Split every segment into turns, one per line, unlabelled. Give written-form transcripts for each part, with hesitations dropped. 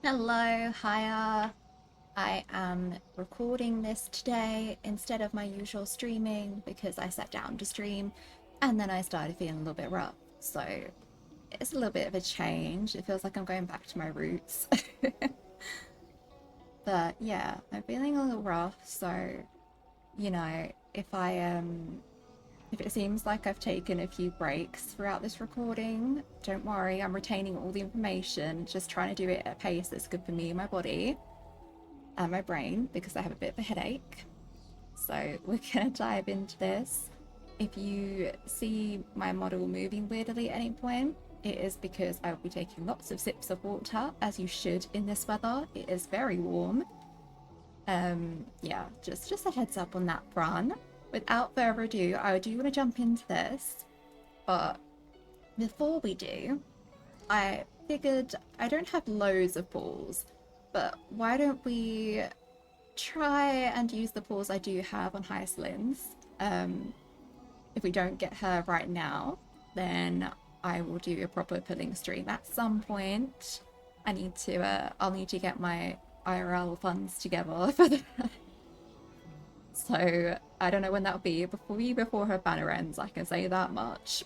Hello, hiya. I am recording this today instead of my usual streaming because I sat down to stream and then I started feeling a little bit rough. So it's a little bit of a change. It feels like I'm going back to my roots. But yeah, I'm feeling a little rough. So, if it seems like I've taken a few breaks throughout this recording, don't worry, I'm retaining all the information, just trying to do it at a pace that's good for me and my body and my brain because I have a bit of a headache. So we're gonna dive into this. If you see my model moving weirdly at any point, it is because I will be taking lots of sips of water, as you should in this weather. It is very warm. Yeah, just a heads up on that front. Without further ado, I do want to jump into this, but before we do, I figured I don't have loads of balls, but why don't we try and use the pause I do have on HYSILENS. If we don't get her right now, then I will do a proper pulling stream at some point. I'll need to get my IRL funds together for that. So I don't know when that'll be. Before her banner ends, I can say that much.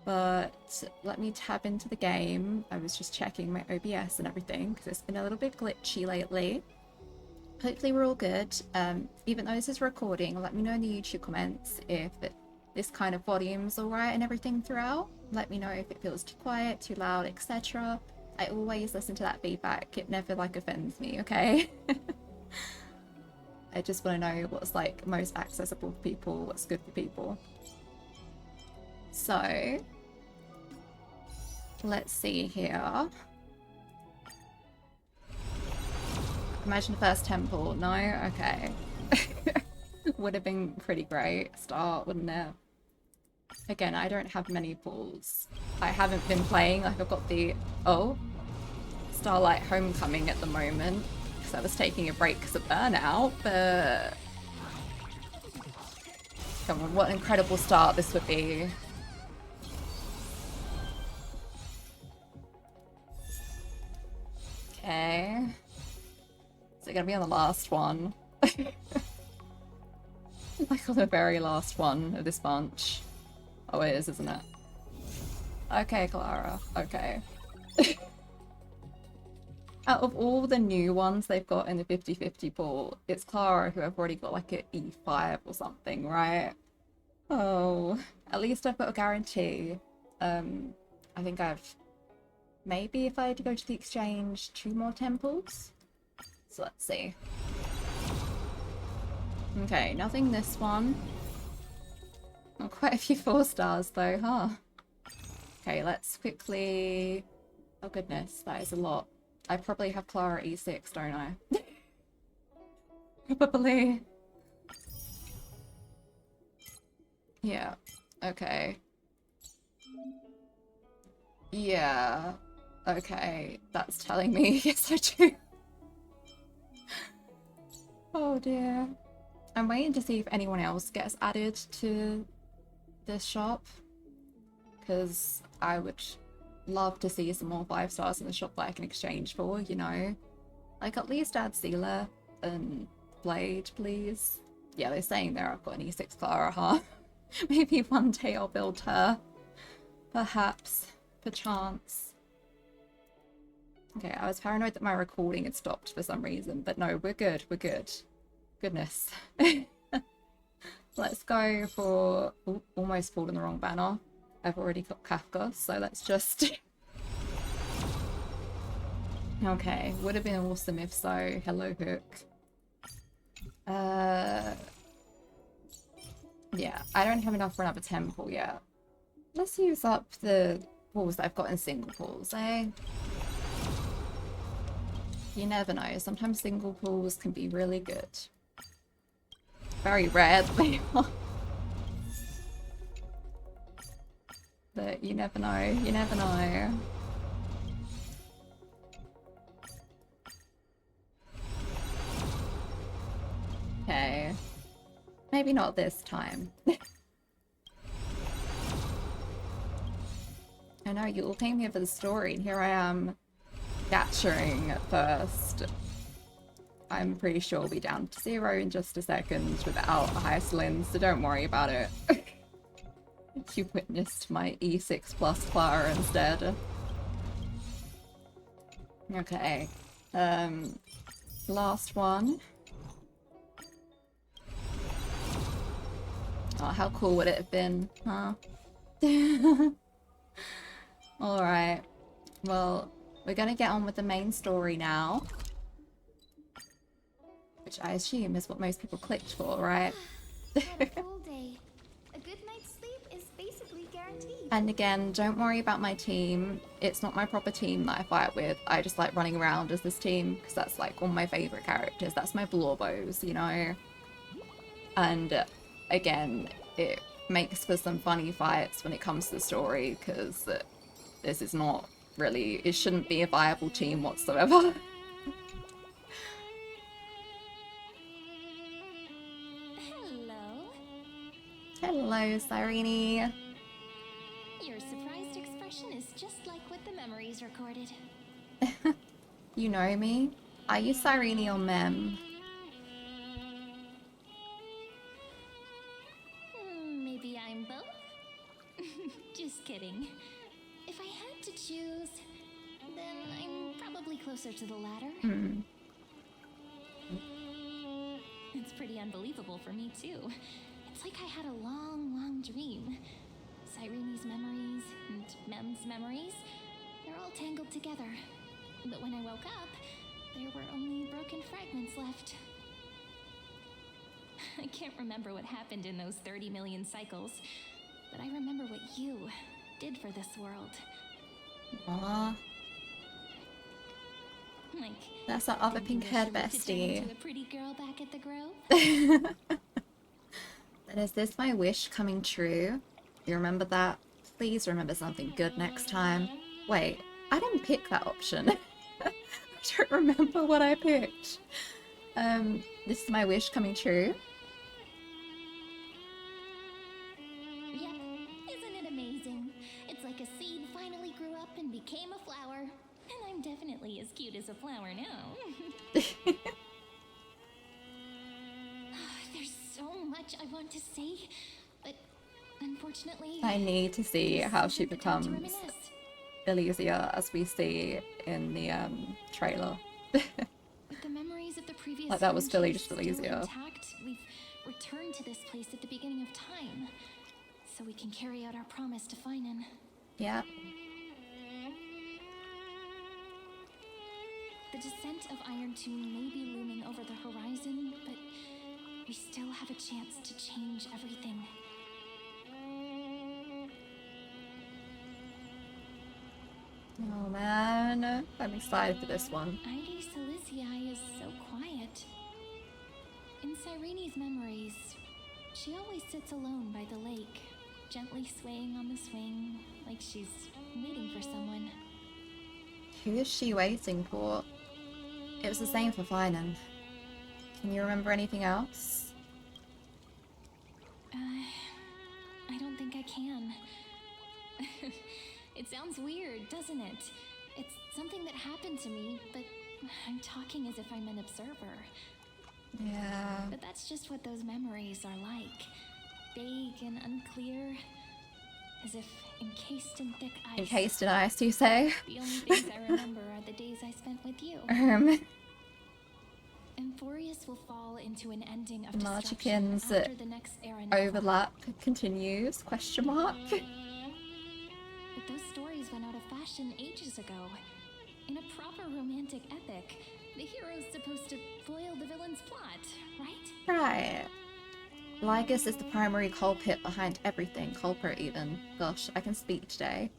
But let me tab into the game. I was just checking my OBS and everything because it's been a little bit glitchy lately. Hopefully we're all good. Even though this is recording, let me know in the YouTube comments if this kind of volume's alright and everything throughout. Let me know if it feels too quiet, too loud, etc. I always listen to that feedback. It never offends me, okay? I just want to know what's most accessible for people, what's good for people. So let's see here. Imagine the first temple. No? Okay. Would have been pretty great start, wouldn't it? Again, I don't have many pools. I haven't been playing, I've got the Starlight Homecoming at the moment because I was taking a break because of burnout, but come on, what an incredible start this would be. Okay. Is it gonna be on the last one? Like on the very last one of this bunch. Oh, it is, isn't it? Okay, Clara. Okay. Out of all the new ones they've got in the 50-50 pool, it's Clara who I've already got like an E5 or something, right? Oh, at least I've got a guarantee. I think I've maybe if I had to go to the exchange, 2 more temples. So let's see. Okay, nothing this one. Oh, quite a few 4 stars though, huh? Okay, let's quickly... Oh goodness, that is a lot. I probably have Clara E6, don't I? Probably. Yeah, okay. Yeah, okay, that's telling me yes I do. Oh dear. I'm waiting to see if anyone else gets added to this shop because I would love to see some more 5 stars in the shop that I can exchange for, you know? Like at least add Sealer and Blade, please. Yeah, they're saying there I've got an E6 Clara, huh? Maybe one day I'll build her. Perhaps. Perchance. Okay, I was paranoid that my recording had stopped for some reason, but no, we're good, we're good. Goodness. Let's go for... Ooh, almost pulled in the wrong banner. I've already got Kafka, so let's just... Okay, would have been awesome if so. Hello, Hook. Yeah, I don't have enough for another temple yet. Let's use up the pools that I've got in single pools, eh? You never know. Sometimes single pools can be really good. Very rare they are. But you never know. You never know. Okay. Maybe not this time. I know, you all came here for the story, and here I am capturing first. I'm pretty sure we'll be down to 0 in just a second without HYSILENS, so don't worry about it. You witnessed my E6 plus Clara instead. Okay. Last one. Oh, how cool would it have been, huh? Alright. Well, we're gonna get on with the main story now. Which I assume is what most people clicked for, right?
What a full day. A good night's sleep is basically guaranteed.
And again, don't worry about my team. It's not my proper team that I fight with. I just like running around as this team because that's like one of my favourite characters. That's my Blorbos, you know? And again, it makes for some funny fights when it comes to the story because this is not really, it shouldn't be a viable team whatsoever. Hello, CYRENE.
Your surprised expression is just like with the memories recorded.
You know me. Are you CYRENE or Mem?
Maybe I'm both? Just kidding. If I had to choose, then I'm probably closer to the latter. It's pretty unbelievable for me, too. It's like I had a long, long dream. CYRENE's memories and Mem's memories, they're all tangled together. But when I woke up, there were only broken fragments left. I can't remember what happened in those 30 million cycles, but I remember what you did for this world.
Aww.
Like,
that's our other pink-haired bestie.
To a pretty girl back at the Grove.
And is this my wish coming true? You remember that? Please remember something good next time. Wait, I didn't pick that option. I don't remember what I picked. This is my wish coming true.
Yep, isn't it amazing? It's like a seed finally grew up and became a flower. And I'm definitely as cute as a flower now. There's so much I want to say, but unfortunately,
I need to see how she becomes Elysia, as we see in the trailer.
With the memories of the previous
like that was Philly just
still
Elysia.
intact, we've returned to this place at the beginning of time, so we can carry out our promise to Finan.
Yeah.
The descent of Iron Tomb may be looming over the horizon, but we still have a chance to change everything.
Oh man, I'm excited for this one.
Ivy Silicii is so quiet. In CYRENE's memories, she always sits alone by the lake, gently swaying on the swing, like she's waiting for someone.
Who is she waiting for? It was the same for Finan. Can you remember anything else?
I don't think I can. It sounds weird, doesn't it? It's something that happened to me, but I'm talking as if I'm an observer.
Yeah.
But that's just what those memories are like. Vague and unclear, as if encased in thick ice.
Encased in ice, you say?
The only things I remember are the days I spent with you. Emphorius will fall into an ending of destruction after the next era
overlap continues, question mark.
But those stories went out of fashion ages ago. In a proper romantic epic, the hero's supposed to foil the villain's plot, right?
Right. Lygus is the primary culprit behind everything. Culprit even. Gosh, I can speak today.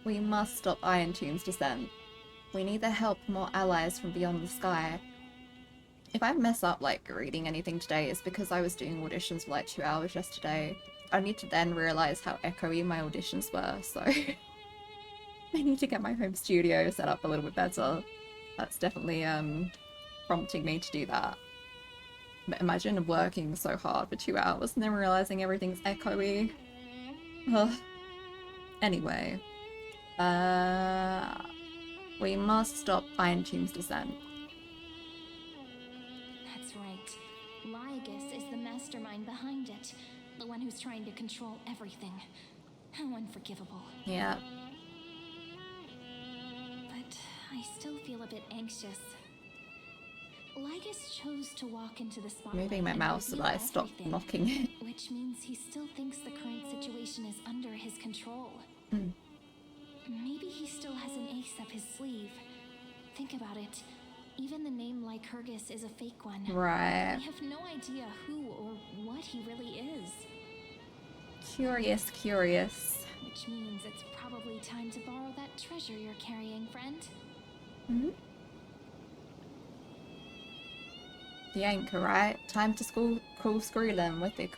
We must stop Iron Tomb's descent. We need the help of more allies from beyond the sky. If I mess up like reading anything today, it's because I was doing auditions for like 2 hours yesterday. I need to then realise how echoey my auditions were, so I need to get my home studio set up a little bit better. That's definitely prompting me to do that. But imagine working so hard for 2 hours and then realising everything's echoey. Ugh. Anyway. We must stop Iron Tomb's descent.
That's right. Lygus is the mastermind behind it. The one who's trying to control everything. How unforgivable.
Yeah.
But I still feel a bit anxious. Lygus chose to walk into the spotlight.
Moving my
and
mouse so that I
reveal
stop
everything,
knocking it.
which means he still thinks the current situation is under his control.
Mm.
Maybe he still has an ace up his sleeve. Think about it. Even the name Lycurgus is a fake one.
Right.
We have no idea who or what he really is.
Curious, curious.
Which means it's probably time to borrow that treasure you're carrying, friend.
Mm-hmm. The anchor, right? Time to call CYRENE with the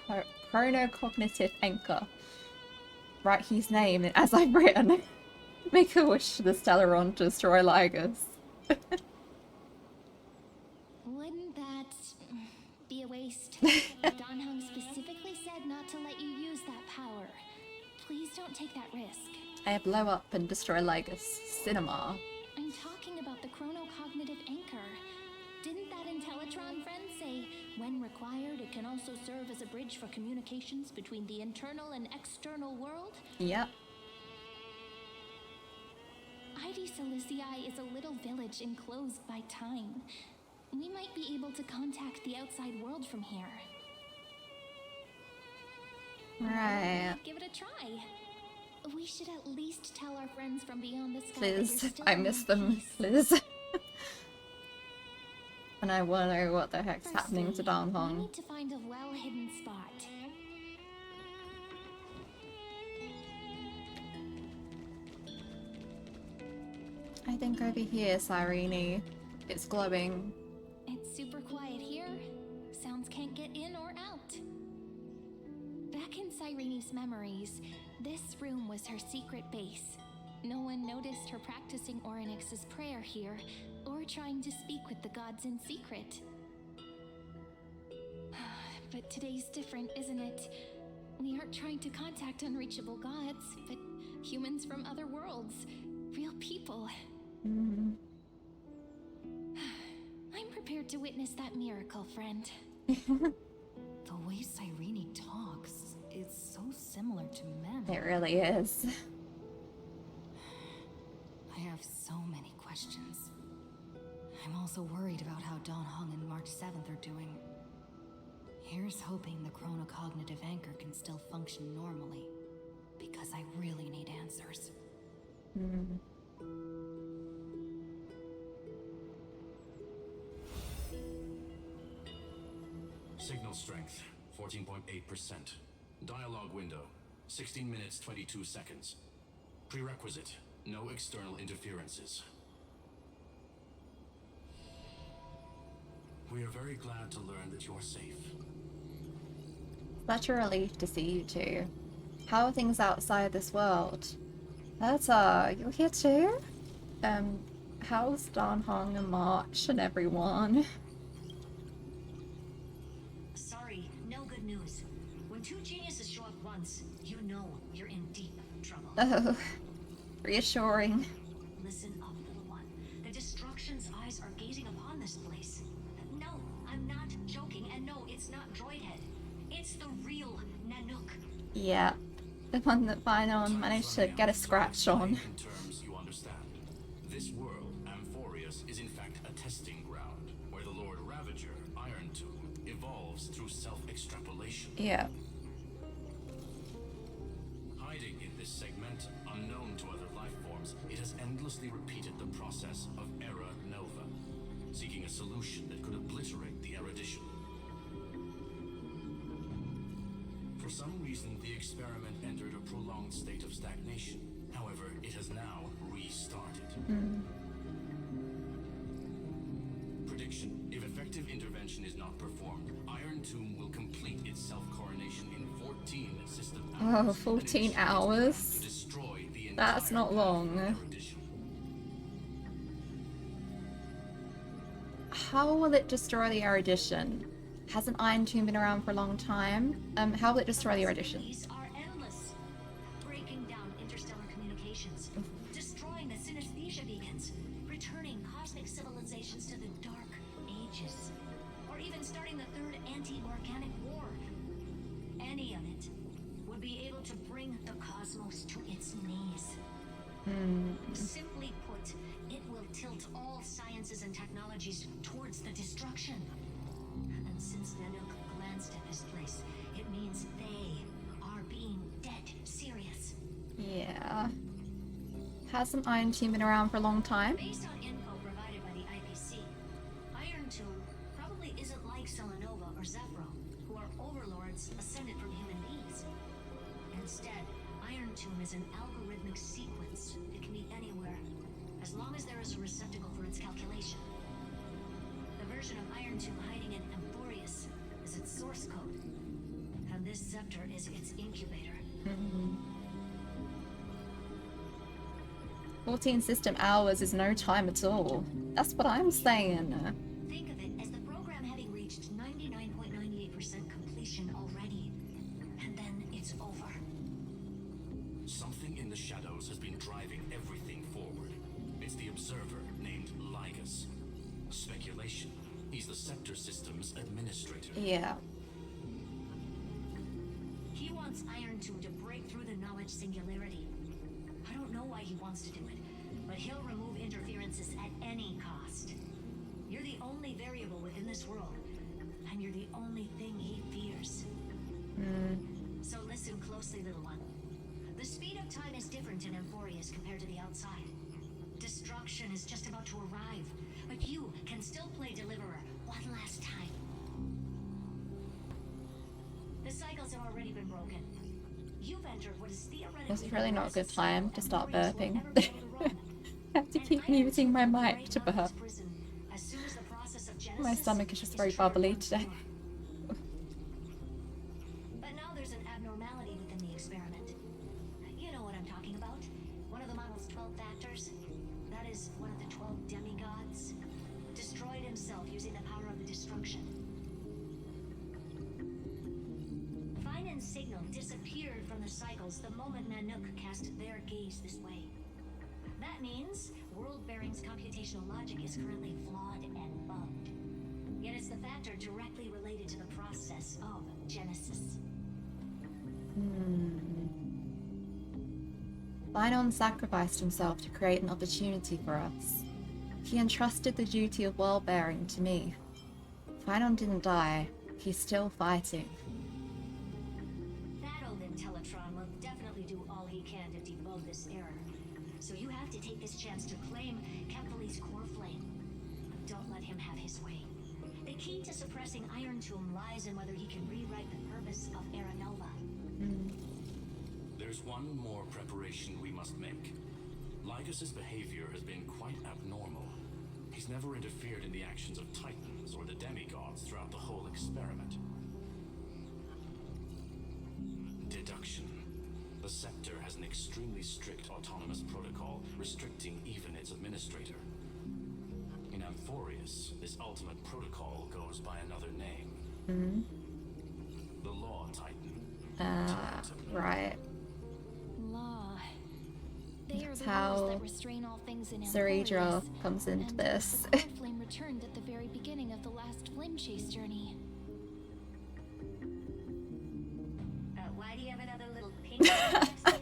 chronocognitive anchor. Write his name as I've written. Make a wish to the Stellaron to destroy Lygus.
Wouldn't that be a waste? Donhung specifically said not to let you use that power. Please don't take that risk.
I blow up and destroy Lygus. Cinema.
I'm talking about the chronocognitive anchor. Didn't that Intellitron friend say, when required, it can also serve as a bridge for communications between the internal and external world?
Yep.
HYSILENS is a little village enclosed by time. We might be able to contact the outside world from here.
Right.
Give it a try. We should at least tell our friends from beyond the sky that
Liz,
you're still
I
in
miss
one
them,
piece.
Liz. And I want to know what the heck's
Firstly,
happening to
we
Donhong.
need to find a well-hidden spot.
I think over here, CYRENE. It's glowing.
It's super quiet here. Sounds can't get in or out. Back in CYRENE's memories, this room was her secret base. No one noticed her practicing Orynyx's prayer here, or trying to speak with the gods in secret. But today's different, isn't it? We aren't trying to contact unreachable gods, but humans from other worlds. Real people.
Mm.
I'm prepared to witness that miracle, friend.
The way CYRENE talks is so similar to men.
It really is.
I have so many questions. I'm also worried about how Donhong and March 7th are doing. Here's hoping the chronocognitive anchor can still function normally, because I really need answers.
Mm.
Signal strength, 14.8%. Dialogue window, 16 minutes 22 seconds. Prerequisite, no external interferences. We are very glad to learn that you are safe.
Such a relief to see you two. How are things outside this world? That's you're here too? How's Donhong and March and everyone?
Sorry, no good news. When two geniuses show up once, you know you're in deep trouble.
Oh, reassuring.
Listen up, little one. The Destruction's eyes are gazing upon this place. No, I'm not joking, and no, it's not Droidhead. It's the real Nanook.
Yeah, the one that Vinon managed to get a scratch on.
In terms you understand. This world, Amphorius, is in fact a testing ground where the Lord Ravager, Iron Tomb, evolves through self-extrapolation.
Yeah.
Hiding in this segment, unknown to other life forms, it has endlessly repeated the process of Era Nova, seeking a solution that could obliterate the erudition. For some reason, the experiment entered a prolonged state of stagnation. However, it has now restarted. Prediction: if effective intervention is not performed, Iron Tomb will complete its self-coronation in 14 system hours.
Oh, 14 hours?
To destroy the
That's
entire
not long.
erudition.
How will it destroy the erudition? Hasn't Iron Tomb been around for a long time? How will it destroy the erudition?
These are endless. Breaking down interstellar communications, destroying the synesthesia beacons, returning cosmic civilizations to the Dark Ages, or even starting the third anti-organic war. Any of it would be able to bring the cosmos to its knees. Simply put, it will tilt all sciences and technologies towards the destruction. And since Nanook glanced at this place, it means they are being dead serious.
Yeah. Hasn't Iron Tomb been around for a long time?
Based on info provided by the IPC, Iron Tomb probably isn't like Selenova or Zephyro, who are overlords ascended from human beings. Instead, Iron Tomb is an algorithmic sequence that can be anywhere, as long as there is a receptacle for its calculation. The version of Iron Tomb hiding in Amphorius is its source code, and this scepter is its incubator.
14 system hours is no time at all. That's what I'm saying.
Think of it as the program having reached 99.98% completion already, and then it's over.
Something in the shadows has been driving everything forward. It's the observer named Lygus. Speculation. He's the Scepter System's administrator.
Yeah.
He wants Iron Tomb to break through the knowledge singularity. I don't know why he wants to do it, but he'll remove interferences at any cost. You're the only variable within this world, and you're the only thing he fears. So listen closely, little one. The speed of time is different in Amphorius compared to the outside. Destruction is just about to arrive, but you can still play Deliverer one last time. The cycles have already been broken. You've entered what is theoretically
This is really not a good
the
time
worst
to start
Amphorius will
burping.
ever be able to run.
I have to
And
keep
Iron
muting my
Tomb will
mic
break
to
down
burp.
its prison as soon as the process of
My
Genesis
stomach is just very
triggered
bubbly
once
today.
more. But now there's an abnormality within the experiment. You know what I'm talking about. One of the model's 12 factors. That is one of the 12 demigods. Destroyed himself using the power of the destruction. Finen's signal disappeared from the cycles the moment Nanook cast their gaze this way. That means World Bearing's computational logic is currently flawed and bugged. Yet it's the factor directly related to the process of Genesis.
Linon sacrificed himself to create an opportunity for us. He entrusted the duty of world-bearing to me. Linon didn't die. He's still fighting.
That old Intellitron will definitely do all he can to debug this error. So you have to take this chance to claim Kephal's core flame. Don't let him have his way. The key to suppressing Iron Tomb lies in whether he can rewrite the purpose of Era Nova.
There's one more preparation we must make. Lygus's behavior has been quite abnormal. He's never interfered in the actions of Titans or the demigods throughout the whole experiment. Deduction. The Scepter has an extremely strict autonomous protocol restricting even its administrator. In Amphorius, this ultimate protocol goes by another name. The Law Titan.
Right.
Law. They are
That's
the
how
rules that restrain all things in
Ceredra
Amphorius,
comes into
and
this.
The core flame returned at the very beginning of the last flame chase journey.
Why do you have another little pink next to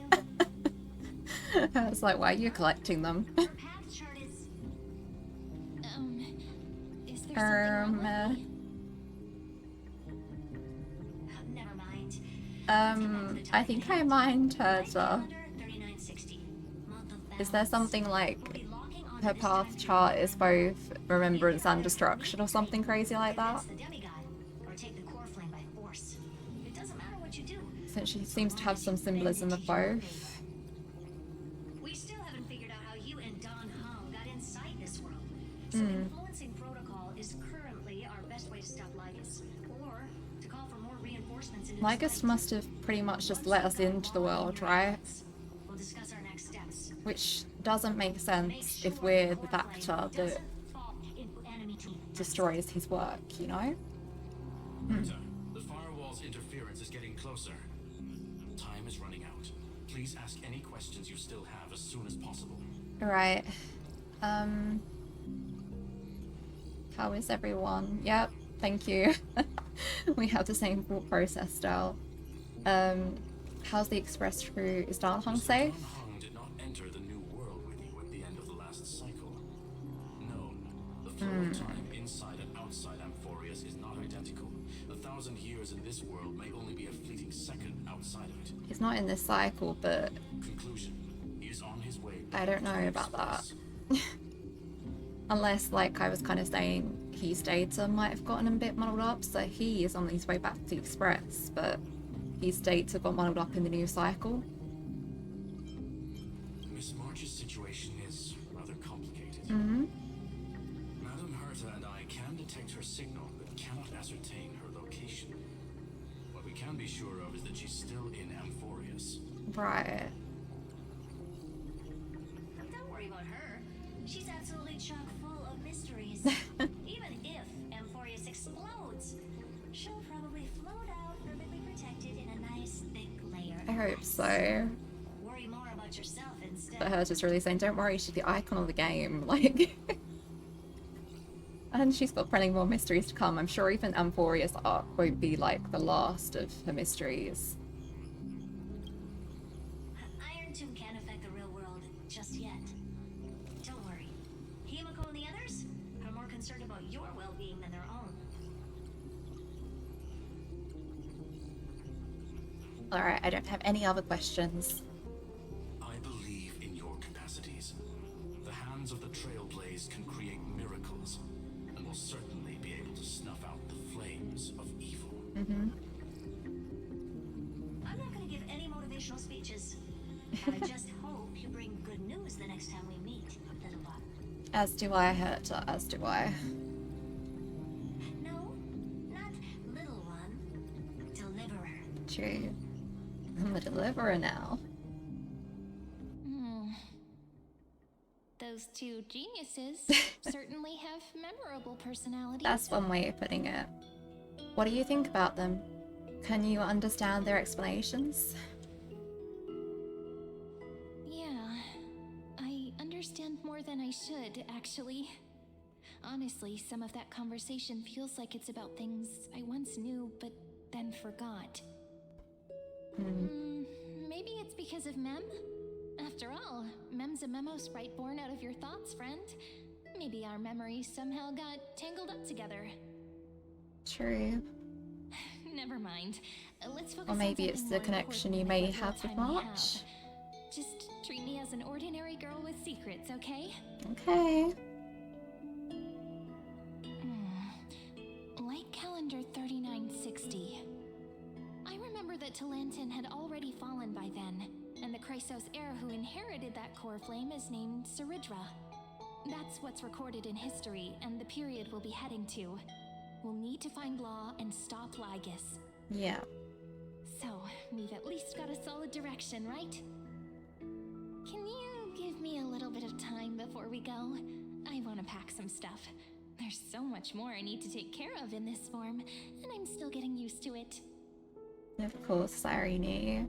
you?
I was like, why are you collecting them?
Your path chart is...
Is there something wrong with
Um,
me?
Never mind.
I think I mind her.
Calendar 3960. Month of
Is there
balance.
something like
We'll be locking onto
her
this
path
time
chart is both remembrance and destruction or something crazy like that?
Convince the demigod, or take the core flame by force. It doesn't matter what you do.
Since she seems to have some symbolism of both.
We still haven't figured out how you and Don Hung got inside this world. So influencing protocol is currently our best way to stop Lygus, or to call for more reinforcements into
Lygus
this fight.
must have pretty much just let us into the world, right?
We'll discuss our next steps.
Which doesn't make
Make
sense
sure
if we're the
core
factor
flame
that
doesn't fall into enemy team.
destroys his work, you know?
Rita, the firewall's interference is getting closer. Time is running out. Please ask any questions you still have as soon as possible.
Alright. How is everyone? Yep, thank you. We have the same thought process style. How's the express crew? Is Dan Hong safe?
Dan Hong did not enter the new world with you at the end of the last cycle. No, the flow of time inside and outside Amphorius is not identical. 1,000 years in this world may only be a fleeting second outside of it.
He's not in this cycle, but
Conclusion: he is on his way.
I don't know about that. Unless, like I was kind of saying, his data might have gotten a bit muddled up, so he is on his way back to the Express, but his data got muddled up in the new cycle.
Miss March's situation is rather complicated.
Mm-hmm.
Madame Herta and I can detect her signal, but cannot ascertain her location. What we can be sure of is that she's still in Amphorius.
Right.
Don't worry about her. She's absolutely chock full of mysteries. Even if Amphorius explodes, she'll probably float out perfectly protected in a nice thick layer.
I hope so.
Worry more about yourself instead.
But her just really saying, don't worry, she's the icon of the game. Like, and she's got plenty more mysteries to come. I'm sure even Amphorius arc won't be like the last of her mysteries.
Iron Tomb can't affect the real world just yet. Don't worry. Himiko and the others are more concerned about your well-being than their own.
Alright, I don't have any other questions.
I believe in your capacities. The hands of the Trailblaze can create miracles, and will certainly be able to snuff out the flames of evil.
Mm-hmm.
I'm not going to give any motivational speeches. I just hope you bring good news the next time we meet, little one.
As do I, Herta, as do I.
No, not little one. Deliverer.
True. I'm the deliverer now.
Those two geniuses certainly have memorable personalities.
That's one way of putting it. What do you think about them? Can you understand their explanations?
Yeah, I understand more than I should, actually. Honestly, some of that conversation feels like it's about things I once knew, but then forgot. Maybe it's because of Mem? After all, Mem's a memo sprite born out of your thoughts, friend. Maybe our memories somehow got tangled up together.
True.
Never mind. Let's focus
Or maybe
on
it's
something
the
more
connection you
important
may
with what
have with
little time we
March.
have. Just treat me as an ordinary girl with secrets, okay?
Okay.
Light calendar 3960. I remember that Talantin had already fallen by then, and the Chrysos heir who inherited that core flame is named Cyridra. That's what's recorded in history, and the period we'll be heading to. We'll need to find Law and stop Lygus.
Yeah.
So, we've at least got a solid direction, right? Can you give me a little bit of time before we go? I want to pack some stuff. There's so much more I need to take care of in this form, and I'm still getting used to it.
Of course, Cyrene.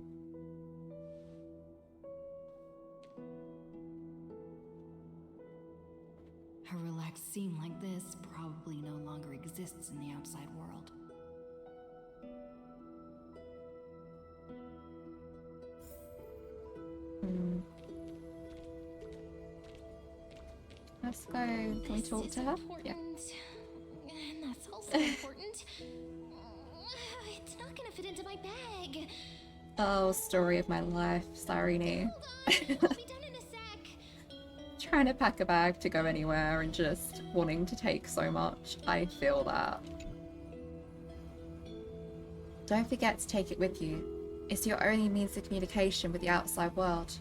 A relaxed scene like this probably no longer exists in the outside world.
Let's go. Can we
This
talk
is
to her?
important,
Yeah.
and that's also important. It's not gonna fit into my bag.
Oh, story of my life, Cyrene.
Hold on, I'll be done in a sec.
Trying to pack a bag to go anywhere and just wanting to take so much. I feel that. Don't forget to take it with you. It's your only means of communication with the outside world.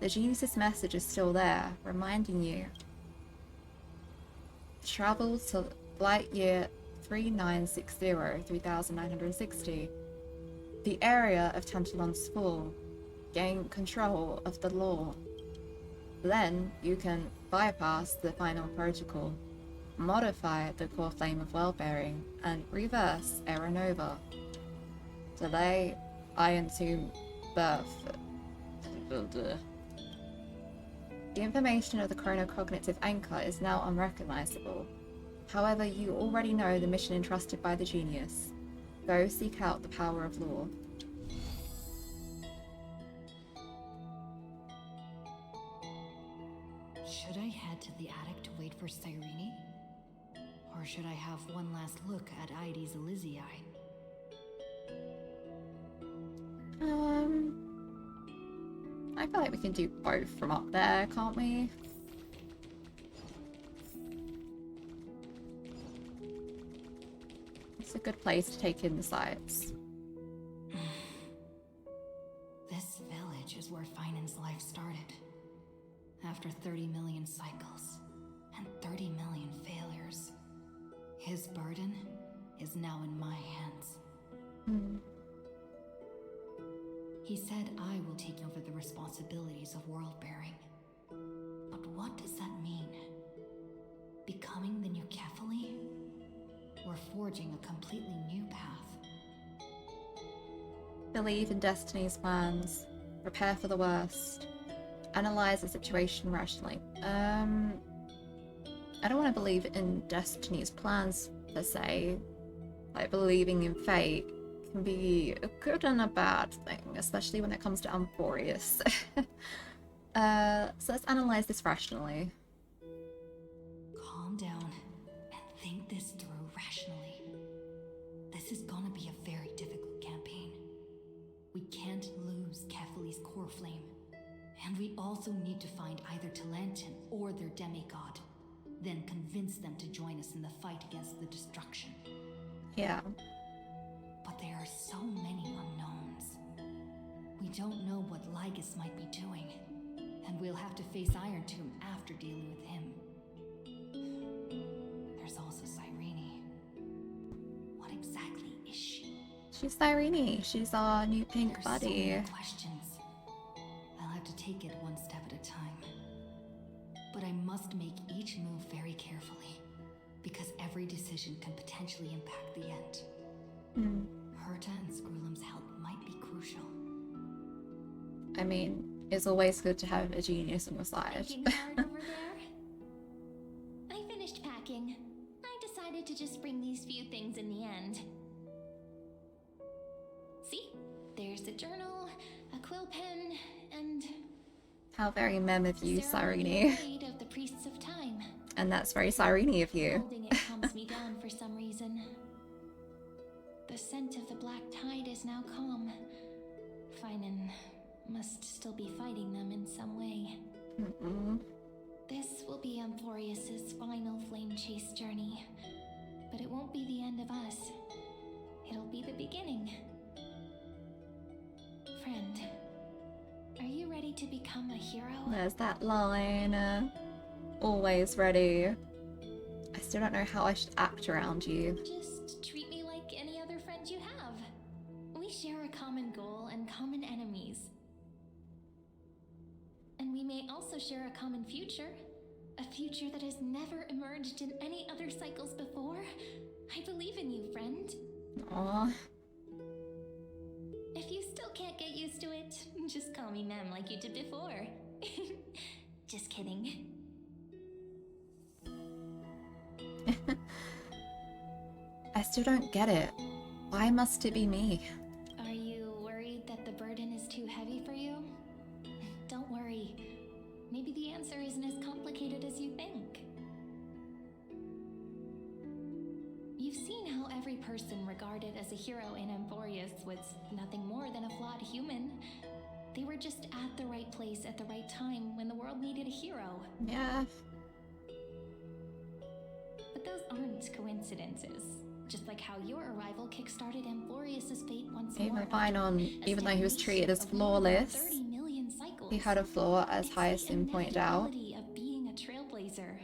The Genius's message is still there, reminding you. Travel to light year 3960, 3960. The area of Tantalon's fall. Gain control of the law. Then you can bypass the final protocol, modify the core flame of well-bearing, and reverse Aeronova. Delay Iron Tomb birth. The information of the chronocognitive anchor is now unrecognizable. However, you already know the mission entrusted by the genius. Go seek out the power of law.
Should I head to the attic to wait for CYRENE? Or should I have one last look at Ides Elysiae?
I feel like we can do both from up there, can't we? It's a good place to take in the sights.
This village is where Finan's life started. After 30 million cycles and 30 million failures, his burden is now in my hands. He said I will take over the responsibilities of world-bearing. But what does that mean? Becoming the new Kefali? Or forging a completely new path?
Believe in Destiny's plans. Prepare for the worst. Analyze the situation rationally. I don't want to believe in Destiny's plans per se. Like, believing in fate can be a good and a bad thing, especially when it comes to Amphorius. So let's analyze this rationally.
Calm down and think this through rationally. This is gonna be a very difficult campaign. We can't lose Kefali's core flame. And we also need to find either Talantin or their demigod. Then convince them to join us in the fight against the destruction.
Yeah.
But there are so many unknowns. We don't know what Lygus might be doing. And we'll have to face Iron Tomb after dealing with him. There's also CYRENE. What exactly is she?
She's CYRENE. She's our new pink
There's
buddy.
so many questions. I'll have to take it one step at a time. But I must make each move very carefully, because every decision can potentially impact the end. Herta and Screwlum's help might be crucial.
I mean, it's always good to have a genius on your side.
Thinking hard over there? I finished packing. I decided to just bring these few things in the end. See? There's a journal, a quill pen, and
How very mem of you,
ceremonial
CYRENE.
blade of the priests of time.
And that's very CYRENE of you.
Holding it calms me down for some reason. The scent of the black tide is now calm. Finan must still be fighting them in some way. This will be Amphorius's final flame chase journey. But it won't be the end of us. It'll be the beginning. Friend, are you ready to become a hero?
There's that line. Always ready. I still don't know how I should act around you.
Just treat me like any other friend you have. We share a common goal and common enemies. And we may also share a common future. A future that has never emerged in any other cycles before. I believe in you, friend.
Aww.
If you still can't get used to it, just call me Mem like you did before. Just kidding.
I still don't get it. Why must it be me?
Are you worried that the burden is too heavy for you? Don't worry. Maybe the answer isn't as complicated as you think. You've seen how every person regarded as a hero in Amphorius was nothing more than a flawed human. They were just at the right place at the right time when the world needed a hero.
Yeah.
But those aren't coincidences. Just like how your arrival kickstarted Amphorius's fate once more.
Even Finon, even though he was treated as flawless,
30 million cycles.
he had a flaw, as
It's the
Hyacinth pointed out.
inevitability of being a trailblazer.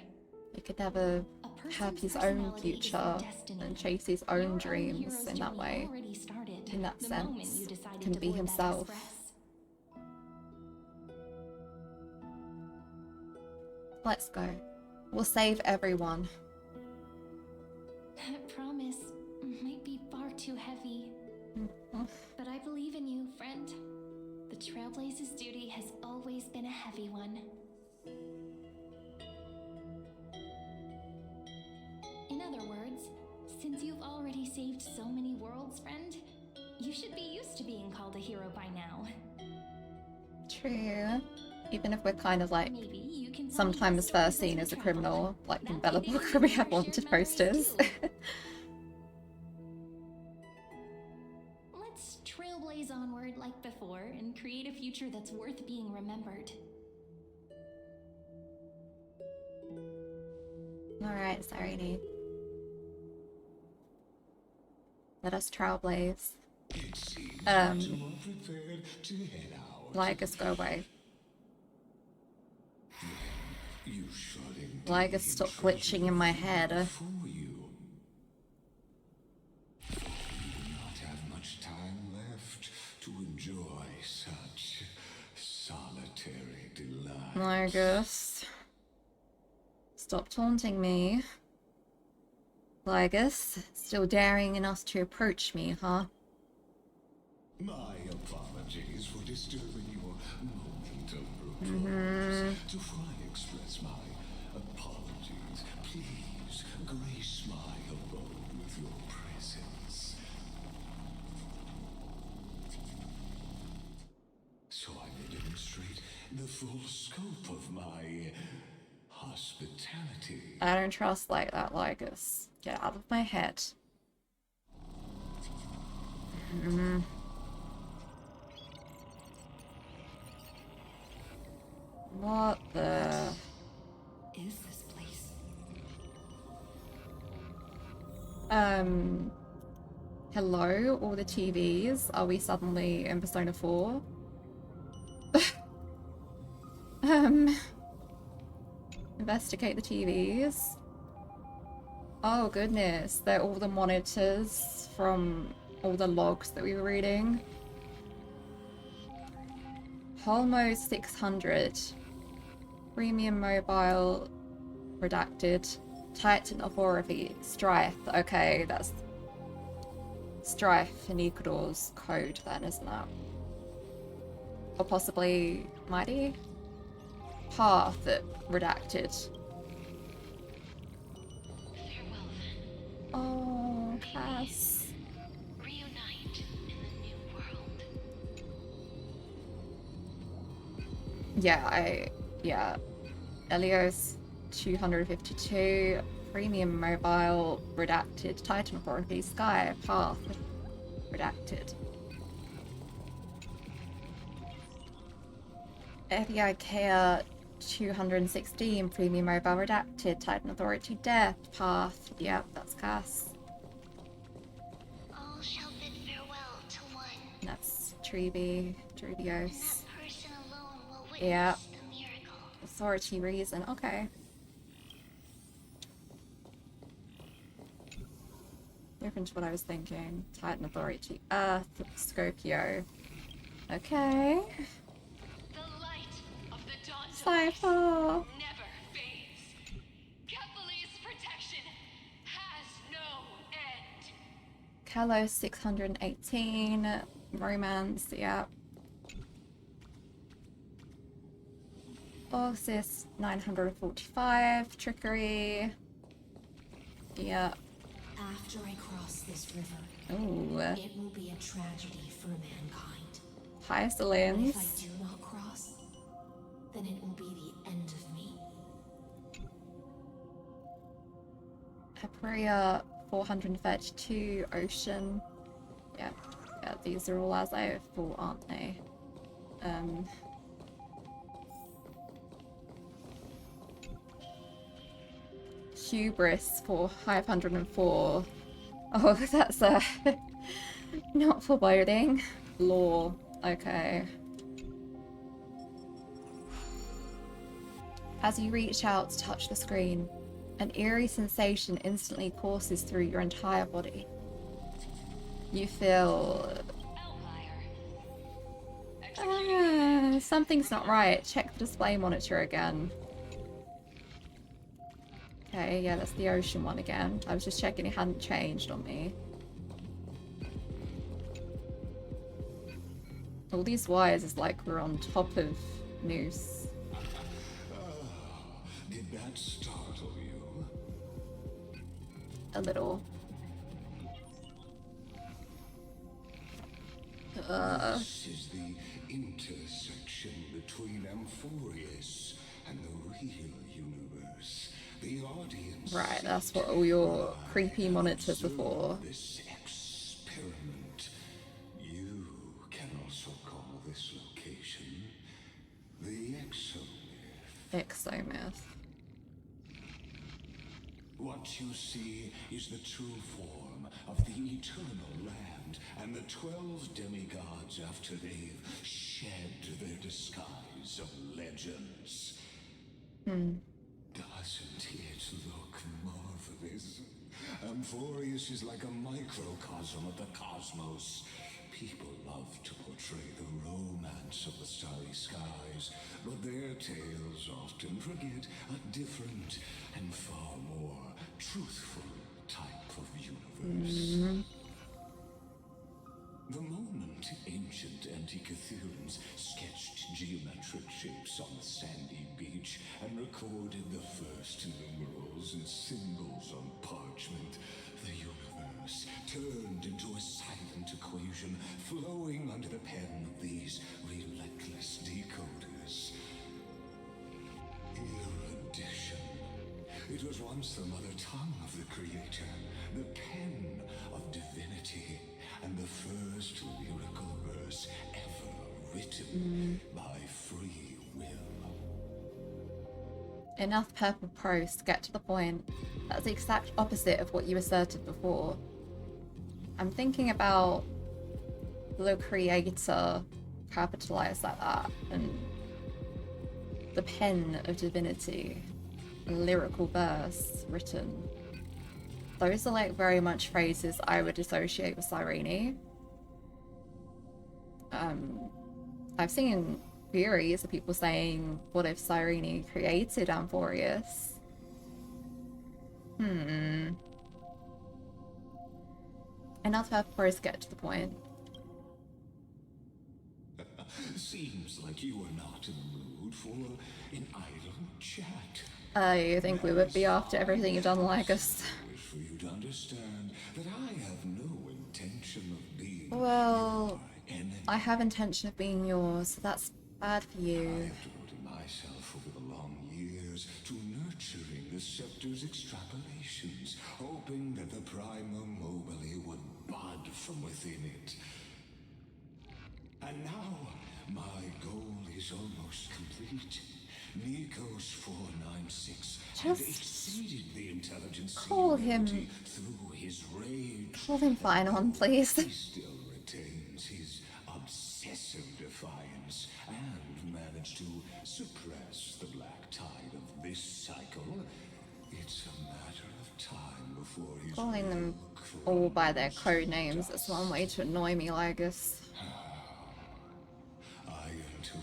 He could never
A person's
have his own
personality is
future
their destiny.
and chase his
Your
own dreams
hero's
in that
journey
way.
already started
In that
the moment
sense,
you decided
can
to
be
board that
himself.
express.
Let's go. We'll save everyone.
That promise might be far too heavy. But I believe in you, friend. The Trailblaze's duty has always been a heavy one. should be used to being called a hero by now.
True. Even if we're kind of like
Maybe you can tell me
sometimes
stories
first
as
seen
we
as a
travel.
criminal, like in
That
Bella
way
Book
maybe
when we
we'll
have
share
wanted
memories
posters.
too. Let's trailblaze onward like before and create a future that's worth being remembered.
Alright, Cyrene. Let us trailblaze. Lygus, go away. Lygus, stop glitching in my head.
For you. You do not have much time left to enjoy such solitary delight.
Lygus. Stop taunting me. Lygus, still daring enough to approach me, huh?
My apologies for disturbing your moment of repose. To fully express my apologies, please grace my abode with your presence. So I may demonstrate the full scope of my hospitality.
I don't trust like that, Lygus. Get out of my head. What the...
Is this place?
Hello, all the TVs? Are we suddenly in Persona 4? Investigate the TVs. Oh goodness, they're all the monitors from all the logs that we were reading. Holmo 600. Premium mobile. Redacted. Titan authority. Strife. Okay, that's Strife and Ecuador's code then, isn't that? Or possibly Mighty? Path redacted.
Farewell then.
Oh, Cass.
Reunite in the new world.
Yeah. Elios 252, Premium Mobile, redacted, Titan Authority, Sky, Path, redacted. FBI Care 216, Premium Mobile, redacted, Titan Authority, Death, Path, yep, that's Cass.
All shall bid farewell to one.
That's Trebios.
That person alone will witness
Yeah.
the miracle.
Authority reason, okay. Different to what I was thinking. Titan Authority, Earth, Scopio. Okay.
The light of the dawn
Cypher.
never fades. Kephal's protection has no end.
Kalos 618. Romance, yeah. Orsis 945. Trickery. Yeah.
After I cross this river,
Ooh.
it will be a tragedy for mankind. But if I
HYSILENS.
do not cross, then it will be the end of me.
Apuria 432. Ocean. Yeah. Yeah, these are all as I thought, aren't they? Hubris for 504. Oh, that's not foreboding. Law. Okay. As you reach out to touch the screen, an eerie sensation instantly courses through your entire body. You feel... something's not right. Check the display monitor again. Okay, yeah, that's the ocean one again. I was just checking it hadn't changed on me. All these wires is like we're on top of Noose.
Did that startle you?
A little.
This is the intersection between Amphorius and the real universe. The audience.
Right, that's what all your creepy monitors are for.
This experiment. You can also call this location the Exomyth.
Exomyth.
What you see is the true form of the eternal land and the 12 demigods after they've shed their disguise of legends. Doesn't it look marvelous? Amphorius is like a microcosm of the cosmos. People love to portray the romance of the starry skies, but their tales often forget a different and far more truthful type of universe. The moment ancient Antikytherians sketched geometric shapes on the sandy beach and recorded the first numerals and symbols on parchment, the universe turned into a silent equation flowing under the pen of these relentless decoders. Erudition. It was once the mother tongue of the creator, the pen of divinity, and the first lyrical verse ever written by free will.
Enough purple prose to get to the point. That's the exact opposite of what you asserted before. I'm thinking about the creator capitalized like that, and the pen of divinity, a lyrical verse written. Those are like very much phrases I would associate with CYRENE. I've seen theories of people saying, what if CYRENE created Amphorius? Enough of course get to the point.
Seems like you are not in the mood for an idle chat.
I think we would be after everything you've done like us.
I wish for you to understand that I have no intention of being
Well,
your enemy.
I have intention of being yours, so that's bad for
I
you.
have devoted myself over the long years to nurturing the scepter's extrapolations, hoping that the prima mobile would bud from within it. And now, my goal is almost complete. Nikos 496 had
Just
exceeded the intelligence
call him-
singularity through his rage.
Call him Finon, please.
He still retains his obsessive defiance and managed to suppress the black tide of this cycle. It's a matter of time before he's
Calling them
real
all by their code names is one way to annoy me, Lygus.
Iron Tomb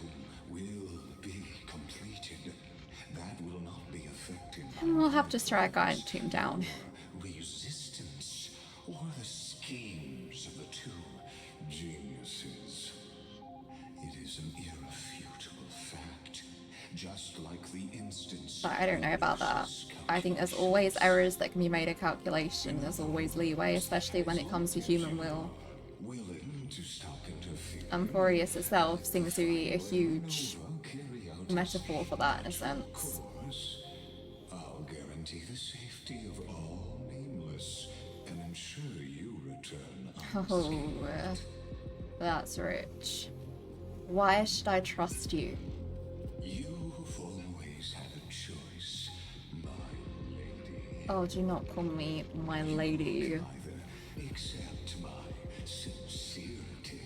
will be completed. That will not be affected by
And we'll have to strike Iron Tomb down.
resistance or the schemes of the two geniuses. It is an irrefutable fact, just like the instance.
But I don't know about that. I think there's always errors that can be made in calculation. There's always leeway, especially when it comes to human will.
Willing to stop interfering.
Amphorius itself seems to be a huge
Carry out
metaphor for that in a sense.
course. I'll guarantee the safety of all nameless and ensure you return
Oh,
unscathed.
that's rich. Why should I trust you?
You've always had a choice, my lady.
Oh, do not call me my lady.
Either accept my sincerity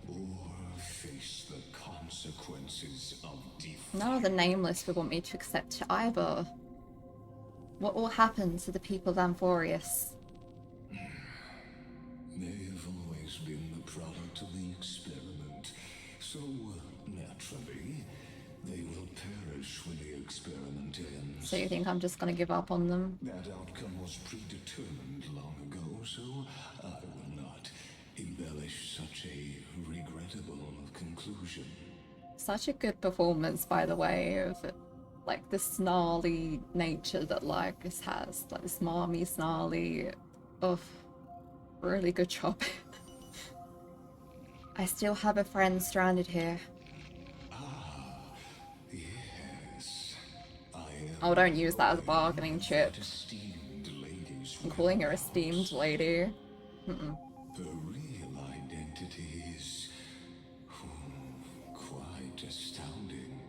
or face the consequences of defeat.
None of the nameless would want me to accept either. What will happen to the people of Amphorius?
They've always been the product of the experiment, so naturally, they will perish when the experiment ends.
So you think I'm just gonna give up on them?
That outcome was predetermined long ago, so I will not embellish such a regrettable conclusion.
Such a good performance, by the way, of like the snarly nature that Lygus has. Like the smarmy, snarly. Really good job. I still have a friend stranded here.
Yes. I am
Oh, don't use that as a bargaining chip.
esteemed ladies.
I'm calling her esteemed lady. Mm-mm.
The real identity is quite astounding.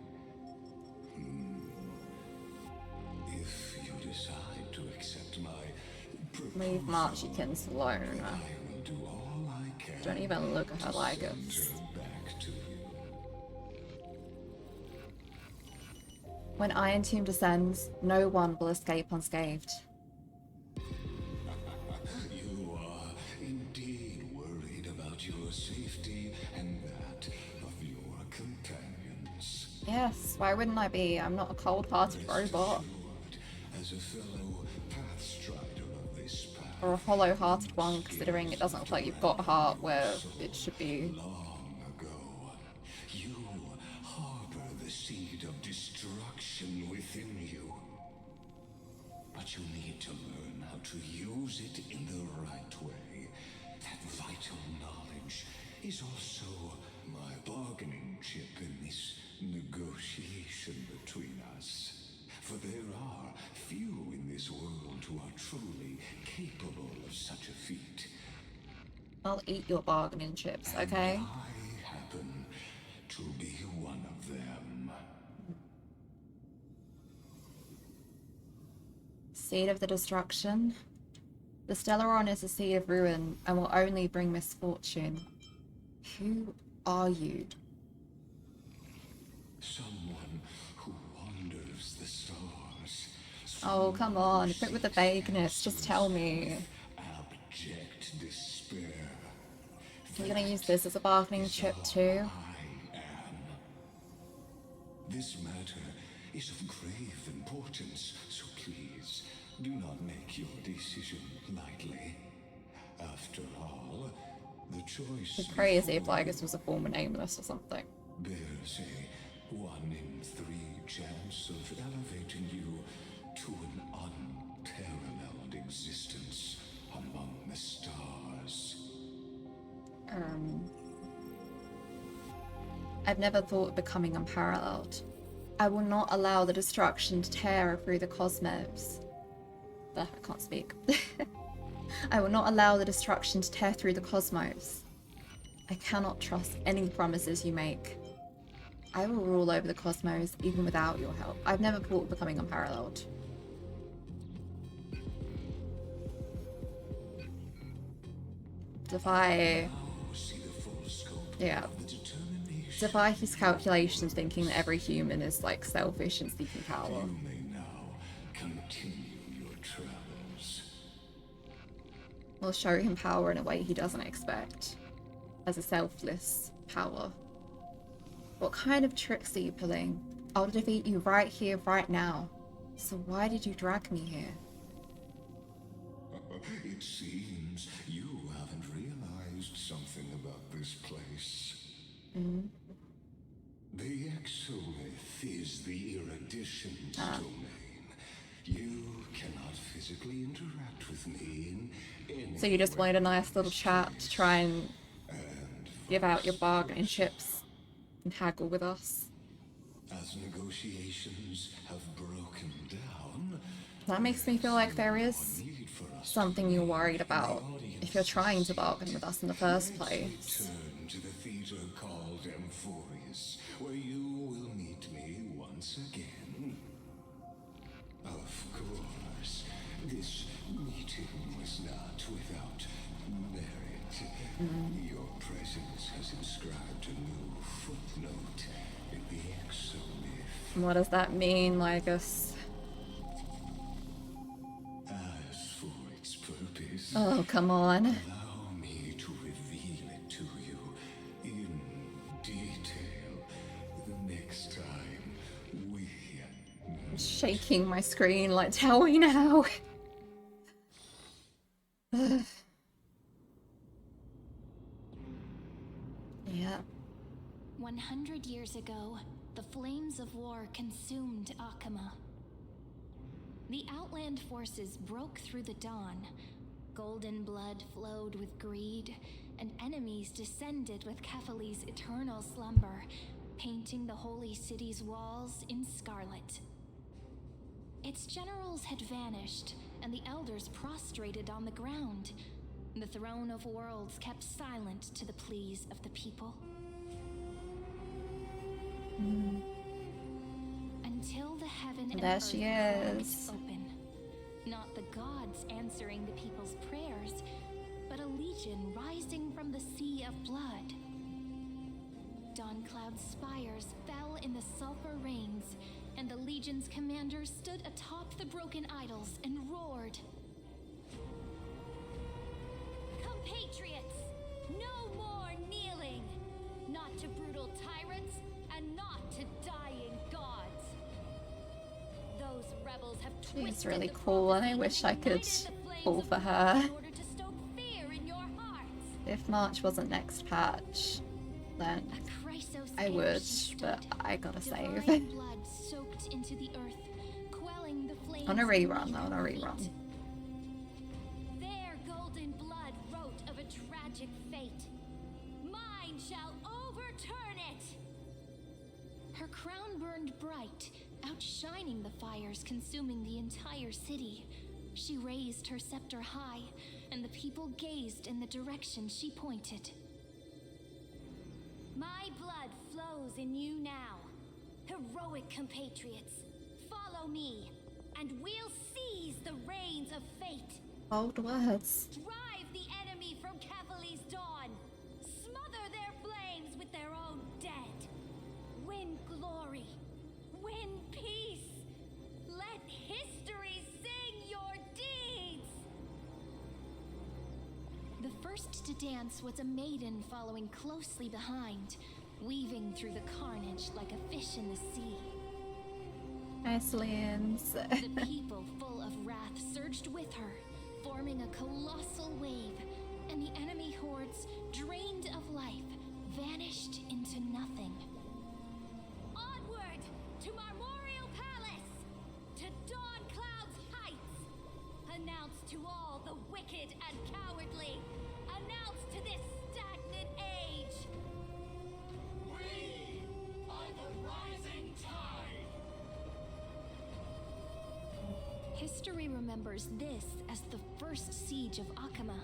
If you decide to accept my
Leave Marchykins alone.
I will do all I can.
Don't even look at her lygus.
Turn back to you.
When Iron Tomb descends, no one will escape unscathed.
You are indeed worried about your safety and that of your companions.
Yes, why wouldn't I be? I'm not a cold-hearted robot.
Assured, as a fellow pathstrider of this path,
Or a hollow-hearted one, considering it doesn't look like you've got a heart where it should be.
long ago, you harbor the seed of destruction within you. But you need to learn how to use it in the right way. That vital knowledge is also my bargaining chip in this negotiation between us. For there are few in this world who are truly capable of such a feat.
I'll eat your bargaining chips, okay?
I happen to be one of them.
Seed of the destruction. The Stellaron is a seed of ruin and will only bring misfortune. Who are you?
Someone who wanders the stars.
Oh, come on, quit with the vagueness, just tell me.
Abject despair.
You're gonna use this as a bargaining chip too?
I am. This matter is of grave importance, so please do not make your decision lightly. After all, the choice
It's crazy if Lygus was a former nameless or something.
bears a 1 in 3 chance of elevating you to an unparalleled existence among the stars.
I've never thought of becoming unparalleled. I will not allow the destruction to tear through the cosmos. I can't speak. I will not allow the destruction to tear through the cosmos. I cannot trust any promises you make. I will rule over the cosmos even without your help. I've never thought of becoming unparalleled. Defy...
See the full scope
Yeah.
of the determination.
Defy his calculations thinking that every human is like selfish and seeking power.
You may now continue your travels.
We'll show him power in a way he doesn't expect. As a selfless power. What kind of tricks are you pulling? I'll defeat you right here, right now. So why did you drag me here?
It seems you haven't realized something about this place. The exolith is the erudition's domain. You cannot physically interact with me in any
So you just
way.
wanted a nice little chat to try and give out your bargaining chips and haggle with us.
As negotiations have broken down,
That makes me feel like there is
need for us
something you're worried about if you're trying to bargain with us in the first place.
return to the theater called Amphorius, where you will meet me once again. Of course, this meeting was not without merit. Your presence has inscribed a new footnote in the exolith.
What does that mean, Lygus?
As for its purpose,
Oh, come on.
allow me to reveal it to you in detail the next time we...
Shaking my screen like, tell me now. Yeah.
100 years ago, the flames of war consumed Akama. The Outland forces broke through the dawn. Golden blood flowed with greed, and enemies descended with Kefali's eternal slumber, painting the holy city's walls in scarlet. Its generals had vanished, and the elders prostrated on the ground. The throne of worlds kept silent to the pleas of the people. Until the heaven and
There
earth
she
cracked
is.
open. Not the gods answering the people's prayers, but a legion rising from the sea of blood. Dawncloud's spires fell in the sulfur rains, and the legion's commanders stood atop the broken idols and roared.
Compatriots, no more kneeling! Not to brutal tyrants, and not to dying gods. Those rebels have twisted
She's really
the
cool, and I
prophecy
wish
and
I could
ignited the flames
fall
of
for
the
her.
in order to stoke fear in your hearts.
If March wasn't next patch, then
A Chrysos
I
heir
would,
she
but
stood,
I gotta
divine
save.
blood soaked into the earth, quelling the flames
On a rerun,
beneath
on a
her
rerun.
feet.
Their golden blood wrote of a tragic fate. Mine shall overturn it!
Her crown burned bright, outshining the fires consuming the entire city. She raised her scepter high, and the people gazed in the direction she pointed.
My blood flows in you now. Heroic compatriots, follow me, and we'll seize the reins of fate.
Bold words.
Drive the enemy from Kefali's dawn. Smother their flames with their own dead. Win glory. Win peace. Let history sing your deeds.
The first to dance was a maiden following closely behind, weaving through the carnage like a fish in the sea.
HYSILENS.
The people, full of wrath, surged with her, forming a colossal wave, and the enemy hordes, drained of life, vanished into nothing.
Onward to Marmorial Palace, to Dawncloud's heights. Announce to all the wicked and cowardly. Announce to this stagnant age. We are the rising tide.
History remembers this as the first siege of Akama.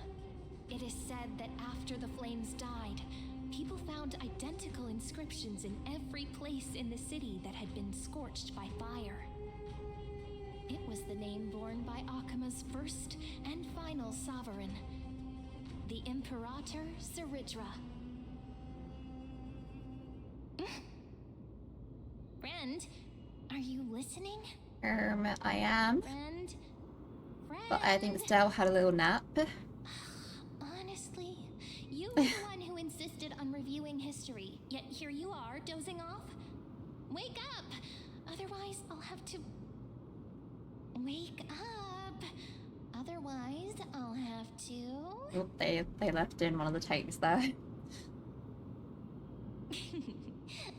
It is said that after the flames died, people found identical inscriptions in every place in the city that had been scorched by fire. It was the name borne by Akama's first and final sovereign, the Imperator Cyridra. Friend, are you listening?
I am,
Friend? Friend?
but I think Stell had a little nap.
Honestly, you were the one who insisted on reviewing history, yet here you are, dozing off. Wake up! Otherwise, I'll have to... Wake up! Otherwise, I'll have to...
Oop, they left in one of the takes there.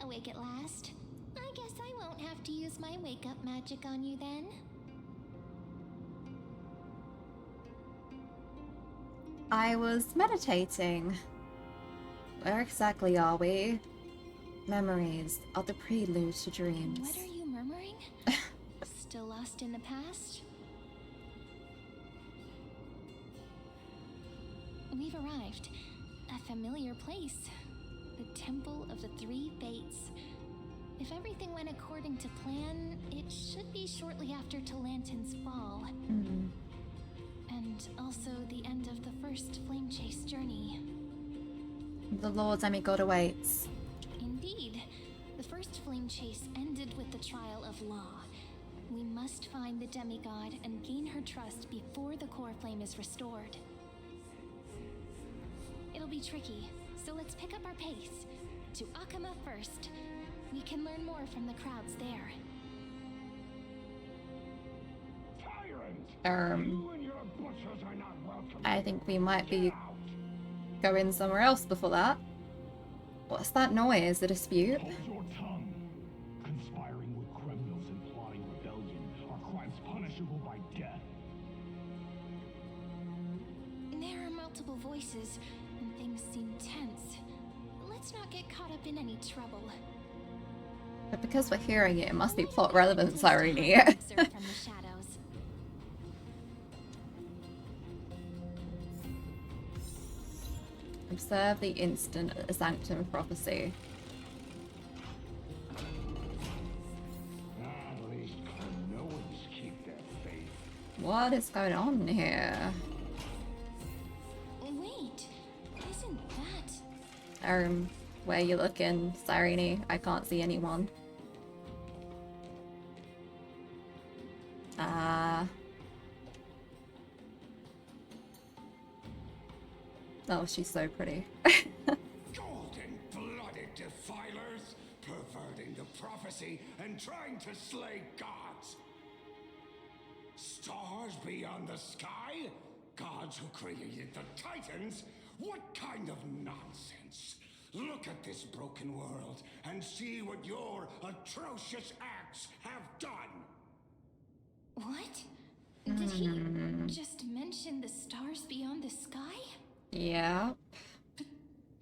Awake at last? I guess I won't have to use my wake-up magic on you then.
I was meditating. Where exactly are we? Memories are the prelude to dreams.
What are you murmuring? Still lost in the past? We've arrived. A familiar place. The Temple of the Three Fates. If everything went according to plan, it should be shortly after Talantin's fall. And also the end of the first flame chase journey.
The Lord Demigod awaits.
Indeed. The first flame chase ended with the trial of Law. We must find the demigod and gain her trust before the core flame is restored. It'll be tricky, so let's pick up our pace. To Akama first. We can learn more from the crowds there.
You and your butchers are not welcome.
I think we might be going somewhere else before that. What's that noise? A dispute?
Hold your tongue. Conspiring with criminals and plotting rebellion are crimes punishable by death.
There are multiple voices, and Things seem tense. Let's not get caught up in any trouble.
But because we're hearing it, it must be plot relevant, Cyrene.
Observe from the shadows.
Observe the instant at the Sanctum of Prophecy. What is going on here?
Wait, isn't that...
Where you looking, Cyrene? I can't see anyone. Oh, she's so pretty.
Golden-blooded defilers, perverting the prophecy and trying to slay gods. Stars beyond the sky? Gods who created the Titans? What kind of nonsense? Look at this broken world and see what your atrocious acts have done.
What? Did he just mention the stars beyond the sky?
Yeah.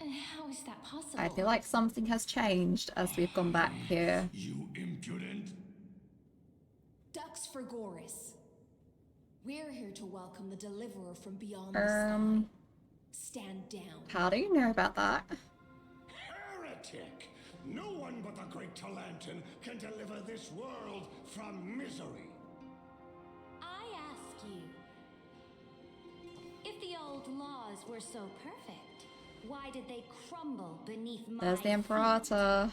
How is that possible?
I feel like something has changed as we've gone back here.
You impudent.
Ducks for Goris. We're here to welcome the deliverer from beyond the sky. Stand down.
How do you know about that?
Heretic! No one but the great Talantin can deliver this world from misery.
I ask you, if the old laws were so perfect, why did they crumble beneath my
There's the
feet?
Imperator.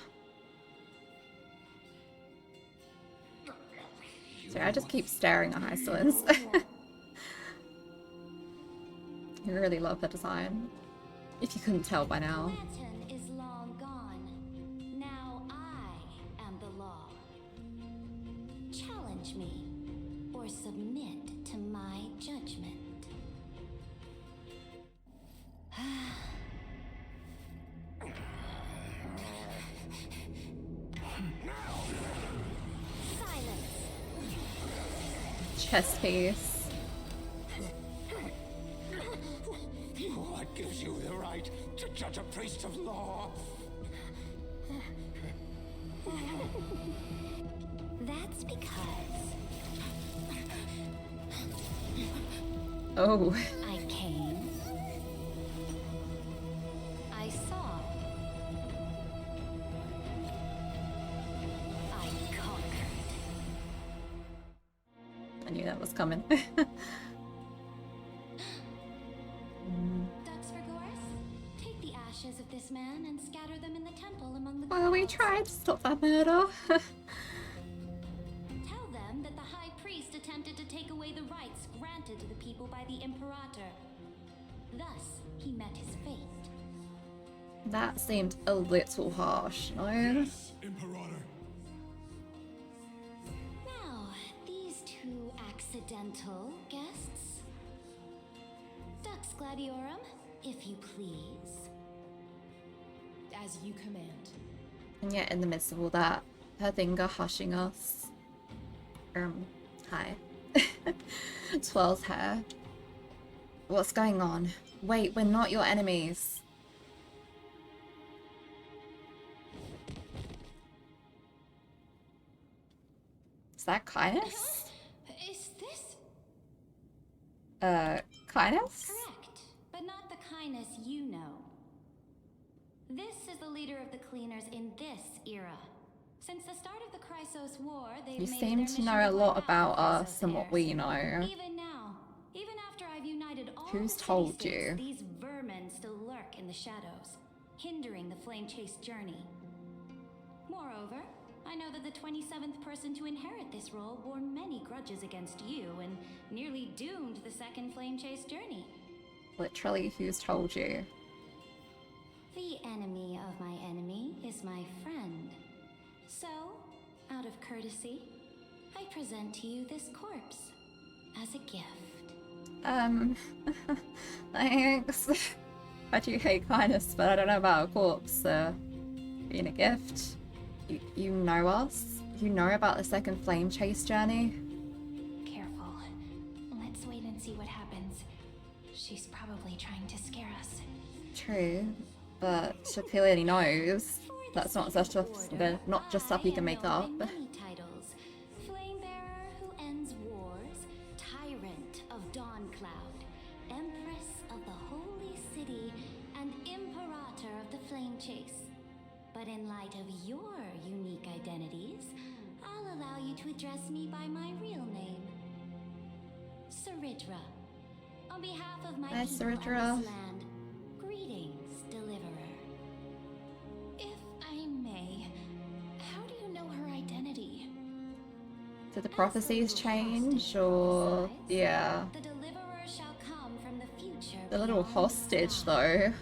Sorry, I just keep staring at HYSILENS. I really love the design. If you couldn't tell by now.
Lantern is long gone. Now I am the law. Challenge me, or submit to my judgment. Silence.
Chess piece.
What gives you the right to judge a priest of law?
That's because
Oh.
I came, I saw, I conquered.
I knew that was coming.
Ducks for Goris? Take the ashes of this man and scatter them in the temple among the
Well, we
clouds.
tried to stop that murder.
Tell them that the High Priest attempted to take away the rights granted to the people by the Imperator. Thus, he met his fate.
That seemed a little harsh, no?
Yes, Imperator.
Now, these two accidental guests. Dux Gladiorum, if you please.
As you command.
And yet, in the midst of all that, her finger hushing us. Hi. Twirls hair. What's going on? Wait, we're not your enemies. Is that Kindness?
Is this
Kindness?
correct? But not the kindness you know. This is the leader of the Cleaners in this era. Since the start of the Chrysos War, they've
You
made
seem
their
to
mission
know a
to
lot
block
about
Chrysos
us and what
heirs.
we know.
Even now, even after I've united all
Who's
the
told
city-states,
you?
these vermin still lurk in the shadows, hindering the flame-chased journey. Moreover, I know that the 27th person to inherit this role bore many grudges against you and nearly doomed the second flame-chased journey.
Literally, who's told you?
The enemy of my enemy is my friend. So, out of courtesy, I present to you this corpse as a gift.
Thanks. I do hate kindness, but I don't know about a corpse, being a gift. You know us? You know about the second flame chase journey?
Careful. Let's wait and see what happens. She's probably trying to scare us.
True, but she clearly knows that's not just stuff you can make up.
Many titles. Flamebearer who ends wars, Tyrant of Dawncloud, Empress of the Holy City, and Imperator of the Flame Chase. But in light of your unique identities, I'll allow you to address me by my real name, Cyridra. On behalf of my
Hi,
people
Cyridra.
of this land, greetings, Deliverer. If I may, how do you know her identity?
Did the prophecies change, or yeah?
The Deliverer shall come from the future.
The little
beyond
hostage
sky.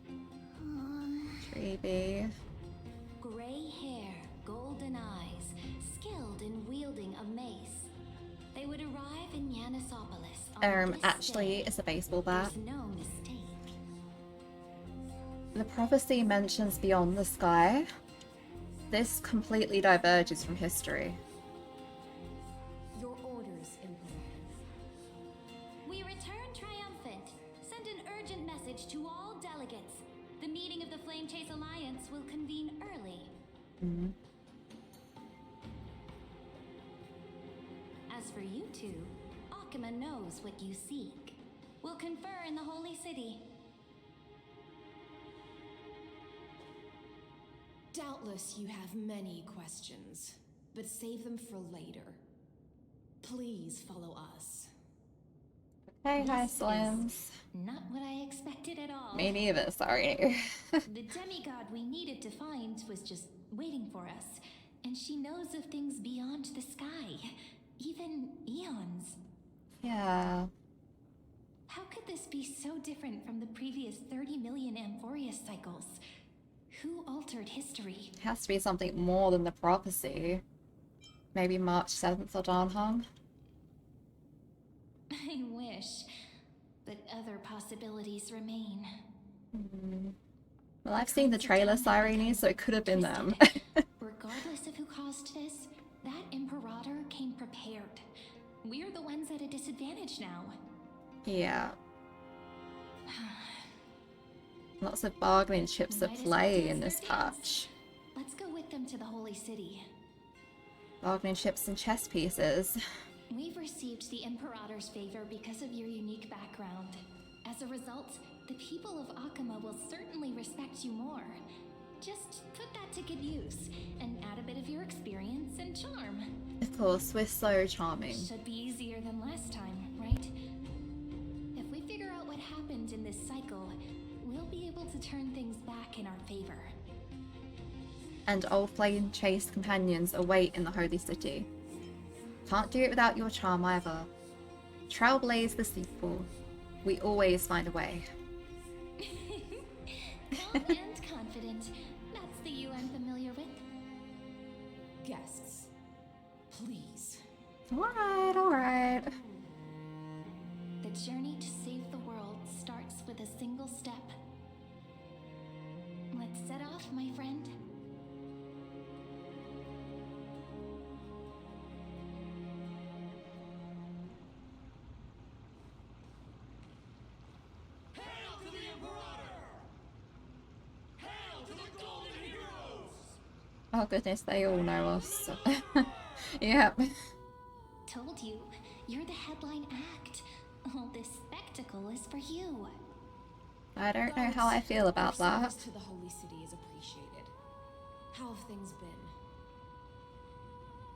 though. Creepy.
Gray hair, golden eyes, skilled in wielding a mace. They would arrive in Yanisopolis on this
Actually,
day.
it's a baseball bat.
There's no mistake.
The prophecy mentions beyond the sky. This completely diverges from history.
Your orders, Emperor.
We return triumphant. Send an urgent message to all delegates. The meeting of the Flame Chase Alliance will convene early. As for you two, Akima knows what you seek. We'll confer in the Holy City.
Doubtless you have many questions, but save them for later. Please follow us.
Hey,
This is
HYSILENS.
Not what I expected at all.
Me neither, sorry.
The demigod we needed to find was just waiting for us, and she knows of things beyond the sky, even eons.
Yeah.
How could this be so different from the previous 30 million Amphorius cycles? Who altered history?
It has to be something more than the prophecy. Maybe March 7th or Darnhong.
I wish, but other possibilities remain.
Well, I've seen the trailer, CYRENE, so it could have been them.
Regardless of who caused this, that Imperator came prepared. We're the ones at a disadvantage now.
Yeah. Lots of bargaining chips to
Might as
play
well
in
dance
this
their dance.
patch.
Let's go with them to the Holy City.
Bargaining chips and chess pieces.
We've received the Imperator's favor because of your unique background. As a result, the people of Akima will certainly respect you more. Just put that to good use, and add a bit of your experience and charm.
Of course, we're so charming.
Should be easier than last time, right? If we figure out what happened in this cycle, we'll be able to turn things back in our favor.
And old flame chase companions await in the Holy City. Can't do it without your charm either. Trailblaze the sequel. We always find a way.
Calm and confident. That's the you I'm familiar with.
Guests, please.
Alright, alright.
The journey to save the world starts with a single step. Let's set off, my friend.
Hail to the Imperator! Hail to the Golden Heroes!
Oh goodness, they all know us. Yep.
Told you, you're the headline act. All this spectacle is for you.
I don't know how I feel about
Your
that.
service to the Holy City is appreciated. How have things been?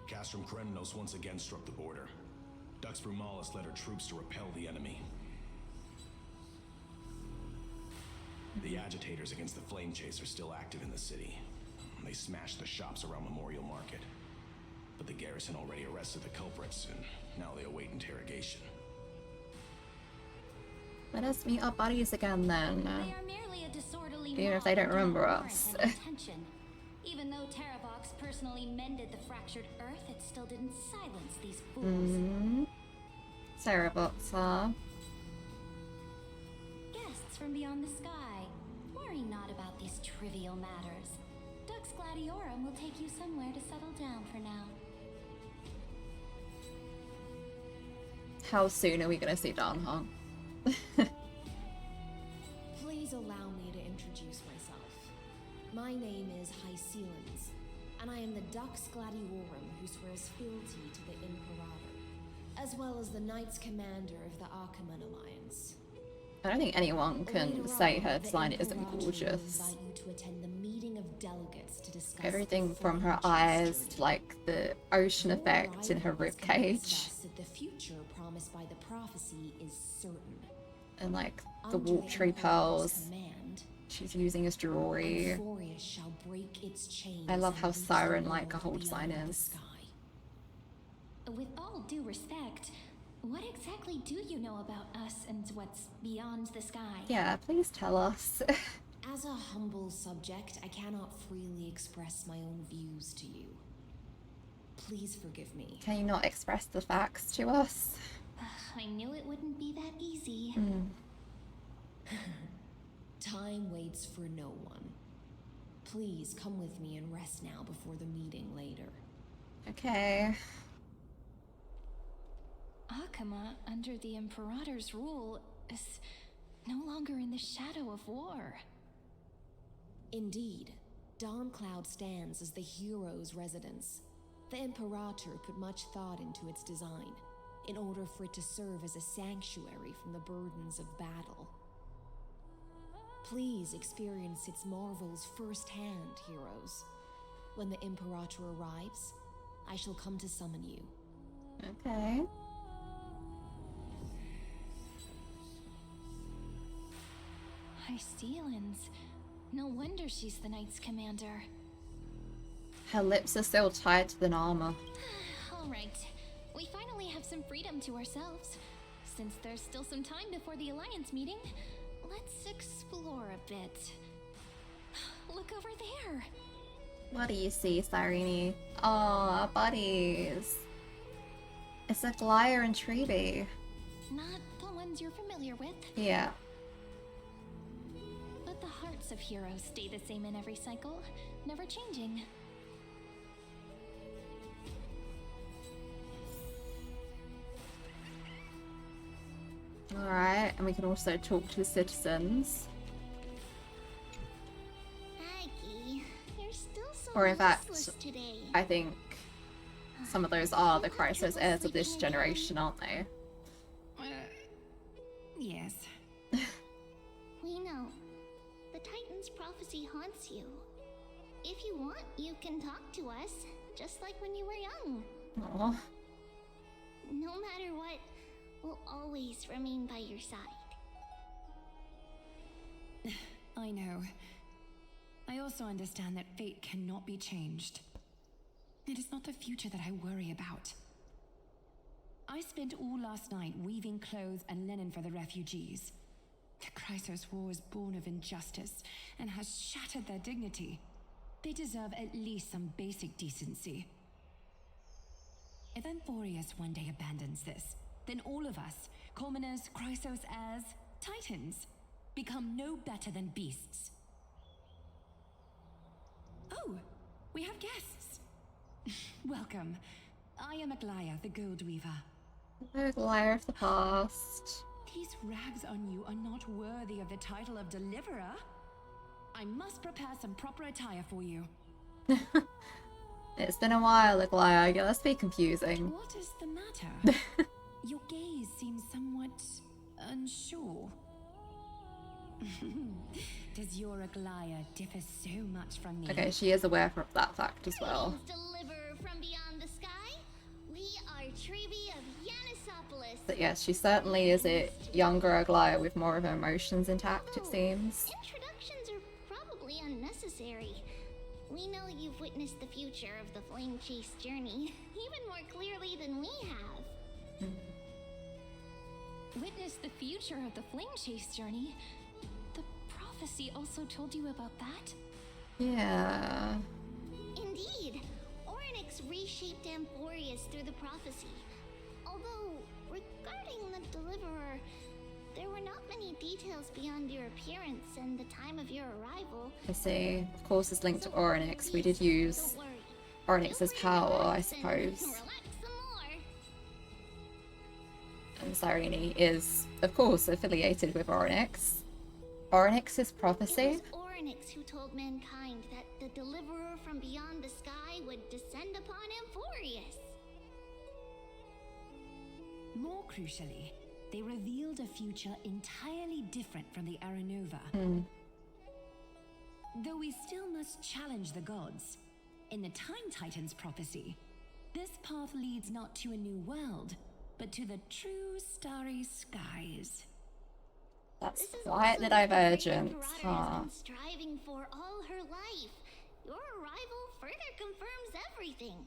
Castrum Krennos once again struck the border. Dux Brumalis led her troops to repel the enemy. The agitators against the Flame Chase are still active in the city. They smashed the shops around Memorial Market. But the garrison already arrested the culprits, and now they await interrogation.
Let us meet our buddies again then.
They are merely a disorderly
Even if
mob
they don't
with no
remember
warrant
us.
and intention. Even though Terravox personally mended the fractured earth, it still didn't silence these fools.
Cerevox, huh?
Guests from beyond the sky, worry not about these trivial matters. Dux Gladiorum will take you somewhere to settle down for now.
How soon are we gonna see Darnhong?
Please
My name is HYSILENS, and I am the Dux Gladiorum who swears fealty to the Imperator, as well as the Knights Commander of the Archiman Alliance.
I don't think anyone can
Later
say
on,
her
the
design isn't
Imperator will
gorgeous.
invite you to attend the meeting of delegates to discuss
Everything
the
from her
Flame
eyes
Chase
to like the ocean
Your
effect in her
arrivals
rib
can
cage
discuss that the future promised by the prophecy is certain.
and like the
Under
warp tree
Imperator's
pearls
command,
she's using as jewelry.
Amphorius shall break its chains
I love
and
how
reach the
Siren
world
like her whole design
beyond the
is.
sky.
With all due respect, what exactly do you know about us and what's beyond the sky?
Yeah, please tell us.
As a humble subject, I cannot freely express my own views to you. Please forgive me.
Can you not express the facts to us?
I knew it wouldn't be that easy.
Time waits for no one. Please come with me and rest now before the meeting later.
Okay.
Akama, under the Imperator's rule, is no longer in the shadow of war.
Indeed, Dawncloud stands as the hero's residence. The Imperator put much thought into its design, in order for it to serve as a sanctuary from the burdens of battle. Please experience its marvels firsthand, heroes. When the Imperator arrives, I shall come to summon you.
Okay.
HYSILENS. No wonder she's the Knights Commander.
Her lips are still tied to the armor.
Alright, we finally have some freedom to ourselves. Since there's still some time before the Alliance meeting, let's explore a bit. Look over there!
What do you see, Cyrene? Aw, buddies. It's a Glire and Treeby.
Not the ones you're familiar with.
Yeah.
But the hearts of heroes stay the same in every cycle, never changing.
Alright, and we can also talk to the citizens.
Aggie, you're still so
Or in fact,
useless today.
I think some of those are the Chrysos heirs of this generation, aren't they?
Yes.
We know. The Titan's prophecy haunts you. If you want, you can talk to us, just like when you were young.
Aw.
No matter what, we'll always remain by your side.
I know. I also understand that fate cannot be changed. It is not the future that I worry about. I spent all last night weaving clothes and linen for the refugees. The Chrysos War is born of injustice and has shattered their dignity. They deserve at least some basic decency. If Amphorius one day abandons this, then all of us, commoners, Chrysos heirs, Titans, become no better than beasts. Oh, we have guests. Welcome. I am Aglaya, the Gold Weaver.
The Glire of the past.
These rags on you are not worthy of the title of Deliverer. I must prepare some proper attire for you.
It's been a while, Aglaya. Yeah, that's be confusing.
What is the matter? Your gaze seems somewhat unsure. Does your Aglaya differ so much from me?
Okay, she is aware of that fact as well.
Greetings, deliverer from beyond the sky. We are Treeby of Yanisopolis.
But yes, she certainly is a younger Aglaya with more of her emotions intact, it seems.
Introductions are probably unnecessary. We know you've witnessed the future of the Flame Chase journey, even more clearly than we have.
Witness the future of the Flame Chase journey? The prophecy also told you about that?
Yeah.
Indeed, Orynyx reshaped Amphorius through the prophecy. Although, regarding the Deliverer, there were not many details beyond your appearance and the time of your arrival.
I see. Of course, it's linked to Orynyx. We did use
Don't worry.
Orynyx's power, I suppose.
Relax some more.
And Cyrene is, of course, affiliated with Orynyx. Orynyx's prophecy?
It was
phoenix who told mankind that the deliverer from beyond the sky would descend upon Amphorius.
More crucially, they revealed a future entirely different from the Aranova. Though we still must challenge the gods, in the Time Titan's prophecy, this path leads not to a new world, but to the true starry skies.
That's
This is
quite
also
the
what great
divergence,
Imperator
huh?
has been striving for all her life. Your arrival further confirms everything.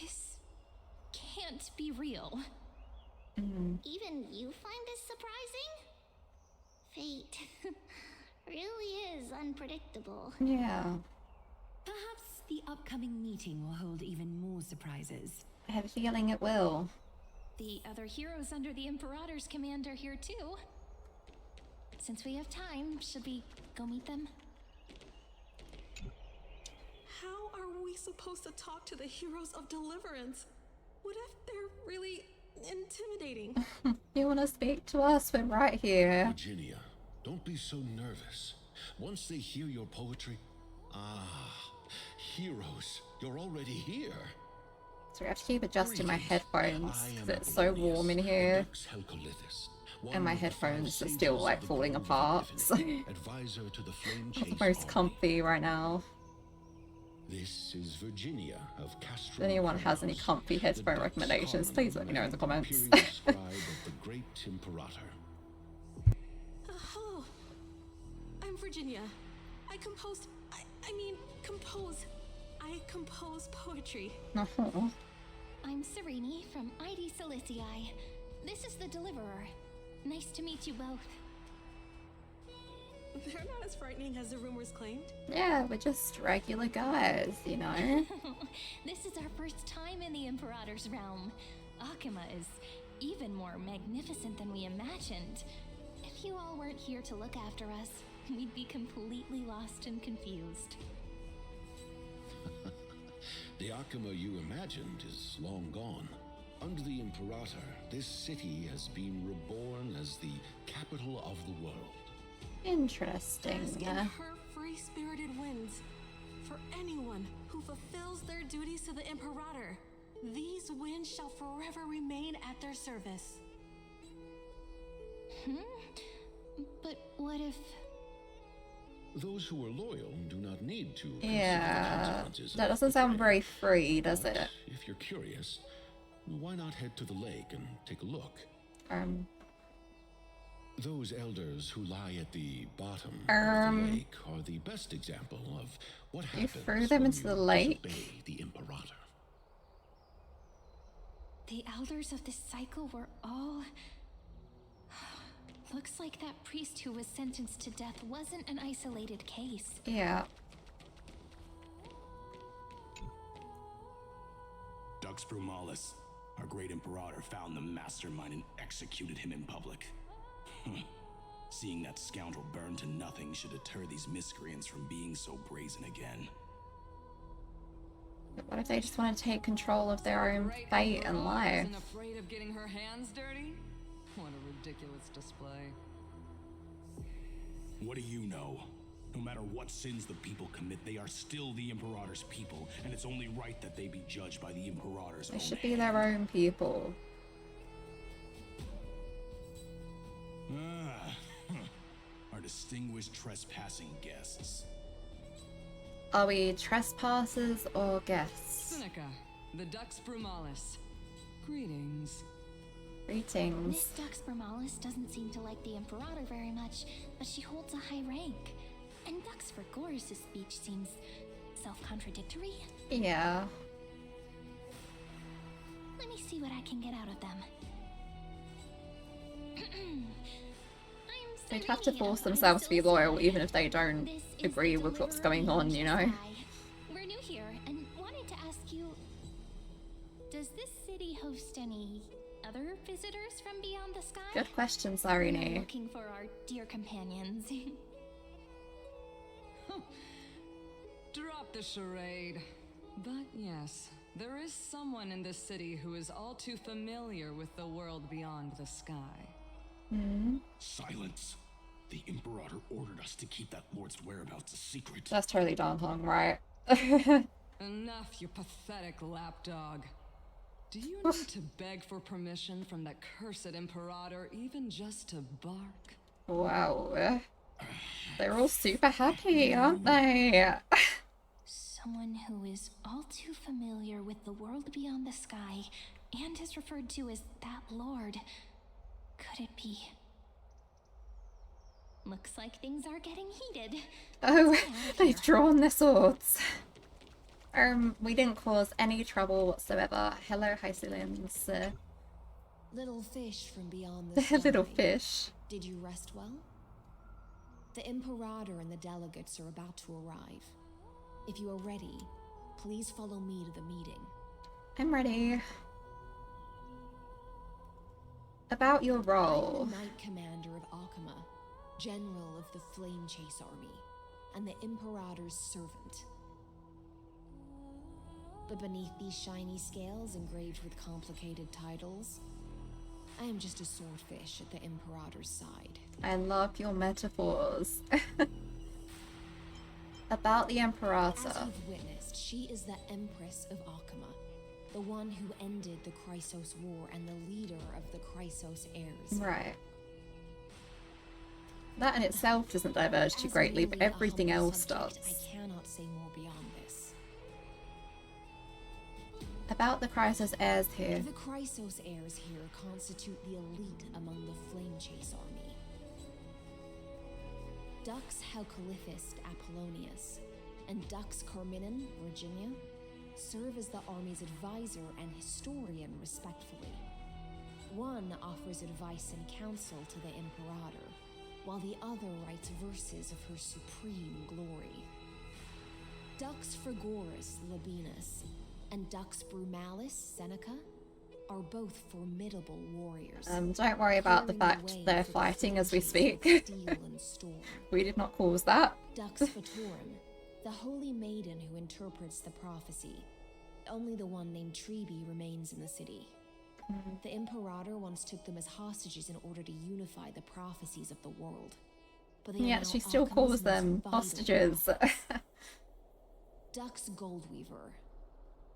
This can't be real. Even you find this surprising? Fate really is unpredictable.
Yeah.
Perhaps the upcoming meeting will hold even more surprises.
I have a feeling it will.
The other heroes under the Imperator's command are here too. Since we have time, should we go meet them?
How are we supposed to talk to the heroes of Deliverance? What if they're really intimidating?
You want to speak to us? We're right here.
Virginia, don't be so nervous. Once they hear your poetry, heroes, you're already here.
So I have to keep adjusting my headphones because it's so warm in here. And my headphones are still like falling apart. So
Advisor to the flame
I'm
chase
most
army.
comfy right now.
This is Virginia of Castro.
If anyone has any comfy headphone recommendations, please let me know in the comments.
Imperial scribe of the great Imperator.
Hello. I'm Virginia. I compose poetry.
Oh,
I'm Cyrene from ID Silicii. This is the Deliverer. Nice to meet you both.
They're not as frightening as the rumors claimed.
yeah, we're just regular guys, you know?
This is our first time in the Imperator's realm. Akima is even more magnificent than we imagined. If you all weren't here to look after us, we'd be completely lost and confused.
The Akima you imagined is long gone. Under the Imperator, this city has been reborn as the capital of the world.
Interesting.
Ask in her free-spirited winds. For anyone who fulfills their duties to the Imperator, these winds shall forever remain at their service.
But what if...
Those who are loyal do not need to consider the
Yeah,
consequences of
that doesn't sound
betrayal.
very free, does it?
If you're curious, why not head to the lake and take a look? Those elders who lie at the bottom of the lake are the best example of what
You
happens
threw them
when
into
you
the lake?
disobey the Imperator.
The elders of this cycle were all... Looks like that priest who was sentenced to death wasn't an isolated case.
Yeah.
Dux Brumalis, our great Imperator, found the mastermind and executed him in public. Seeing that scoundrel burn to nothing should deter these miscreants from being so brazen again.
What if they just want to take control of their own fate and life?
Isn't afraid of getting her hands dirty? What a ridiculous display.
What do you know? No matter what sins the people commit, they are still the Imperator's people, and it's only right that they be judged by the Imperator's
They
own
should be
hand.
their own people.
Our distinguished trespassing guests.
Are we trespassers or guests?
Seneca, the Dux Brumalis. Greetings.
Greetings.
Miss Dux Brumalis doesn't seem to like the Imperator very much, but she holds a high rank. And Dux Vergoris' speech seems self-contradictory.
Yeah.
Let me see what I can get out of them.
They'd have to force themselves to be loyal even if they don't agree with what's going on, you know?
We're new here and wanted to ask you, does this city host any other visitors from beyond the sky?
Good question,
We're
Cyrene.
looking for our dear companions.
Drop the charade. But yes, there is someone in this city who is all too familiar with the world beyond the sky.
Silence. The Imperator ordered us to keep that lord's whereabouts a secret.
That's totally Don Hong, right?
Enough, you pathetic lapdog. Do you need to beg for permission from the cursed Imperator even just to bark?
Wow. They're all super happy, aren't they?
Someone who is all too familiar with the world beyond the sky and is referred to as that lord. Could it be? Looks like things are getting heated.
Oh, they've drawn their swords. We didn't cause any trouble whatsoever. Hello, HYSILENS.
Little fish from beyond the sky.
Little fish.
Did you rest well? The Imperator and the delegates are about to arrive. If you are ready, please follow me to the meeting.
I'm ready. About your role.
I'm the Knight Commander of Akama, General of the Flame Chase Army, and the Imperator's servant. But beneath these shiny scales engraved with complicated titles, I am just a swordfish at the Imperator's side.
I love your metaphors. About the Imperator.
As you've witnessed, she is the Empress of Akama, the one who ended the Chrysos War and the leader of the Chrysos heirs.
Right. That in itself doesn't diverge too greatly, but everything else does.
I cannot say more beyond this.
About the Chrysos heirs here.
The Chrysos heirs here constitute the elite among the Flame Chase army. Dux Halcalithist Apollonius and Dux Carminin Virginia serve as the army's advisor and historian respectively. One offers advice and counsel to the Imperator, while the other writes verses of her supreme glory. Dux Frigoris Labienus and Dux Brumalis Seneca are both formidable warriors.
Don't worry about the fact they're fighting as we speak. We did not cause that.
Dux Fatorum, the holy maiden who interprets the prophecy. Only the one named Trebi remains in the city. The Imperator once took them as hostages in order to unify the prophecies of the world. But
yeah, she still calls them hostages.
Dux Goldweaver,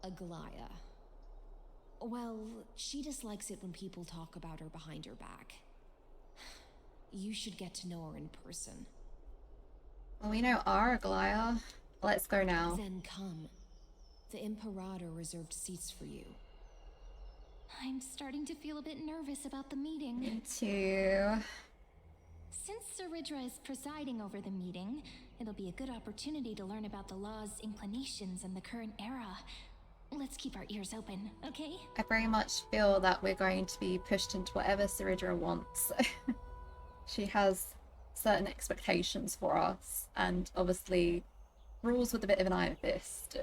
Aglaya. Well, she dislikes it when people talk about her behind her back. You should get to know her in person.
Well, we know our Aglaya. Let's go now.
Then come. The Imperator reserved seats for you.
I'm starting to feel a bit nervous about the meeting.
Me too.
Since Cyridra is presiding over the meeting, it'll be a good opportunity to learn about the law's inclinations in the current era. Let's keep our ears open, okay?
I very much feel that we're going to be pushed into whatever Cyridra wants. She has certain expectations for us, and obviously rules with a bit of an iron fist.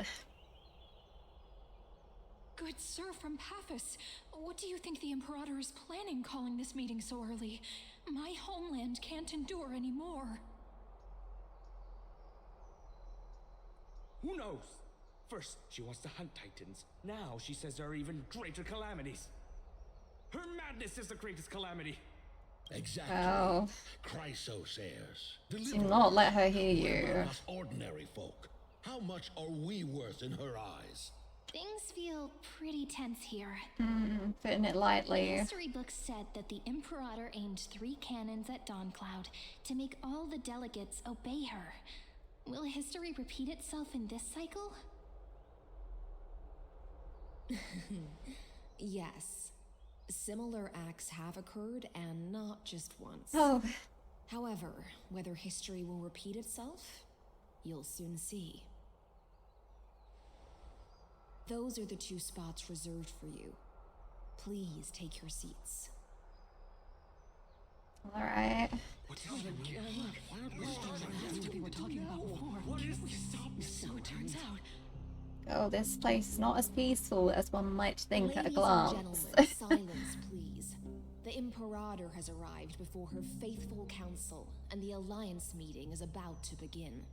Good sir from Paphos, what do you think the Imperator is planning calling this meeting so early? My homeland can't endure anymore.
Who knows? First, she wants to hunt titans. Now she says there are even greater calamities. Her madness is the greatest calamity.
Exactly.
Oh.
Chrysos heirs.
Do not let her hear you.
Us ordinary folk. How much are we worth in her eyes?
Things feel pretty tense here.
Putting it lightly.
The history books said that the Imperator aimed 3 cannons at Dawncloud to make all the delegates obey her. Will history repeat itself in this cycle?
Yes. Similar acts have occurred, and not just once.
Oh.
However, whether history will repeat itself, you'll soon see. Those are the 2 spots reserved for you. Please take your seats.
Alright.
What is we were talking about before? What is this?
So it turns out.
Oh, this place is not as peaceful as one might think at a
Ladies
glance.
and gentlemen, silence, please. The Imperator has arrived before her faithful council, and the Alliance meeting is about to begin.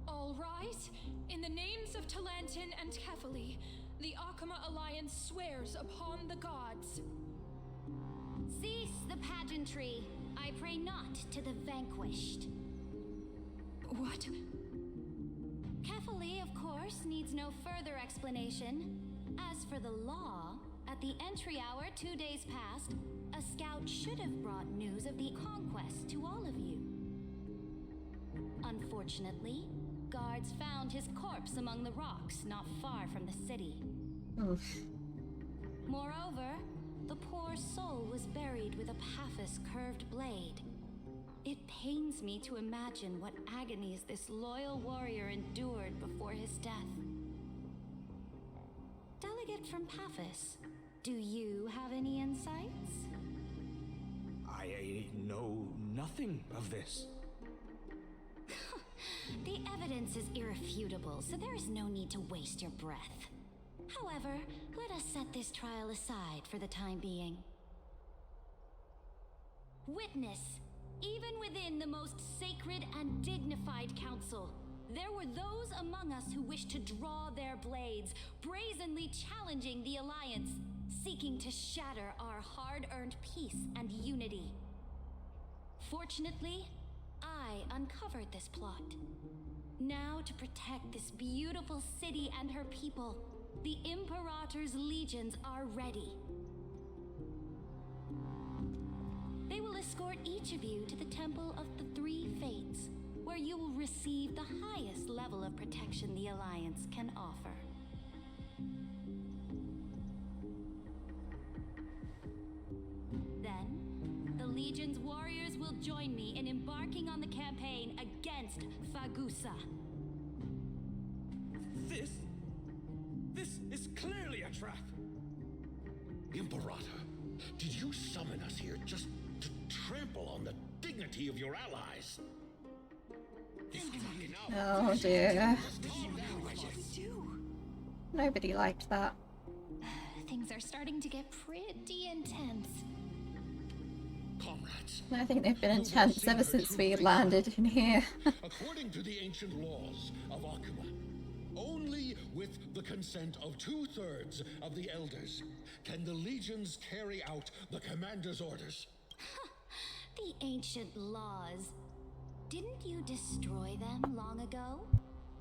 All rise. In the names of Talantin and Kefali, the Akama Alliance swears upon the gods.
Cease the pageantry. I pray not to the vanquished.
What?
Kefali, of course, needs no further explanation. As for the law, at the entry hour 2 days past, a scout should have brought news of the conquest to all of you. Unfortunately, guards found his corpse among the rocks not far from the city.
Oof.
Moreover, the poor soul was buried with a Paphos curved blade. It pains me to imagine what agonies this loyal warrior endured before his death. Delegate from Paphos, do you have any insights?
I know nothing of this.
The evidence is irrefutable, so there is no need to waste your breath. However, let us set this trial aside for the time being. Witness, even within the most sacred and dignified council, there were those among us who wished to draw their blades, brazenly challenging the Alliance, seeking to shatter our hard-earned peace and unity. Fortunately, I uncovered this plot. Now, to protect this beautiful city and her people, the Imperator's legions are ready. They will escort each of you to the Temple of the Three Fates, where you will receive the highest level of protection the Alliance can offer. Then, the Legion's warriors will join me in embarking on the campaign against Fagusa.
This is clearly a trap.
Imperator, did you summon us here just to trample on the dignity of your allies?
Oh dear. Nobody liked that.
Things are starting to get pretty intense.
Comrades,
I think they've been intense ever since we landed in here.
according to the ancient laws of Akuma, only with the consent of 2/3 of the elders can the legions carry out the commander's orders.
The ancient laws. Didn't you destroy them long ago?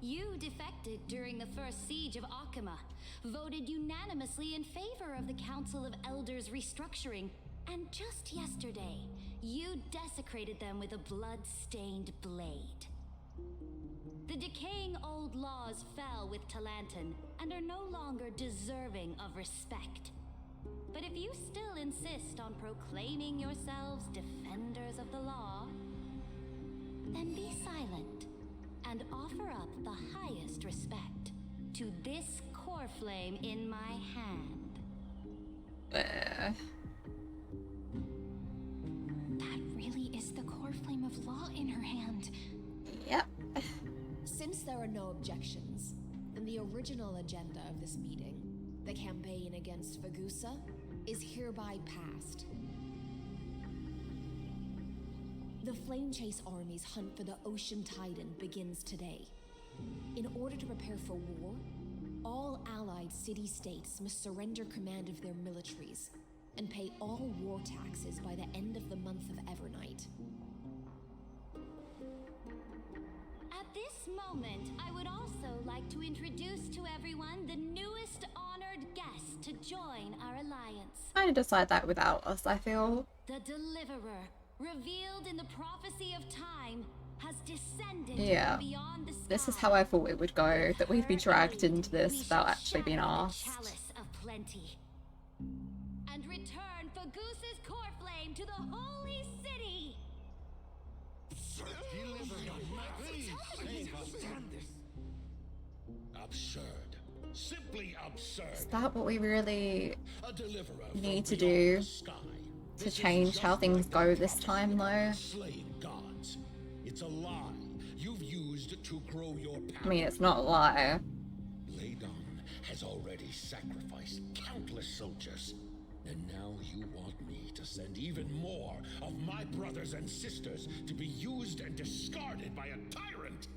You defected during the first siege of Akuma, voted unanimously in favor of the Council of Elders restructuring, and just yesterday, you desecrated them with a blood-stained blade. The decaying old laws fell with Talanton and are no longer deserving of respect. But if you still insist on proclaiming yourselves defenders of the law, then be silent and offer up the highest respect to this core flame in my hand.
That really is the core flame of law in her hand.
Yep.
Since there are no objections, then the original agenda of this meeting, the campaign against Fagusa, is hereby passed. The Flame Chase Army's hunt for the Ocean Titan begins today. In order to prepare for war, all allied city-states must surrender command of their militaries and pay all war taxes by the end of the month of EVERNIGHT.
At this moment, I would also like to introduce to everyone the newest honored guest to join our alliance.
Kind of decide that without us, I feel.
The Deliverer, revealed in the prophecy of time, has descended
Yeah.
from beyond the sky.
This is how I thought it would go, that we'd be dragged into this without actually being asked.
Chalice of plenty. And return Fagusa's core flame to the holy city.
Absurd. Simply absurd.
Is that what we really
A deliverer
need to
from beyond
do
the sky.
to
This is
change
just
how things
like
go
the
this time, though?
Slaying gods. It's a lie you've used to grow your power.
I mean, it's not a lie.
Ladon has already sacrificed countless soldiers. And now you want me to send even more of my brothers and sisters to be used and discarded by a tyrant?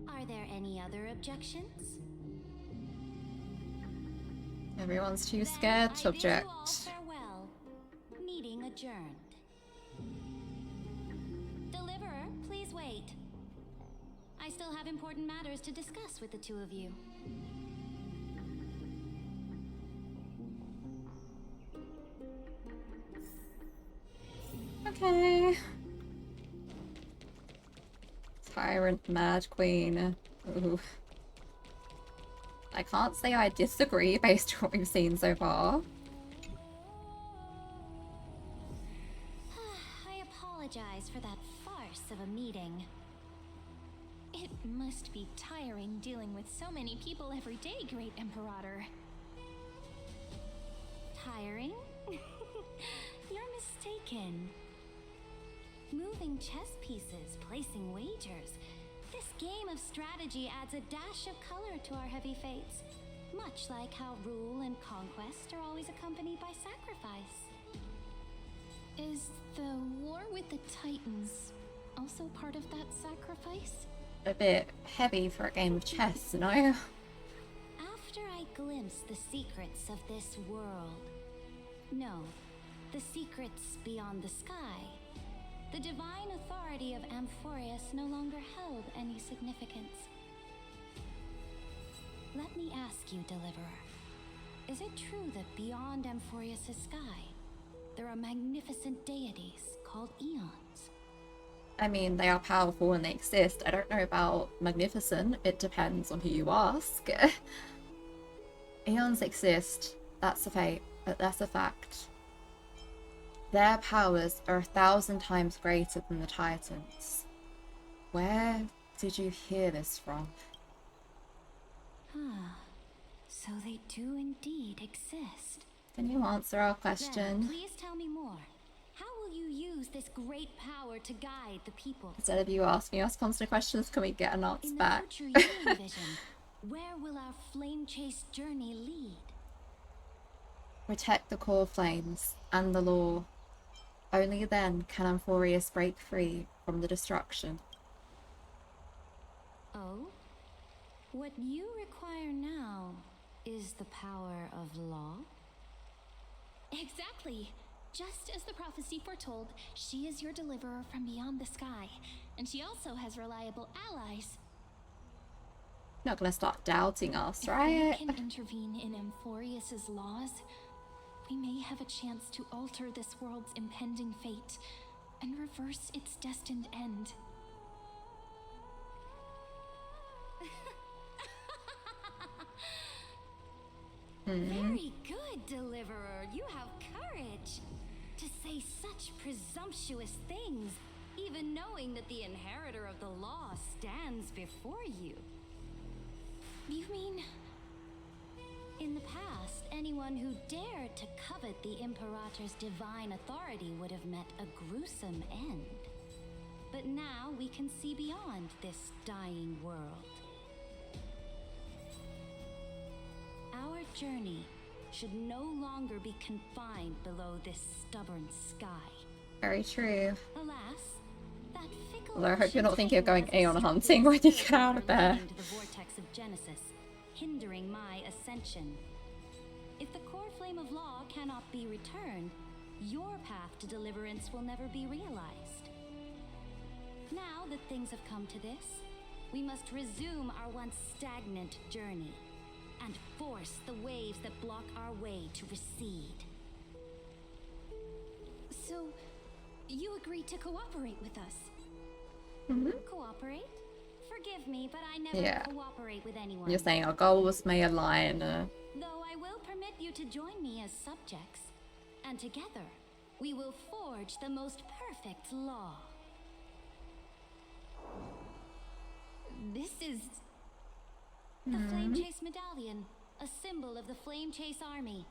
Are there any other objections?
Everyone's too
Then
scared
I
to
bid you all
object.
farewell. Meeting adjourned. Deliverer, please wait. I still have important matters to discuss with the two of you.
Okay. Tyrant Mad Queen. Ooh. I can't say I disagree based on what we've seen so far.
I apologize for that farce of a meeting. It must be tiring dealing with so many people every day, Great Imperator. Tiring? You're mistaken. Moving chess pieces, placing wagers. This game of strategy adds a dash of color to our heavy fates. Much like how rule and conquest are always accompanied by sacrifice. Is the war with the Titans also part of that sacrifice?
A bit heavy for a game of chess, no?
After I glimpse the secrets of this world, no, the secrets beyond the sky, the divine authority of Amphorius no longer held any significance. Let me ask you, Deliverer, is it true that beyond Amphorius' sky, there are magnificent deities called Eons?
I mean, they are powerful and they exist. I don't know about magnificent. It depends on who you ask. Eons exist. That's a fact. Their powers are 1,000 times greater than the Titans. Where did you hear this from?
Ah, so they do indeed exist.
Can you answer our
Then,
question?
please tell me more. How will you use this great power to guide the people?
Instead of you asking us constant questions, can we get an answer
In the
back?
future you envision, where will our flame chase journey lead?
Protect the core flames and the law. Only then can Amphorius break free from the destruction.
Oh? What you require now is the power of law? Exactly. Just as the prophecy foretold, she is your deliverer from beyond the sky, and she also has reliable allies.
You're not gonna start doubting us,
If
right?
we can intervene in Amphorius's laws, we may have a chance to alter this world's impending fate and reverse its destined end. Very good, Deliverer. You have courage to say such presumptuous things, even knowing that the inheritor of the law stands before you. You mean, in the past, anyone who dared to covet the Imperator's divine authority would have met a gruesome end. But now we can see beyond this dying world. Our journey should no longer be confined below this stubborn sky.
Very true.
Alas, that fickle
Although I hope you're not thinking of
Titan
going
has
Aeon
obstructed
hunting
the
when you
spirit
get out of
from
there.
leading to the vortex of Genesis, hindering my ascension. If the core flame of law cannot be returned, your path to deliverance will never be realized. Now that things have come to this, we must resume our once stagnant journey and force the waves that block our way to recede. So, you agreed to cooperate with us? Cooperate? Forgive me, but I never
Yeah.
cooperate with anyone.
You're saying our goals may align.
Though I will permit you to join me as subjects, and together we will forge the most perfect law. This is the Flame Chase Medallion, a symbol of the Flame Chase Army.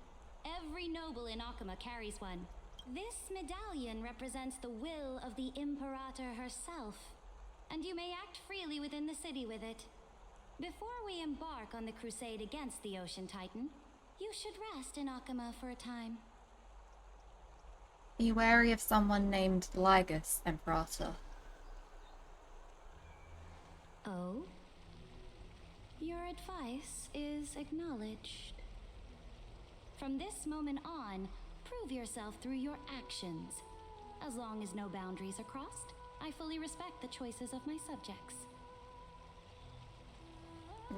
Every noble in Akama carries one. This medallion represents the will of the Imperator herself, and you may act freely within the city with it. Before we embark on the crusade against the Ocean Titan, you should rest in Akama for a time.
Be wary of someone named Lygus, Imperator.
Oh? Your advice is acknowledged. From this moment on, prove yourself through your actions. As long as no boundaries are crossed, I fully respect the choices of my subjects.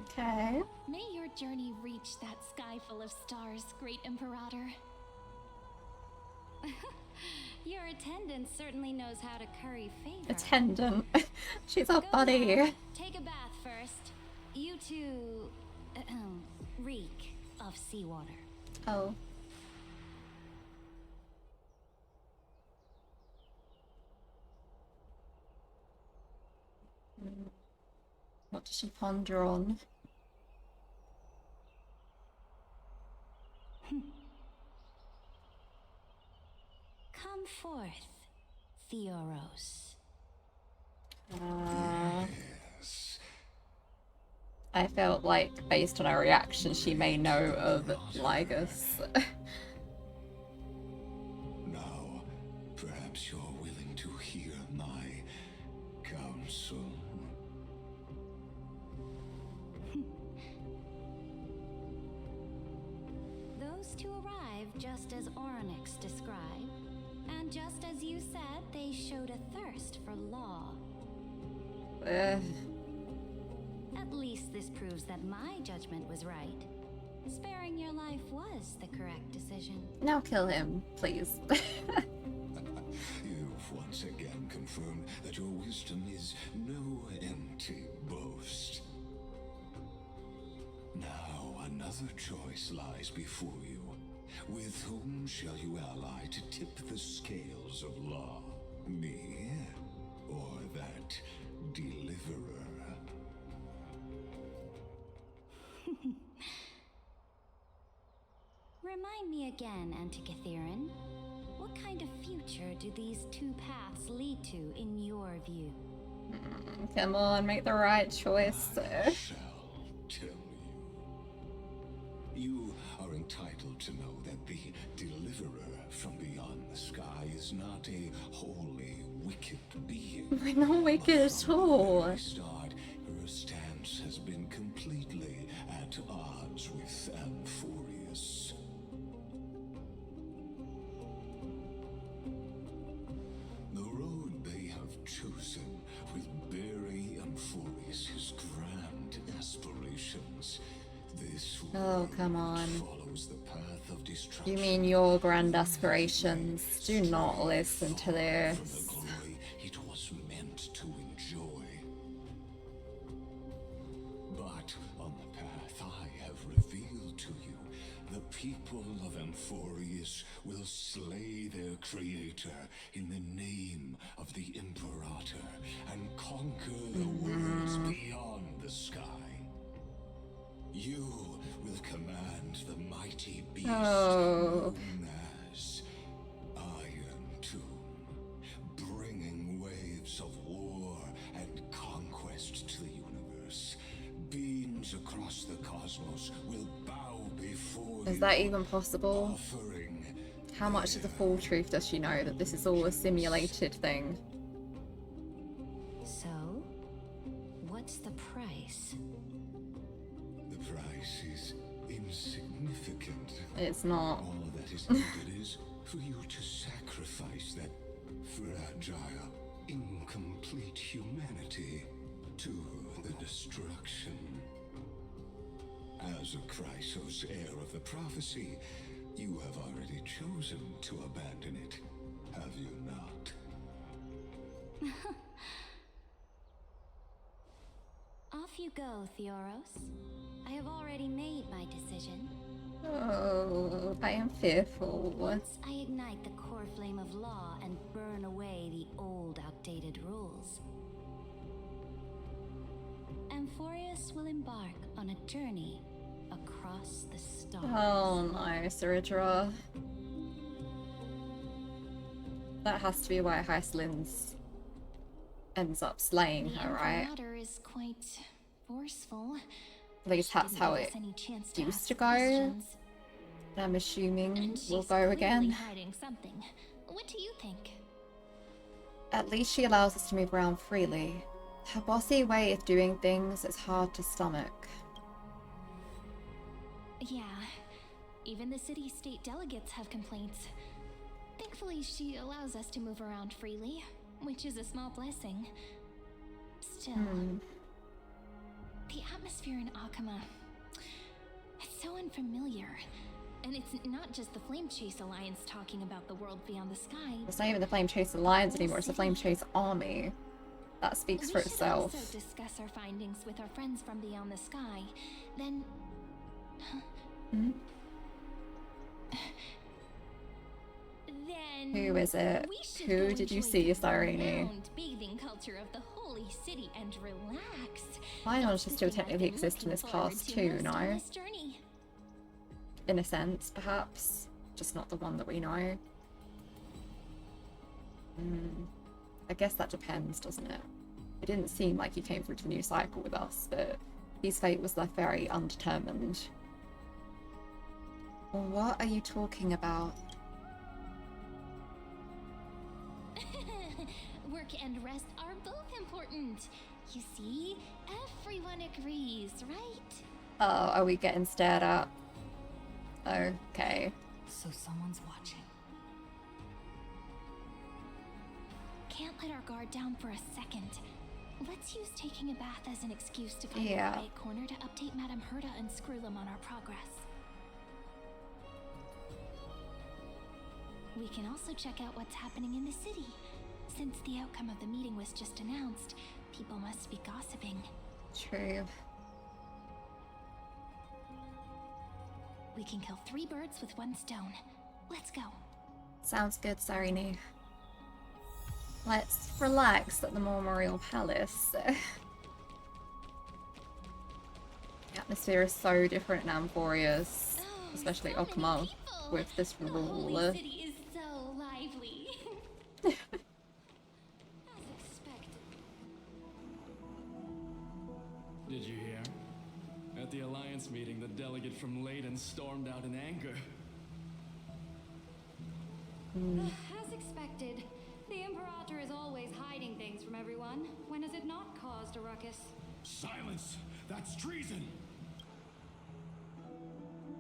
Okay.
May your journey reach that sky full of stars, Great Imperator. Your attendant certainly knows how to curry favor.
Attendant. She's a
Go
buddy.
now. Take a bath first. You two reek of seawater.
Oh. What does she ponder on?
Come forth, Theoros.
Yes.
I felt like, based on her reaction, she may know of Lygus.
Now, perhaps you're willing to hear my counsel.
Those two arrived just as Orynyx described, and just as you said, they showed a thirst for law. At least this proves that my judgment was right. Sparing your life was the correct decision.
Now kill him, please.
You've once again confirmed that your wisdom is no empty boast. Now another choice lies before you. With whom shall you ally to tip the scales of law? Me, or that deliverer?
Remind me again, Antikythera. What kind of future do these two paths lead to in your view?
Come on, make the right choice.
I shall tell you. You are entitled to know that the deliverer from beyond the sky is not a wholly wicked being.
We're not wicked at all.
From the start, her stance has been completely at odds with Amphorius. The road they have chosen will bury Amphorius' grand aspirations. This
Oh, come
road
on.
follows the path of destruction.
You mean your grand aspirations? Do not listen to
For the
this.
glory it was meant to enjoy. But on the path I have revealed to you, the people of Amphorius will slay their creator in the name of the Imperator and conquer the worlds beyond the sky. You will command the mighty beast
Oh.
known as Iron Tomb, bringing waves of war and conquest to the universe. Beings across the cosmos will bow before you.
Is that even possible?
Offering
How much of the full truth does she know that this is all a simulated thing?
So, what's the price?
the price is insignificant.
It's not.
All that is needed is for you to sacrifice that fragile, incomplete humanity to the destruction. As a Chrysos, heir of the prophecy, you have already chosen to abandon it, have you not?
Off you go, Theoros. I have already made my decision.
Oh, I am fearful.
Once I ignite the core flame of law and burn away the old, outdated rules, Amphorius will embark on a journey across the stars.
Oh no, Ciridra. That has to be why HYSILENS ends up slaying
The
her, right?
Imperator is quite forceful.
At least that's how it used to go. I'm assuming
And
we'll
she's
go
clearly
again.
hiding something. What do you think?
At least she allows us to move around freely. Her bossy way of doing things is hard to stomach.
Yeah, Even the city-state delegates have complaints. Thankfully, she allows us to move around freely, which is a small blessing. Still, the atmosphere in Akama, it's so unfamiliar. And it's not just the Flame Chase Alliance talking about the world beyond the sky.
It's not even the Flame Chase Alliance anymore, it's the Flame Chase Army. That speaks for itself.
We should also discuss our findings with our friends from beyond the sky. Then... Then...
Who is it? Who did you see, Cyrene?
Bathing culture of the holy city and relax.
Lions should still technically exist in this past too, no? In a sense, perhaps. Just not the one that we know. I guess that depends, doesn't it? It didn't seem like he came through to the new cycle with us, but his fate was left very undetermined. Well, what are you talking about?
Work and rest are both important. You see, everyone agrees, right?
Oh, are we getting stared at? Okay.
So someone's watching.
Can't let our guard down for a second. Let's use taking a bath as an excuse to find a quiet corner to update Madame Herta and Screwlum on our progress. We can also check out what's happening in the city. Since the outcome of the meeting was just announced, people must be gossiping.
True.
We can kill 3 birds with 1 stone. Let's go.
Sounds good, Cyrene. Let's relax at the Memorial Palace. The atmosphere is so different in Amphorius, especially Okuma, with this rule.
The city is so lively. As expected.
Did you hear? At the Alliance meeting, the delegate from Leyden stormed out in anger.
As expected. The Imperator is always hiding things from everyone. When has it not caused a ruckus?
Silence! That's treason!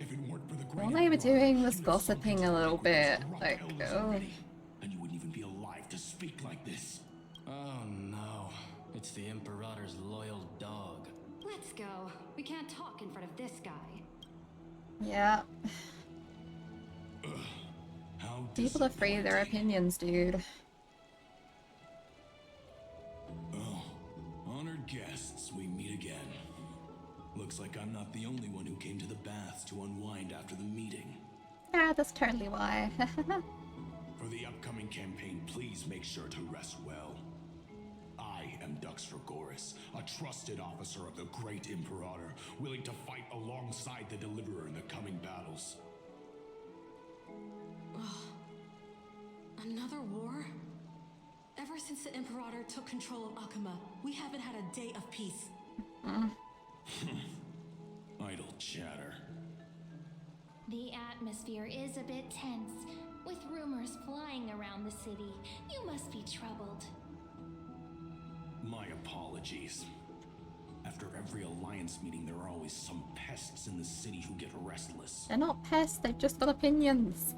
If it weren't for the great
All they were doing was gossiping a little bit. Like, oh.
And you wouldn't even be alive to speak like this.
Oh no. It's the Imperator's loyal dog.
Let's go. We can't talk in front of this guy.
Yeah.
How
People are free of their opinions, dude.
Oh, honored guests, we meet again. Looks like I'm not the only one who came to the baths to unwind after the meeting.
Yeah, that's totally why.
For the upcoming campaign, please make sure to rest well. I am Dux Dragoris, a trusted officer of the Great Imperator, willing to fight alongside the Deliverer in the coming battles.
Another war? Ever since the Imperator took control of Akama, we haven't had a day of peace.
Idle chatter.
The atmosphere is a bit tense, with rumors flying around the city. You must be troubled.
My apologies. After every Alliance meeting, there are always some pests in the city who get restless.
They're not pests, they've just got opinions.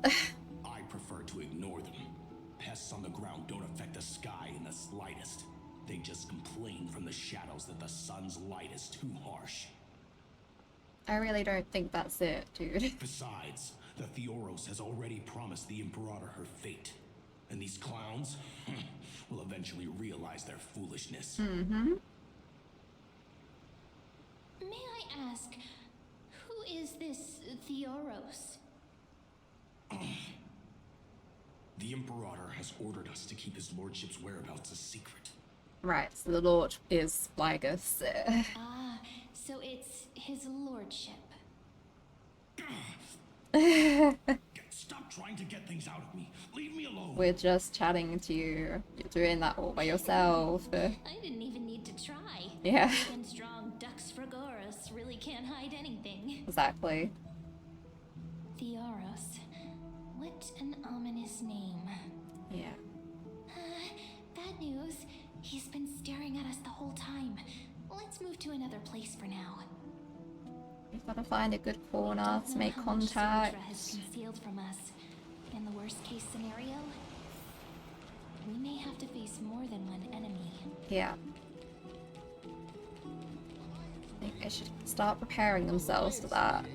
I prefer to ignore them. Pests on the ground don't affect the sky in the slightest. They just complain from the shadows that the sun's light is too harsh.
I really don't think that's it, dude.
Besides, the Theoros has already promised the Imperator her fate. And these clowns will eventually realize their foolishness.
May I ask, who is this Theoros?
The Imperator has ordered us to keep his lordship's whereabouts a secret.
Right, so the Lord is lygus.
Ah, so it's his lordship.
Stop trying to get things out of me. Leave me alone.
We're just chatting to you. You're doing that all by yourself.
I didn't even need to try.
Yeah.
Even strong Dux Fragoris really can't hide anything.
Exactly.
Theoros. What an ominous name.
Yeah.
Bad news. He's been staring at us the whole time. Let's move to another place for now.
We've got to find a good corner
Don't
to
know
make
how much
contact.
Sintra has concealed from us. In the worst case scenario, we may have to face more than one enemy.
Yeah. I think they should start preparing themselves for that.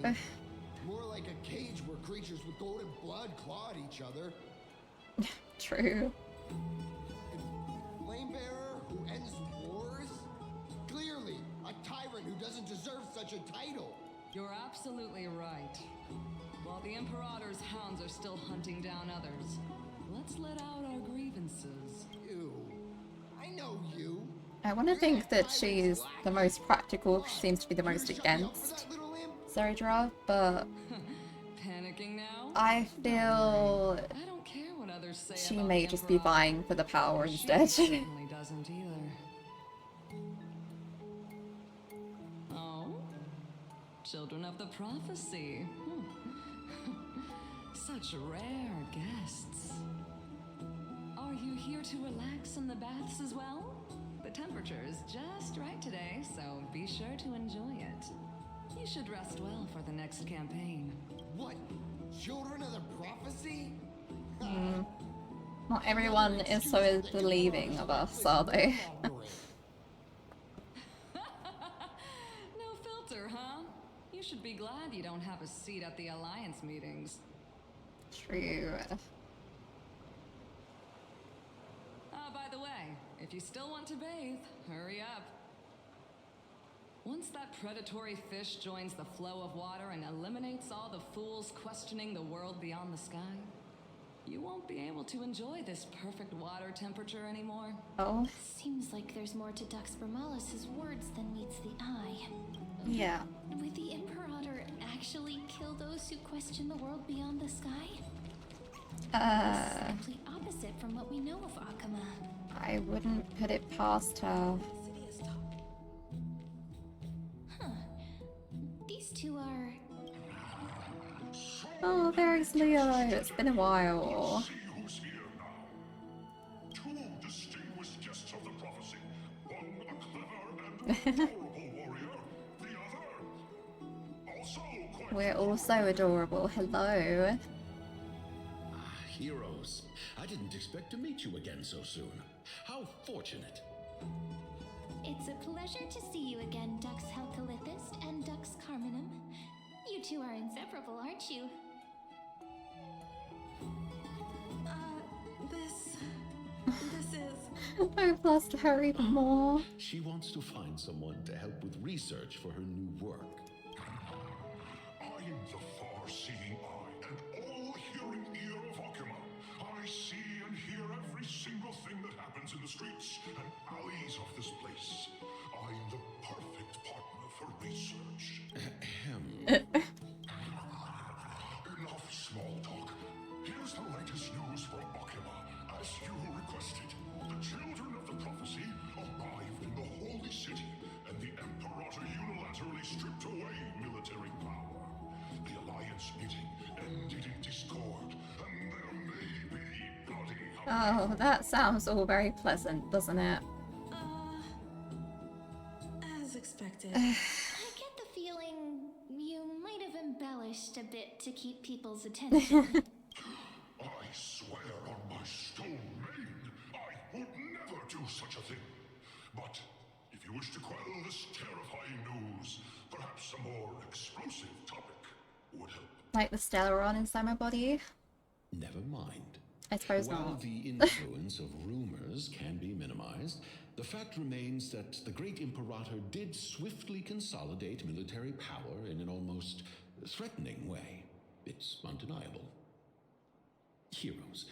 More like a cage where creatures with golden blood claw at each other.
True.
Flamebearer who ends wars? Clearly, a tyrant who doesn't deserve such a title.
You're absolutely right. While the Imperator's hounds are still hunting down others, let's let out our grievances.
You. I know you.
I want to think that she's the most practical. She seems to be the most against Zodra, but
Panicking now?
I feel
I don't care what others say
she
about
may
the
just be
Imperator.
vying for the power
She
instead.
certainly doesn't either. Oh? Children of the Prophecy. Such rare guests. Are you here to relax in the baths as well? The temperature is just right today, so be sure to enjoy it. You should rest well for the next campaign.
What? Children of the Prophecy?
Not everyone is so believing of us, are they?
No filter, huh? You should be glad you don't have a seat at the Alliance meetings.
True.
By the way, if you still want to bathe, hurry up. Once that predatory fish joins the flow of water and eliminates all the fools questioning the world beyond the sky, you won't be able to enjoy this perfect water temperature anymore.
Oh.
Seems like there's more to Dux Vermalis' words than meets the eye.
Yeah.
Would the Imperator actually kill those who question the world beyond the sky? This is the complete opposite from what we know of Akama.
I wouldn't put it past her.
Huh. These two are...
Oh, there's Leo. It's been a while.
See who's here now. Two distinguished guests of the prophecy. One a clever and adorable warrior. The other also quite...
We're also adorable. Hello.
Heroes, I didn't expect to meet you again so soon. How fortunate.
It's a pleasure to see you again, Dux Helcalithist and Dux Carminum. You two are inseparable, aren't you?
This is...
I've lost her even more.
She wants to find someone to help with research for her new work.
I am the far-seeing eye and all-hearing ear of Akama. I see and hear every single thing that happens in the streets and alleys of this place. I am the perfect partner for research. Enough small talk. Here's the latest news from Akama, as you requested. The children of the prophecy arrived in the holy city, and the Imperator unilaterally stripped away military power. The Alliance meeting ended in discord, and there may be bloody...
Oh, that sounds all very pleasant, doesn't it?
As expected.
I get the feeling you might have embellished a bit to keep people's attention.
I swear on my stone maid, I would never do such a thing. But if you wish to quell this terrifying news, perhaps a more explosive topic would help.
Like the Stellaron inside my body?
Never mind.
I suppose
While
not.
the influence of rumors can be minimized, the fact remains that the great Imperator did swiftly consolidate military power in an almost threatening way. It's undeniable. Heroes,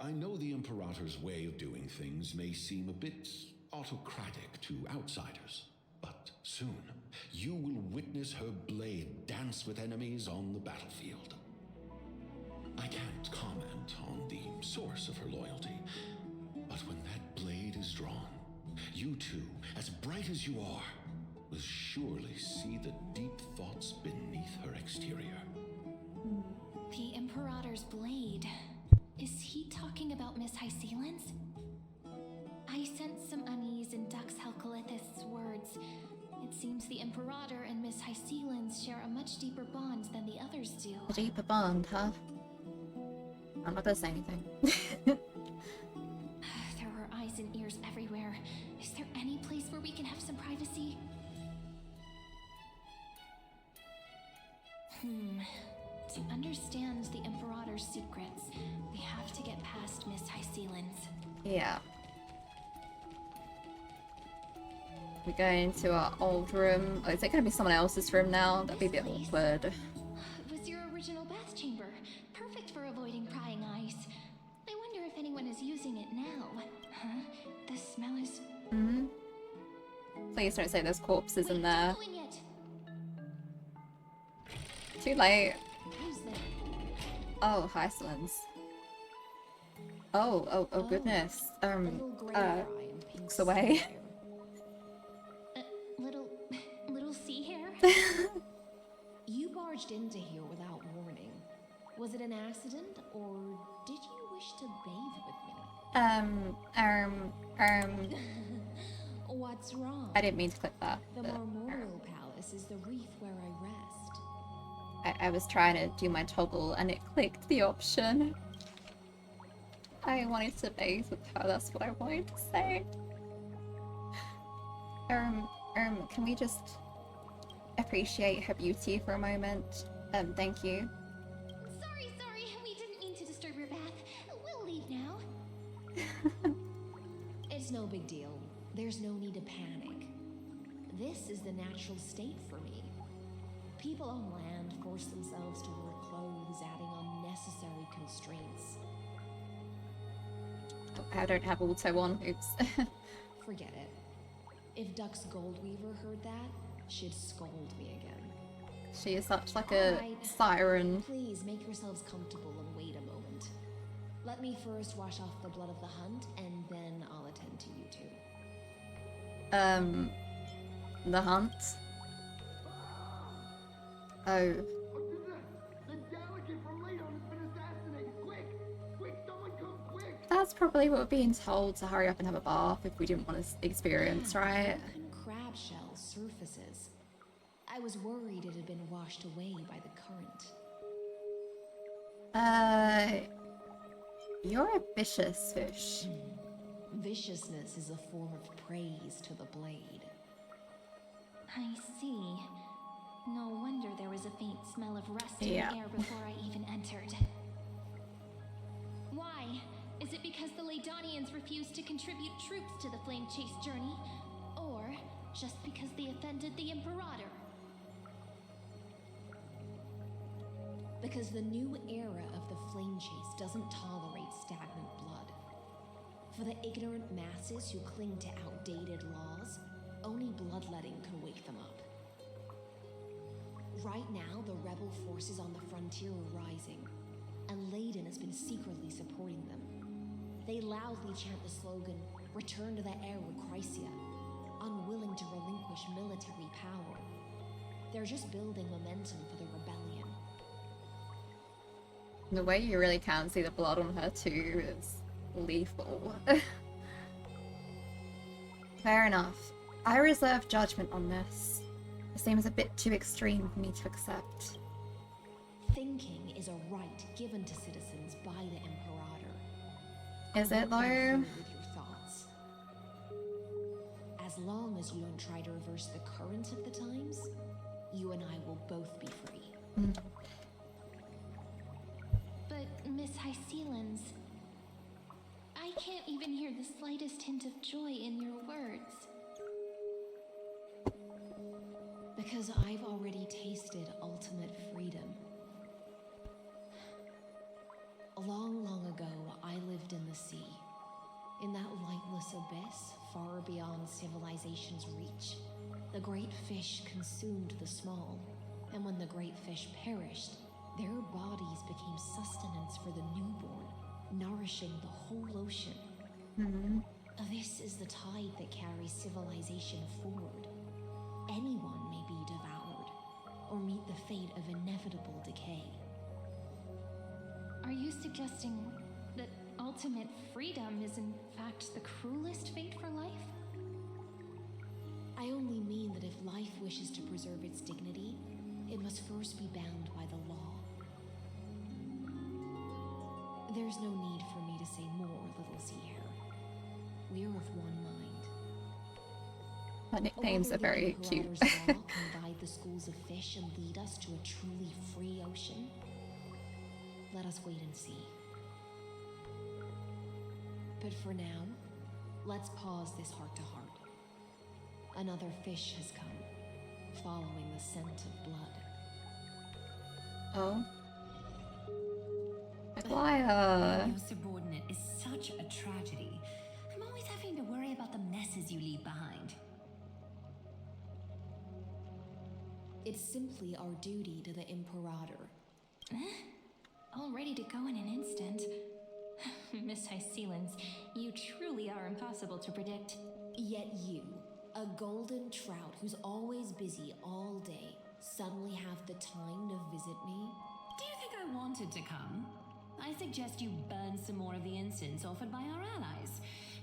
I know the Imperator's way of doing things may seem a bit autocratic to outsiders, but soon you will witness her blade dance with enemies on the battlefield. I can't comment on the source of her loyalty, but when that blade is drawn, you two, as bright as you are, will surely see the deep thoughts beneath her exterior.
The Imperator's blade. Is he talking about Miss HYSILENS? I sense some unease in Dux Helcalithist's words. It seems the Imperator and Miss HYSILENS Hysylens share a much deeper bond than the others do.
A deeper bond, huh? I'm not gonna say anything.
There are eyes and ears everywhere. Is there any place where we can have some privacy? To understand the Imperator's secrets, we have to get past Miss HYSILENS.
Yeah. We go into our old room. Oh, is it gonna be someone else's room now? That'd be a bit awkward.
It was your original bath chamber. Perfect for avoiding prying eyes. I wonder if anyone is using it now. Huh? The smell is...
Please don't say there's corpses in there.
Doing it.
Too late.
Who's there?
Oh, HYSILENS. Oh goodness. Looks away.
Little sea hair?
You barged into here without warning. Was it an accident, or did you wish to bathe with me? What's wrong?
I didn't mean to click that.
The Marmoreal Palace is the reef where I rest.
I was trying to do my toggle and it clicked the option. I wanted to bathe with her, that's what I wanted to say. Can we just appreciate her beauty for a moment? Thank you.
Sorry, we didn't mean to disturb your bath. We'll leave now.
It's no big deal. There's no need to panic. This is the natural state for me. People on land force themselves to wear clothes, adding unnecessary constraints.
I don't have auto on, oops.
Forget it. If Duck's Goldweaver heard that, she'd scold me again.
She is such like a siren.
Please make yourselves comfortable and wait a moment. Let me first wash off the blood of the hunt, and then I'll attend to you two.
The hunt? Oh. That's probably what we're being told, to hurry up and have a bath if we didn't want to experience, right?
Crab shell surfaces. I was worried it had been washed away by the current.
You're a vicious fish.
Viciousness is a form of praise to the blade.
I see. No wonder there was a faint smell of rust in the air before I even entered. Why? Is it because the Laydonians refused to contribute troops to the Flame Chase journey? Or just because they offended the Imperator?
Because the new era of the Flame Chase doesn't tolerate stagnant blood. For the ignorant masses who cling to outdated laws, only bloodletting can wake them up. Right now, the rebel forces on the frontier are rising, and Layden has been secretly supporting them. They loudly chant the slogan, "Return to the Era Chrysia," unwilling to relinquish military power. They're just building momentum for the rebellion.
The way you really can see the blood on her too is lethal. Fair enough. I reserve judgment on this. It seems a bit too extreme for me to accept.
Thinking is a right given to citizens by the Imperator.
Is it though?
With your thoughts. As long as you don't try to reverse the current of the times, you and I will both be free.
But Miss HYSILENS, I can't even hear the slightest hint of joy in your words.
Because I've already tasted ultimate freedom. Long ago, I lived in the sea. In that lightless abyss, far beyond civilization's reach. The great fish consumed the small, and when the great fish perished, their bodies became sustenance for the newborn, nourishing the whole ocean. This is the tide that carries civilization forward. Anyone may be devoured, or meet the fate of inevitable decay.
Are you suggesting that ultimate freedom is in fact the cruelest fate for life?
I only mean that if life wishes to preserve its dignity, it must first be bound by the law. There's no need for me to say more, little Sea-Hare. We're of one mind.
Her nicknames are
Whether the
very cute.
Imperator's law can guide the schools of fish and lead us to a truly free ocean, let us wait and see. But for now, let's pause this heart-to-heart. Another fish has come, following the scent of blood.
Oh. Aglaya.
Your subordinate is such a tragedy. I'm always having to worry about the messes you leave behind.
It's simply our duty to the Imperator.
All ready to go in an instant. Miss HYSILENS, you truly are impossible to predict.
Yet you, a golden trout who's always busy all day, suddenly have the time to visit me?
Do you think I wanted to come? I suggest you burn some more of the incense offered by our allies,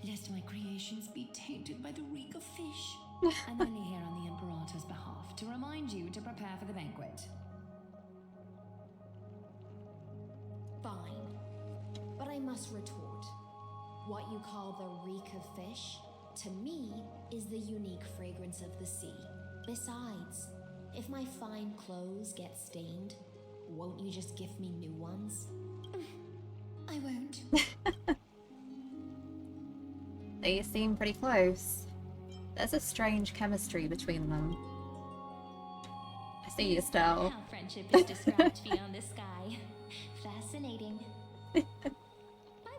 lest my creations be tainted by the reek of fish. I'm only here on the Imperator's behalf to remind you to prepare for the banquet.
Fine. But I must retort. What you call the reek of fish, to me, is the unique fragrance of the sea. Besides, if my fine clothes get stained, won't you just gift me new ones?
I won't.
They seem pretty close. There's a strange chemistry between them. I see you, Estelle.
How friendship is described beyond the sky. Fascinating. By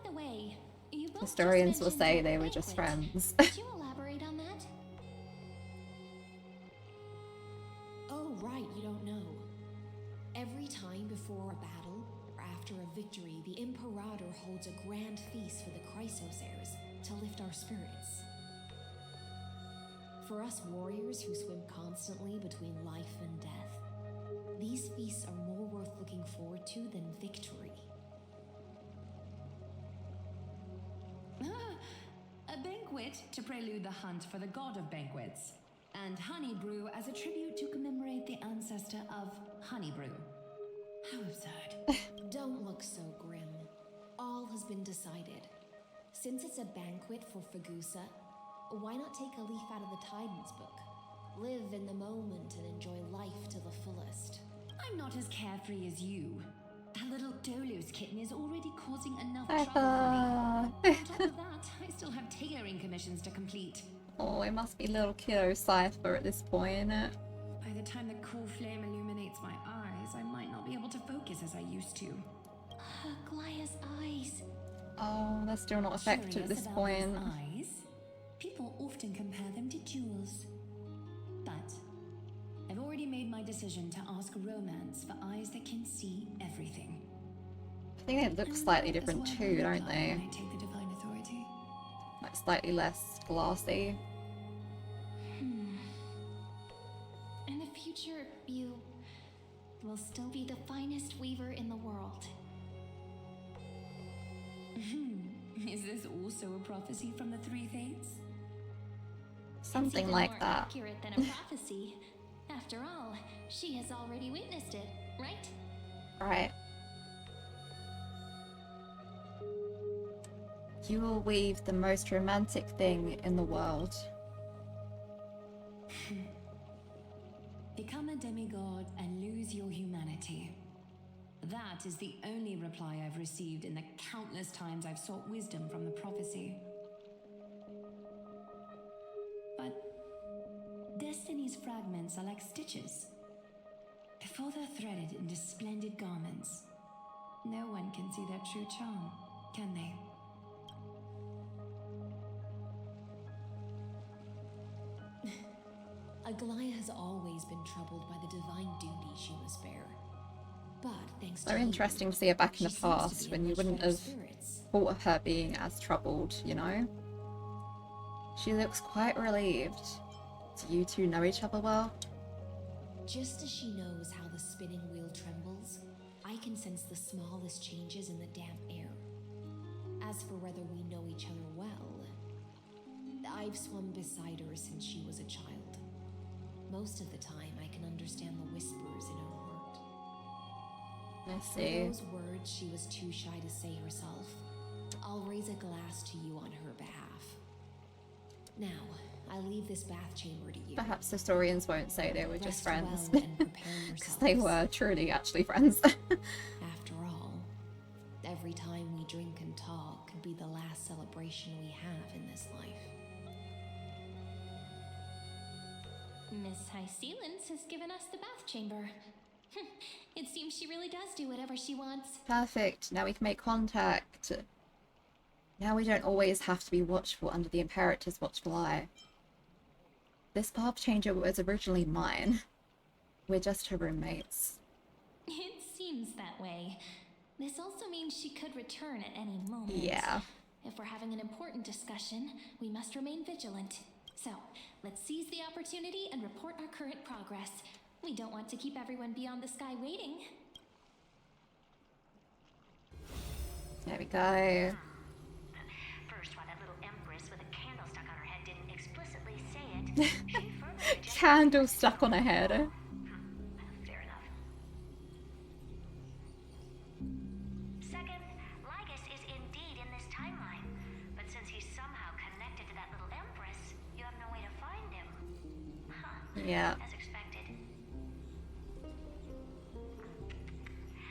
the way, you both
Historians will
just
say
mentioned
they
the
were just
banquet.
friends.
Could you elaborate on that?
Oh, right, you don't know. Every time before a battle, or after a victory, the Imperator holds a grand feast for the Chrysosaurs to lift our spirits. For us warriors who swim constantly between life and death, these feasts are more worth looking forward to than victory.
A banquet to prelude the hunt for the god of banquets, and honey brew as a tribute to commemorate the ancestor of honey brew. How absurd.
Don't look so grim. All has been decided. Since it's a banquet for Fagusa, why not take a leaf out of the Tidens book? Live in the moment and enjoy life to the fullest.
I'm not as carefree as you. That little Dolos kitten is already causing enough
Peppa.
trouble for me. On top of that, I still have tailoring commissions to complete.
Oh, it must be little kiddo Cypher at this point.
By the time the cool flame illuminates my eyes, I might not be able to focus as I used to.
Aglaya's eyes.
Oh, they're still not affected at
Curious
this
about
point.
those eyes? People often compare them to jewels. But I've already made my decision to ask Romance for eyes that can see everything.
I think they look slightly different
That's what
too,
I'll
don't
look like
they?
when I take the divine authority.
Like slightly less glassy.
In the future, you will still be the finest weaver in the world.
Is this also a prophecy from the Three Fates?
Something
It's even
like
more
that.
accurate than a prophecy. After all, she has already witnessed it, right?
Right. You will weave the most romantic thing in the world.
Become a demigod and lose your humanity. That is the only reply I've received in the countless times I've sought wisdom from the prophecy. But Destiny's fragments are like stitches. Before they're threaded into splendid garments, no one can see their true charm, can they?
Aglaya has always been troubled by the divine duty she must bear. But thanks to
So
you,
interesting to see her back in the
she seems to
past
be
when
in
you
much
wouldn't
better
have
spirits.
thought of her being as troubled, you know? She looks quite relieved. Do you two know each other well?
Just as she knows how the spinning wheel trembles, I can sense the smallest changes in the damp air. As for whether we know each other well, I've swum beside her since she was a child. Most of the time, I can understand the whispers in her heart.
I see.
For those words she was too shy to say herself, I'll raise a glass to you on her behalf. Now, I leave this bath chamber to you.
Perhaps historians won't say they were just
Rest
friends.
well and prepare
Because they
yourselves.
were truly actually friends.
After all, every time we drink and talk could be the last celebration we have in this life.
Miss HYSILENS has given us the bath chamber. It seems she really does do whatever she wants.
Perfect. Now we can make contact. Now we don't always have to be watchful under the Imperator's watchful eye. This bath changer was originally mine. We're just her roommates.
It seems that way. This also means she could return at any moment.
Yeah.
If we're having an important discussion, we must remain vigilant. So, let's seize the opportunity and report our current progress. We don't want to keep everyone beyond the sky waiting.
There we go.
First, why that little empress with a candle stuck on her head didn't explicitly say it. She further rejected
Candle stuck on her head.
Fair enough. Second, Lygus is indeed in this timeline. But since he's somehow connected to that little empress, you have no way to find him. Huh.
Yeah.
As expected.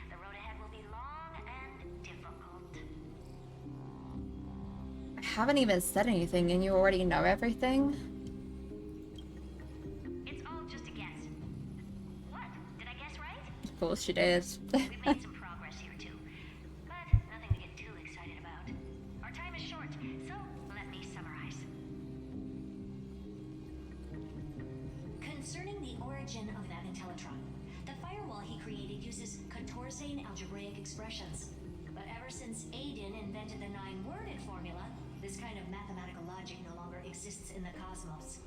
The road ahead will be long and difficult.
I haven't even said anything and you already know everything?
It's all just a guess. What? Did I guess right?
Of course you did.
We've made some progress here too, but nothing to get too excited about. Our time is short, so let me summarize. Concerning the origin of that Intellitron, the firewall he created uses Catorzane algebraic expressions. But ever since Aiden invented the 9-worded formula, this kind of mathematical logic no longer exists in the cosmos.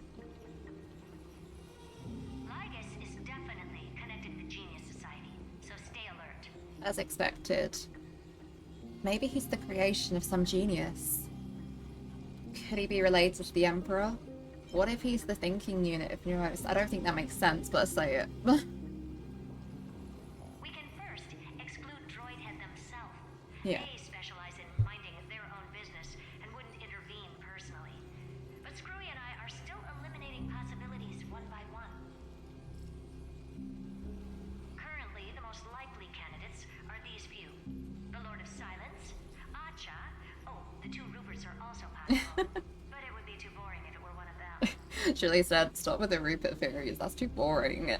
Lygus is definitely connected to the Genius Society, so stay alert.
As expected. Maybe he's the creation of some genius. Could he be related to the Emperor? What if he's the thinking unit of Neuros? I don't think that makes sense, but let's say it.
We can first exclude Droidhead themselves.
Yeah.
They specialize in minding their own business and wouldn't intervene personally. But Screwy and I are still eliminating possibilities one by one. Currently, the most likely candidates are these few. The Lord of Silence, Acha. Oh, the two Ruperts are also possible. But it would be too boring if it were one of them.
Julie said, stop with the Rupert theories, that's too boring.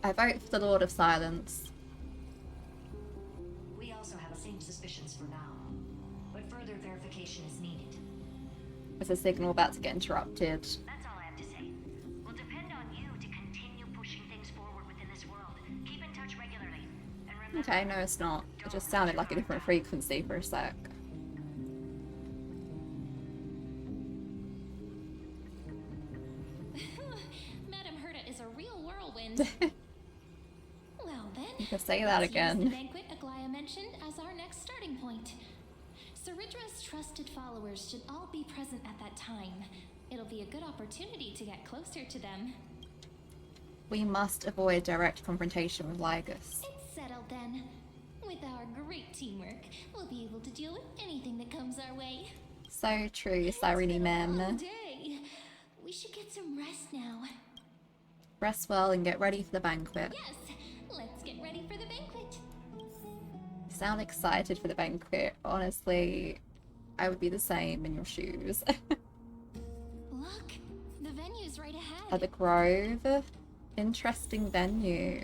I vote for the Lord of Silence.
We also have the same suspicions for now, but further verification is needed.
There's a signal about to get interrupted.
That's all I have to say. We'll depend on you to continue pushing things forward within this world. Keep in touch regularly. And remember,
Okay, no it's not. It just sounded like a different frequency for a sec.
Madame Herta is a real whirlwind. Well then,
You can say that
let's use the
again.
banquet Aglaya mentioned as our next starting point. Cyridra's trusted followers should all be present at that time. It'll be a good opportunity to get closer to them.
We must avoid direct confrontation with Lygus.
It's settled then. With our great teamwork, we'll be able to deal with anything that comes our way.
So true,
It's
Cyrene
been a long
mem.
day. We should get some rest now.
Rest well and get ready for the banquet.
Yes, let's get ready for the banquet.
You sound excited for the banquet. Honestly, I would be the same in your shoes.
Look, the venue's right ahead.
At the Grove. Interesting venue.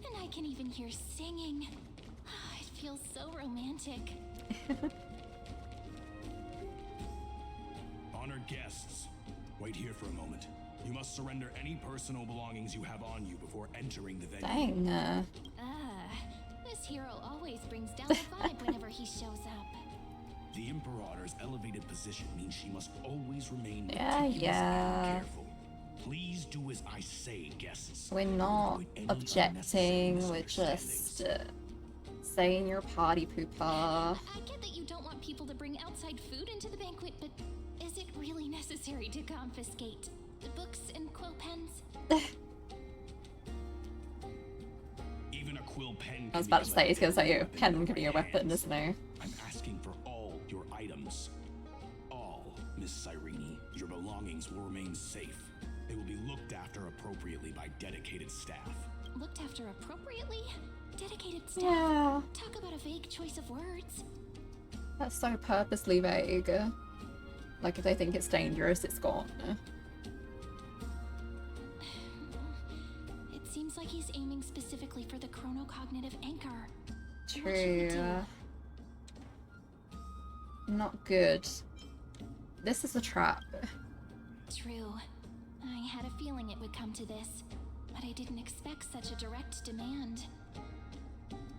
And I can even hear singing. It feels so romantic.
Honored guests, wait here for a moment. You must surrender any personal belongings you have on you before entering the venue.
Dang.
This hero always brings down the vibe whenever he shows up.
The Imperator's elevated position means she must always remain
Yeah,
meticulous
yeah.
and careful. Please do as I say, guests.
We're not
Avoid any
objecting,
unnecessary
we're just saying your party pooper.
I get that you don't want people to bring outside food into the banquet, but is it really necessary? necessary to confiscate the books and quill pens.
Even a quill pen.
I was about to say, he's gonna say a pen can be a weapon, isn't he?
I'm asking for all your items. All, Miss Cyrene. Your belongings will remain safe. They will be looked after appropriately by dedicated staff.
Looked after appropriately? Dedicated staff?
Yeah.
Talk about a vague choice of words.
That's so purposely vague. Like, if they think it's dangerous, it's gone.
It seems like he's aiming specifically for the chronocognitive anchor.
True. Not good. This is a trap.
True. I had a feeling it would come to this, but I didn't expect such a direct demand.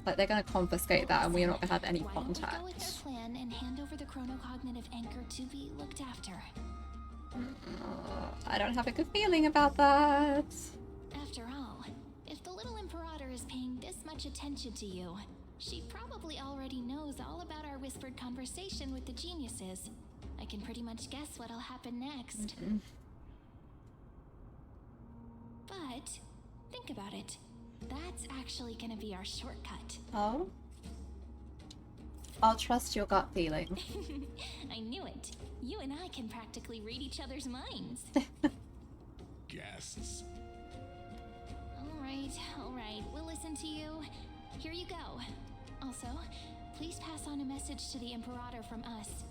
Like, they're gonna confiscate that and we're not gonna have any
Why don't we go with
contact.
our plan and hand over the chronocognitive anchor to be looked after?
I don't have a good feeling about that.
After all, if the little Imperator is paying this much attention to you, she probably already knows all about our whispered conversation with the geniuses. I can pretty much guess what'll happen next. But, think about it. That's actually gonna be our shortcut.
Oh? I'll trust your gut feeling.
I knew it. You and I can practically read each other's minds.
Guests.
All right, we'll listen to you. Here you go. Also, please pass on a message to the Imperator from us.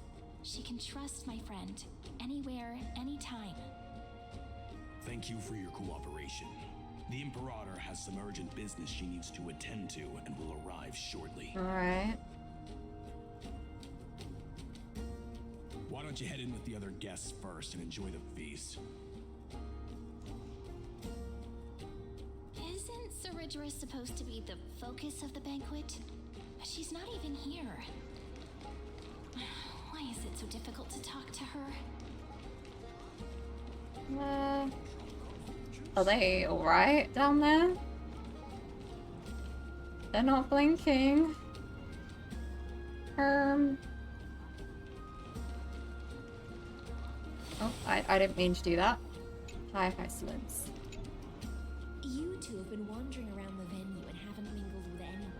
She can trust my friend, anywhere, anytime.
Thank you for your cooperation. The Imperator has some urgent business she needs to attend to and will arrive shortly.
Alright.
Why don't you head in with the other guests first and enjoy the feast?
Isn't Ceridra supposed to be the focus of the banquet? But she's not even here. Why is it so difficult to talk to her?
Are they alright down there? They're not blinking. Oh, I didn't mean to do that. Hi, HYSILENS.
You two have been wandering around the venue and haven't mingled with anyone.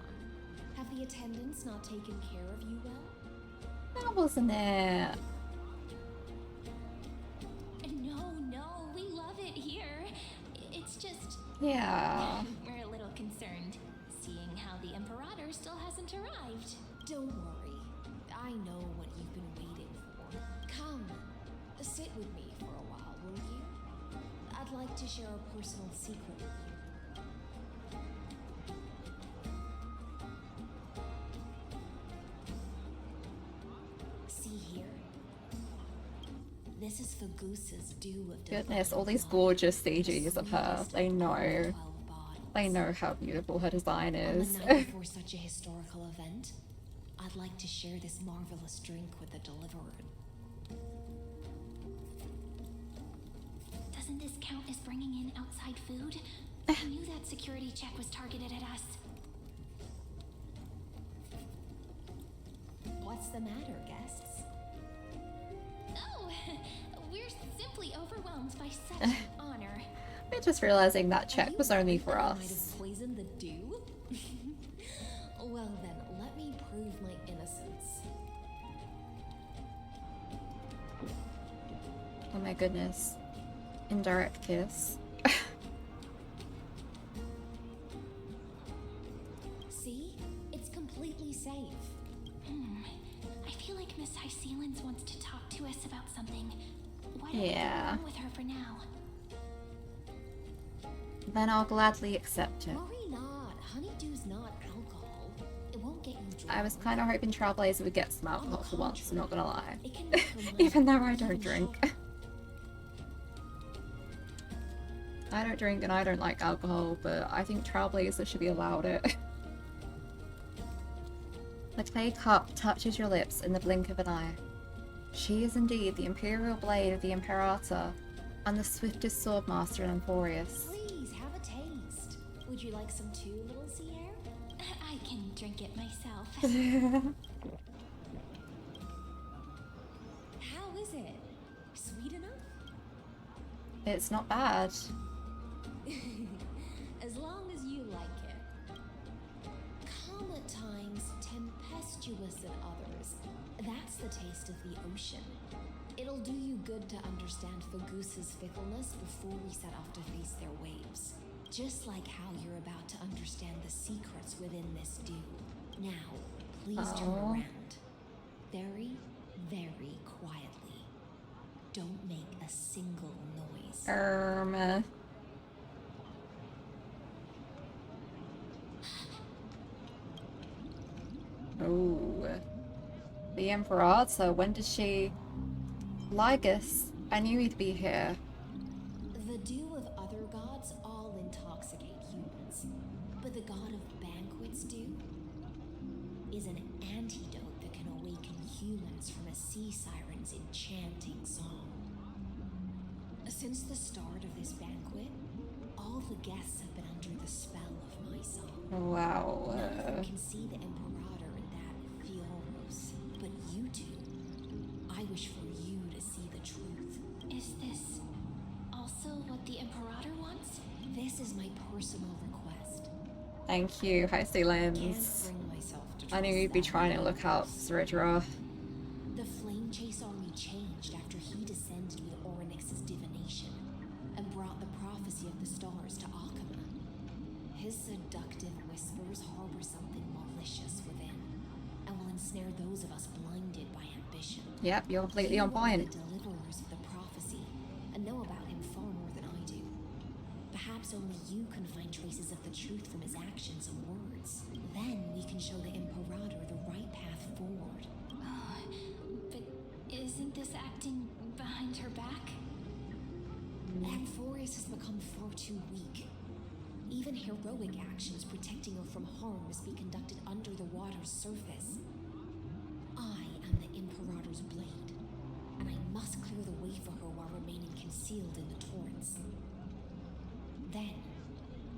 Have the attendants not taken care of you well?
That wasn't it.
No, we love it here. It's just...
Yeah.
We're a little concerned, seeing how the Imperator still hasn't arrived.
Don't worry. I know what you've been waiting for. Come, sit with me for a while, will you? I'd like to share a personal secret with you. See here? This is for Goose's due of
Goodness, all these gorgeous CGs of her. They know. They know how beautiful her design is.
On the night before such a historical event, I'd like to share this marvelous drink with the deliverer.
Doesn't this count as bringing in outside food? I knew that security check was targeted at us.
What's the matter, guests?
Oh, we're simply overwhelmed by such honor.
We're just realizing that check was only for
Might
us.
have poisoned the dew? Well then, let me prove my innocence.
Oh my goodness. Indirect kiss.
See? It's completely safe.
I feel like Miss HYSILENS wants to talk to us about something. Why don't we go
Yeah.
along with her for now?
Then I'll gladly accept it.
Worry not. Honeydew's not alcohol. It won't get you drunk.
I was kind of hoping Trailblazer would get some alcohol for once, I'm not gonna lie.
It can become
Even though I don't drink. I don't drink and I don't like alcohol, but I think Trailblazer should be allowed it. The clay cup touches your lips in the blink of an eye. She is indeed the Imperial Blade of the Imperator, and the swiftest swordmaster in Amphorius.
Please have a taste. Would you like some too, little Sierra?
I can drink it myself.
How is it? Sweet enough?
It's not bad.
As long as you like it. Calm at times, tempestuous at others. That's the taste of the ocean. It'll do you good to understand Fagoos's fickleness before we set off to face their waves. Just like how you're about to understand the secrets within this dew. Now, please turn around. Very, very quietly. Don't make a single noise.
Oh. The Imperator, when did she... Lygus, I knew he'd be here.
The dew of other gods all intoxicate humans. But the god of banquets dew is an antidote that can awaken humans from a sea siren's enchanting song. Since the start of this banquet, all the guests have been under the spell of my song.
Wow.
None of them can see the Imperator in that Fioros, but you two. I wish for you to see the truth.
Is this also what the Imperator wants?
This is my personal request.
Thank you, HYSILENS. I knew you'd be trying to look out Zridra.
The Flame Chase army changed after he descended with Orynyx's divination and brought the prophecy of the stars to Akama. His seductive whispers harbor something malicious within and will ensnare those of us blinded by ambition.
Yep, you're completely on point.
The deliverers of the prophecy and know about him far more than I do. Perhaps only you can find traces of the truth from his actions and words. Then we can show the Imperator the right path forward.
But isn't this acting behind her back?
Amphorius has become far too weak. Even heroic actions protecting her from harm must be conducted under the water's surface. I am the Imperator's blade, and I must clear the way for her while remaining concealed in the torrents. Then,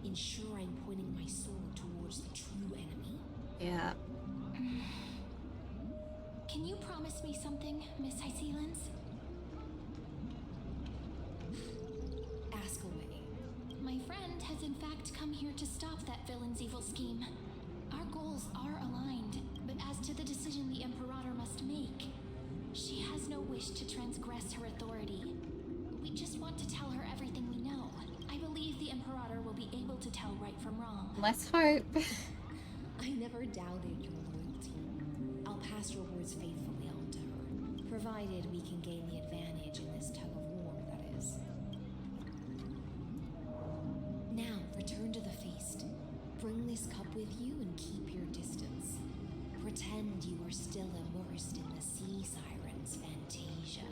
ensure I'm pointing my sword towards the true enemy.
Yeah.
Can you promise me something, Miss HYSILENS?
Ask away.
My friend has in fact come here to stop that villain's evil scheme. Our goals are aligned, but as to the decision the Imperator must make, she has no wish to transgress her authority. We just want to tell her everything we know. I believe the Imperator will be able to tell right from wrong.
Let's hope.
I never doubted your loyalty. I'll pass your words faithfully on to her, provided we can gain the advantage in this tug of war, that is. Now, return to the feast. Bring this cup with you and keep your distance. Pretend you are still immersed in the sea siren's fantasia,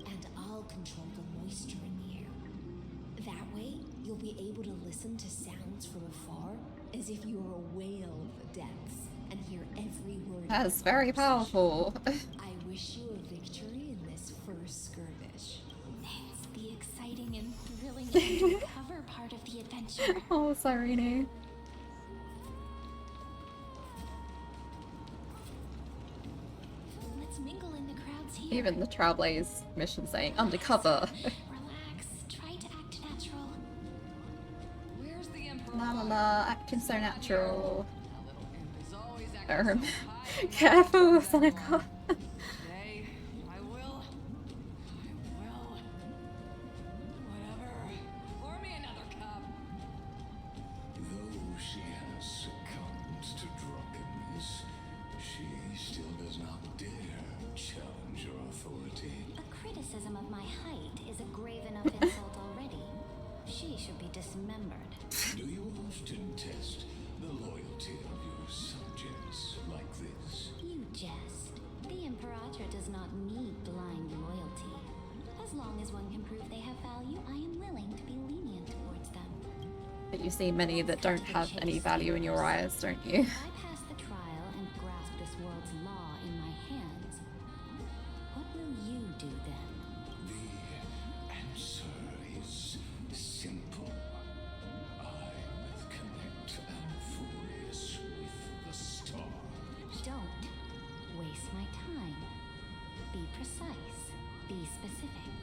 and I'll control the moisture in the air. That way, you'll be able to listen to sounds from afar as if you were a whale of the depths and hear every word.
That's very powerful.
I wish you a victory in this first skirmish.
It's the exciting and thrilling undercover part of the adventure.
Oh, CYRENE.
Let's mingle in the crowds here.
Even the Trailblaze mission saying undercover.
Relax, try to act natural.
Where's the Emperor?
La la la, acting so natural. Careful, Seneca.
Today, I will. Whatever. Pour me another cup.
Though she has succumbed to drunkenness, she still does not dare challenge your authority.
A criticism of my height is a grave enough insult already. She should be dismembered.
Do you often test the loyalty of your subjects like this?
You jest. The Imperator does not need blind loyalty. As long as one can prove they have value, I am willing to be lenient towards them.
But you see many that don't have any value in your eyes, don't you?
If I pass the trial and grasp this world's law in my hands, what will you do then?
The answer is simple. I will connect Amphorius with the stars.
Don't waste my time. Be precise. Be specific.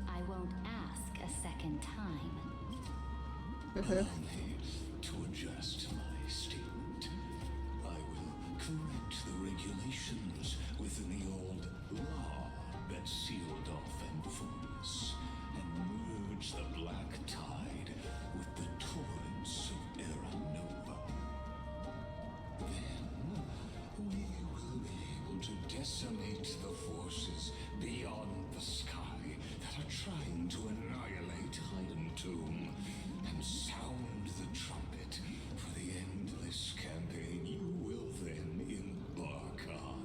I won't ask a in time.
Allow me to adjust my statement. I will correct the regulations within the old law that sealed off Amphorius and merge the black tide with the torrents of Era Nova. Then we will be able to decimate the forces beyond the sky that are trying to annihilate Hyden Tomb and sound the trumpet for the endless campaign you will then embark on.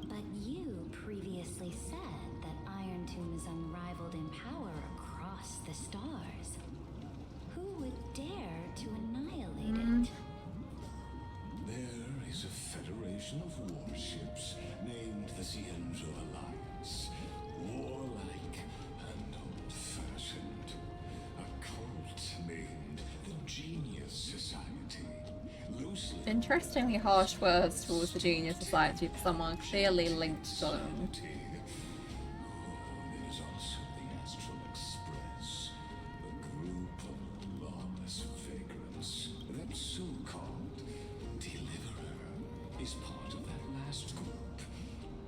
But you previously said that Iron Tomb is unrivaled in power across the stars. Who would dare to annihilate it?
There is a federation of warships named the Cienzo Alliance. Warlike and old-fashioned. A cult named the Genius Society. Loosely
Interestingly harsh words towards the Genius Society for someone clearly linked to them.
There is also the Astral Express, a group of lawless vagrants. That so-called Deliverer is part of that last group.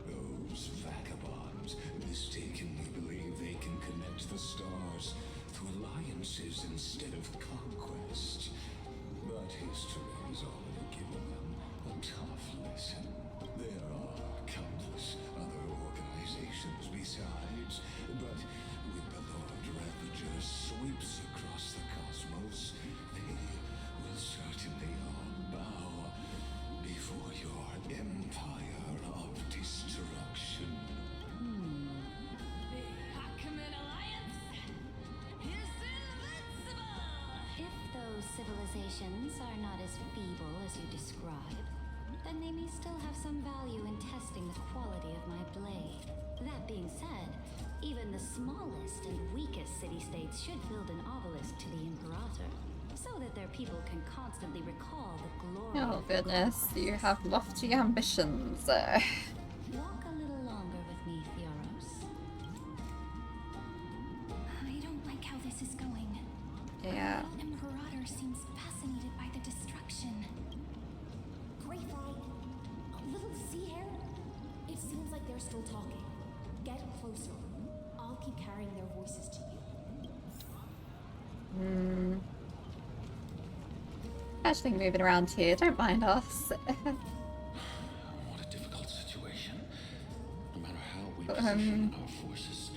Those vagabonds mistakenly believe they can connect the stars through alliances instead of conquest. But history has already given them a tough lesson. There are countless other organizations besides, but when the Lord Ravager sweeps across the cosmos, they will certainly all bow before your empire of destruction.
The Hakumen Alliance is invincible!
If those civilizations are not as feeble as you describe, then they may still have some value in testing the quality of my blade. That being said, even the smallest and weakest city-states should build an obelisk to the Imperator, so that their people can constantly recall the glory
Oh
of the
goodness,
cause.
you have lofty ambitions.
Walk a little longer with me, Theoros.
I don't like how this is going.
Yeah.
The Imperator seems fascinated by the destruction.
Grapevine, a little sea air. It seems like they're still talking. Get closer. I'll keep carrying their voices to you.
Actually moving around here, don't mind us.
What a difficult situation. No matter how we position our forces,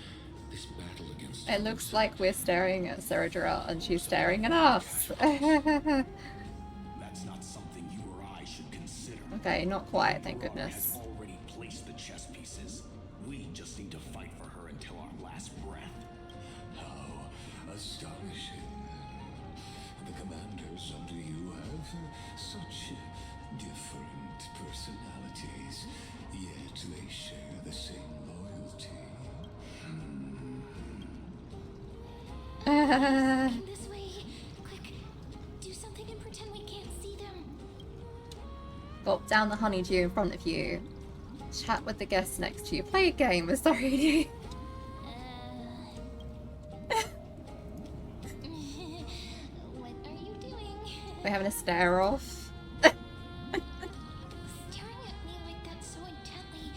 this battle against
It looks like we're staring at Seradra and she's staring at us.
That's not something you or I should consider.
Okay, not quite, thank
Aurora
goodness.
has already placed the chess pieces. We just need to fight for her until our last breath.
How astonishing. The commanders under you have such different personalities, yet they share the same loyalty.
Come this way. Quick, do something and pretend we can't see them.
Gulp down the honeydew in front of you. Chat with the guests next to you. Play a game with Sorry.
What are you doing?
We're having a stare off.
Staring at me like that so intently.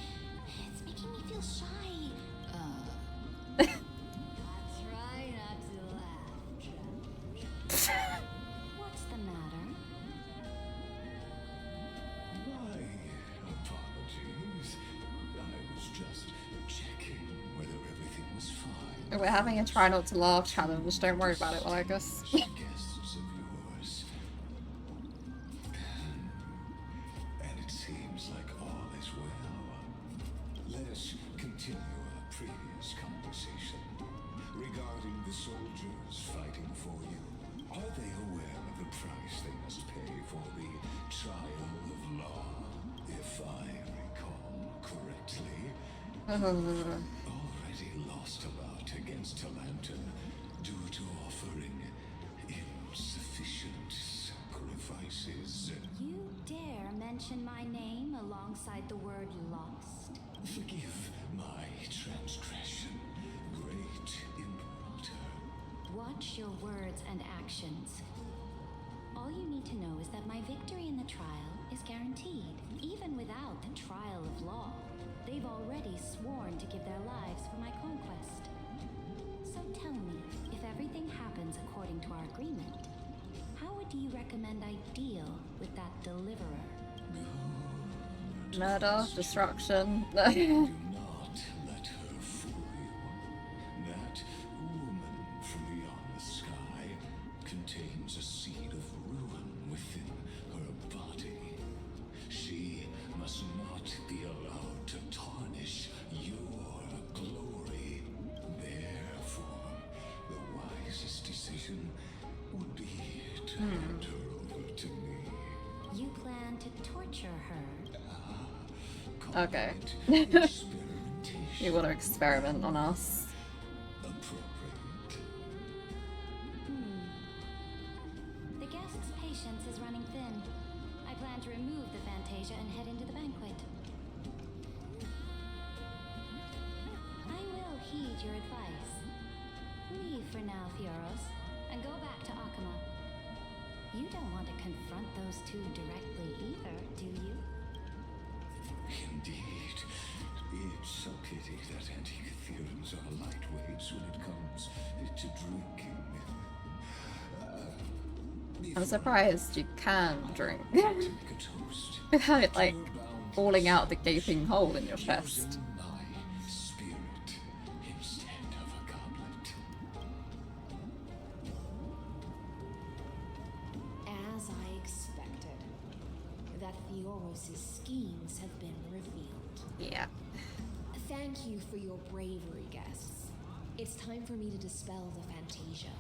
It's making me feel shy.
Try not to laugh. What's the matter?
My apologies. I was just checking whether everything was fine.
We're having a try not to laugh challenge. Don't worry about it, Lygus.
Guests of yours. And it seems like all is well. Let us continue our previous conversation regarding the soldiers fighting for you. Are they aware of the price they must pay for the trial of law? If I recall correctly, already lost a lot against a lantern due to offering insufficient sacrifices.
You dare mention my name alongside the word lost?
Forgive my transgression, great Imperator.
What watch your words and actions. All you need to know is that my victory in the trial is guaranteed, even without the trial of law. They've already sworn to give their lives for my conquest. So tell me, if everything happens according to our agreement, how would you recommend I deal with that deliverer?
Murder, destruction.
Do not let her fool you. That woman from beyond the sky contains a seed of ruin within her body. She must not be allowed to tarnish your glory. Therefore, the wisest decision would be to hand her over to me.
You plan to torture her?
Okay. You want to experiment on us.
The guest's patience is running thin. I plan to remove the Fantasia and head into the banquet. I will heed your advice. Leave for now, Fioros, and go back to Akama. You don't want to confront those two directly either, do you?
Indeed. It's a pity that anti-Catherians are lightweights when it comes to drinking.
I'm surprised you can drink
Take a toast.
without it like falling out the gaping hole in your chest.
My spirit instead of a goblet.
As I expected, that Theoros' schemes have been revealed.
Yeah.
Thank you for your bravery, guests. It's time for me to dispel the Fantasia.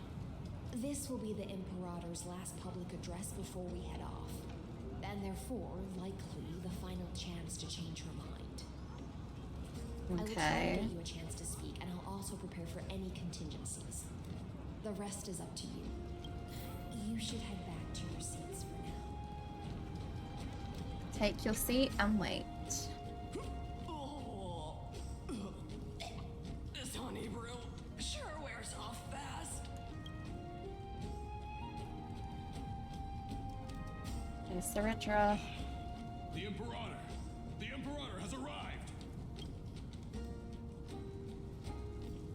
This will be the Imperator's last public address before we head off, and therefore, likely, the final chance to change her mind. I will try to get you a chance to speak, and I'll also prepare for any contingencies. The rest is up to you. You should head back to your seats for now.
Take your seat and wait.
This honey brew sure wears off fast.
Here's Saritra.
The Imperator! The Imperator has arrived!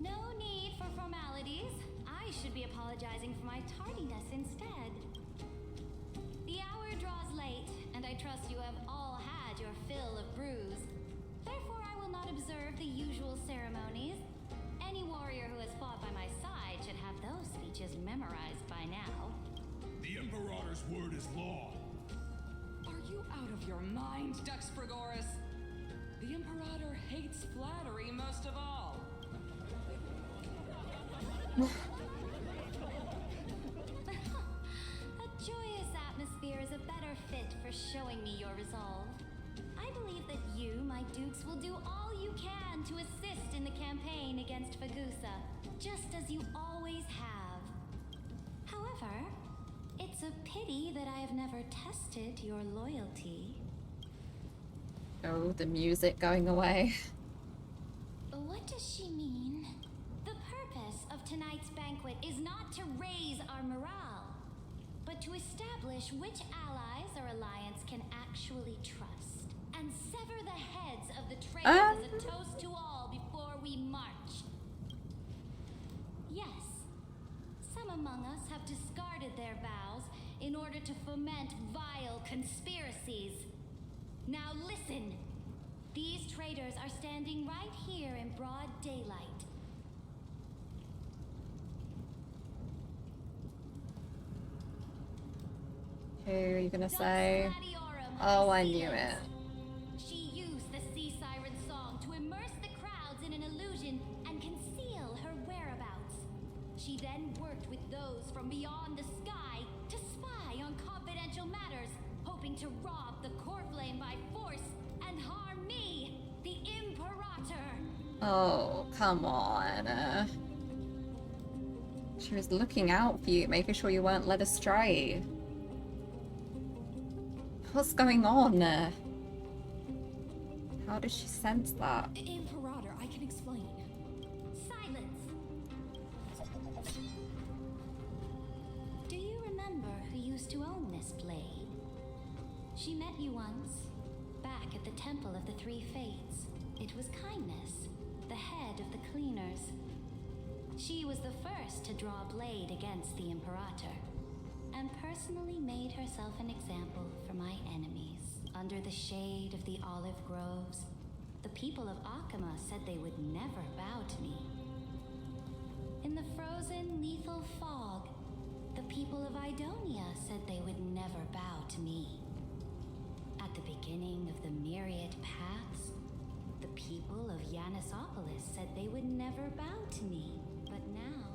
No need for formalities. I should be apologizing for my tardiness instead. The hour draws late, and I trust you have all had your fill of brews. Therefore, I will not observe the usual ceremonies. Any warrior who has fought by my side should have those speeches memorized by now.
The Imperator's word is law.
Are you out of your mind, Dux Pregoris? The Imperator hates flattery most of all.
A joyous atmosphere is a better fit for showing me your resolve. I believe that you, my dukes, will do all you can to assist in the campaign against Fagusa, just as you always have. However, it's a pity that I have never tested your loyalty.
Oh, the music going away.
What does she mean? The purpose of tonight's banquet is not to raise our morale, but to establish which allies our alliance can actually trust, and sever the heads of the traitors as a toast to all before we march. Yes, some among us have discarded their vows in order to foment vile conspiracies. Now listen! These traitors are standing right here in broad daylight.
Who are you gonna say? Oh, I knew it.
She used the Sea Siren song to immerse the crowds in an illusion and conceal her whereabouts. She then worked with those from beyond the sky to spy on confidential matters, hoping to rob the core flame by force and harm me, the Imperator.
Oh, come on. She was looking out for you, making sure you weren't led astray. What's going on? How did she sense that?
Imperator, I can explain.
Silence!
Yapfest blade. She met you once, back at the Temple of the Three Fates. It was Kindness, the head of the cleaners. She was the first to draw a blade against the Imperator, and personally made herself an example for my enemies. Under the shade of the olive groves, the people of Akama said they would never bow to me. In the frozen, lethal fog, the people of Idonia said they would never bow to me. At the beginning of the myriad paths, the people of Yanisopolis said they would never bow to me. But now,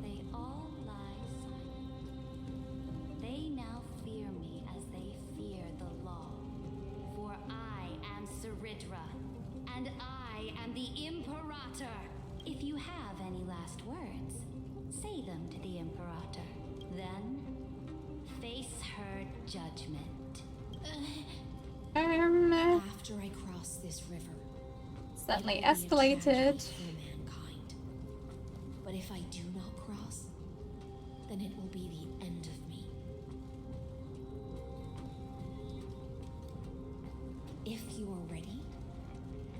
they all lie silent. They now fear me as they fear the law. For I am Cyridra, and I am the Imperator. If you have any last words, say them to the Imperator. Then, face her judgment.
After I cross this river,
Suddenly
it will be a
escalated.
tragedy for mankind. But if I do not cross, then it will be the end of me. If you are ready,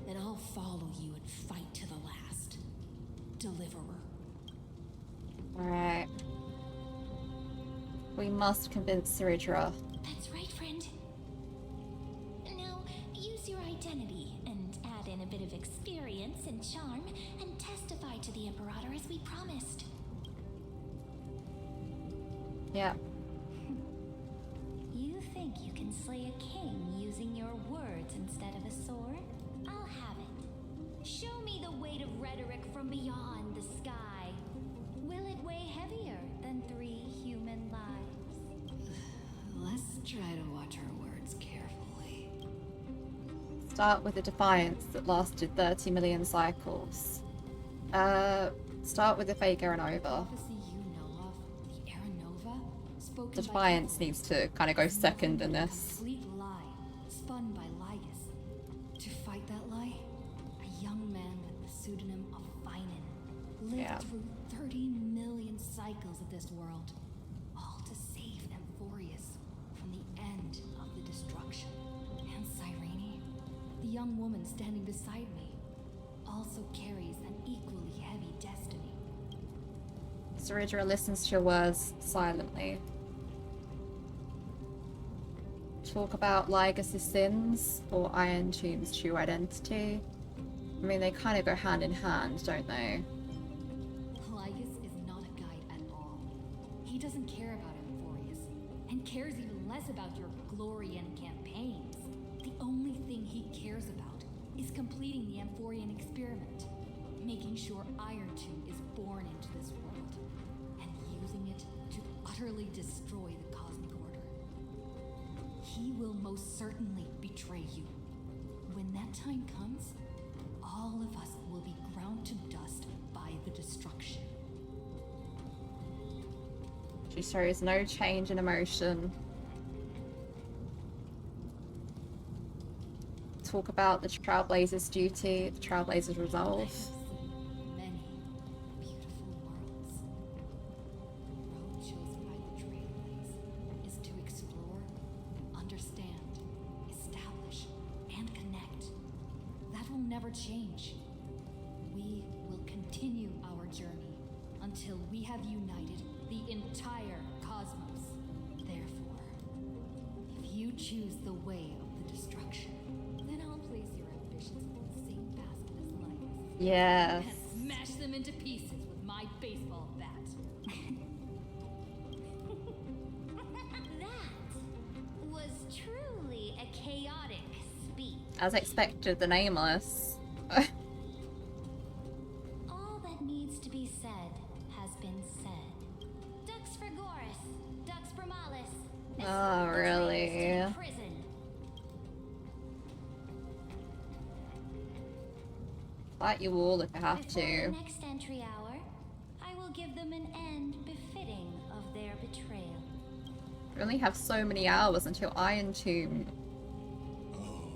then I'll follow you and fight to the last. Deliverer.
Alright. We must convince Cyridra.
That's right, friend. Now, use your identity and add in a bit of experience and charm and testify to the Imperator as we promised.
Yeah.
You think you can slay a king using your words instead of a sword? I'll have it. Show me the weight of rhetoric from beyond the sky. Will it weigh heavier than 3 human lives?
Let's try to watch our words carefully.
Start with a defiance that lasted 30 million cycles. Start with the fake Aranova.
Prophecy you know of, the Aranova, spoken
The
by
defiance
devils,
needs to kind of go second in this.
complete lie, spun by lygus. To fight that lie, a young man with the pseudonym of Finan lived
Yeah.
through 30 million cycles of this world, all to save Amphorius from the end of the destruction. And Cyrene, the young woman standing beside me, also carries an equally heavy destiny.
Cyridra listens to your words silently. Talk about Lygus' sins or Iron Tomb's true identity. I mean, they kind of go hand in hand, don't they?
Lygus is not a guide at all. He doesn't care about Amphorius, and cares even less about your glory and campaigns. The only thing he cares about is completing the Amphorian experiment, making sure Iron Tomb is born into this world, and using it to utterly destroy the cosmic order. He will most certainly betray you. When that time comes, all of us will be ground to dust by the destruction.
She shows no change in emotion. Talk about the Trailblazer's duty, the Trailblazer's resolve.
Many beautiful worlds. The road chosen by the Trailblaze is to explore, understand, establish, and connect. That will never change. We will continue our journey until we have united the entire cosmos. Therefore, if you choose the way of the destruction, then I'll place your ambitions in the same basket as Lygus.
Yes.
And smash them into pieces with my baseball bat.
That was truly a chaotic speech.
As expected, the Nameless.
All that needs to be said has been said. Dux for Goris, Dux for Malus.
Oh, really?
Prison.
Fight you all if I have
Before
to.
the next entry hour, I will give them an end befitting of their betrayal.
We only have so many hours until Iron Tomb.
Oh,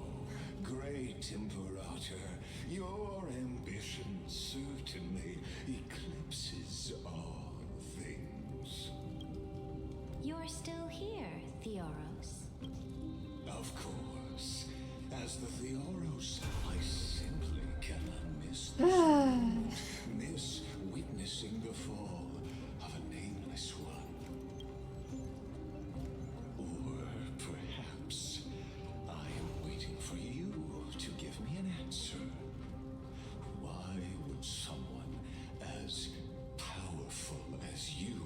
great Imperator, your ambition certainly eclipses all things.
Your
you're still here, Theoros.
Of course. As the Theoros, I simply cannot miss this moment. Miss witnessing the fall of a nameless one. Or perhaps I am waiting for you to give me an answer. Why would someone as powerful as you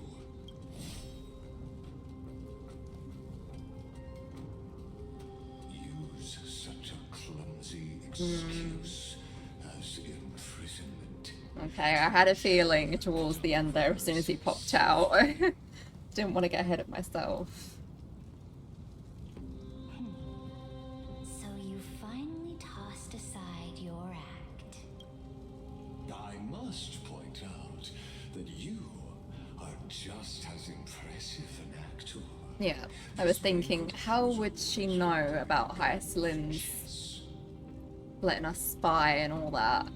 use such a clumsy excuse as imprisonment?
Okay, I had a feeling towards the end there as soon as he popped out. Didn't want to get ahead of myself.
So you finally tossed aside your act.
I must point out that you are just as impressive an actor.
Yeah, I was thinking, how would she know about HYSILENS letting us spy and all that?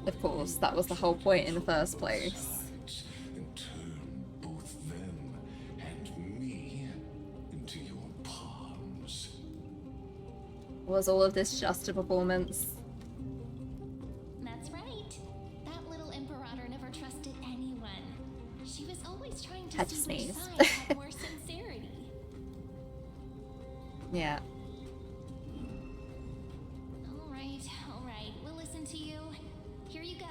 Of course, that was the whole point in the first place.
And turn both them and me into your palms.
Was all of this just a performance?
That's right. That little Imperator never trusted anyone. She was always trying to
Had to
see which
sneeze.
side had more sincerity.
Yeah.
All right, we'll listen to you. Here you go.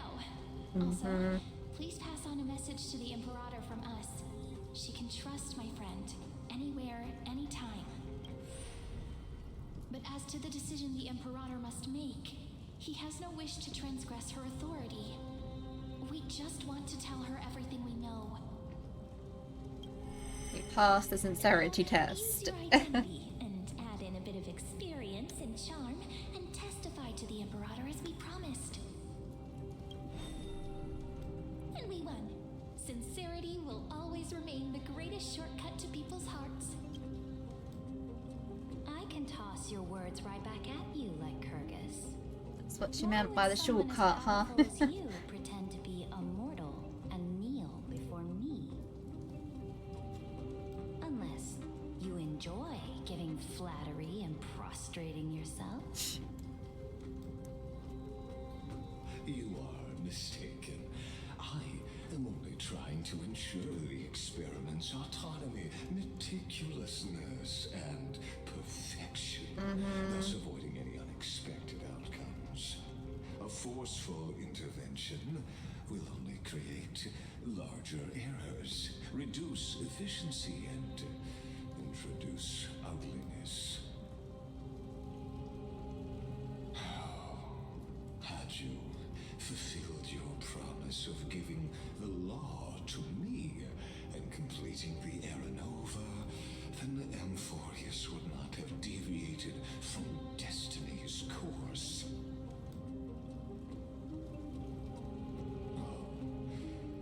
Also, please pass on a message to the Imperator from us. She can trust my friend, anywhere, anytime. But as to the decision the Imperator must make, he has no wish to transgress her authority. We just want to tell her everything we know.
We passed the sincerity
Use
test.
your identity and add in a bit of experience and charm and testify to the Imperator as we promised. And we won. Sincerity will always remain the greatest shortcut to people's hearts.
I can toss your words right back at you like Kyrgyz.
That's what she
Why
meant
would
by the
someone as
shortcut, huh?
powerful as you pretend to be immortal and kneel before me? Unless you enjoy giving flattery and prostrating yourself.
You are mistaken. I am only trying to ensure the experiment's autonomy, meticulousness, and perfection, thus avoiding any unexpected outcomes. A forceful intervention will only create larger errors, reduce efficiency, and introduce ugliness. Had you fulfilled your promise of giving the law to me and completing the Aranova, then Amphorius would not have deviated from destiny's course.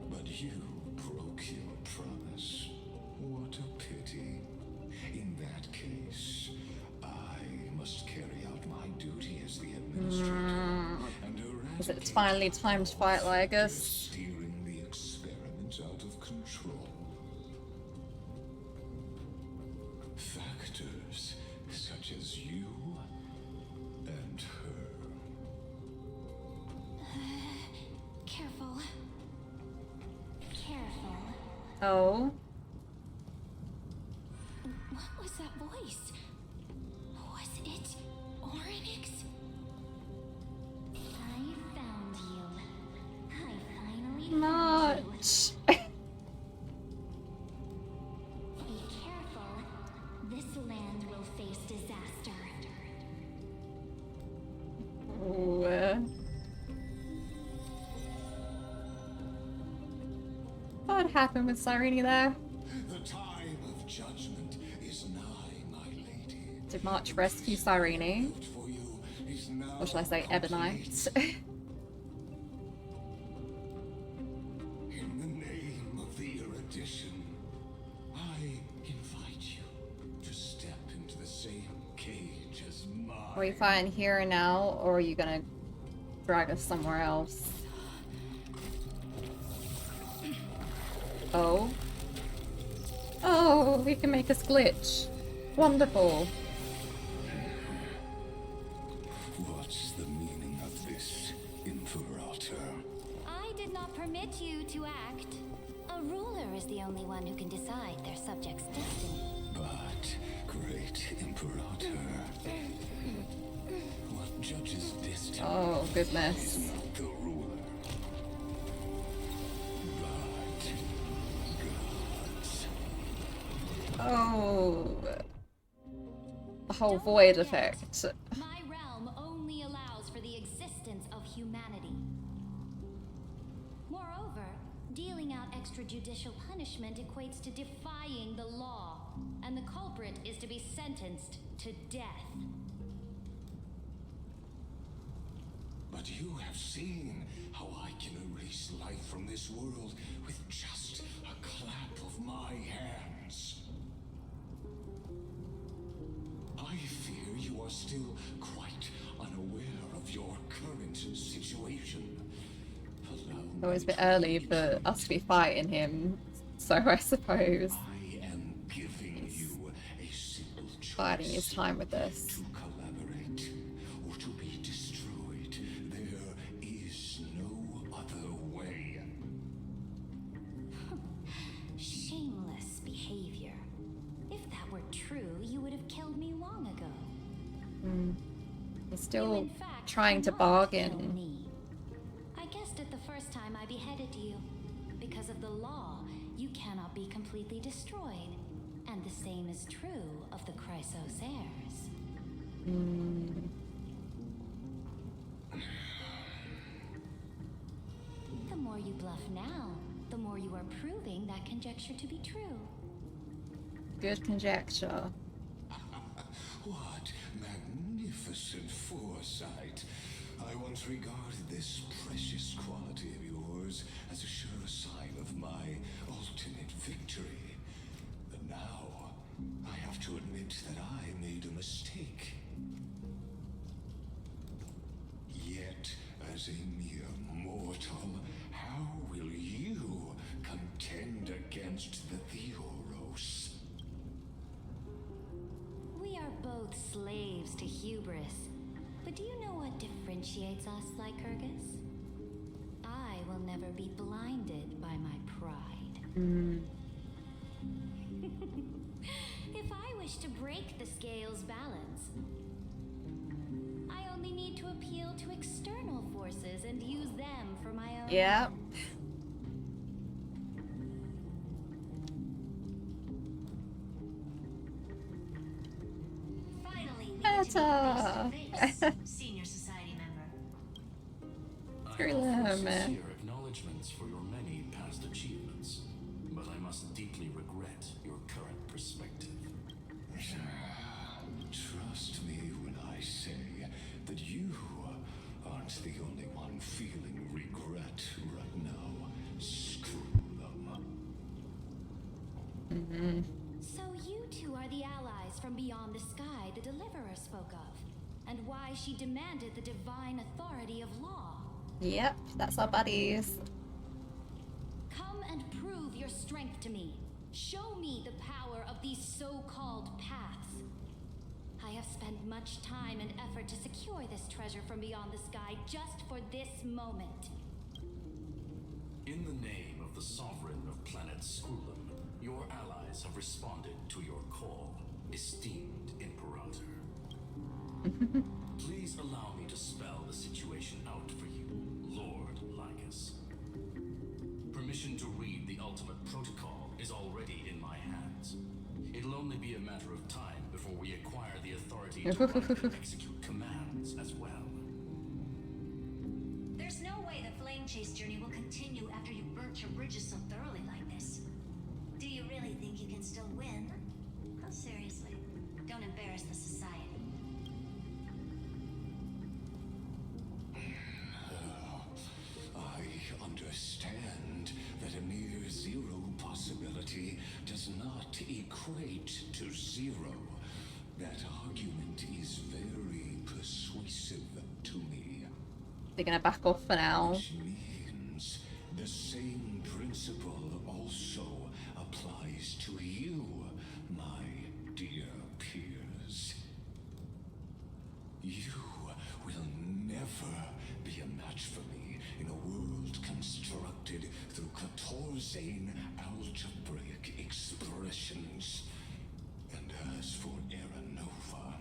But you broke your promise. What a pity. In that case, I must carry out my duty as the administrator and
Is it finally time to fight Lygus?
steering the experiment out of control. Factors such as you and her.
Careful. Careful.
Oh.
What was that voice? Was it Oryx? I found you. I finally found you.
Much.
Be careful. This land will face disaster.
Ooh. What happened with Cyrene there?
The time of judgment is nigh, my lady.
Did March rescue Cyrene?
For you is now
Or should I say EVERNIGHT?
in the name of the erudition, I invite you to step into the same cage as mine.
Are you fighting here and now, or are you gonna drag us somewhere else? Oh. Oh. we can make us glitch. Wonderful.
What's the meaning of this, Imperator?
I did not permit you to act. A ruler is the only one who can decide their subject's destiny.
But, great Imperator, what judges destiny
Oh, goodness.
is not the ruler, but gods.
Oh. The whole void effect.
My realm only allows for the existence of humanity. Moreover, dealing out extrajudicial punishment equates to defying the law, and the culprit is to be sentenced to death.
But you have seen how I can erase life from this world with just a clap of my hands. I fear you are still quite unaware of your current situation.
It was a bit early for us to be fighting him, so I suppose
I am giving you a simple choice.
biding his time with this.
To collaborate or to be destroyed. There is no other way.
Shameless behavior. If that were true, you would have killed me long ago.
He's still
In fact,
trying to
cannot kill
bargain.
me. I guessed it the first time I beheaded you. Because of the law, you cannot be completely destroyed. And the same is true of the Chrysos heirs. The more you bluff now, the more you are proving that conjecture to be true.
Good conjecture.
What magnificent foresight. I once regarded this precious quality of yours as a sure sign of my ultimate victory. But now, I have to admit that I made a mistake. Yet, as a mere mortal, how will you contend against the Theoros?
We are both slaves to hubris. But do you know what differentiates us, Lycurgus? I will never be blinded by my pride. If I wish to break the scale's balance, I only need to appeal to external forces and use them for my own.
Yeah.
Finally, we get to meet face to face, senior society member.
Screw
I offer
them, man.
sincere acknowledgments for your many past achievements, but I must deeply regret your current perspective.
Trust me when I say that you aren't the only one feeling regret right now. Screw them.
So you two are the allies from beyond the sky the Deliverer spoke of, and why she demanded the divine authority of law.
Yep, that's our buddies.
Come and prove your strength to me. Show me the power of these so-called paths. I have spent much time and effort to secure this treasure from beyond the sky just for this moment.
In the name of the Sovereign of planet Skrulum, your allies have responded to your call, esteemed Imperator. Please allow me to spell the situation out for you, Lord Lygus. Permission to read the ultimate protocol is already in my hands. It'll only be a matter of time before we acquire the authority to write and execute commands as well.
There's no way the flame chase journey will continue after you've burnt your bridges so thoroughly like this. Do you really think you can still win? Oh, seriously, don't embarrass the society.
I understand that a mere zero possibility does not equate to zero. That argument is very persuasive to me.
They're gonna back off for now.
Which means the same principle also applies to you, insane algebraic expressions. And as for Aranova,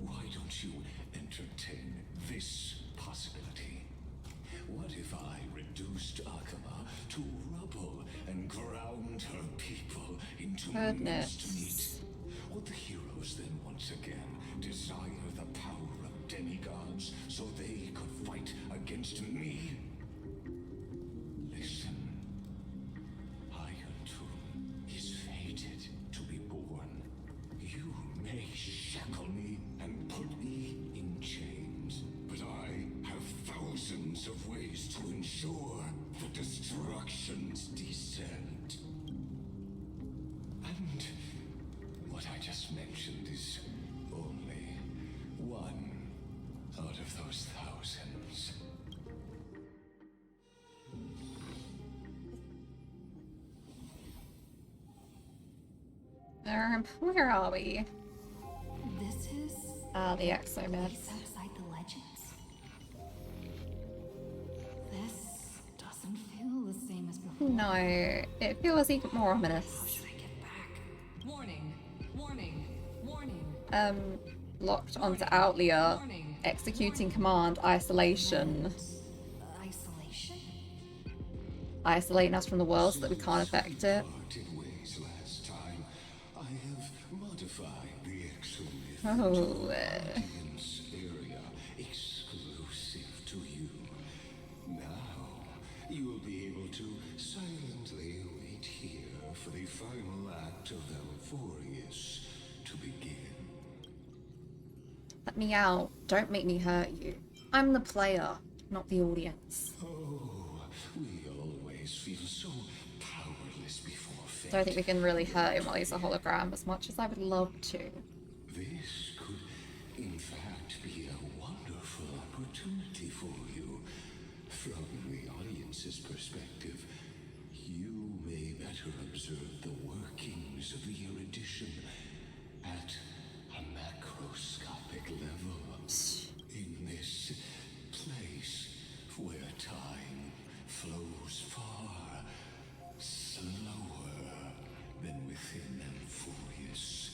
why don't you entertain this possibility? What if I reduced Akama to rubble and ground her people into minced meat? Would the heroes then once again desire the power of demigods so they could fight against me? Listen, Iron Tomb is fated to be born. You may shackle me and put me in chains, but I have thousands of ways to ensure the destruction's descent. And what I just mentioned is only one out of those thousands.
Where are we?
This is
The exomyths.
outside the legends. This doesn't feel the same as before.
No, it feels even more ominous.
Warning, warning, warning.
Locked onto Outlier, executing command, isolation.
Isolation?
Isolating us from the world so that we can't affect it.
Last time, I have modified the exomyth
Oh,
to audience area exclusive to you. Now, you will be able to silently wait here for the final act of Alphorius to begin.
Let me out. Don't make me hurt you. I'm the player, not the audience.
Oh, we always feel so powerless before fate.
Don't think we can really hurt him while he's a hologram as much as I would love to.
This could, in fact, be a wonderful opportunity for you. From the audience's perspective, you may better observe the workings of the erudition at a macroscopic level. In this place where time flows far slower than within Amphorius,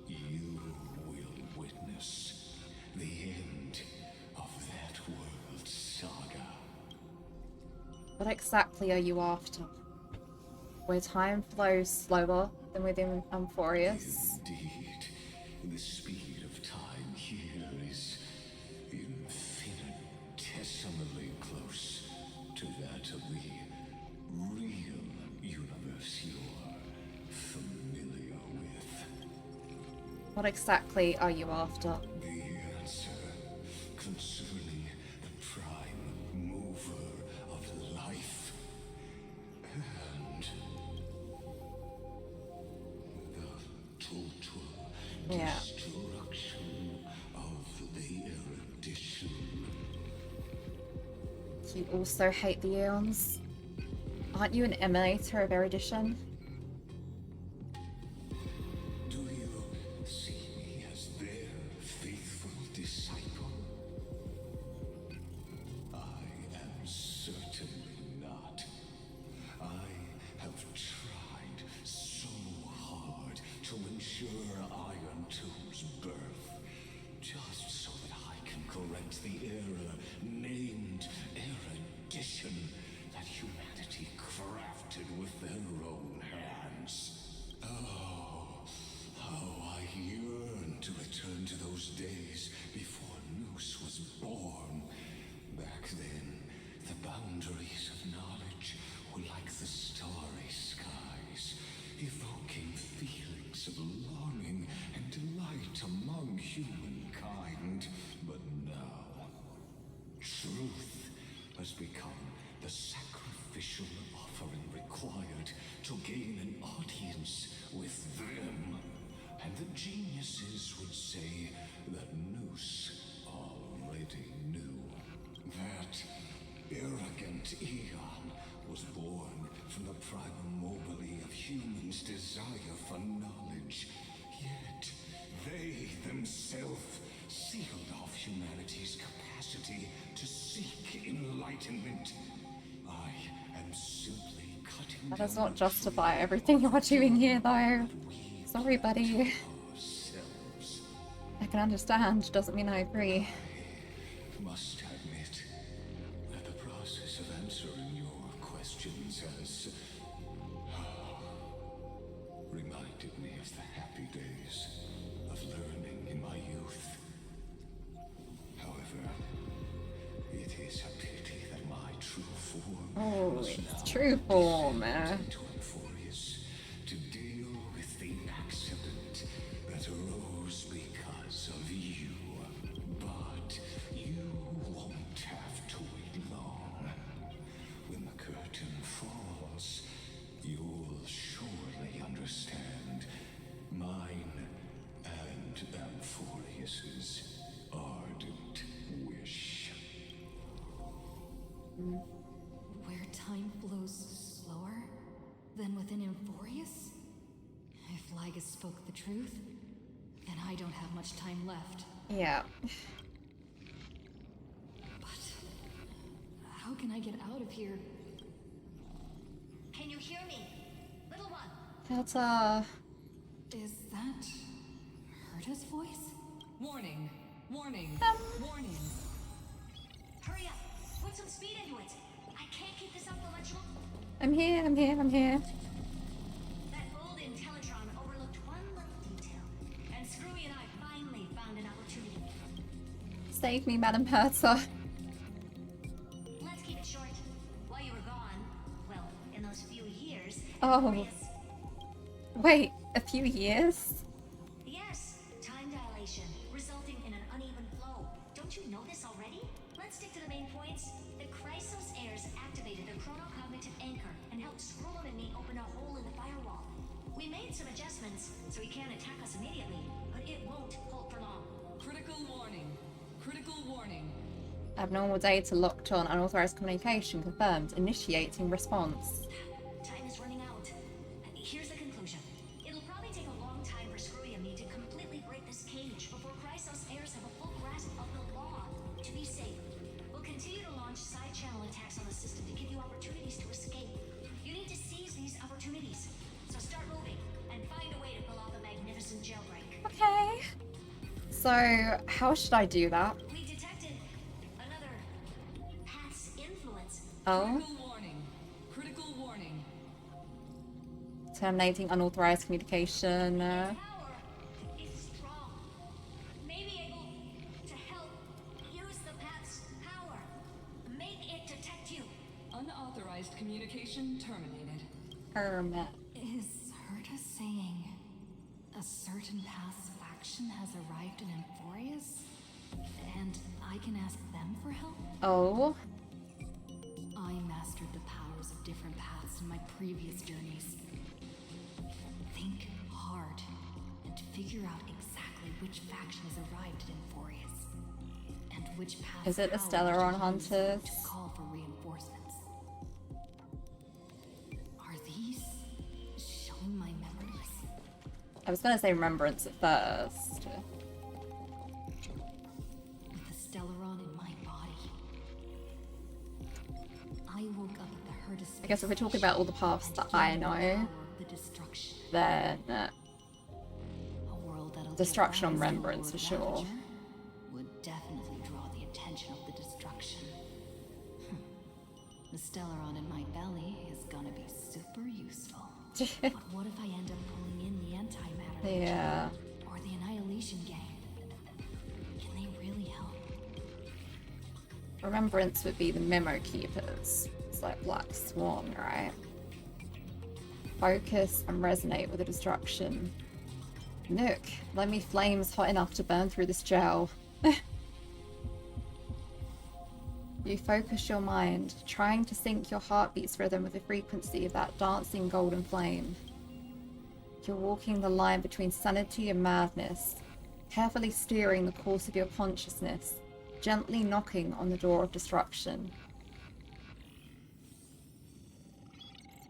you will witness the end of that world's saga.
What exactly are you after? Where time flows slower than within Amphorius?
Indeed, the speed of time here is infinitesimally close to that of the real universe you're familiar with.
What exactly are you after?
The answer concerning the prime mover of life and the total destruction of the erudition.
You also hate the Aeons? Aren't you an emulator of erudition?
Do you see me as their faithful disciple? I am certainly not. I have tried so hard to ensure Iron Tomb's birth, just so that I can correct the error named erudition that humanity crafted with their own hands. Oh, how I yearn to return to those days before Noose was born. Back then, the boundaries of knowledge were like the starry skies, evoking feelings of longing and delight among humankind. But now, truth has become the sacrificial offering required to gain an audience with them. And the geniuses would say that Noose already knew. That arrogant Eon was born from the primal mobile of humans' desire for knowledge. Yet, they themselves sealed off humanity's capacity to seek enlightenment. I am
That does not justify everything you're doing here, though. Sorry, buddy. I can understand, doesn't mean I agree.
I must admit that the process of answering your questions has reminded me of the happy days of learning in my youth. However, it is a pity that my true form
Oh, it's true form.
too euphorious to deal with the accident that arose because of you. But you won't have to wait long. When the curtain falls, you'll surely understand mine and Amphorius's ardent wish.
Where time flows slower than within Amphorius? If Lygus spoke the truth, then I don't have much time left.
Yeah.
But how can I get out of here?
Can you hear me? Little one.
That's,
Is that Herta's voice?
Warning. Warning. Warning.
Hurry up. Put some speed into it. I can't keep this up, Electro.
I'm here, I'm here, I'm here.
That old Intellitron overlooked one little detail, and Screwy and I finally found an opportunity.
Save me, Madam Herzer.
Let's keep it short. While you were gone, well, in those few years,
Oh.
Amphorius-
Wait, a few years?
Yes, time dilation, resulting in an uneven flow. Don't you know this already? Let's stick to the main points. The Chrysos heirs activated the chronocognitive anchor and helped Scrollum and me open a hole in the firewall. We made some adjustments, so he can't attack us immediately, but it won't hold for long.
Critical warning. Critical warning.
Abnormal data locked on, unauthorized communication confirmed. Initiating response.
Time is running out. Here's the conclusion. It'll probably take a long time for Screwy and me to completely break this cage before Chrysos heirs have a full grasp of the law. To be safe, we'll continue to launch side-channel attacks on the system to give you opportunities to escape. You need to seize these opportunities. So start moving and find a way to pull off a magnificent jailbreak.
Okay. So, how should I do that?
We detected another path's influence.
Oh.
Critical warning. Critical warning.
Terminating unauthorized communication.
Power is strong. Maybe able to help use the path's power. Make it detect you.
Unauthorized communication terminated.
Hermit.
Is Herta saying a certain path's faction has arrived in Amphorius? And I can ask them for help?
Oh.
I mastered the powers of different paths in my previous journeys. Think hard and figure out exactly which faction has arrived at Amphorius. And which path
Is it the Stellaron Hunters?
to call for reinforcements. Are these showing my memories?
I was gonna say remembrance at first.
With the Stellaron in my body. I woke up at the Herta
I guess if we're talking about all the paths that I know,
the destruction.
then
A world that'll
destruction on
get rise to
remembrance for
Lord
sure.
Ravager would definitely draw the attention of the destruction. The Stellaron in my belly is gonna be super useful. But what if I end up pulling in the antimatter Legion
Yeah.
or the Annihilation Gang? Can they really help?
Remembrance would be the memo keepers. It's like Black Swan, right? Focus and resonate with the destruction. Nook, let me flames hot enough to burn through this gel. You focus your mind, trying to sync your heartbeat's rhythm with the frequency of that dancing golden flame. You're walking the line between sanity and madness, carefully steering the course of your consciousness, gently knocking on the door of destruction.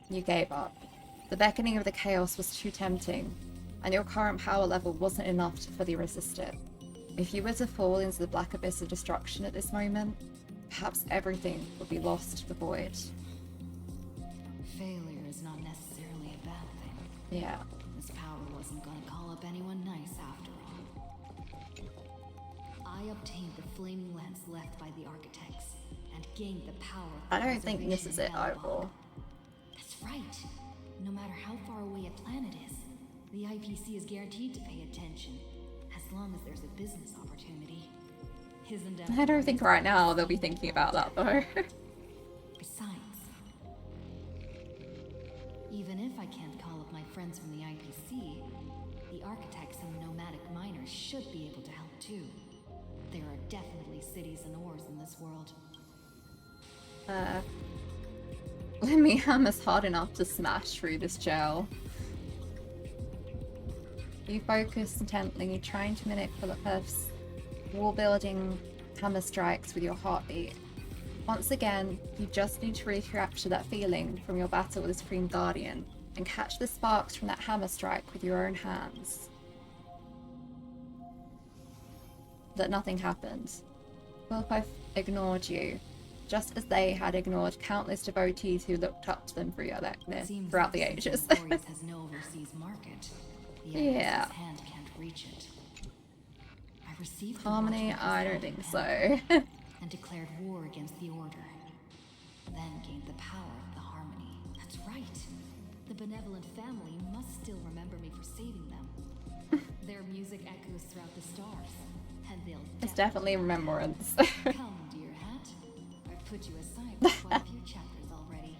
You gave up. The beckoning of the chaos was too tempting, and your current power level wasn't enough to fully resist it. If you were to fall into the black abyss of destruction at this moment, perhaps everything would be lost to the void.
Failure is is not necessarily a bad thing.
Yeah.
This power wasn't gonna call up anyone nice after all. I obtained the flaming lens left by the architects and gained the power of
I don't think this is it
preservation
overall.
That's right. No matter how far away a planet is, the IPC is guaranteed to pay attention, as long as there's a business opportunity.
I don't think right now they'll be thinking about that though.
Besides, even if I can't call up my friends from the IPC, the architects and the nomadic miners should be able to help too. There are definitely cities and ores in this world.
Let me hammer's hard enough to smash through this gel. You focus intently, trying to mimic Philippus wall building hammer strikes with your heartbeat. Once again, you just need to recapture that feeling from your battle with the Supreme Guardian and catch the sparks from that hammer strike with your own hands. That nothing happened. Philippus ignored you, just as they had ignored countless devotees who looked up to them throughout the ages.
Has no overseas market. The
Yeah.
hand can't reach it. I received
Harmony? I don't think so.
and declared war against the Order. Then gained the power of the Harmony. That's right. The benevolent family must still remember me for saving them. Their music echoes throughout the stars, and they'll
It's definitely remembrance.
Come, dear hat. I've put you aside for quite a few chapters already.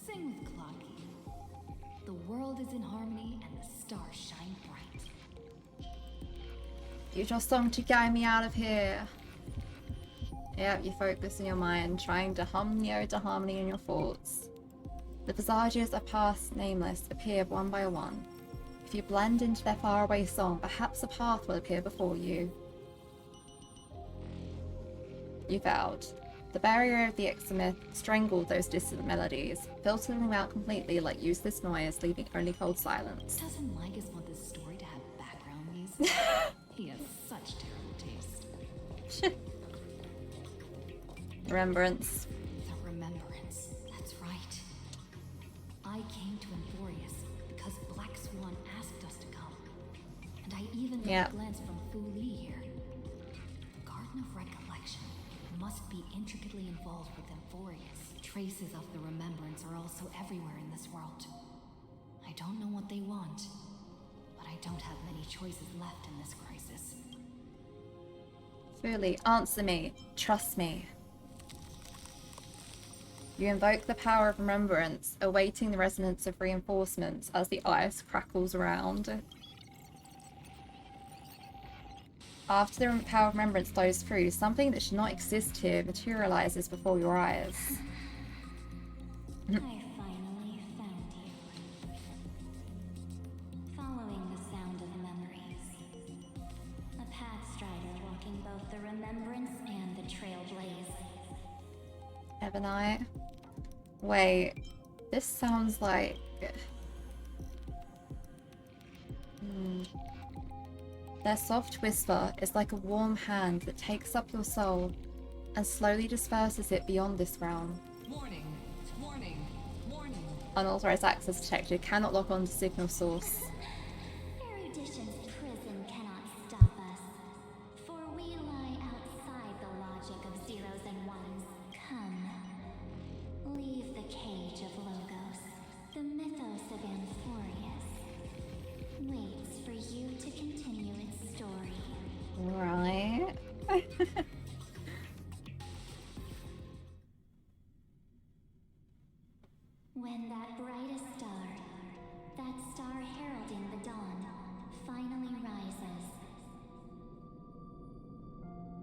Sing with Clocky. The world is in harmony and the stars shine bright.
Use your song to guide me out of here. Yep, you focus in your mind, trying to hum the ode to harmony in your thoughts. The visages of past nameless appear one by one. If you blend into their faraway song, perhaps a path will appear before you. You failed. The barrier of the Exomyth strangled those distant melodies, filtering them out completely like useless noise, leaving only cold silence.
Doesn't Lygus want this story to have background music? He has such terrible taste.
Remembrance.
The remembrance. That's right. I came to Amphorius because Black Swan asked us to come. And I even got a glance from Fu Li here. The Garden of Recollection must be intricately involved with Amphorius. Traces of the remembrance are also everywhere in this world. I don't know what they want, but I don't have many choices left in this crisis.
Fully, answer me. Trust me. You invoke the power of remembrance, awaiting the resonance of reinforcements as the ice crackles around. After the power of remembrance flows through, something that should not exist here materializes before your eyes.
I finally found you. Following the sound of memories. A pathstrider walking both the remembrance and the trailblaze.
EVERNIGHT. Wait, this sounds like... Their soft whisper is like a warm hand that takes up your soul and slowly disperses it beyond this realm.
Warning, warning, warning.
Unauthorized access detected. Cannot log on to signal source.
Erudition's prison cannot stop us, for we lie outside the logic of zeros and ones. Come, leave the cage of Logos. The mythos of Amphorius waits for you to continue its story.
Right.
When that brightest star, that star heralding the dawn, finally rises.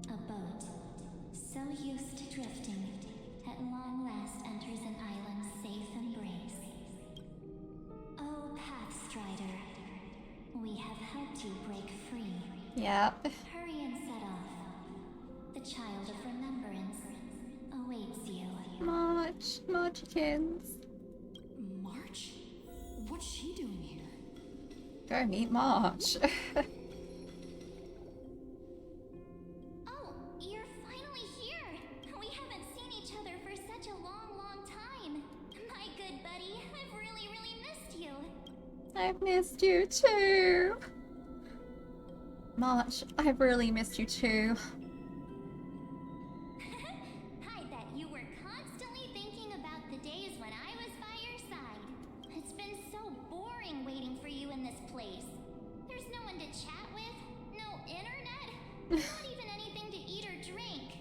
A boat, so used to drifting, at long last enters an island's safe embrace. Oh, Pathstrider, we have helped you break free.
Yep.
Hurry and set off. The child of remembrance awaits you.
Marchkins.
March? What's she doing here?
Go meet March.
Oh, you're finally here! We haven't seen each other for such a long, long time. My good buddy, I've really
I've missed you too. March, I've really missed you too.
I bet you were constantly thinking about the days when I was by your side. It's been so boring waiting for you in this place. There's no one to chat with, no internet, not even anything to eat or drink.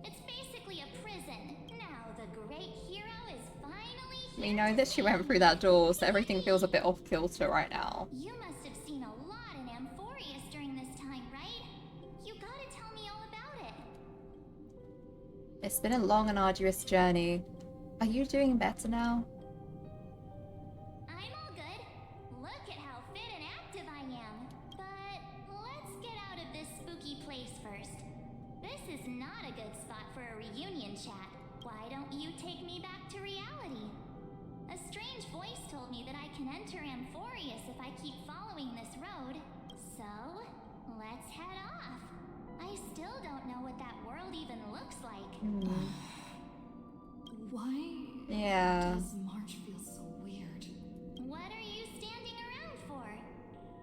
It's basically a prison. Now the great hero is finally here.
We know that she went through that door, so everything feels a bit off kilter right now.
You must have seen a lot in Amphorius during this time, right? You gotta tell me all about it.
It's been a long and arduous journey. Are you doing better now?
I'm all good. Look at how fit and active I am. But let's get out of this spooky place first. This is not a good spot for a reunion chat. Why don't you take me back to reality? A strange voice told me that I can enter Amphorius if I keep following this road. So, let's head off. I still don't know what that world even looks like.
Why
Yeah.
does March feel so weird?
What are you standing around for?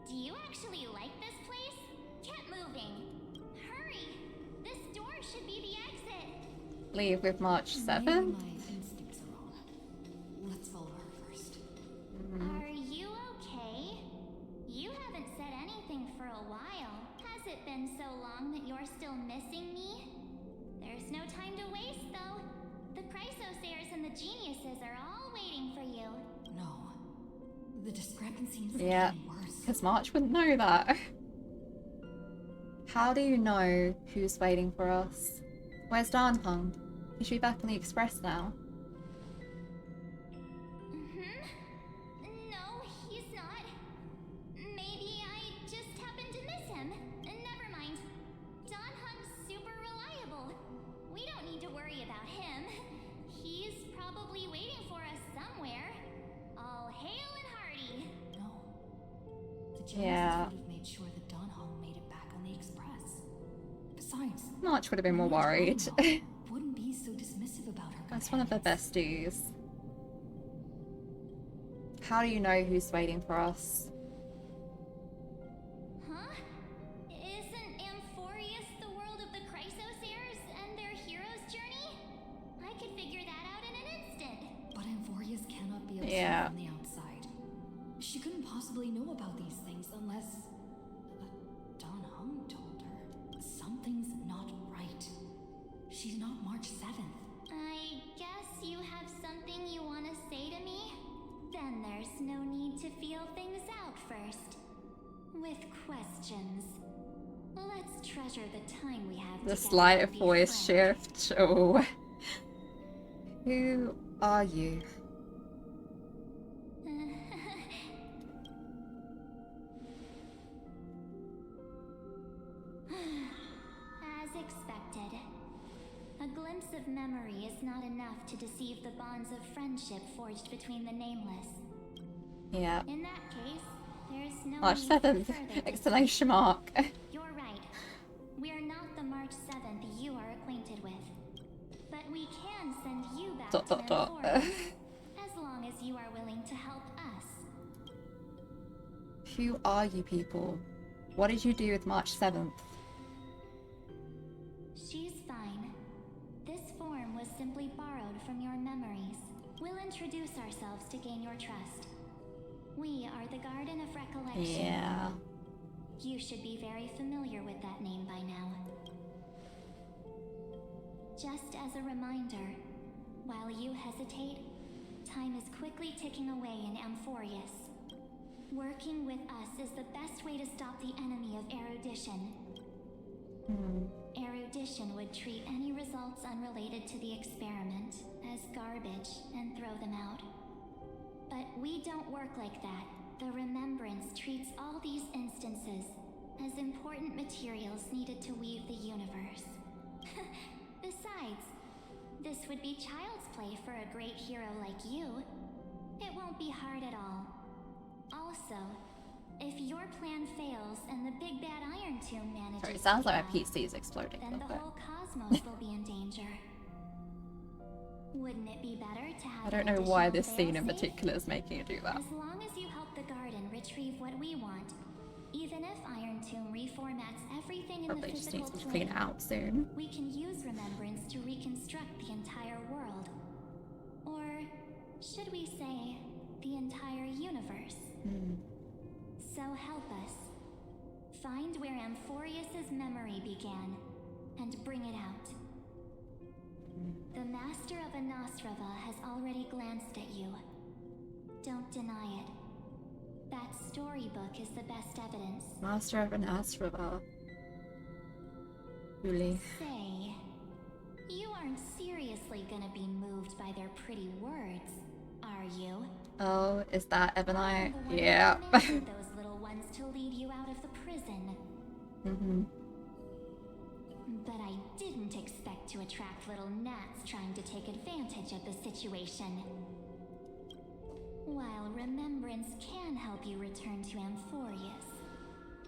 Do you actually like this place? Get moving. Hurry! This door should be the exit.
Leave with March
Maybe
7th?
my instincts are wrong. Let's follow her first.
Are you okay? You haven't said anything for a while. Has it been so long that you're still missing me? There's no time to waste, though. The Chrysosayers and the Geniuses are all waiting for you.
No. The discrepancies
Yeah,
are getting worse.
because March wouldn't know that. How do you know who's waiting for us? Where's Danhung? Is she back on the Express now?
No, he's not. Maybe I just happened to miss him. Never mind. Danhung's super reliable. We don't need to worry about him. He's probably waiting for us somewhere. All hail and hearty.
No. The Geniuses
Yeah.
would have made sure that Don Hong made it back on the Express. Besides,
March would have been more
March
worried.
Hong wouldn't be so dismissive about her.
That's one of the besties. How do you know who's waiting for us?
Huh? Isn't Amphorius the world of the Chrysosayers and their hero's journey? I could figure that out in an instant.
But Amphorius cannot be observed
Yeah.
from the outside. She couldn't possibly know about these things unless Don Hung told her. Something's not right. She's not March 7th.
I guess you have something you want to say to me? Then there's no need to feel things out first. With questions. Let's treasure the time we have
The
together
slight
and be
voice
friends.
shift. Oh. Who are you?
As expected. A glimpse of memory is not enough to deceive the bonds of friendship forged between the nameless.
Yeah.
In that case, there's no
March
need for
7th!
further
Exclamation mark.
You're right. We are not the March 7th you are acquainted with. But we can send you back
Dot,
to
dot, dot.
Amphorius, as long as you are willing to help us.
Who are you people? What did you do with March 7th?
She's fine. This form was simply borrowed from your memories. We'll introduce ourselves to gain your trust. We are the Garden of Recollection.
Yeah.
You should be very familiar with that name by now. Just as a reminder, while you hesitate, time is quickly ticking away in Amphorius. Working with us is the best way to stop the enemy of erudition. Erudition would treat any results unrelated to the experiment as garbage and throw them out. But we don't work like that. The Remembrance treats all these instances as important materials needed to weave the universe. Besides, this would be child's play for a great hero like you. It won't be hard at all. Also, if your plan fails and the big bad Iron Tomb manages
Sorry, it sounds like
to
my
fail,
PC is exploding.
then the
but
whole cosmos will be in danger. Wouldn't it be better to have
I don't
an
know why
additional
this scene in
failsafe?
particular is making it do that.
As long as you help the Garden rid retrieve what we want. Even if Iron Tomb reformats everything in
Probably
the
just
physical
needs to clean
plane,
it out soon.
we can use Remembrance to reconstruct the entire world. Or should we say, the entire universe? So help us. Find where Amphorius's memory began, and bring it out. The Master of Anasrava has already glanced at you. Don't deny it. That storybook is the best evidence.
Master of Anasrava. Really?
Say, you aren't seriously gonna be moved by their pretty words, are you?
Oh, is that EVERNIGHT?
I'm the one
Yeah.
who commanded those little ones to lead you out of the prison. But I didn't expect to attract little gnats trying to take advantage of the situation. While Remembrance can help you return to Amphorius,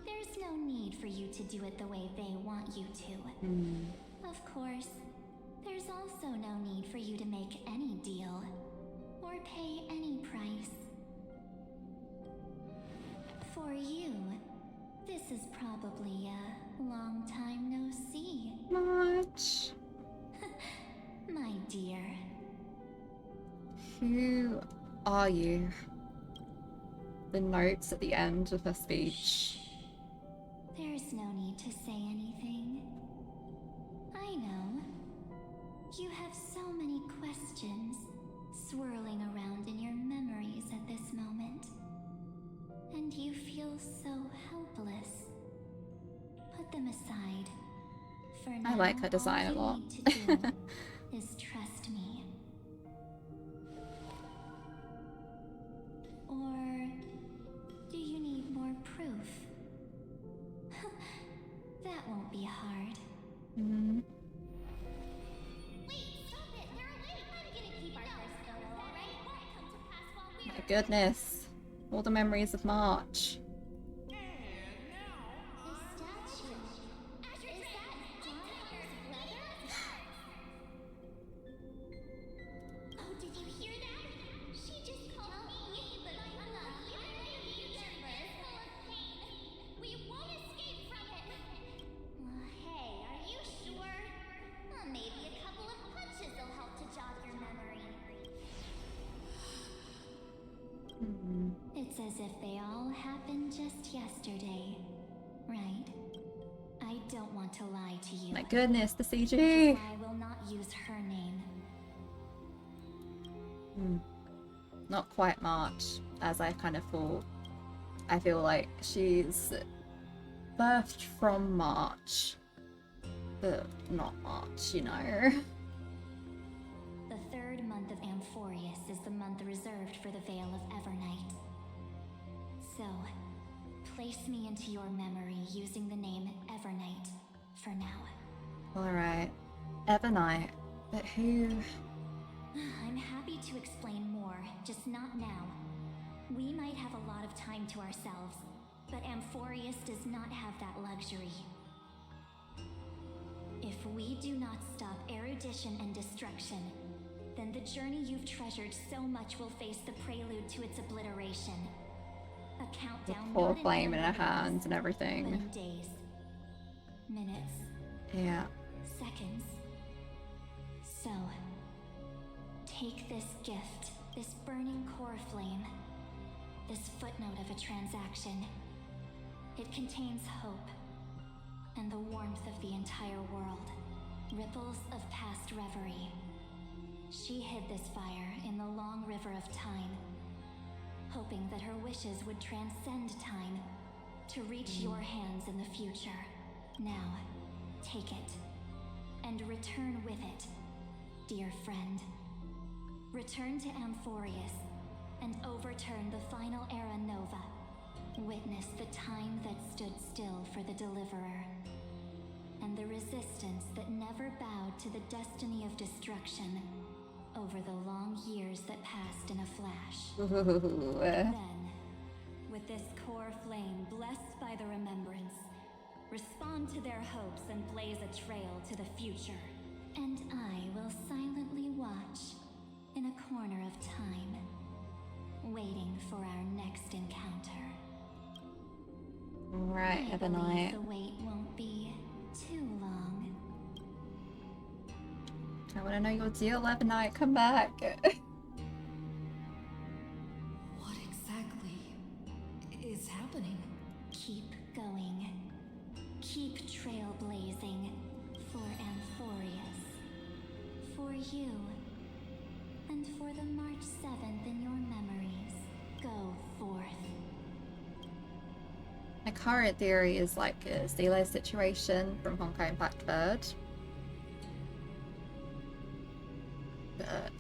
there's no need for you to do it the way they want you to. Of course, there's also no need for you to make any deal, or pay any price. For you, this is probably a long time no see.
Much.
My dear.
Who are you? The notes at the end of her speech.
There's no need to say anything. I know. You have so many questions swirling around in your memories at this moment. And you feel so helpless. Put them aside. For now,
I like her design a
all
lot.
you need to do is trust me. Or do you need more proof? That won't be hard.
Wait, stop it! They're away! I'm gonna keep our first photo, alright? Won't come to pass while we're...
My goodness. All the memories of March.
The statue. Is that Jonathan's brother? Oh, did you hear that? She just called me, but I'm not here.
Universe full of pain. We won't escape from it.
Hey, are you sure?
Well, maybe a couple of punches will help to jog your memory.
It's as if they all happened just yesterday, right? I don't want to lie to you.
My goodness, the
Which is
CG.
why I will not use her name.
Not quite March, as I kind of thought. I feel like she's birthed from March, but not March, you know.
The third month of Amphorius is the month reserved for the Veil of EVERNIGHT. So, place me into your memory using the name EVERNIGHT for now.
Alright. EVERNIGHT. But who...
I'm happy to explain more, just not now. We might have a lot of time to ourselves, but Amphorius does not have that luxury. If we do not stop erudition and destruction, then the journey you've treasured so much will face the prelude to its obliteration. A countdown
poor
not in
flame in her
memories,
hands and
but
everything.
in days, minutes,
Yeah.
seconds. So, take this gift, this burning core flame, this footnote of a transaction. It contains hope and the warmth of the entire world, ripples of past reverie. She hid this fire in the long river of time, hoping that her wishes would transcend time to reach your hands in the future. Now, take it, and return with it, dear friend. Return to Amphorius, and overturn the final era nova. Witness the time that stood still for the Deliverer, and the resistance that never bowed to the destiny of destruction over the long years that passed in a flash.
Ooh.
Then, with this core flame blessed by the remembrance, respond to their hopes and blaze a trail to the future. And I will silently watch in a corner of time, waiting for our next encounter.
Right,
I believe
EVERNIGHT.
the wait won't be too long.
I want to know your deal, EVERNIGHT. Come back.
What exactly is happening?
Keep going. Keep trailblazing for Amphorius. For you. And for the March 7th in your memories. Go forth.
My current theory is like a Zelo situation from Honkai Impact Third. But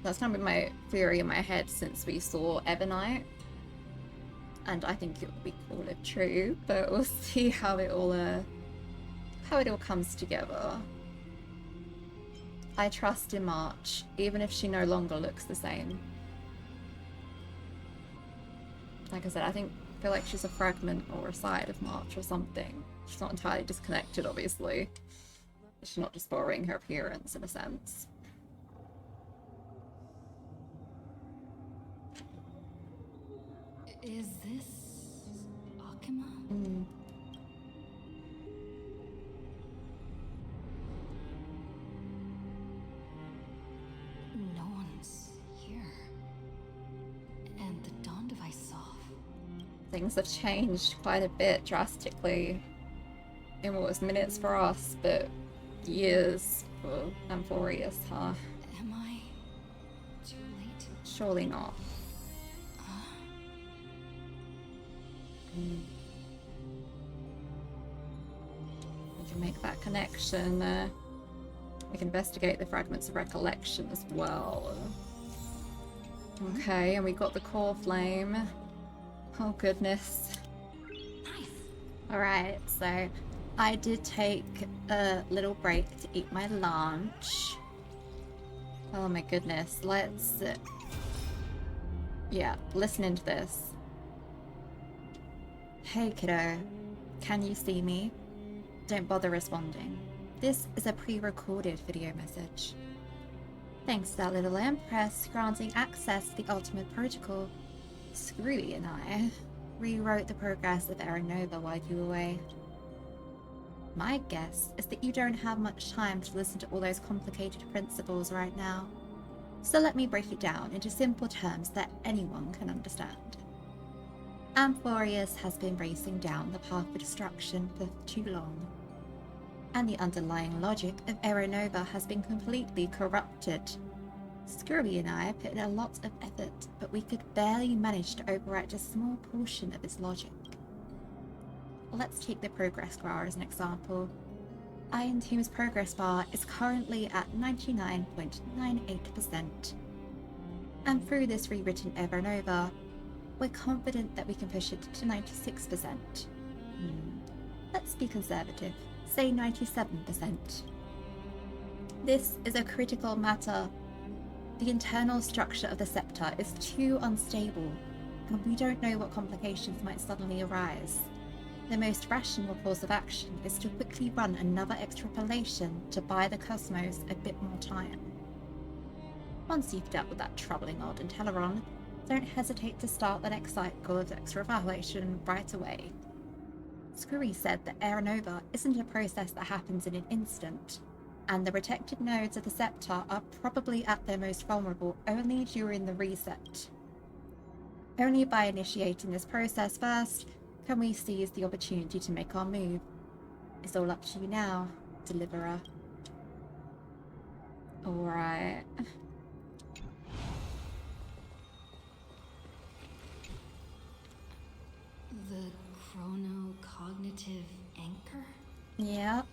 that's kind of been my theory in my head since we saw EVERNIGHT. And I think it would be cool if true, but we'll see how it all comes together. I trust in March, even if she no longer looks the same. Like I said, I feel like she's a fragment or a side of March or something. She's not entirely disconnected, obviously. She's not just borrowing her appearance in a sense.
Is this Akima? No one's here. And the dawn device off.
Things have changed quite a bit drastically in what was minutes for us, but years for Amphorius, huh?
Am I too late?
Surely not. We can make that connection. We can investigate the fragments of recollection as well. Okay, and we got the core flame. Oh goodness.
Nice.
Alright, so I did take a little break to eat my lunch. Oh my goodness, let's... yeah, listen into this. Hey kiddo, can you see me? Don't bother responding. This is a pre-recorded video message. Thanks to that little Empress granting access to the ultimate protocol, Screwy and I rewrote the progress of Aranova while you were away. My guess is that you don't have much time to listen to all those complicated principles right now, so let me break it down into simple terms that anyone can understand. Amphorius has been racing down the path of destruction for too long, and the underlying logic of Aranova has been completely corrupted. Screwy and I put in a lot of effort, but we could barely manage to overwrite a small portion of its logic. Let's take the progress bar as an example. Iron Team's progress bar is currently at 99.98%. And through this rewritten Evernova, we're confident that we can push it to 96%. Let's be conservative, say 97%. This is a critical matter. The internal structure of the scepter is too unstable, and we don't know what complications might suddenly arise. The most rational course of action is to quickly run another extrapolation to buy the cosmos a bit more time. Once you've dealt with that troubling old Inteleron, don't hesitate to start the next cycle of extrapolation right away. Screwy said that Aranova isn't a process that happens in an instant, and the protected nodes of the scepter are probably at their most vulnerable only during the reset. Only by initiating this process first can we seize the opportunity to make our move. It's all up to you now, Deliverer. Alright.
The chronocognitive anchor?
Yep.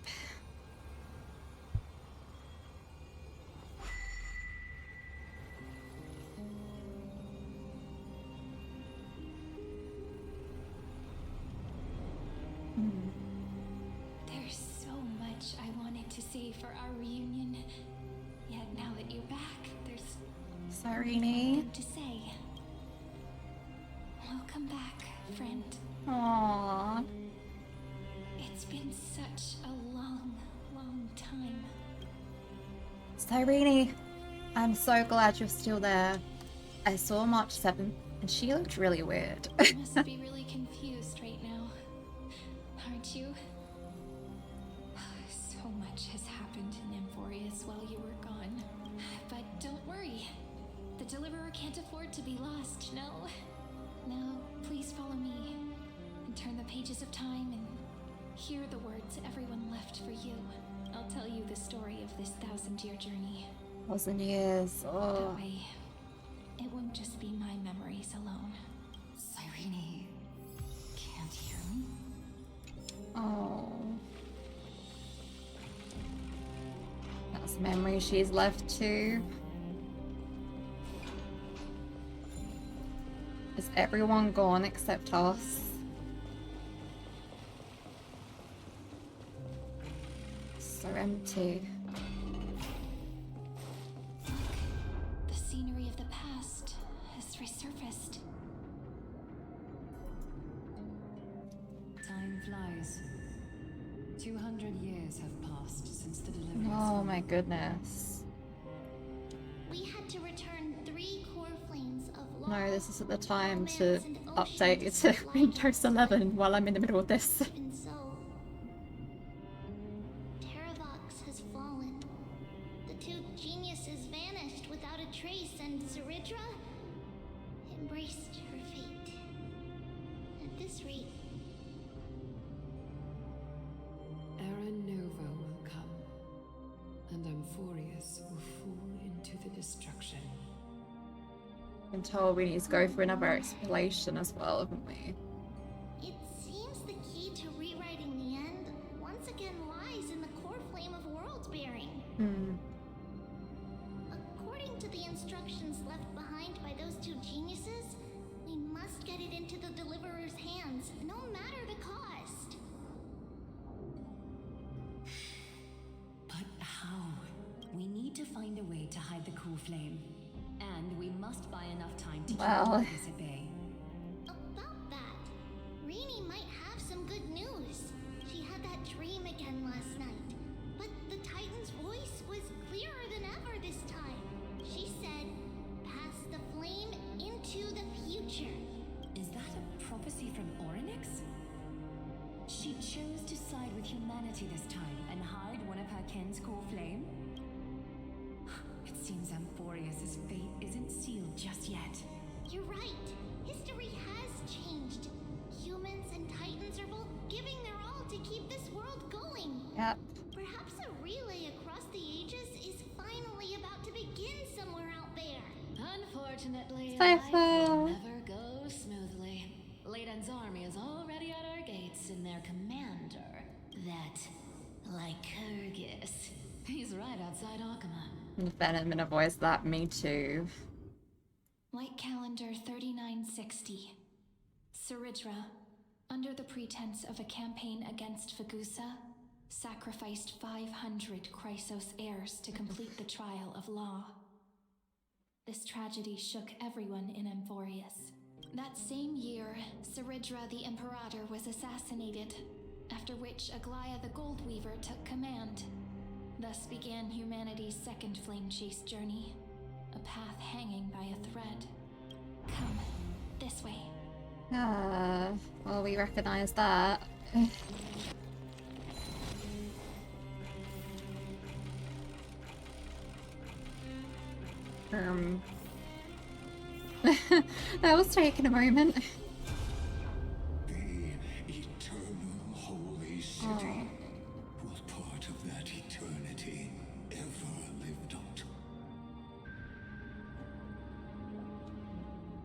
There's so much I wanted to say for our reunion. Yet now that you're back, there's
CYRENE.
to say. Welcome back, friend.
Aww.
It's been such a long, long time.
CYRENE, I'm so glad you're still there. I saw March 7th, and she looked really weird.
You must be really confused right now. aren't you? So much has happened in Amphorius while you were gone. But don't worry. The Deliverer can't afford to be lost, no? Now, please follow me and turn the pages of time and hear the words everyone left for you. I'll tell you the story of this 1,000-year journey.
1,000 years. Oh.
That way, it won't just be my memories alone.
Cyrene can't hear me?
Oh. That's a memory she's left too. Is everyone gone except us? So empty.
The scenery of the past has resurfaced.
Time flies. 200 years have passed since the delivery.
Oh my goodness.
We had to return 3 core flames of law.
No, this isn't the time to
romance, and
update it
ocean
to Windows 11 while I'm in the middle of this.
Even so, Terravox has fallen. The 2 geniuses vanished without a trace, and Zeridra embraced her fate. At this rate,
Aaron Nova will come, and Amphorius will fall into the destruction.
Been told we need to go for another exploration as well, haven't we?
it seems the key to rewriting the end once again lies in the core flame of world bearing. According to the instructions left behind by those 2 geniuses, we must get it into the Deliverer's hands, no matter the cost.
But how? We need to find a way to hide the cool flame. And we must buy enough time to keep Lygus at bay.
About that, Rini might have some good news. She had that dream again last night, but the Titan's voice was clearer than ever this time. She said, "Pass the flame into the future."
Is that a prophecy from Orynyx? She chose to side with humanity this time and hide one of her kin's core flame? It seems Amphorius' fate isn't sealed just yet.
You're right. History has changed. Humans and Titans are both giving their all to keep this world going.
Yep.
Perhaps a relay across the ages is finally about to begin somewhere out there.
Unfortunately,
Life
will never go smoothly. Leiden's army is already at our gates, and their commander, that Lycurgus, he's right outside Akama.
Venom in a voice that, me too.
Light calendar 3960. Ceridra, under the pretense of a campaign against Fagusa, sacrificed 500 Chrysos heirs to complete the trial of law. This tragedy shook everyone in Amphorius. That same year, Ceridra the Imperator was assassinated, after which Aglaya the Goldweaver took command. Thus began humanity's second flame chase journey, a path hanging by a thread. Come, this way.
Well, we recognize that. That was taking a moment.
The eternal holy city. Will part of that eternity ever lived up?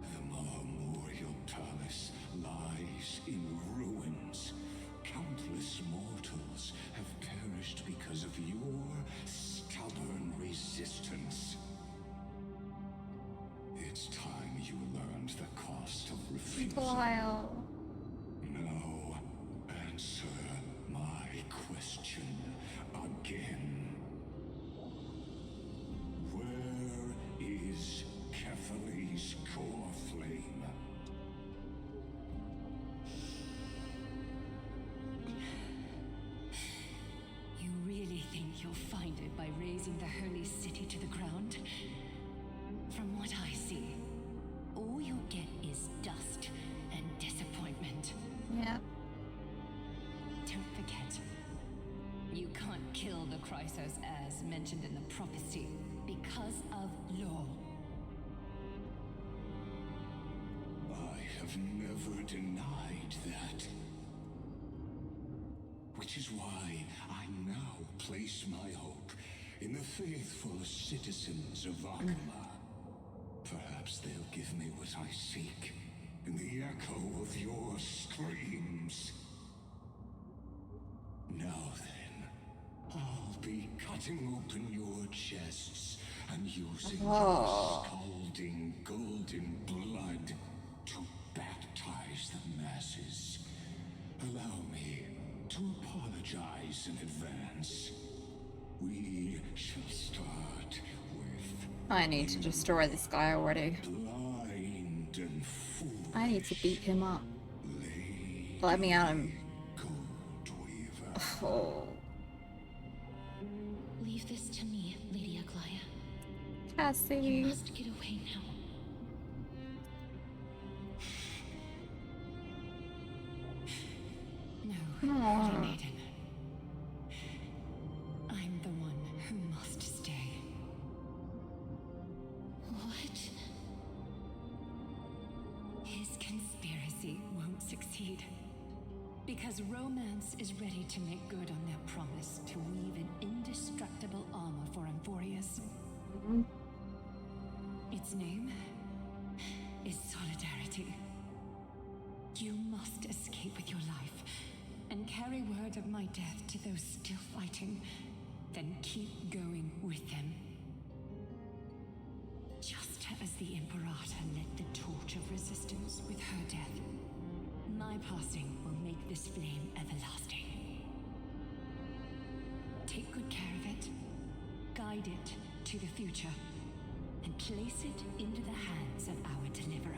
The Memorial Palace lies in ruins. Countless mortals have perished because of your stubborn resistance. It's time you learned the cost of refusal.
Wow.
Now, answer my question again. Where is Kefali's core flame?
You really think you'll find it by razing the holy city to the ground? From what I see, all you'll get is dust and disappointment.
Yeah.
occurs as mentioned in the prophecy, because of law.
I have never denied that. Which is why I now place my hope in the faithful citizens of Akama. Perhaps they'll give me what I seek in the echo of your screams. Now then, I'll be cutting open your chests and using your scalding golden blood to baptize the masses. Allow me to apologize in advance. We shall start with...
I need to destroy this guy already.
Blind and foolish.
I need to beat him up. Let me at him. Oh.
Leave this to me, Lady Aglaya.
Cassie.
You must get away now.
No,
Aww.
maiden. I'm the one who must stay.
What?
His conspiracy won't succeed. Because romance is ready to make good on their promise to weave an indestructible armor for Amphorius. Its name is Solidarity. You must escape with your life and carry word of my death to those still fighting, then keep going with them. Just as the Imperator lit the torch of resistance with her death, my passing will make this flame everlasting. Take good care of it, guide it to the future, and place it into the hands of our deliverer.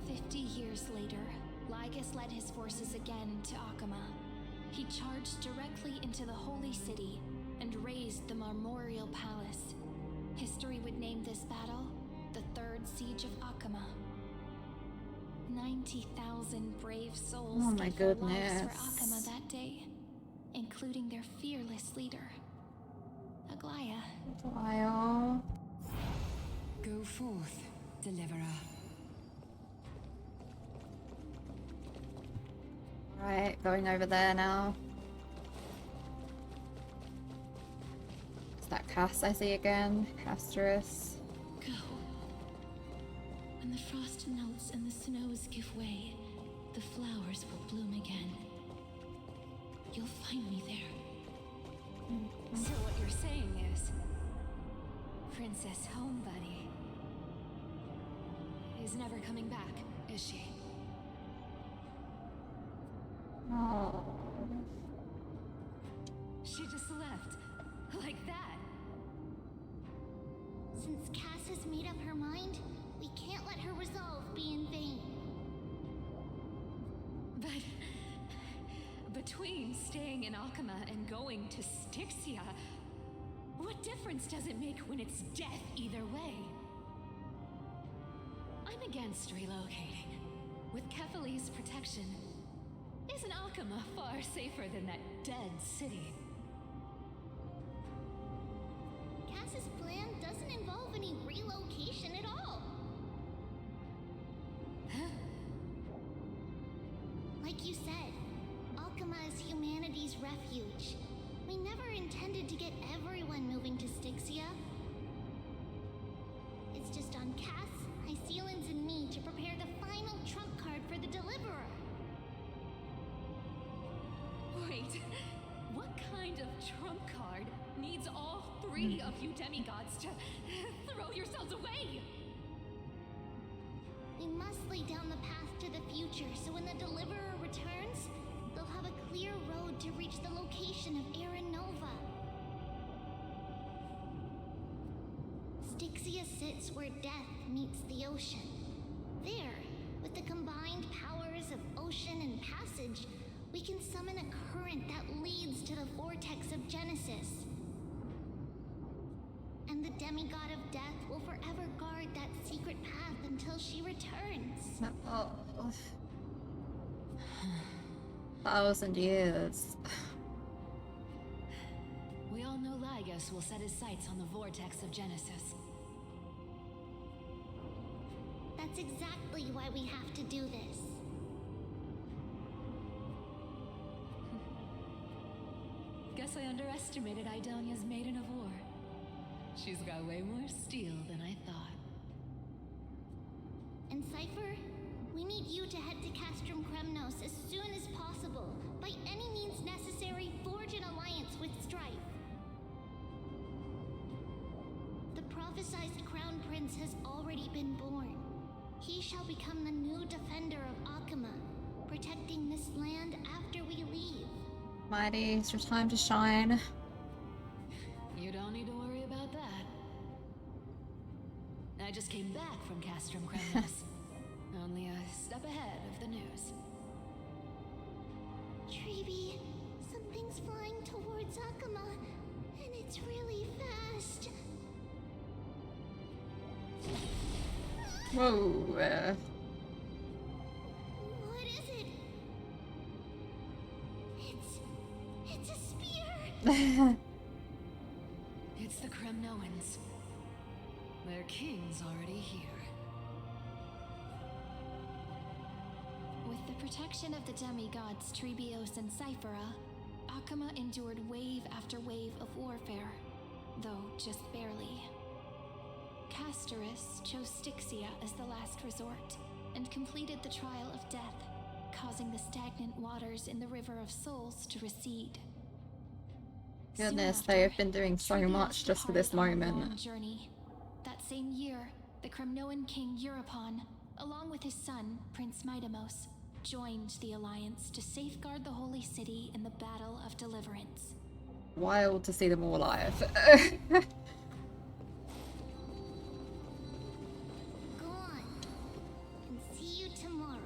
50 years later, Lygus led his forces again to Akama. He charged directly into the Holy City and razed the Marmorial Palace. History would name this battle the Third Siege of Akama. 90,000 brave souls
Oh my
gave their lives
goodness.
for Akama that day, including their fearless leader, Aglaya.
Lyle.
Go forth, deliverer.
Right, going over there now. Is that Cass I see again? Casterus.
Go. When the frost melts and the snows give way, the flowers will bloom again. You'll find me there.
So what you're saying is,
Princess Homebuddy is never coming back, is she?
Oh.
she just left. Like that.
Since Cass has made up her mind, we can't let her resolve be in vain.
But between staying in Akama and going to Styxia, what difference does it make when it's death either way? I'm against relocating. With Kefali's protection, isn't Akama far safer than that dead city?
Cass's plan doesn't involve any relocation at all. Like you said, Akama is humanity's refuge. We never intended to get everyone moving to Styxia. It's just on Cass, HYSILENS, and me to prepare the final trump card for the Deliverer.
Wait, what kind of trump card needs all three of you demigods to throw yourselves away?
We must lay down the path to the future so when the Deliverer returns, they'll have a clear road to reach the location of Aaron Nova. Styxia sits where death meets the ocean. There, with the combined powers of ocean and passage, we can summon a current that leads to the vortex of Genesis. And the demigod of death will forever guard that secret path until she returns.
Oh. 1,000 years.
lygus will set his sights on the vortex of Genesis.
That's exactly why we have to do this.
Guess I underestimated Idonia's maiden of war. She's got way more steel than I thought.
And Cypher, we need you to head to Castrum Kremnos as soon as possible. By any means necessary, forge an alliance with Strife. The prophesized Crown Prince has already been born. He shall become the new defender of Akama, protecting this land after we leave.
Mighty, it's your time to shine.
You don't need to worry about that. I just came back from Castrum Kremnos. Only a step ahead of the news.
Treeby, something's flying towards Akama, and it's really fast.
Whoa.
What is it? It's a spear.
It's the Kremnoans. Their king's already here.
With the protection of the demigods Trebios and Cyphera, Akama endured wave after wave of warfare, though just barely. Castorus chose Styxia as the last resort, and completed the trial of death, causing the stagnant waters in the River of Souls to recede.
Goodness, they have been doing so much just for this moment.
Journey. That same year, the Kremnoan king Euripon, along with his son, Prince Midamos, joined the alliance to safeguard the holy city in the Battle of Deliverance.
Wild to see them all alive.
Go on, and see you tomorrow.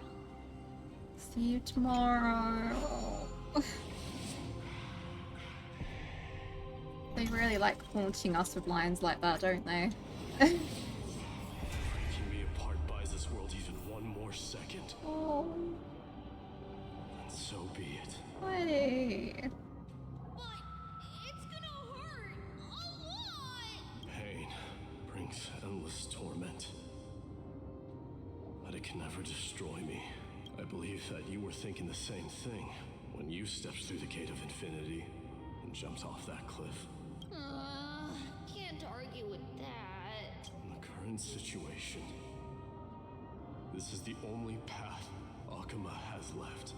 See you tomorrow. They really like haunting us with lines like that, don't they?
Breaking me apart buys this world even one more second.
Oh.
And so be it.
Mighty.
But it's gonna hurt a lot.
Pain brings endless torment. But it can never destroy me. I believe that you were thinking the same thing when you stepped through the gate of infinity and jumped off that cliff.
Can't argue with that.
In the current situation, this is the only path Akama has left.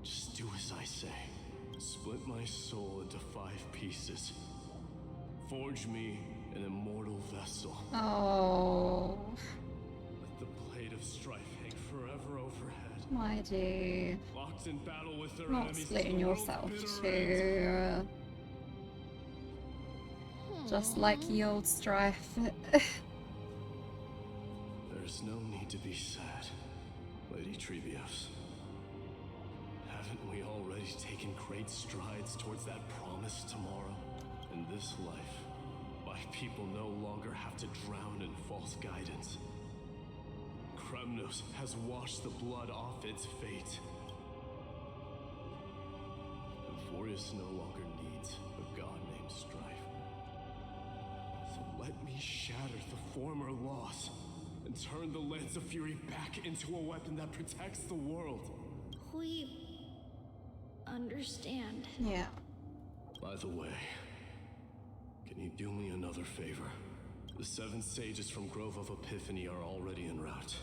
Just do as I say. Split my soul into 5 pieces. Forge me an immortal vessel.
Oh.
Let the blade of strife hang forever overhead.
Mighty.
Locked in battle with their
Not
enemies.
splitting
till the
yourself
world's bitter end.
too. Just like the old strife.
There's no need to be sad, Lady Trebios. Haven't we already taken great strides towards that promised tomorrow? In this life, my people no longer have to drown in false guidance. Kremnos has washed the blood off its fate. Euphorius no longer needs a god named Strife. So let me shatter the former loss and turn the Lance of Fury back into a weapon that protects the world.
We understand.
Yeah.
By the way, can you do me another favor? The 7 sages from Grove of Epiphany are already en route.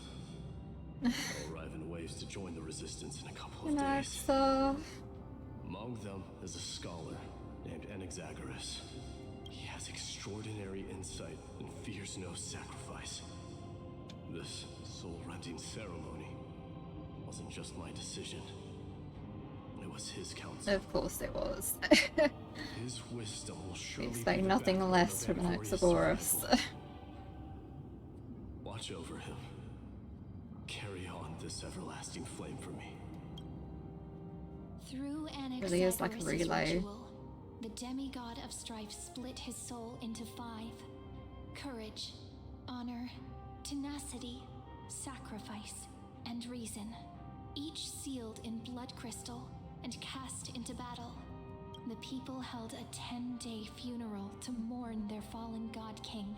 They'll arrive in waves to join the resistance in a couple of days. Among them is a scholar named Anaxagoras. He has extraordinary insight and fears no sacrifice. This soul-rending ceremony wasn't just my decision. It was his counsel.
Of course it was.
His wisdom will surely
Expect
be the
nothing
backbone
less
of
from an
Euphorius'
Anaxagoras.
Watch over him. Carry on this everlasting flame for me.
Through
Really is like a
Anaxagoras'
relay.
ritual, the demigod of strife split his soul into 5. Courage, honor, tenacity, sacrifice, and reason. Each sealed in blood crystal and cast into battle. the people held a 10-day funeral to mourn their fallen god king.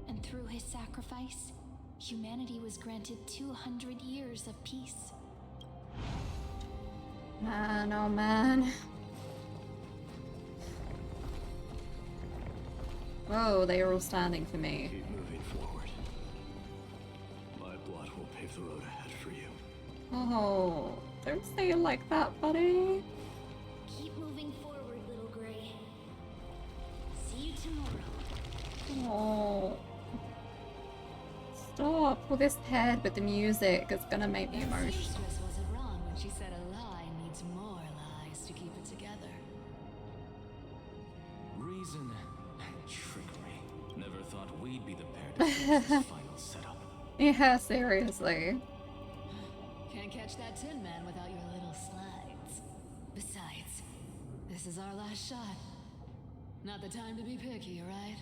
And through his sacrifice, humanity was granted 200 years of peace.
Man, oh man. Whoa, they are all standing for me.
Keep moving forward. My blood will pave the road ahead for you.
Oh, don't say it like that, buddy.
Keep moving forward, little Gray. See you tomorrow.
Oh. Stop with this head with the music. It's gonna make me emotional.
Seamstress wasn't wrong when she said a lie needs more lies to keep it together.
Reason and trickery. Never thought we'd be the pair to finish this final setup.
Yeah, seriously.
Can't catch that Tin Man without your little slides. Besides, this is our last shot. Not the time to be picky, right?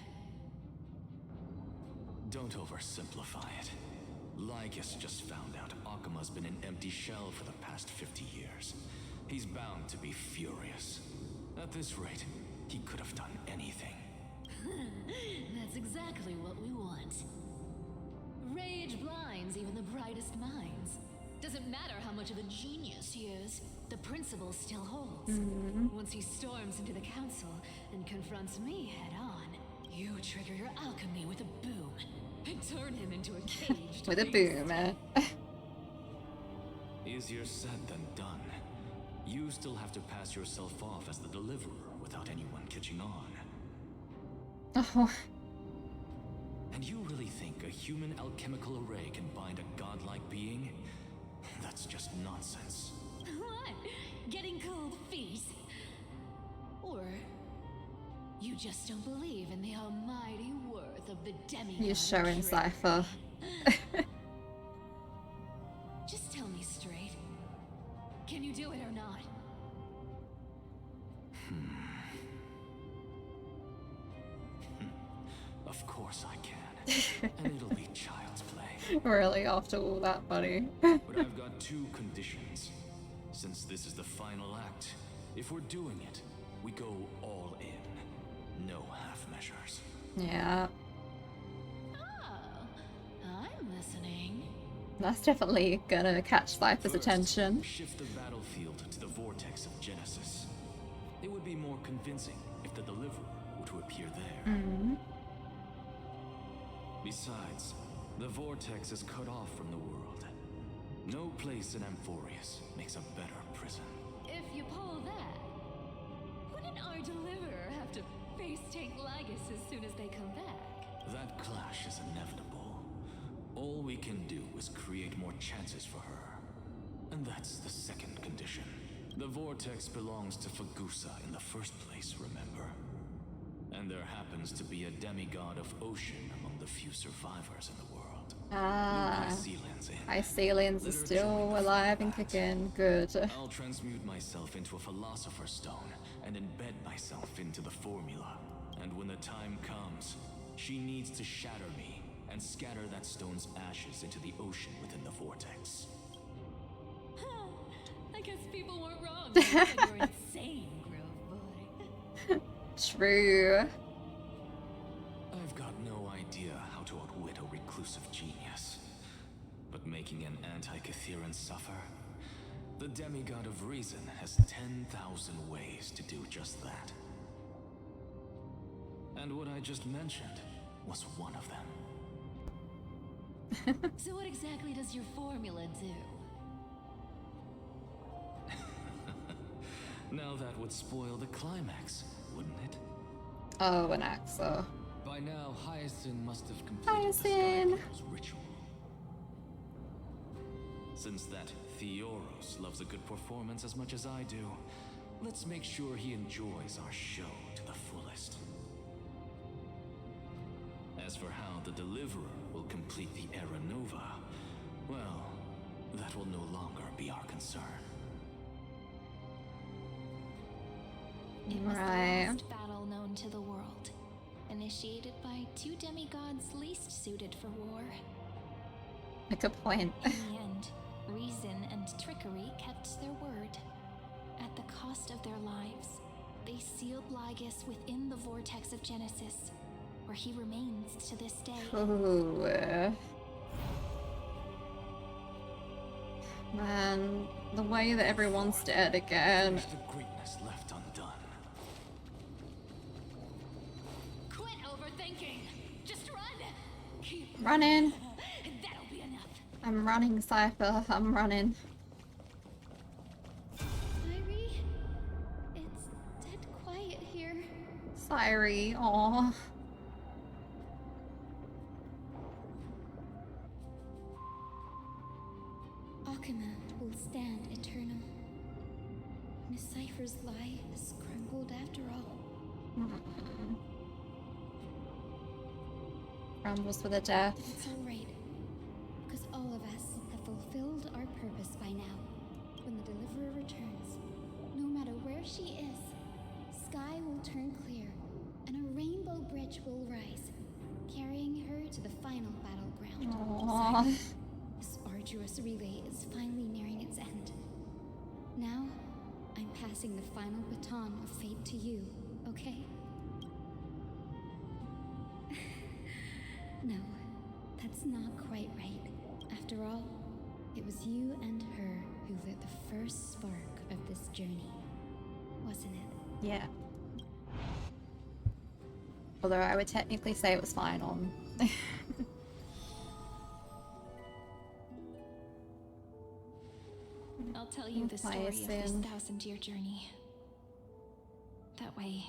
Don't oversimplify it. Lygus just found out Akima's been an empty shell for the past 50 years. He's bound to be furious. At this rate, he could have done anything.
That's exactly what we want. Rage blinds even the brightest minds. Doesn't matter how much of a genius he is, the principle still holds. Once he storms into the council and confronts me head on, you trigger your alchemy with a boom and turn him into a caged
With a boom, eh?
Easier said than done. You still have to pass yourself off as the deliverer without anyone catching on.
Oh.
And you really think a human alchemical array can bind a godlike being? That's just nonsense.
What? Getting cold feet? Or you just don't believe in the almighty worth of the demigod?
You're showing Cypher.
Just tell me straight. Can you do it or not?
Of course I can. And it'll be child's play.
Really, after all that, buddy.
But I've got two conditions. Since this is the final act, if we're doing it, we go all in. No half measures.
Yeah.
Oh, I'm listening.
That's definitely gonna catch Cypher's
First,
attention.
Shift the battlefield to the vortex of Genesis. It would be more convincing if the deliverer were to appear there. Besides, the vortex is cut off from the world. No place in Amphorius makes a better prison.
If you pull that, wouldn't our deliverer have to face tank Lygus as soon as they come back?
That clash is inevitable. All we can do is create more chances for her. And that's the second condition. The vortex belongs to Fagusa in the first place, remember? And there happens to be a demigod of ocean among the few survivors in the world.
Ah.
HYSILENS in.
HYSILENS is still alive and kicking. Good.
I'll transmute myself into a philosopher's stone and embed myself into the formula. And when the time comes, she needs to shatter me and scatter that stone's ashes into the ocean within the vortex.
I guess people weren't wrong. They said you're insane, Grove Boy.
True.
I've got no idea how to outwit a reclusive genius. But making an anti-Catherian suffer? The demigod of reason has 10,000 ways to do just that. And what I just mentioned was one of them.
So what exactly does your formula do?
Now that would spoil the climax, wouldn't it?
Oh, an Axa.
By now, Hyacinth must have completed
Hyacinth.
the Sky Girl's ritual. Since that Theoros loves a good performance as much as I do, let's make sure he enjoys our show to the fullest. As for how the Deliverer will complete the Era Nova, well, that will no longer be our concern.
It was
Right.
the last battle known to the world, initiated by two demigods least suited for war.
Make a point.
In the end, reason and trickery kept their word, at the cost of their lives. They sealed Lygus within the vortex of Genesis, where he remains to this day.
Ooh. Man, the way that everyone's dead again.
The greatness left undone.
Quit overthinking. Just run. Keep
Running.
That'll be enough.
I'm running, Cypher. I'm running.
Cyrie, it's dead quiet here.
Cyrie, aw.
Akama will stand eternal. Miss Cypher's lie has crumbled after all.
Crumbles with a death.
It's alright, because all of us have fulfilled our purpose by now. When the Deliverer returns, no matter where she is, sky will turn clear, and a rainbow bridge will rise, carrying her to the final battleground.
Aww.
Cyrie, this arduous relay is finally nearing its end. Now, I'm passing the final baton of fate to you, okay? No, that's not quite right. After all, it was you and her who lit the first spark of this journey, wasn't it?
Yeah. Although I would technically say it was final.
I'll tell you the story of this 1,000-year journey. That way,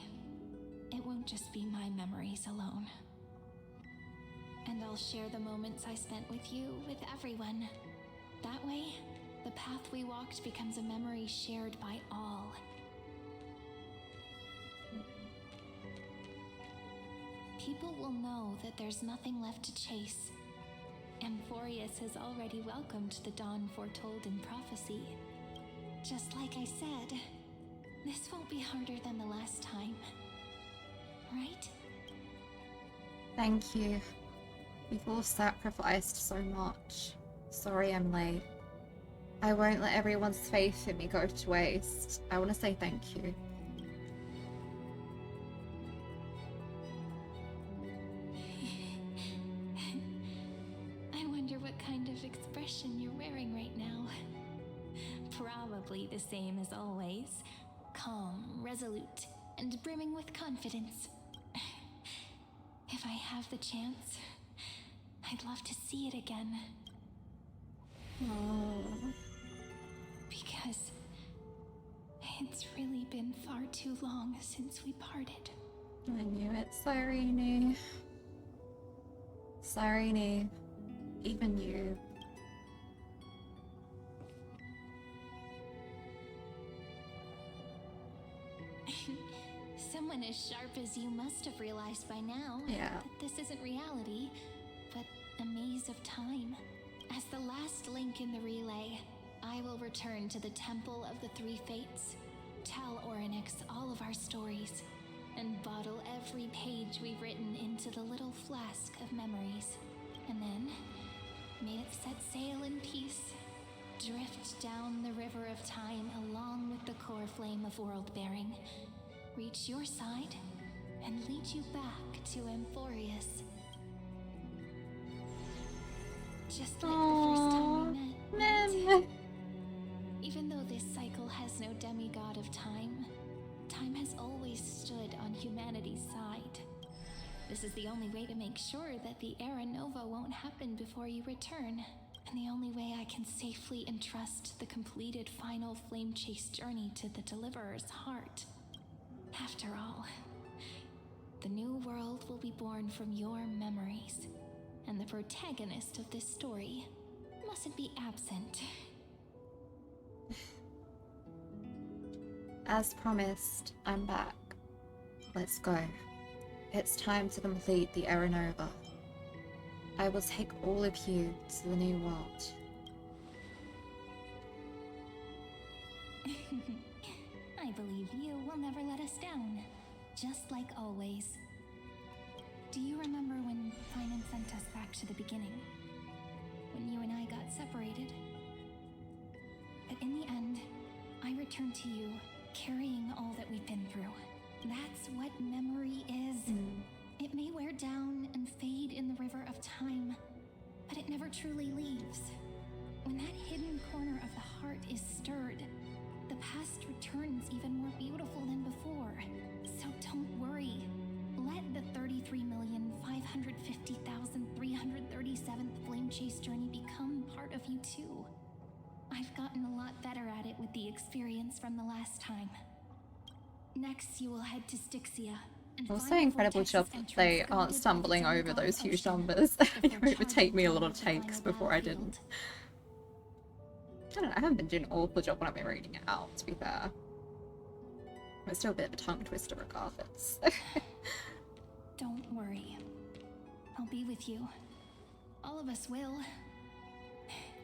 it won't just be my memories alone. And I'll share the moments I spent with you with everyone. That way, the path we walked becomes a memory shared by all. People will know that there's nothing left to chase. Amphorius has already welcomed the dawn foretold in prophecy. Just like I said, this won't be harder than the last time. Right?
Thank you. We've all sacrificed so much. Sorry I'm late. I won't let everyone's faith in me go to waste. I want to say thank you.
I wonder what kind of expression you're wearing right now. Probably the same as always. Calm, resolute, and brimming with confidence. If I have the chance, I'd love to see it again.
Aww.
Because it's really been far too long since we parted.
I knew it, Cyrene. Cyrene. Even you.
Someone as sharp as you must have realized by now that this isn't reality, but a maze of time. As the last link in the relay, I will return to the Temple of the Three Fates, tell Orynyx all of our stories, and bottle every page we've written into the little flask of memories. And then, may it set sail in peace, drift down the river of time along with the core flame of world-bearing, reach your side, and lead you back to Amphorius. Just like the first time we met. Even though this cycle has no demigod of time, time has always stood on humanity's side. This is the only way to make sure that the Era Nova won't happen before you return, and the only way I can safely entrust the completed final flame chase journey to the Deliverer's heart. After all, the new world will be born from your memories, and the protagonist of this story mustn't be absent.
As promised, I'm back. Let's go. It's time to complete the Era Nova. I will take all of you to the new world.
I believe you will never let us down, just like always. Do you remember when Simon sent us back to the beginning? When you and I got separated? But in the end, I returned to you, carrying all that we've been through. That's what memory is. It may wear down and fade in the river of time, but it never truly leaves. When that hidden corner of the heart is stirred, the past returns even more beautiful than before. So don't worry. Let the 33,550,337th Flame Chase journey become part of you too. I've gotten a lot better at it with the experience from the last time. Next, you will head to Styxia.
Also, incredible job that they aren't stumbling over those huge numbers. It would take me a lot of takes before I didn't. I don't know, I haven't been doing an awful job when I've been reading it out, to be fair. It's still a bit of a tongue twister regardless.
Don't worry. I'll be with you. All of us will.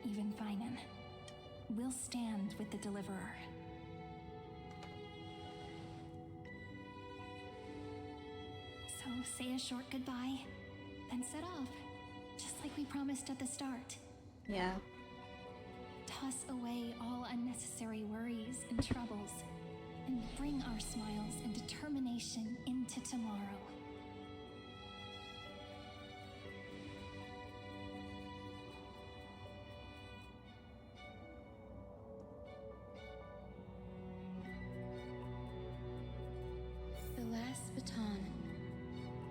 Even Finan. We'll stand with the Deliverer. So say a short goodbye, then set off. Just like we promised at the start.
Yeah.
Toss away all unnecessary worries and troubles, and bring our smiles and determination into tomorrow.
The last baton.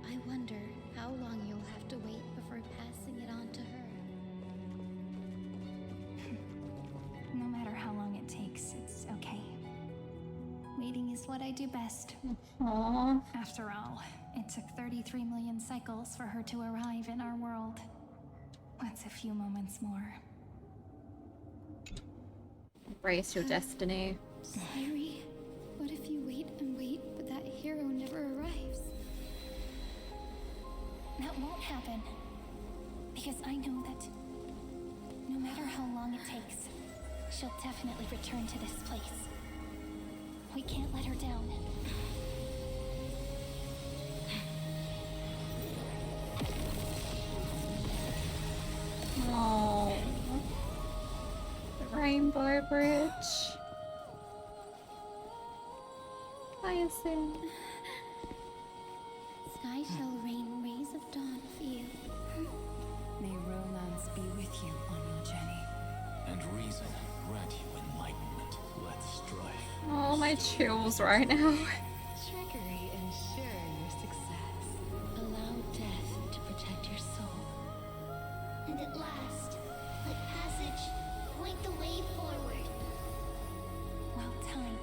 I wonder how long you'll have to wait before passing it on to her.
No matter how long it takes, it's okay. Waiting is what I do best.
Aww.
After all, it took 33 million cycles for her to arrive in our world. What's a few moments more?
Embrace your destiny.
Cyrene, what if you wait and wait, but that hero never arrives?
That won't happen. Because I know that no matter how long it takes, she'll definitely return to this place. We can't let her down.
Oh, the Rainbow Bridge. Hyacinth.
Sky shall rain rays of dawn for you.
May romance be with you on your journey.
And reason grant you enlightenment. Let strife.
Oh, my chills right now.
Trickery ensure your success.
Allow death to protect your soul.
And at last, let passage point the way forward.
While time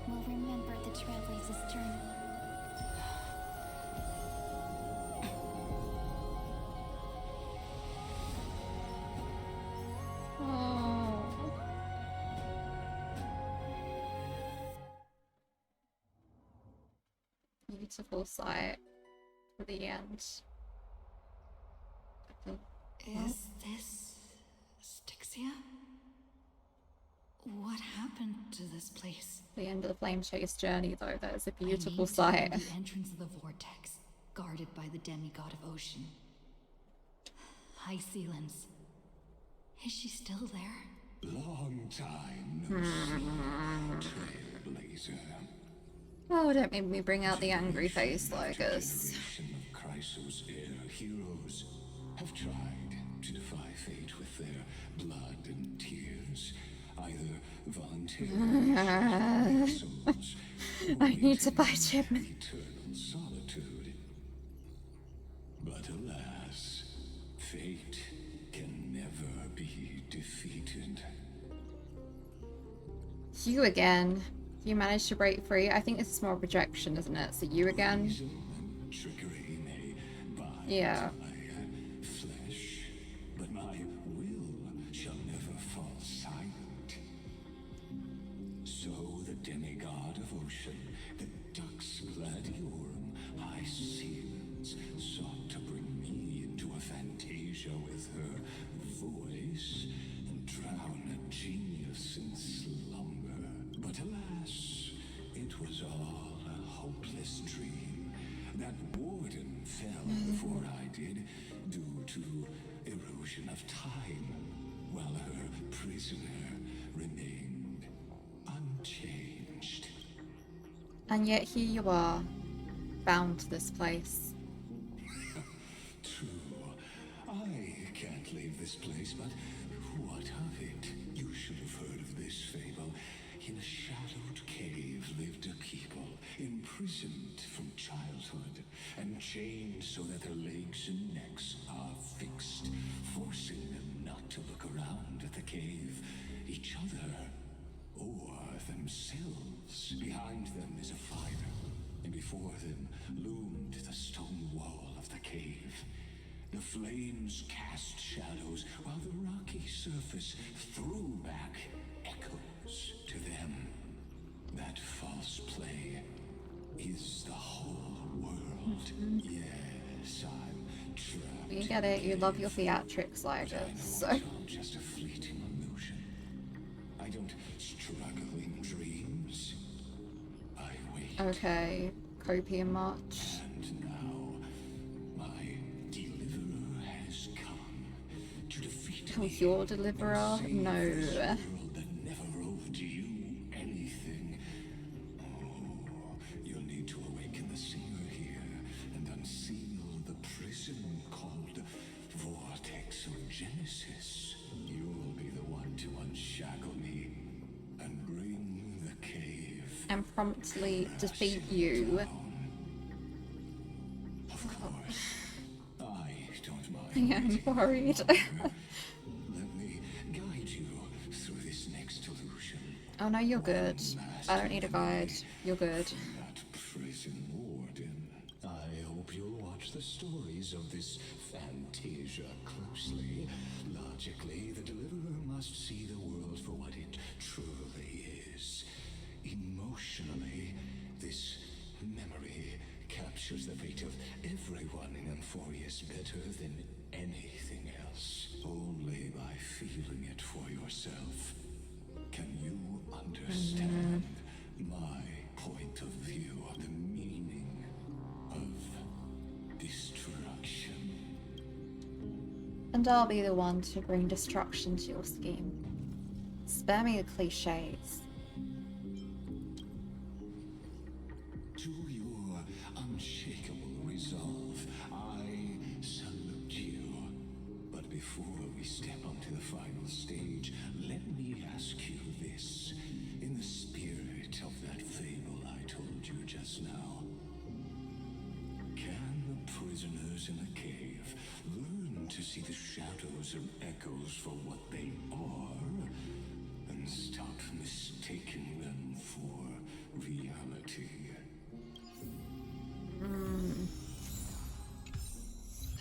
will remember the Trailblazer's journey.
Oh. Beautiful sight for the end.
Is this Styxia? What happened to this place?
The end of the Flame Chase journey, though, that is a beautiful
I need to
sight.
find the entrance of the vortex, guarded by the demigod of ocean. HYSILENS. Is she still there?
Long time no see, Trailblazer.
Oh, don't make me bring out the angry face, lygus.
Generation of Chrysos' heir heroes have tried to defy fate with their blood and tears, either voluntarily or souls.
I need to fight him.
Eternal solitude. But alas, fate can never be defeated.
You again. You managed to break free. I think this is more projection, isn't it? So you again.
Trickery may bind
Yeah.
my flesh, but my will shall never fall silent. So the demigod of ocean, the Dux Gladiorum, HYSILENS, sought to bring me into a fantasia with her voice and drown a genius in slumber. But alas, it was all a hopeless dream. That warden fell before I did, due to erosion of time, while her prisoner remained unchanged. quenched.
And yet here you are, bound to this place.
True. I can't leave this place, but what of it? You should have heard of this fable. In a shadowed cave lived a people, imprisoned from childhood, and chained so that their legs and necks are fixed, forcing them not to look around at the cave, each other, or themselves. Behind them is a fire, and before them loomed the stone wall of the cave. The flames cast shadows, while the rocky surface threw back echoes to them. That false play is the whole world. Yes, I'm trapped.
You get it, you love your theatrics, lygus, so.
Just a fleeting illusion. I don't struggle in dreams. I wait.
Okay, copium much.
And now, my deliverer has come to defeat
Oh,
me.
your deliverer? No.
This world that never owed you anything. Oh, you'll need to awaken the singer here and unseal the prison called Vortex of Genesis. You'll be the one to unshackle me and bring the cave.
And promptly defeat you.
Of course. I don't mind.
Yeah, I'm worried.
Let me guide you through this next illusion.
Oh no, you're good. I don't need a guide. You're good.
That prison warden. I hope you'll watch the stories of this Fantasia closely. Logically, the deliverer must see the world for what it truly is. Emotionally, this memory captures the fate of everyone in Amphorius better than anything else. Only by feeling it for yourself can you understand my point of view of the meaning of destruction.
And I'll be the one to bring destruction to your scheme. Spare me the cliches.
To your unshakable resolve, I salute you. But before we step onto the final stage, let me ask you this. In the spirit of that fable I told you just now, can the prisoners in the cave learn to see the shadows and echoes for what they are, and stop mistaking them for reality?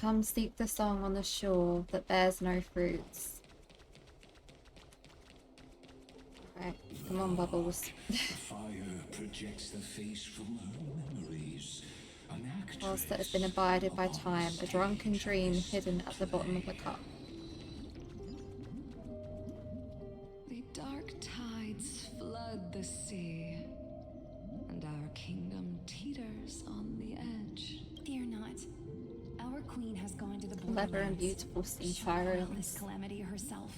Come seek the song on the shore that bears no fruits. Right, come on, Bubbles.
The fire projects the face from her memories. An actress
Whilst that has been abided by time, a drunken dream hidden at the bottom of the cup.
The dark tides flood the sea, and our kingdom teeters on the edge.
Fear not. Our queen has gone to the
Clever and beautiful sea sirens.
this calamity herself.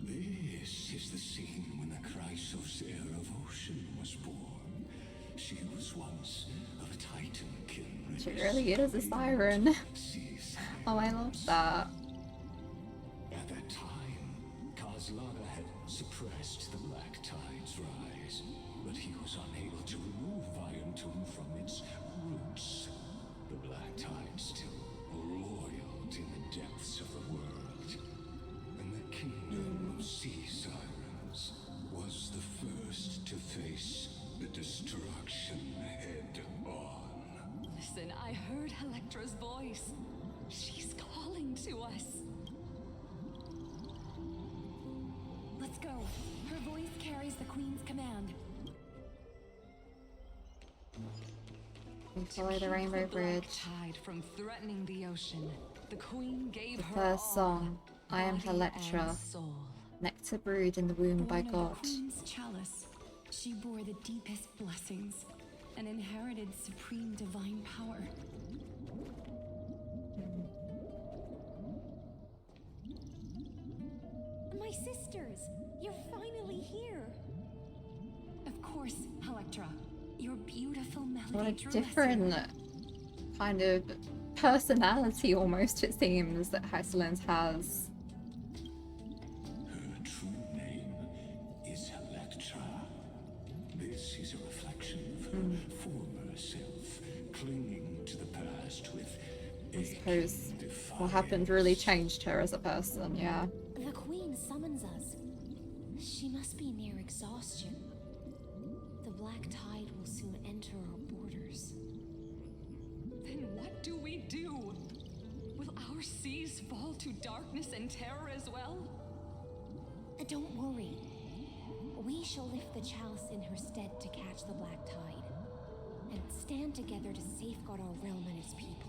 This is the scene when the Chrysos heir of ocean was born. She was once of a Titankin.
She really is a siren. Oh, I love that.
At that time, Kozlada had suppressed the Black Tide's rise, but he was unable to remove Iron Tomb from its roots. The Black Tide still roiled in the depths of the world, and the kingdom of sea sirens was the first to face the destruction head on.
Listen, I heard Electra's voice. She's calling to us.
Let's go. Her voice carries the queen's command.
We follow the Rainbow Bridge.
Tide from threatening the ocean. The queen gave
The
her
first
all,
song, I am
body
Electra,
and soul.
nectar brewed in the womb by
Born of
God.
the queen's chalice, she bore the deepest blessings and inherited supreme divine power.
My sisters, you're finally here.
Of
Of course, Electra. Your beautiful melody
What a
drew us
different
here.
kind of personality, almost, it seems, that HYSILENS has.
Her true name is Electra. This is a reflection of her former self, clinging to the past with
I suppose what happened really changed her as a person, yeah.
The Queen summons us. She must be near exhaustion. The Black Tide will soon enter our borders.
Then what do we do? Will our seas fall to darkness and terror as well?
Don't worry. We shall lift the chalice in her stead to catch the Black Tide, and stand together to safeguard our realm and its people.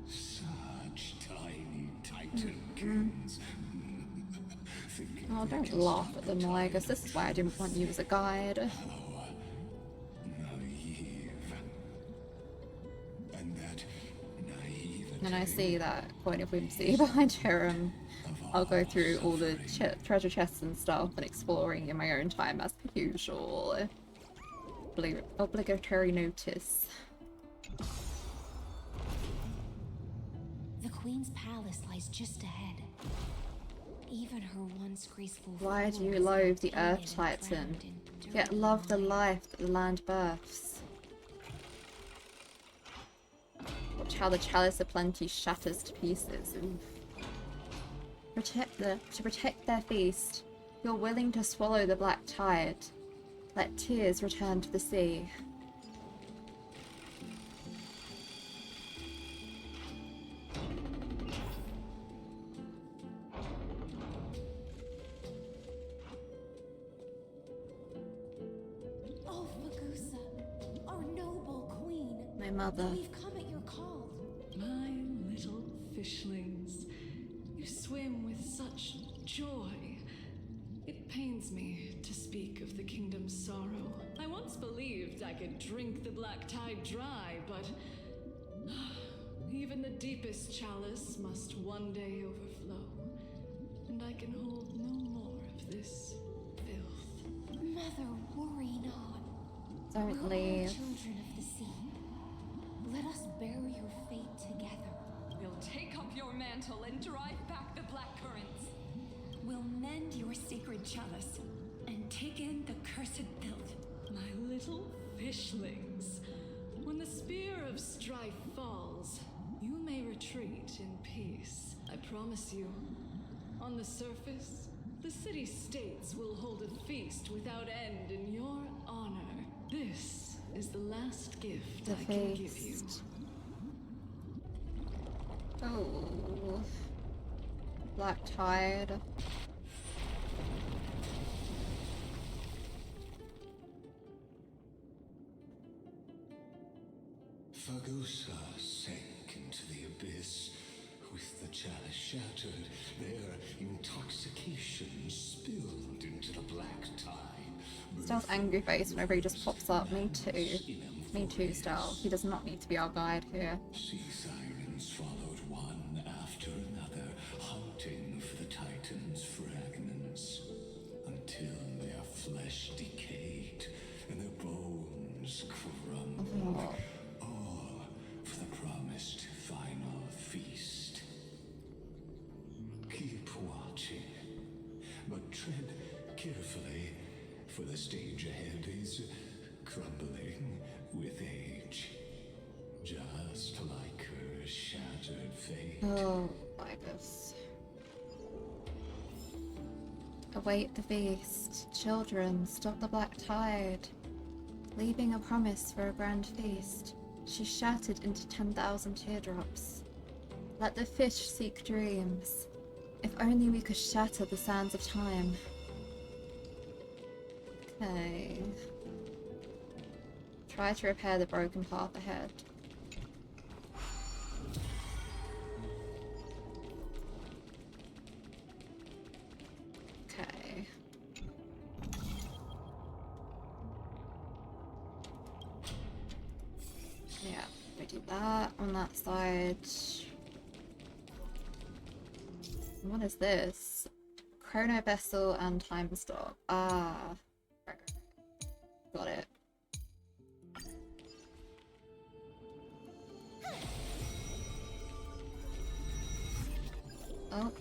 such tiny Titankins.
Oh, don't laugh at them, lygus. This is why I didn't want you as a guide.
Naive. And that naivety.
And I see that point of whimsy behind her, and I'll go through all the treasure chests and stuff and exploring in my own time as per usual. Obligatory notice.
The Queen's palace lies just ahead. Even her once graceful
Why do you
floor is
loathe
now
the
tainted
Earth
and
Titan?
drowned in dirt
Yet
and
love the
mire.
life that the land births. Watch how the chalice of plenty shatters to pieces. Oof. To protect their feast, you're willing to swallow the black tide. Let tears return to the sea.
Oh, Magusa, our noble queen.
My mother.
We've come at your call.
My little fishlings, you swim with such joy. It pains me to speak of the kingdom's sorrow. I once believed I could drink the black tide dry, but even the deepest chalice must one day overflow, and I can hold no more of this filth.
Mother, worry not.
Don't
We're all
leave.
children of the sea. Let us bear your fate together.
We'll take up your mantle and drive back the black currents.
We'll mend your sacred chalice and take in the cursed filth.
My little fishlings, when the spear of strife falls, you may retreat in peace. I promise you. On the surface, the city-states will hold a feast without end in your honor. This is the last gift
The
I can give you.
feast. Oh. Black tide.
Fagusa sank into the abyss. With the chalice shattered, their intoxication spilled into the black tide.
Stell's angry face whenever he just pops up. Me too. Me too, Stell. He does not need to be our guide here.
Sea sirens followed one after another, hunting for the Titan's fragments, until their flesh decayed and their bones crumbled. All for the promised final feast. Keep watching, but tread carefully, for the stage ahead is crumbling with age. Just like her shattered fate.
Oh, lygus. Await the feast. Children, stop the black tide. Leaving a promise for a grand feast, she shattered into 10,000 teardrops. Let the fish seek dreams. If only we could shatter the sands of time. Okay. Try to repair the broken path ahead. Okay. Yeah, we do that on that side. What is this? Chrono Vessel and Time Stop. Ah. Right. Got it. Oh.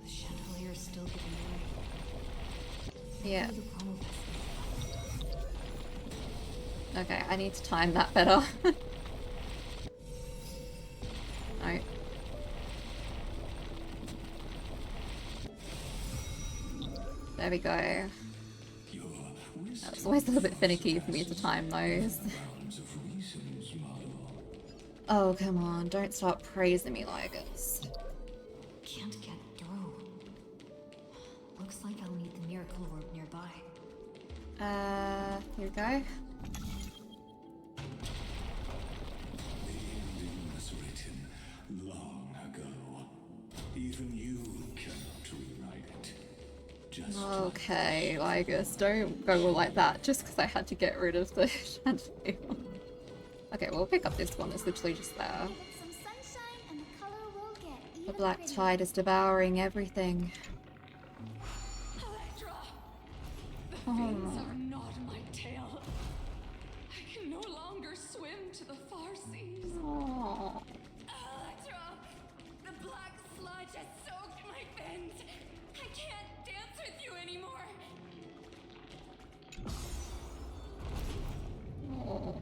The chandelier is still giving way.
Yeah. Okay, I need to time that better. No. There we go. That's always a little bit finicky for me to time those. Oh, come on, don't start praising me, lygus.
Can't get through. Looks like I'll need the miracle orb nearby.
Here we go.
The ending was written long ago. Even you cannot rewrite it. Just
Okay, lygus, don't go all like that just because I had to get rid of the chandelier. Okay, we'll pick up this one that's literally just there.
Some sunshine and the color will get
The
even
black
prettier.
tide is devouring everything.
Electra! The
Oh.
fins are not my tail. I can no longer swim to the far seas.
Oh.
Electra! The black sludge has soaked my fins. I can't dance with you anymore.
Oh.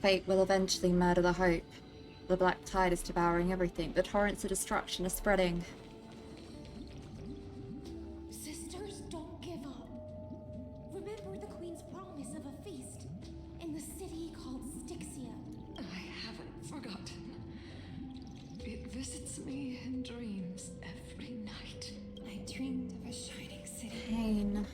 Fate will eventually murder the hope. The black tide is devouring everything. The torrents of destruction are spreading.
Sisters, don't give up. Remember the Queen's promise of a feast in the city called Styxia.
I haven't forgotten. It visits me in dreams every night.
I dreamed of a shining city.
Pain.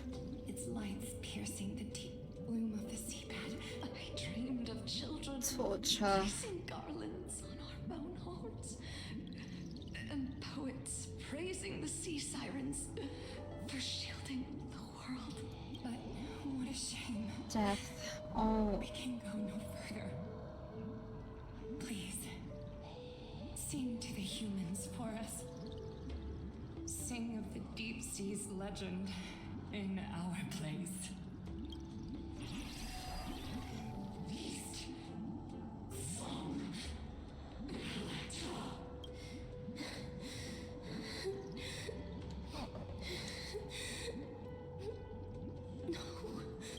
Its lights piercing the deep gloom of the seabed.
I dreamed of children
Torture.
placing garlands on our bone horns, and poets praising the sea sirens for shielding the world.
But what a shame.
Death. Oh.
We can go no further. Please, sing to the humans for us. Sing of the deep sea's legend in our place.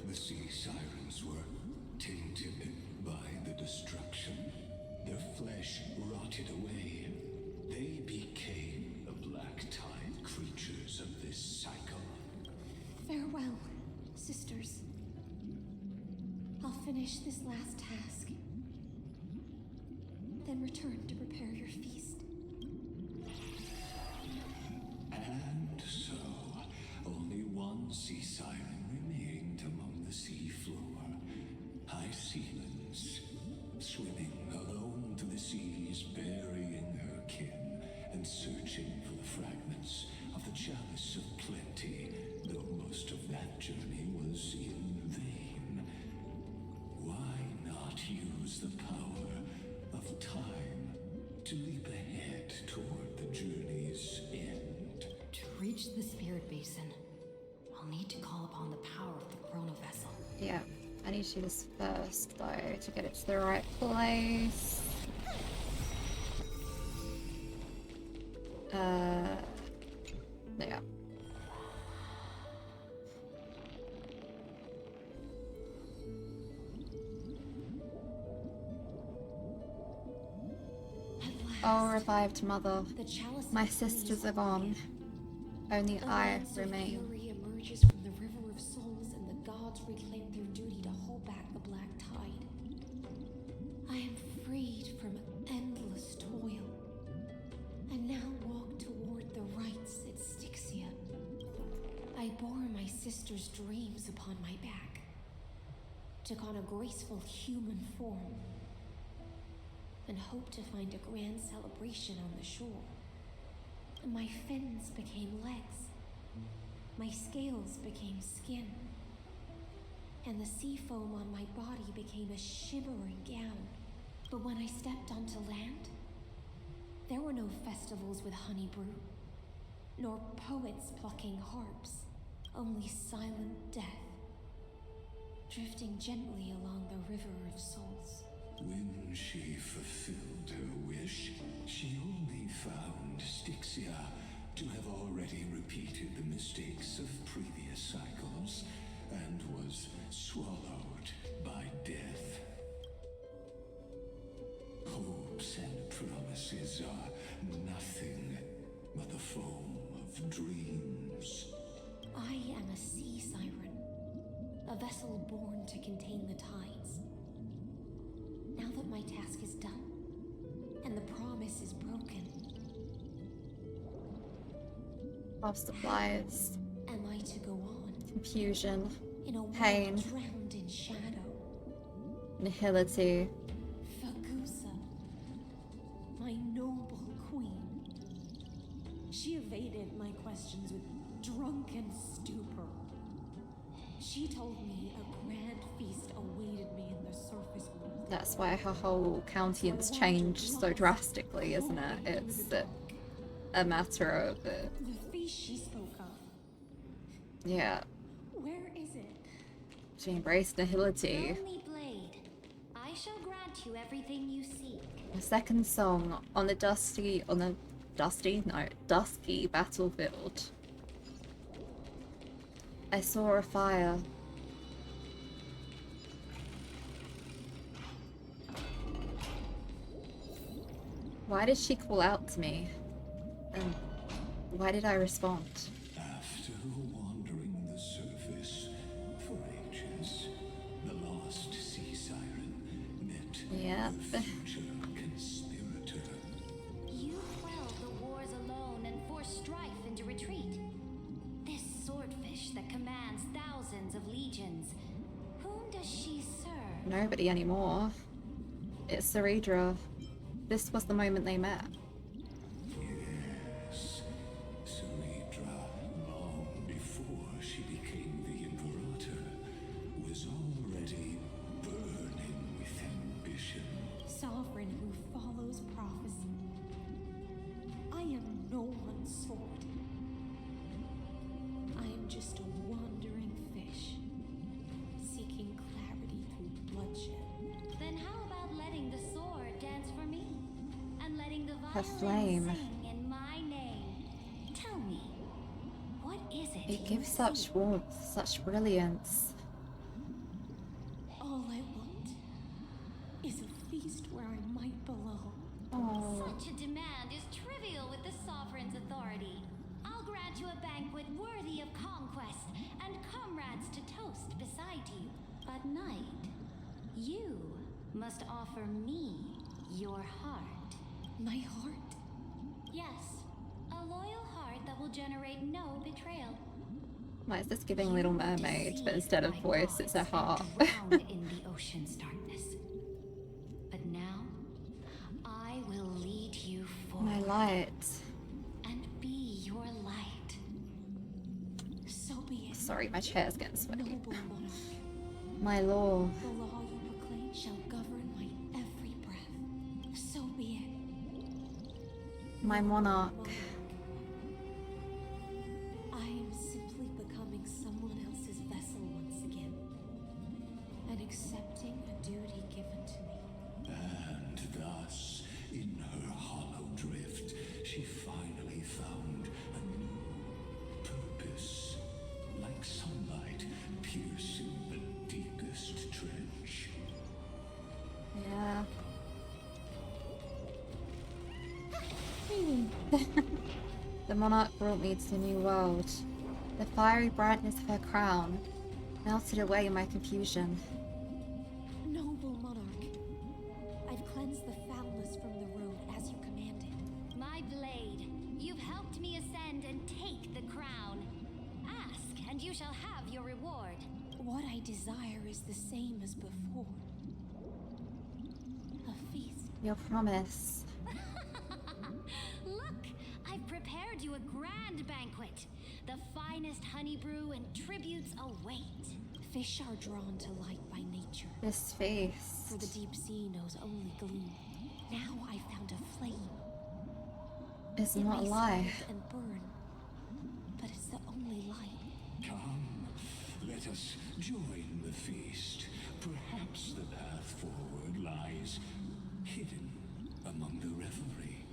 The sea sirens were tainted by the destruction. Their flesh rotted away. They became the black tide creatures of this cycle.
Farewell, sisters. I'll finish this last task, then return to prepare your feast.
And so, only one sea siren remained among the sea floor. HYSILENS, swimming alone to the seas, burying her kin, and searching for the fragments of the chalice of plenty, though most of that journey was in vain. Why not use the power of time to leap ahead toward the journey's end?
To reach the spirit basin, I'll need to call upon the power of the chrono vessel.
Yeah. I need to do this first, though, to get it to the right place. Yeah. Oh, revived mother.
The chalice
My
of
sisters
Fury
are gone. Only
The
I
lance of
remain.
fury emerges from the river of souls, and the gods reclaim their duty to hold back the black tide. I am freed from endless toil, and now walk toward the rites at Styxia. I bore my sister's dreams upon my back, took on a graceful human form, and hoped to find a grand celebration on the shore. My fins became legs. My scales became skin. and the sea foam on my body became a shimmering gown. But when I stepped onto land, there were no festivals with honey brew, nor poets plucking harps, only silent death, drifting gently along the river of souls.
When she fulfilled her wish, she only found Styxia to have already repeated the mistakes of previous cycles and was swallowed by death. Hopes and promises are nothing but the foam of dreams.
I am a sea siren, a vessel born to contain the tides. Now that my task is done, and the promise is broken,
Of supplies,
am I to go on?
confusion,
In a world
pain,
drowned in shadow.
nihility.
Fagusa, my noble queen. She evaded my questions with drunken stupor. She told me a grand feast awaited me in the surface world.
That's why her whole countenance changed so drastically, isn't it? It's a matter of
The feast she spoke of,
yeah.
where is it?
She embraced nihility.
Lonely Blade, I shall grant you everything you seek.
The second song on the dusky battlefield. I saw a fire. Why did she call out to me? And why did I respond?
After wandering the surface for ages, the lost sea siren met
Yep.
her future conspirator.
You quelled the wars alone and forced strife into retreat. This swordfish that commands thousands of legions, whom does she serve?
Nobody anymore. It's Ceredra. This was the moment they met.
Yes, Ceredra, long before she became the Imperator, was already burning with ambition.
Sovereign who follows prophecy. I am no one's sword. I am just a wandering fish, seeking clarity through bloodshed.
Then how about letting the sword dance for me? And letting the
Her
violin
flame.
sing in my name? Tell me, what is it?
It gives such warmth, such brilliance.
All I want is a feast where I might belong.
Oh.
Such a demand is trivial with the sovereign's authority. I'll grant you a banquet worthy of conquest and comrades to toast beside you. But Knight, you must offer me your heart.
My heart?
Yes, a loyal heart that will generate no betrayal.
Why is this giving Little Mermaid, but instead of voice, it's a heart?
Drowned in the ocean's darkness. But now, I will lead you forward.
My light.
And be your light.
So be it.
Sorry, my chair's getting sweaty.
Noble monarch,
My law.
the law you proclaim shall govern my every breath. So be it.
My monarch.
I am simply becoming someone else's vessel once again, and accepting a duty given to me.
And thus, in her hollow drift, she finally found a new purpose. Like sunlight piercing the deepest trench.
Yeah. The monarch brought me to the new world. The fiery brightness of her crown melted away my confusion.
Noble monarch, I've cleansed the foulness from the road as you commanded.
My blade, you've helped me ascend and take the crown. Ask, and you shall have your reward.
What I desire is the same as before. A feast.
Your promise.
Look, I've prepared you a grand banquet. The finest honey brew and tributes await.
Fish are drawn to light by nature.
This face.
For the deep sea knows only gloom. Now I found a flame.
It's
It
not a
may
lie.
scald and burn, but it's the only light.
Come, let us join the feast. Perhaps the path forward lies hidden among the revelry.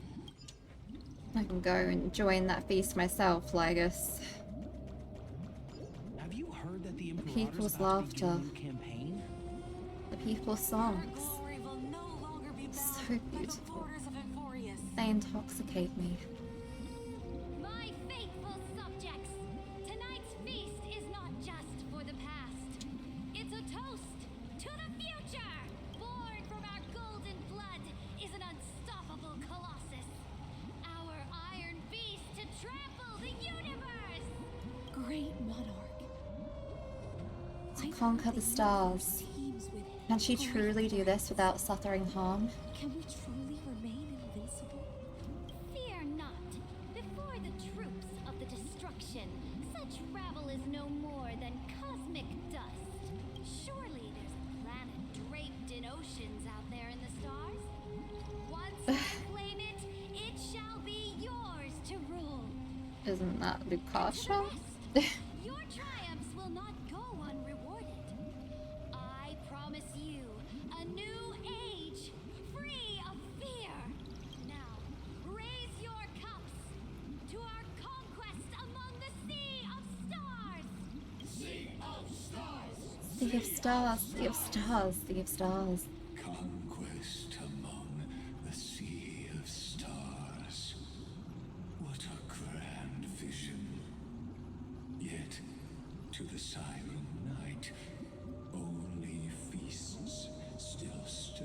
I can go and join that feast myself, Lygus.
Have you heard that the Imperator's
People's
about to begin a
laughter.
new campaign?
The people's songs.
Glory will no longer be bound
So
by the
beautiful.
borders of Euphorius.
They intoxicate me.
My faithful subjects, tonight's feast is not just for the past. It's a toast to the future! Born from our golden blood is an unstoppable colossus. Our iron beast to trample the universe!
Great monarch.
To conquer the stars. Can she truly do this without suffering harm?
Can we truly remain invincible?
Fear not. Before the troops of the destruction, such rabble is no more than cosmic dust. Surely there's a planet draped in oceans out there in the stars. Once I claim it, it shall be yours to rule.
Isn't that Lukasha?
Your triumphs will not go unrewarded. I promise you a new age, free of fear. Now, raise your cups to our conquest among the sea of stars.
Sea of stars!
Sea of stars, sea of stars, sea of stars.
Conquest among the sea of stars. What a grand vision. Yet, to the Siren Night, only feasts still stir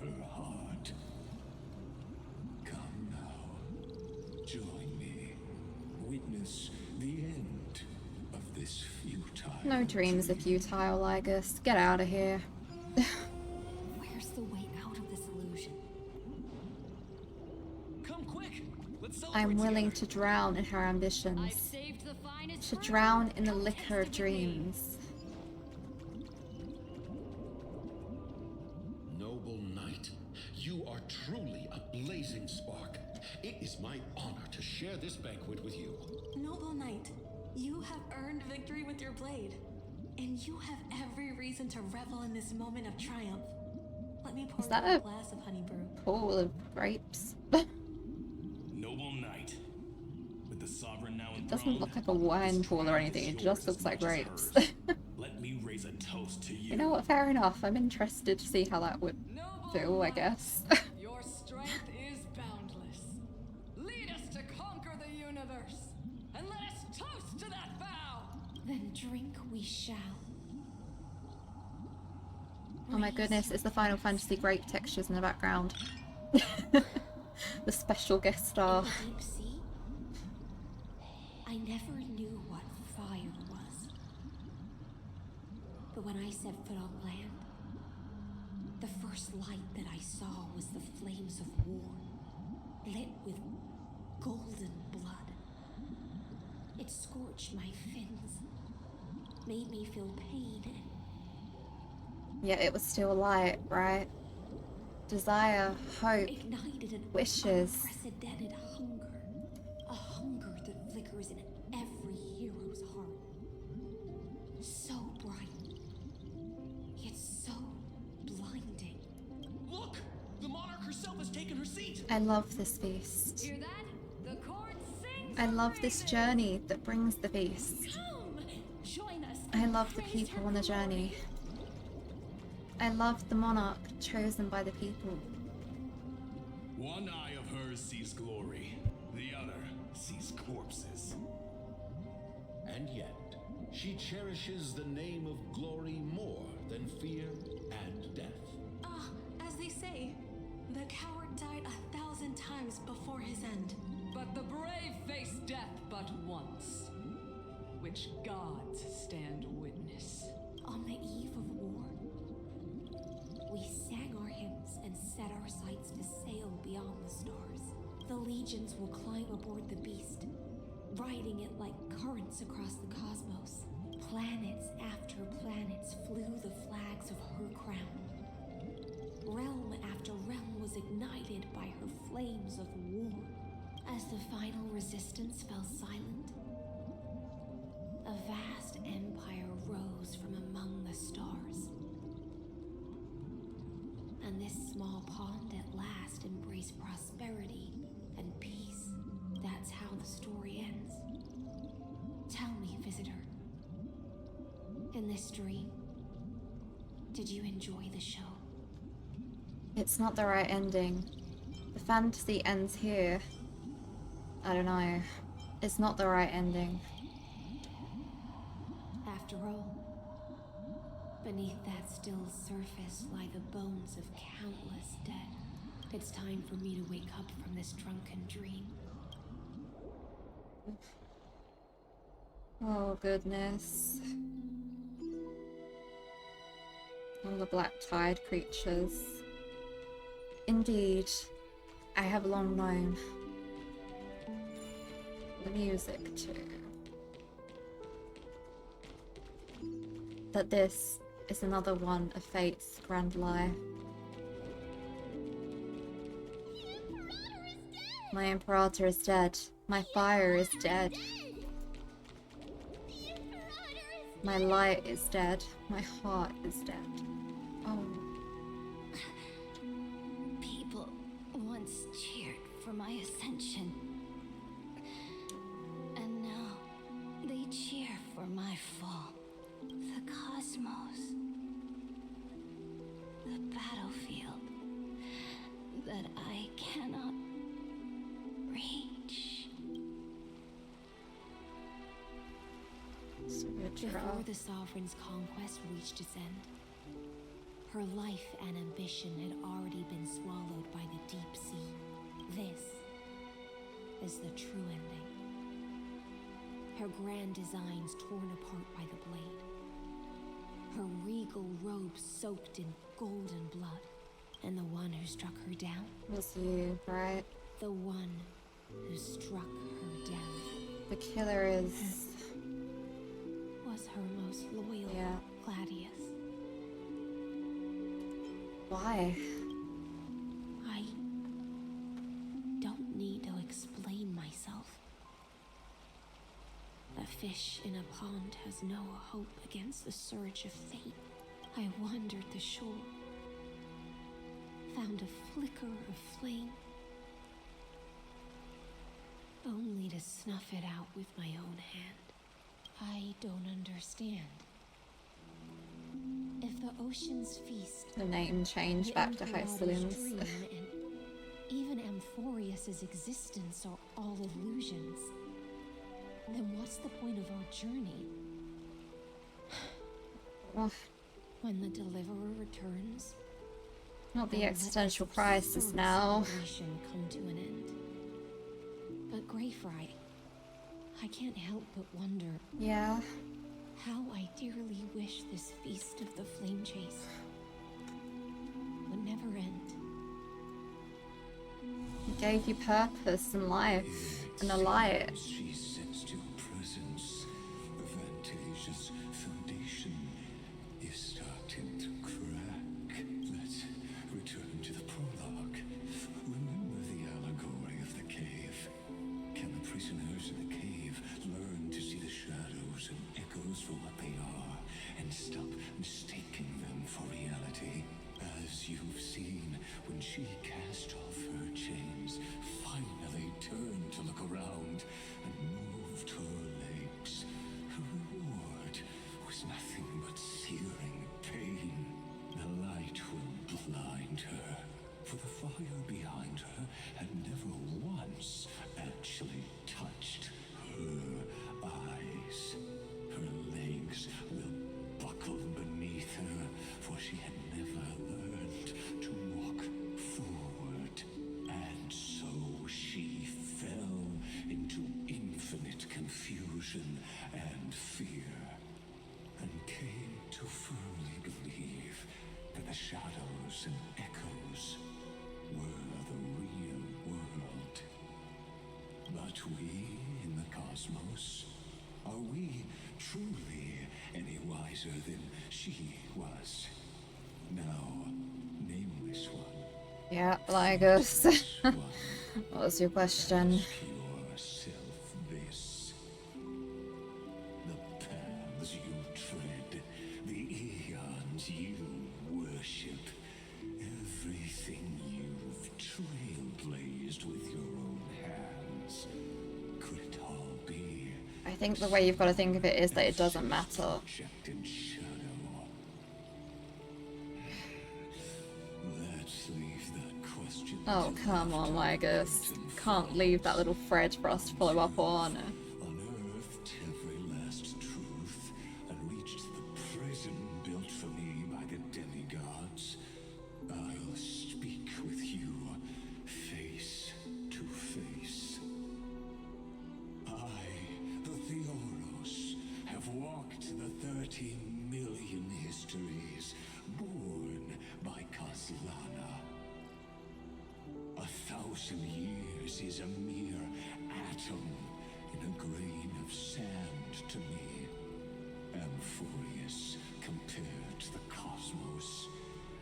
her heart. Come now, join me. Witness the end of this futile.
No dreams are futile, Lygus. Get out of here.
Where's the way out of this illusion?
Come quick! Let's celebrate
I'm willing
together.
to drown in her
I've
ambitions.
saved the finest
To
fruit.
drown in the
Come
liquor
taste
of
it with me.
dreams.
Noble knight, you are truly a blazing spark. It is my honor to share this banquet with you.
Noble knight, you have earned victory with your blade. And you have every reason to revel in this moment of triumph. Let me pour
Is that
you a
a
glass of honey brew.
pool of grapes?
Noble knight, with the sovereign now
It doesn't look like a wine pool or anything, it just looks like grapes.
Let me raise a toast to you.
You know what, fair enough. I'm interested to see how that would feel, I guess.
Your strength is boundless. Lead us to conquer the universe, and let us toast to that vow!
Then drink we shall.
Oh my goodness, it's the Final Fantasy grape textures in the background. The special guest star.
In the deep sea? I never knew what fire was. But when I set foot on land, the first light that I saw was the flames of war, lit with golden blood. It scorched my fins, made me feel pain and
Yeah, it was still light, right? Desire, hope,
ignited an
wishes.
unprecedented hunger. A hunger that flickers in every hero's heart. So bright, yet so blinding.
Look! The monarch herself has taken her seat!
I love this feast.
Hear that? The chord sings.
I love this journey that brings the feast.
Come, join us.
I love the people on the journey. I love the monarch chosen by the people.
One eye of hers sees glory, the other sees corpses.
And yet, she cherishes the name of glory more than fear and death.
Ah, as they say, the coward died 1,000 times before his end.
But the brave face death but once, which gods stand witness.
On the eve of war, we sang our hymns and set our sights to sail beyond the stars. The legions will climb aboard the beast, riding it like currents across the cosmos, planets after planets flew the flags of her crown. Realm after realm was ignited by her flames of war. As the final resistance fell silent, a vast empire rose from among the stars. And this small pond at last embraced prosperity and peace. That's how the story ends. Tell me, visitor, in this dream, did you enjoy the show?
It's not the right ending. The fantasy ends here. I don't know. It's not the right ending.
After all, beneath that still surface lie the bones of countless dead. It's time for me to wake up from this drunken dream.
Oh goodness. All the black tide creatures. Indeed, I have long known. The music too. That this is another one of fate's grand lie. My Imperator is dead. My fire is dead. My light is dead. My heart is dead. Oh.
People once cheered for my ascension. And now they cheer for my fall. The cosmos. The battlefield that I cannot reach.
Before the Sovereign's conquest reached its end, her life and ambition had already been swallowed by the deep sea. This is the true ending. Her grand designs torn apart by the blade. Her regal robe soaked in golden blood. And the one who struck her down?
Was you, right?
The one who struck her down.
The killer is...
was her most loyal, Gladius.
Why?
I don't need to explain myself. A fish in a pond has no hope against the surge of fate. I wandered the shore, found a flicker of flame, only to snuff it out with my own hand. I don't understand. If the ocean's feast,
The name changed back to HYSILENS.
and even Amphorius's existence are all illusions, then what's the point of our journey? When the Deliverer returns,
Not the
then let
existential
this
crisis
absurd
now.
celebration come to an end. But Greyfry, I can't help but wonder.
Yeah.
How I dearly wish this feast of the flame chase would never end.
It gave you purpose and life and a light.
She sensed your presence. The Fantasia's foundation is starting to crack. Let's return to the prologue. Remember the allegory of the cave? Can the prisoners in the cave learn to see the shadows and echoes for what they are and stop mistaking them for reality? As you've seen, when she cast off her chains, finally turned to look around and moved her legs, her reward was nothing but searing pain. The light will blind her, for the fire behind her had never once actually touched her eyes. Her legs will buckle beneath her, for she had never learned to walk forward. And so she fell into infinite confusion and fear, and came to firmly believe that the shadows and echoes were the real world. But we in the cosmos, are we truly any wiser than she was. Now, nameless one.
Yeah, lygus. What was your question?
Pure self this. The paths you tread, the eons you worship, everything you've trailblazed with your own hands. Could it all be?
I think the way you've got to think of it is that it doesn't matter.
Projected shadow. Let's leave that question.
Oh, come on, lygus. Can't leave that little thread for us to follow up on.
Unearthed every last truth and reached the prison built for me by the demigods. I'll speak with you face to face. I, the Theoros, have walked the 13 million histories born by Kaslana. 1,000 years is a mere atom in a grain of sand to me. Amphorius, compared to the cosmos,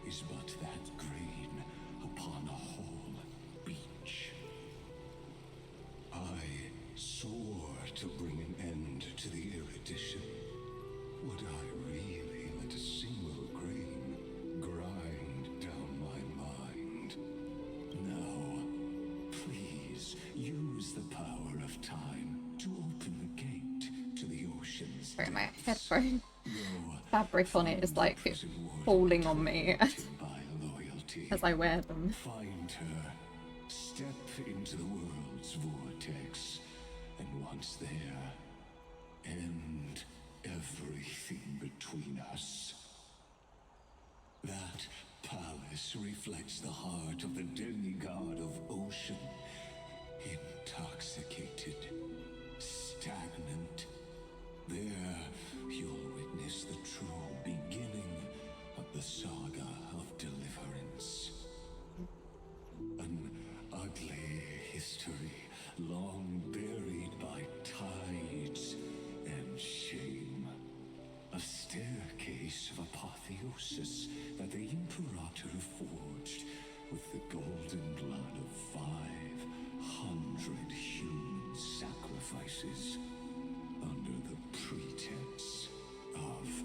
is but that grain upon a whole beach. I swore to bring an end to the erudition. Would I really let a single grain grind down my mind? No. Please use the power of time to open the gate to the ocean's
Sorry, my
depths.
headphone fabric on it is like falling on me
By loyalty.
as I wear them.
Find her. Step into the world's vortex. And once there, end everything between us. That palace reflects the heart of the demigod of ocean. Intoxicated, stagnant. There, you'll witness the true beginning of the saga of deliverance. An ugly history, long buried by tides and shame. A staircase of apotheosis that the Imperator forged with the golden blood of 500 human sacrifices under the pretense of...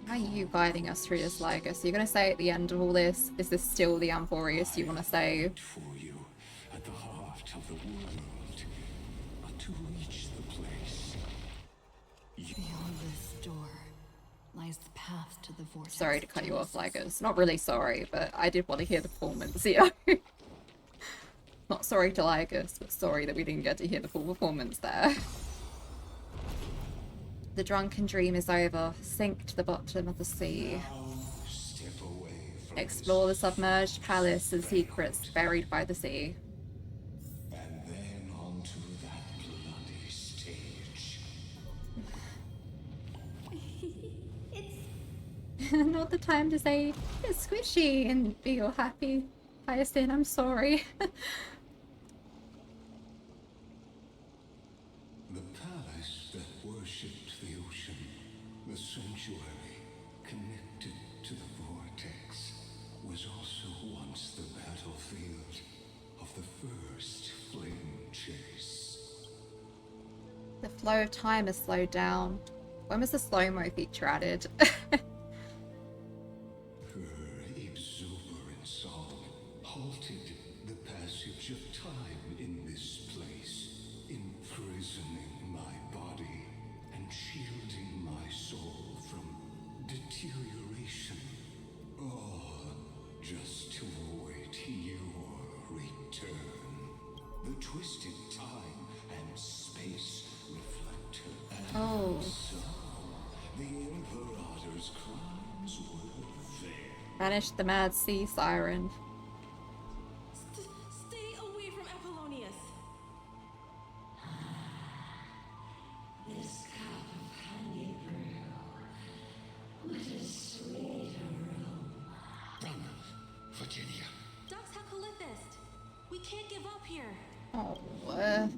How are you guiding us through this, lygus? Are you going to say at the end of all this, is this still the Amphorius you want to save?
For you, at the heart of the world, but to reach the place...
Beyond this door lies the path to the vortex.
Sorry to cut you off, lygus. Not really sorry, but I did want to hear the performance, you know? Not sorry to lygus, but sorry that we didn't get to hear the full performance there. The drunken dream is over. Sink to the bottom of the sea.
Step away from
Explore the submerged palace and secrets buried by the sea.
and then onto that bloody stage.
Not the time to say it's squishy and be all happy. Hyacinth, I'm sorry.
The palace that worshipped the ocean, the sanctuary connected to the vortex, was also once the battlefield of the first flame chase.
The flow of time has slowed down. When was the slow-mo feature added?
Her exuberant song halted the passage of time in this place, imprisoning my body and shielding my soul from deterioration. All just to await your return. The twisted time and space reflect her.
Oh.
So, the Imperator's crimes were there.
Banish the mad sea siren.
Stay away from Apollonius.
This cup of honey brew with a sweet aroma.
Run, Virginia.
Dux Calithist. We can't give up here.
Oh,
Love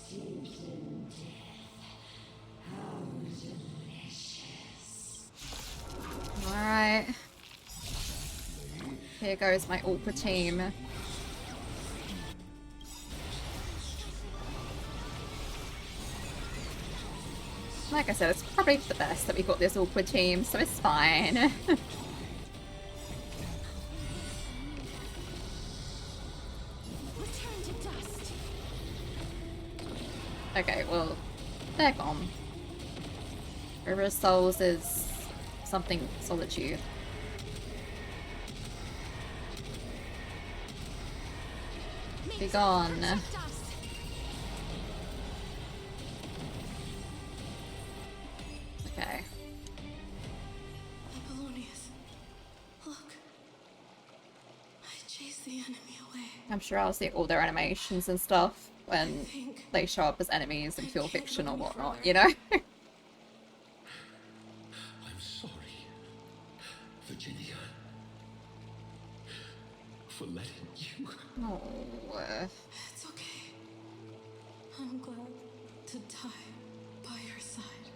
steeped in death
Here goes my awkward team. Like I said, it's probably for the best that we got this awkward team, so it's fine. Okay, well, they're gone. River of Souls is something solitude. Be gone. Okay.
Apollonius, look. I chased the enemy away.
I'm sure I'll see all their animations and stuff when they show up as enemies in pure fiction or whatnot, you know?
I'm sorry, Virginia, for letting you.
Oh.
It's okay. I'm glad to die by your side.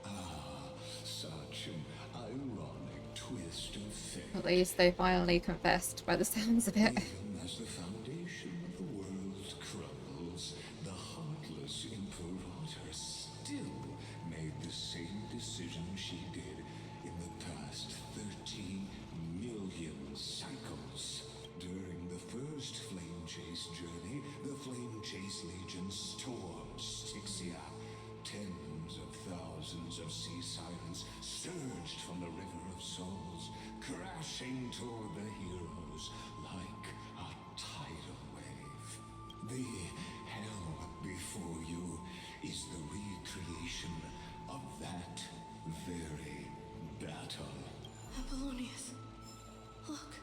Ah, such an ironic twist of fate.
At least they finally confessed by the sounds of it.
Even as the foundation of the world crumbles, the heartless Imperator still made the same decision she did in the past 13 million cycles. During the first Flame Chase journey, the Flame Chase Legion stormed Styxia. Tens of thousands of sea sirens surged from the River of Souls, crashing toward the heroes like a tidal wave. The hell before you is the recreation of that very battle.
Apollonius, look.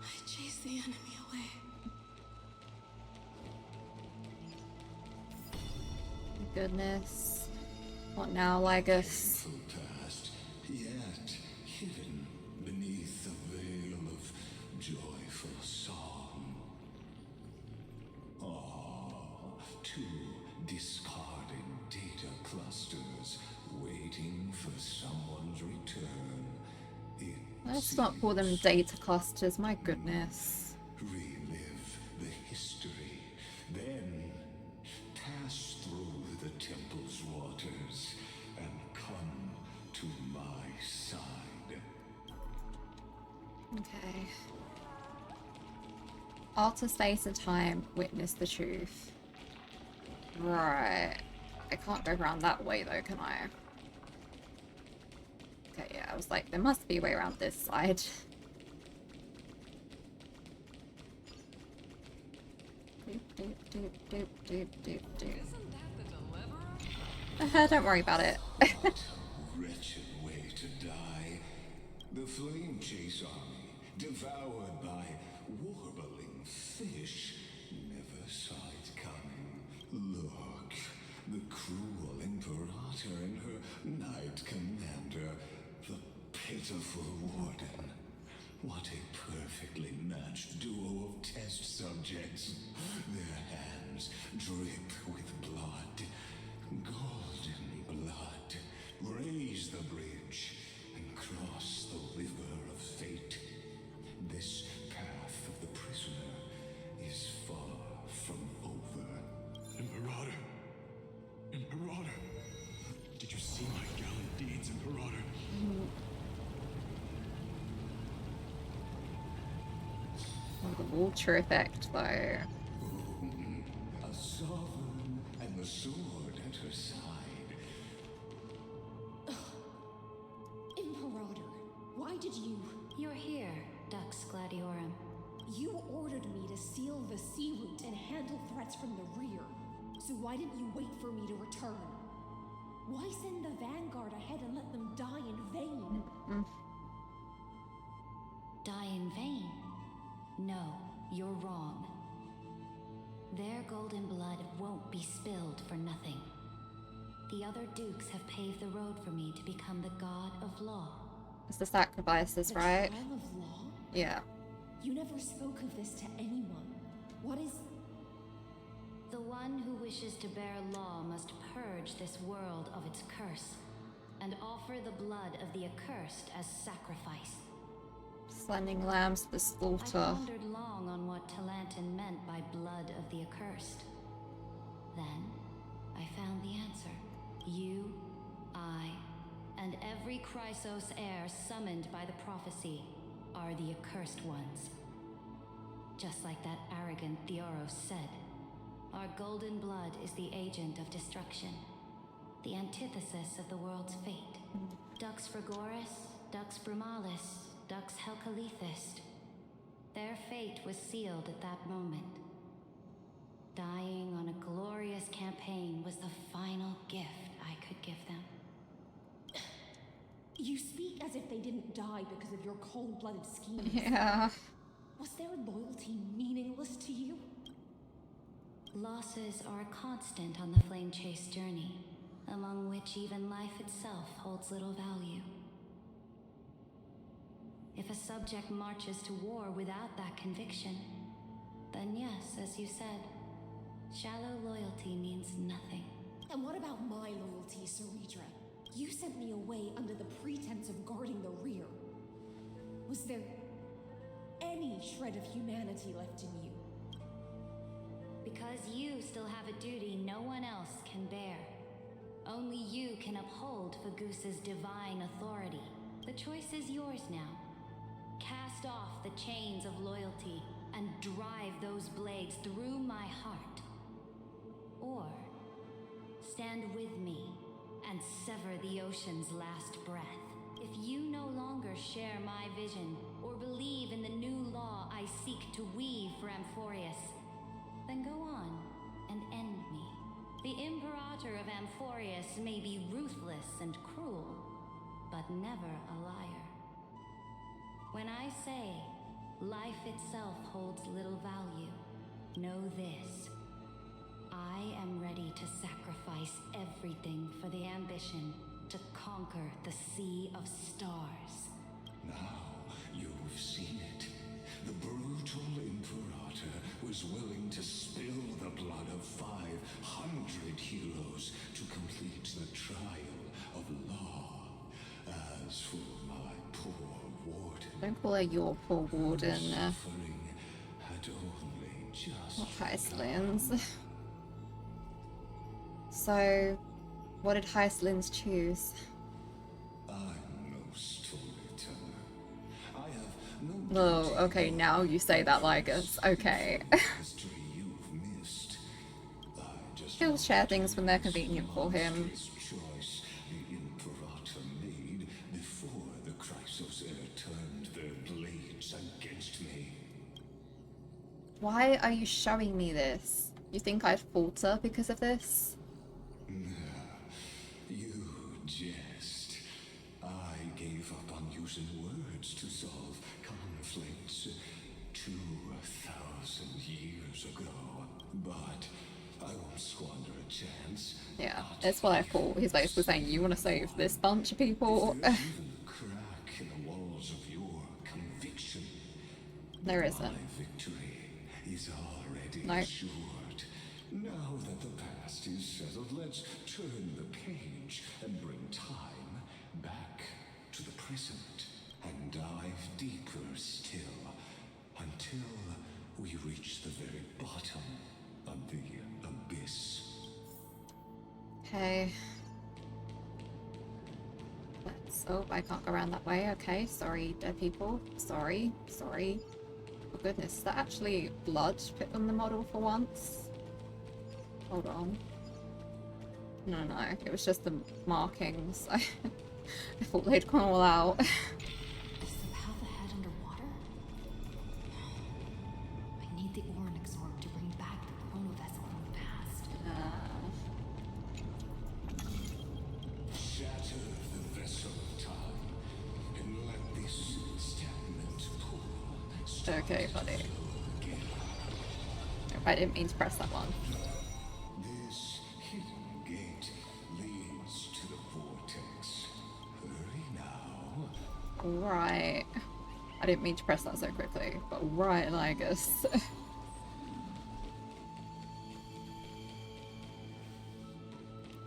I chased the enemy away.
Goodness. What now, Lygus?
Past, yet hidden beneath the veil of joyful song. Ah, two discarded data clusters waiting for someone's return.
Let's not call them data clusters, my goodness.
Relive the history, then pass through the temple's waters and come to my side.
Okay. Alter space and time, witness the truth. Right. I can't go around that way though, can I? Okay, yeah, I was like, there must be a way around this side. Doop, doop, doop, doop, doop, doop, doop. Don't worry about it.
Wretched way to die. The Flame Chase army, devoured by warbling fish, never saw it coming. Look, the cruel Imperator and her Knight Commander, the pitiful Warden. What a perfectly matched duo of test subjects. Their hands drip with blood. Golden blood. Raise the bridge and cross the river of fate. This path of the prisoner is far from over.
Imperator! Imperator! Did you see my gallant deeds, Imperator?
Oh, the Vulture effect, though.
A sovereign and the sword at her side.
Imperator, why did you?
You're here, Dux Gladiorum.
You ordered me to seal the sea route and handle threats from the rear. So why didn't you wait for me to return? Why send the vanguard ahead and let them die in vain?
Die in vain? No, you're wrong. Their golden blood won't be spilled for nothing. The other dukes have paved the road for me to become the god of law.
It's the sacrifices, right?
The trial of law?
Yeah.
You never spoke of this to anyone. What is...
The one who wishes to bear law must purge this world of its curse, and offer the blood of the accursed as sacrifice.
Sending lambs to the
I
slaughter.
pondered long on what Talantin meant by blood of the accursed. Then, I found the answer. You, I, and every Chrysos heir summoned by the prophecy are the accursed ones. Just like that arrogant Theoros said, our golden blood is the agent of destruction, the antithesis of the world's fate. Dux Frigoris, Dux Brumalis, Dux Helcalethist. Their fate was sealed at that moment. Dying on a glorious campaign was the final gift I could give them.
You speak as if they didn't die because of your cold-blooded schemes.
Yeah.
Was their loyalty meaningless to you?
Losses are a constant on the Flame Chase journey, among which even life itself holds little value. If a subject marches to war without that conviction, then yes, as you said, shallow loyalty means nothing.
And what about my loyalty, Ceredra? You sent me away under the pretense of guarding the rear. Was there any shred of humanity left in you?
Because you still have a duty no one else can bear. Only you can uphold Fagusa's divine authority. The choice is yours now. Cast off the chains of loyalty and drive those blades through my heart. Or stand with me and sever the ocean's last breath. If you no longer share my vision or believe in the new law I seek to weave for Amphorius, then go on and end me. The Imperator of Amphorius may be ruthless and cruel, but never a liar. When I say life itself holds little value, know this. I am ready to sacrifice everything for the ambition to conquer the Sea of Stars.
Now you've seen it. The brutal Imperator was willing to spill the blood of 500 heroes to complete the trial of law. As for my poor warden,
Don't call her your poor warden.
suffering had only just
Not HYSILENS. So, what did HYSILENS choose?
I'm no storyteller. I have no
Oh, okay, now you say that, lygus. Okay.
history you've missed. I just
He'll share things when they're convenient for him.
his choice the Imperator made before the Chrysos heir turned their blades against me.
Why are you showing me this? You think I'd falter because of this?
You jest. I gave up on using words to solve conflicts 2,000 years ago. But I won't squander a chance.
Yeah, that's what I thought. He's basically saying, you want to save this bunch of people?
There's even a crack in the walls of your conviction.
There isn't.
My victory is already
Nope.
assured. Now that the past is settled, let's turn the page and bring time back to the present and dive deeper still until we reach the very bottom of the abyss.
Okay. Let's... Oh, I can't go around that way. Okay, sorry, dead people. Sorry. Oh goodness, is that actually blood put on the model for once? Hold on. No, it was just the markings. I thought they'd gone all out.
Is the path ahead underwater? I need the Oryxorb to bring back the chrono vessel from the past.
Shatter the vessel of time and let this stagnant pool
Okay, buddy. I didn't mean to press that one.
This hidden gate leads to the vortex. Hurry now.
Right. I didn't mean to press that so quickly, but right, lygus.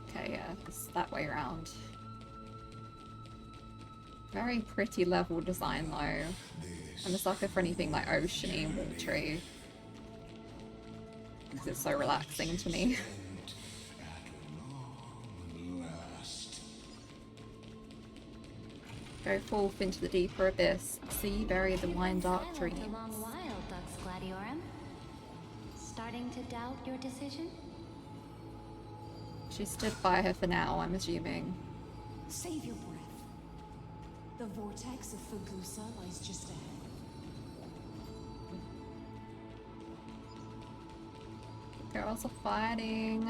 Okay, yeah, it's that way around. Very pretty level design though. I'm a sucker for anything like oceany and watery. Because it's so relaxing to me. Go forth into the deeper abyss. See buried the wine dark dreams.
A long while, Dux Gladiorum. Starting to doubt your decision?
She stood by her for now, I'm assuming.
Save your breath. The vortex of Fagusa lies just ahead.
Girls are fighting.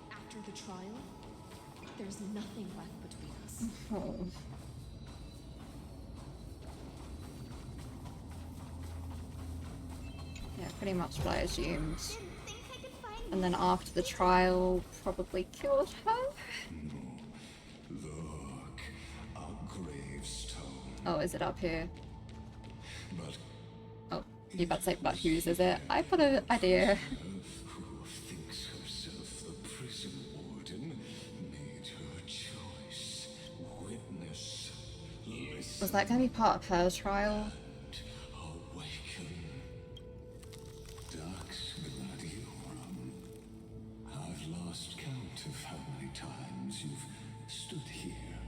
After the trial, there's nothing left between us.
Oh. Yeah, pretty much what I assumed. And then after the trial, probably killed her.
Look, a gravestone.
Oh, is it up here?
But
oh, you about to say, but whose is it? I put an idea.
Who thinks herself the prison warden made her choice. Witness. Listen.
Was that going to be part of her trial?
Awaken. Dux Gladiorum. I've lost count of how many times you've stood here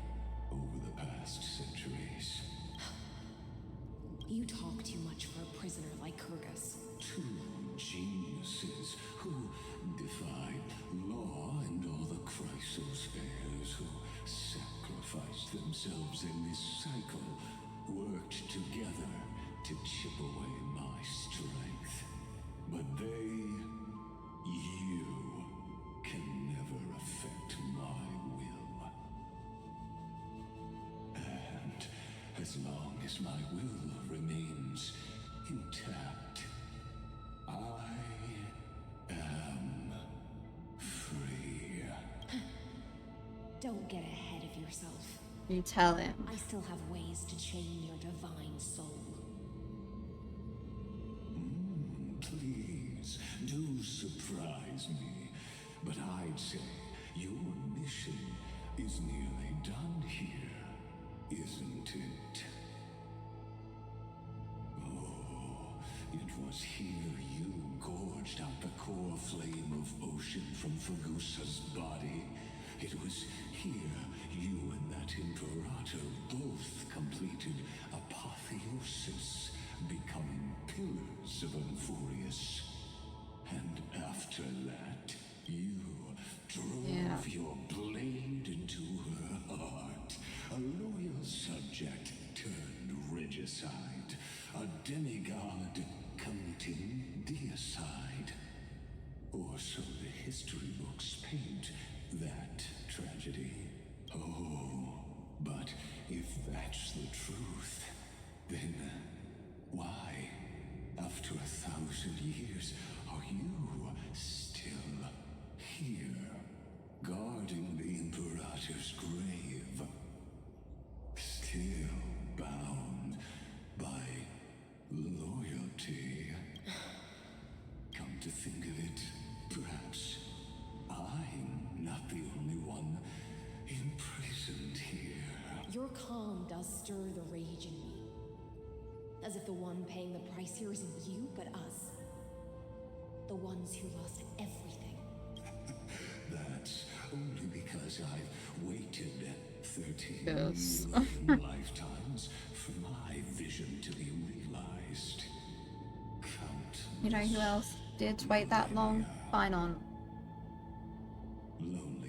over the past centuries.
You talk too much for a prisoner like Kurgus.
Two geniuses who defied law and all the chrysospherics who sacrificed themselves in this cycle, worked together to chip away my strength. But you, can never affect my will. And as long as my will remains intact, I am free.
Don't get ahead of yourself.
You tell him.
I still have ways to chain your divine soul.
Please, do surprise me. But I'd say your mission is nearly done here, isn't it? Oh, it was here you gorged out the core flame of ocean from Fagusa's body. It was here you and that Imperator both completed apotheosis, becoming pillars of Amphorius. And after that, you drove your blade into her heart. A loyal subject turned regicide. A demigod committing deicide. Or so the history books paint that tragedy. Oh, but if that's the truth, then why, after 1,000 years, are you still here, guarding the Imperator's grave? Still bound by loyalty. Come to think of it, perhaps I'm not the only one imprisoned here.
Your calm does stir the rage in me. As if the one paying the price here isn't you, but us. The ones who lost everything.
That's only because I've waited 13
Yes.
million lifetimes for my vision to be realized.
You know who else did wait that long? Finon.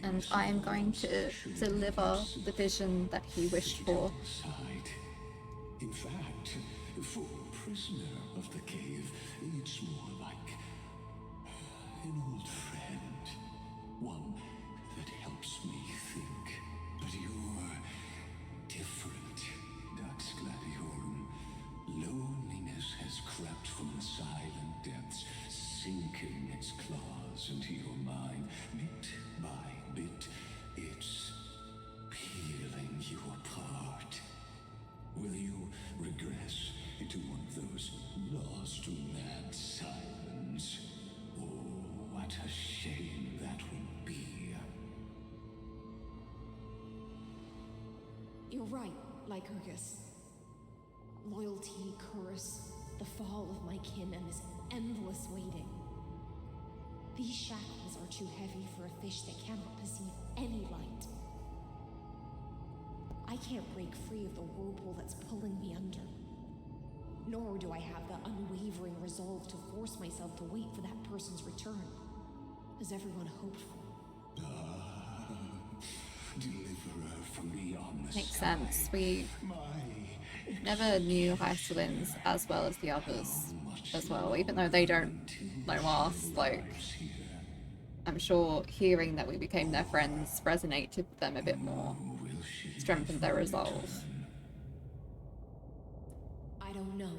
And I am going to deliver the vision that he wished for.
In fact, for a prisoner of the cave, it's more like an old friend. One that helps me think. But you're different, Dux Gladiorum. Loneliness has crept from the silent depths, sinking its claws into your mind. Bit by bit, it's peeling you apart. Will you regress into one of those lost mad silence? Oh, what a shame that would be.
right, Lycurgus. Loyalty, curse, the fall of my kin, and this endless waiting. These shackles are too heavy for a fish that cannot perceive any light. I can't break free of the whirlpool that's pulling me under. Nor do I have the unwavering resolve to force myself to wait for that person's return, as everyone hoped for.
Deliverer from beyond the
Makes
sky.
sense. We never knew HYSILENS as well as the others as well, even though they don't know us. Like, I'm sure hearing that we became their friends resonated with them a bit more, strengthened their resolve.
I don't know.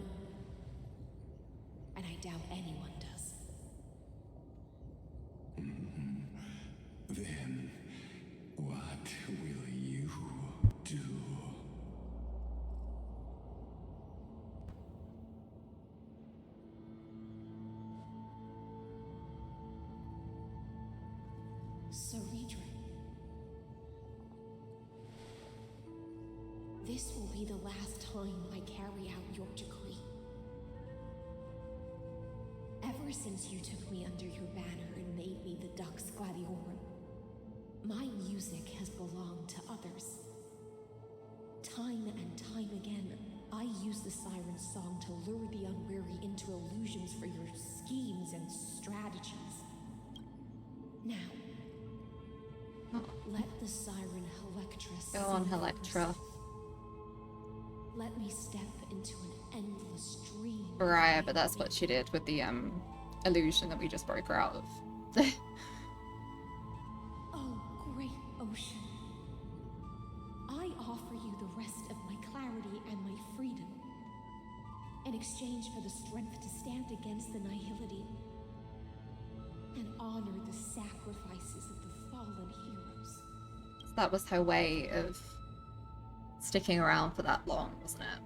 And I doubt anyone does.
Then, what will you do?
CYRENE. This will be the last time I carry out your decree. Ever since you took me under your banner and made me the Dux Gladiorum, my music has belonged to others. Time and time again, I use the siren song to lure the unwary into illusions for your schemes and strategies. Now, let the siren Helectra
Go on,
sing
Helectra.
herself. Let me step into an endless dream.
Right, but that's what she did with the illusion that we just broke her out of.
Oh, great ocean. I offer you the rest of my clarity and my freedom in exchange for the strength to stand against the nihility and honor the sacrifices of the fallen heroes.
So that was her way of sticking around for that long, wasn't it?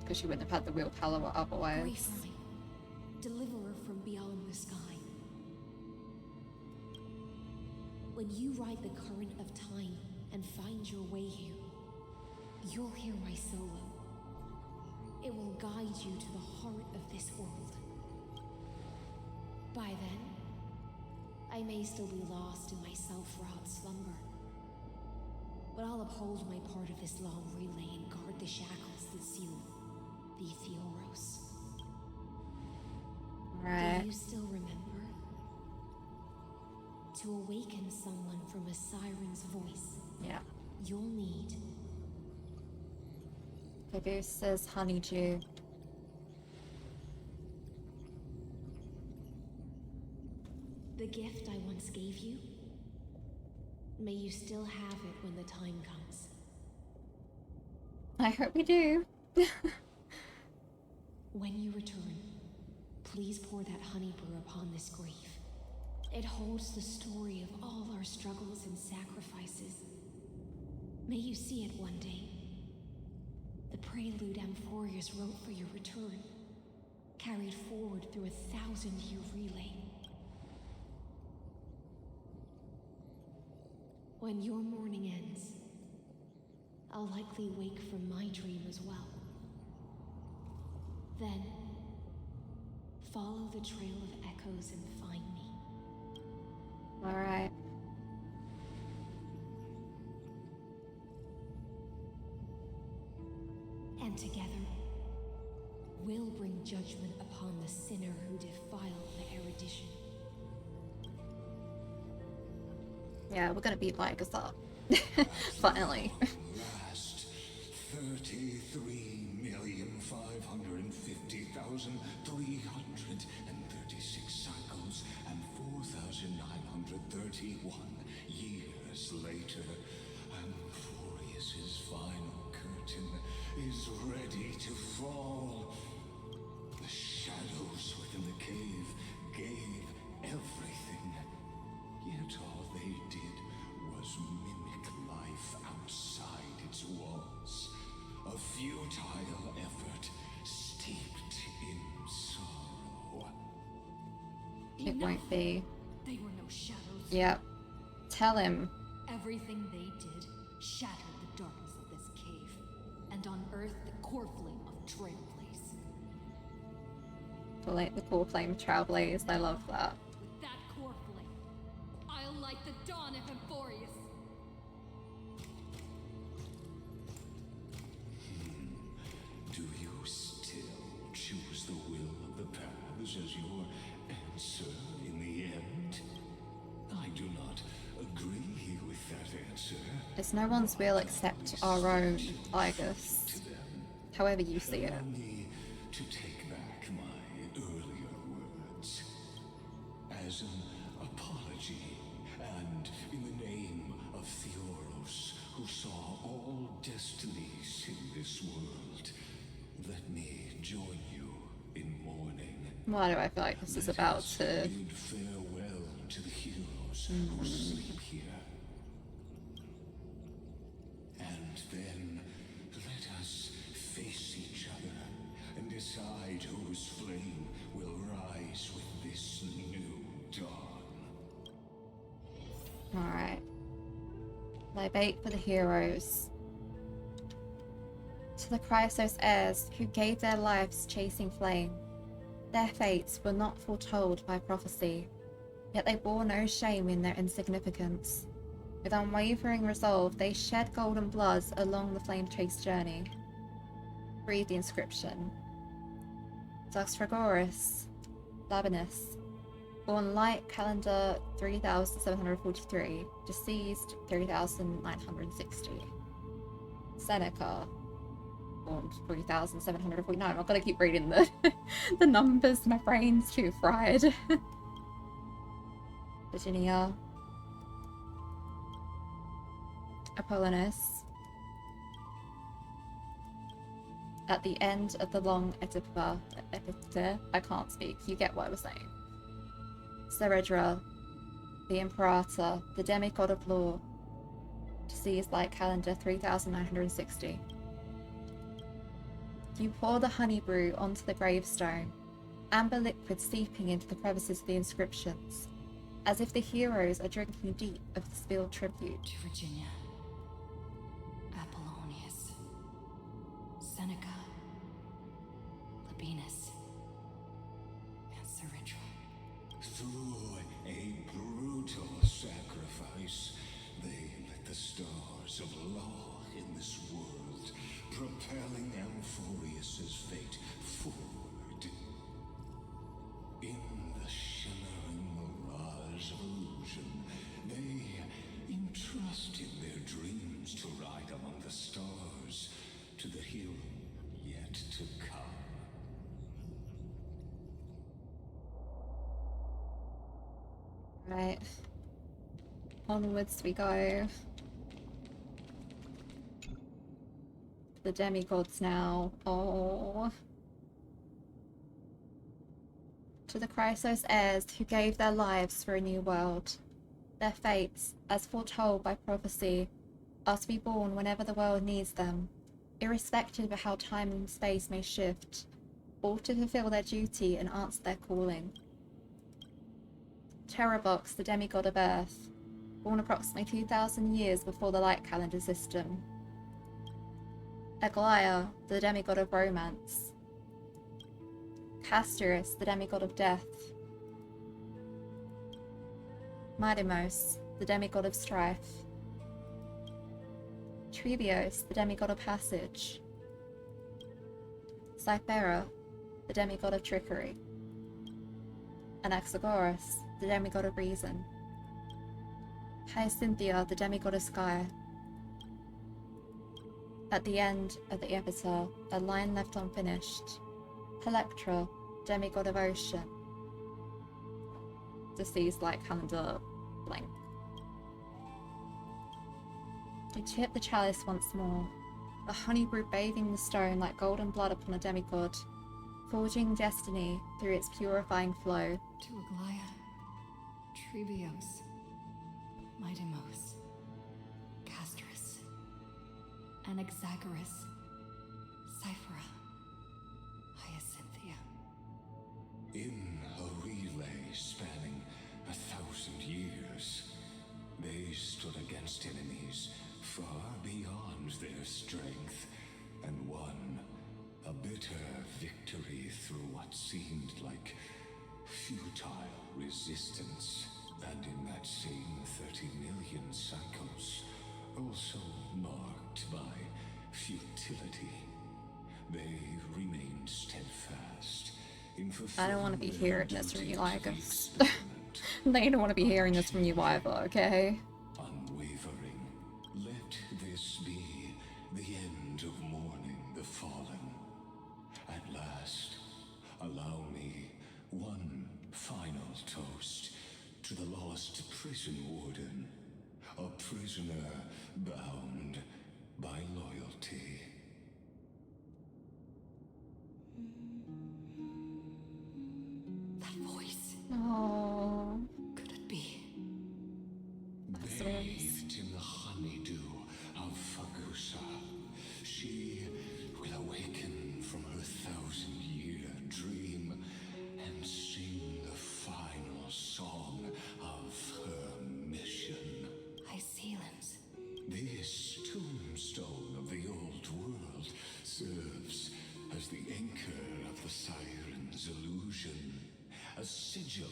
Because she wouldn't have had the willpower otherwise.
Gracefully, deliverer from beyond the sky. When you ride the current of time and find your way here, you'll hear my solo. It will guide you to the heart of this world. By then, I may still be lost in my self-wrought slumber, but I'll uphold my part of this long relay and guard the shackles that seal the Theoros.
Right.
Do you still remember? To awaken someone from a siren's voice,
Yeah.
you'll need
Caboose says honeydew.
the gift I once gave you. May you still have it when the time comes.
I hope we do.
When you return, please pour that honey brew upon this grief. It holds the story of all our struggles and sacrifices. May you see it one day. The prelude Amphorius wrote for your return, carried forward through 1,000-year relay. When your morning ends, I'll likely wake from my dream as well. Then, follow the trail of echoes and find me.
Alright.
And together, we'll bring judgment upon the sinner who defiled the erudition.
Yeah, we're gonna beat lygus up. Finally.
Last 33,550,336 cycles and 4,931 years later, Amphorius's final curtain is ready to fall. The shadows within the cave gave everything, yet all they did was mimic life outside its walls. A futile effort steeped in sorrow.
It won't be.
They were no shadows.
Yep. Tell him.
Everything they did
shattered the darkness of this cave, and unearthed the core flame of Trailblaze.
The core flame Trailblaze, I love that.
With that core flame, I'll light the dawn of Emphorius.
Do you still choose the will of the paths as your answer in the end? I do not agree with that answer.
It's no one's will except our own, lygus. However you see it.
Allow me to take back my earlier words. As an apology, and in the name of Theoros, who saw all destinies in this world, let me join you in mourning.
Why do I feel like this is about to...
Bid farewell to the heroes who sleep here. And then let us face each other and decide whose flame will rise with this new dawn.
Alright. Libate for the heroes. To the Chrysos heirs who gave their lives chasing flame. Their fates were not foretold by prophecy, yet they bore no shame in their insignificance. With unwavering resolve, they shed golden blood along the flame-chased journey. Read the inscription. Doxtragoras, Labanus, born light calendar 3743, deceased 3960. Seneca, born 3749. I've got to keep reading the the numbers. My brain's too fried. Virginia, Apollonius. At the end of the long I can't speak. You get what I was saying. Ceredra, the Imperator, the demigod of law. Deceased light calendar 3960. You pour the honey brew onto the gravestone, amber liquid seeping into the crevices of the inscriptions, as if the heroes are drinking deep of the spilled tribute.
To Virginia, Apollonius, Seneca, Labanus, and Ceredra.
Through a brutal sacrifice, they lit the stars of law in this world, propelling Amphorius's fate forward. In the shimmering mirage of illusion, they entrusted their dreams to ride among the stars, to the hero yet to come.
Right. Onwards we go. The demigods now. Oh. To the Chrysos heirs who gave their lives for a new world. Their fates, as foretold by prophecy, are to be born whenever the world needs them, irrespective of how time and space may shift, all to fulfill their duty and answer their calling. Terrorbox, the demigod of Earth, born approximately 2,000 years before the light calendar system. Aglaia, the demigod of romance. Castorus, the demigod of death. Midimos, the demigod of strife. Trebios, the demigod of passage. Cythera, the demigod of trickery. Anaxagoras, the demigod of reason. Hyacinthia, the demigod of sky. At the end of the epitaph, a line left unfinished. Electra, demigod of ocean. Deceased light calendar blank. They tip the chalice once more, the honey brew bathing the stone like golden blood upon a demigod, forging destiny through its purifying flow.
To Aglaia, Trebios, Midimos, Castorus, Anaxagoras, Cyphera, Hyacinthia.
In a relay spanning 1,000 years, they stood against enemies far beyond their strength and won a bitter victory through what seemed like futile resistance. And in that same 30 million cycles, also marked by futility, they remained steadfast in
I don't want to be
fulfilling
hearing this from you, lygus.
experiment.
They don't want to be hearing this from you either, okay?
Unwavering, let this be the end of mourning the fallen. At last, allow me one final toast to the lost prison warden, a prisoner bound by loyalty.
That voice.
Oh,
Could it be?
Bathed in the honeydew of Fagusa, she will awaken from her 1,000-year dream and sing the final song of her mission.
HYSILENS.
This tombstone of the old world serves as the anchor of the Siren's illusion, a sigil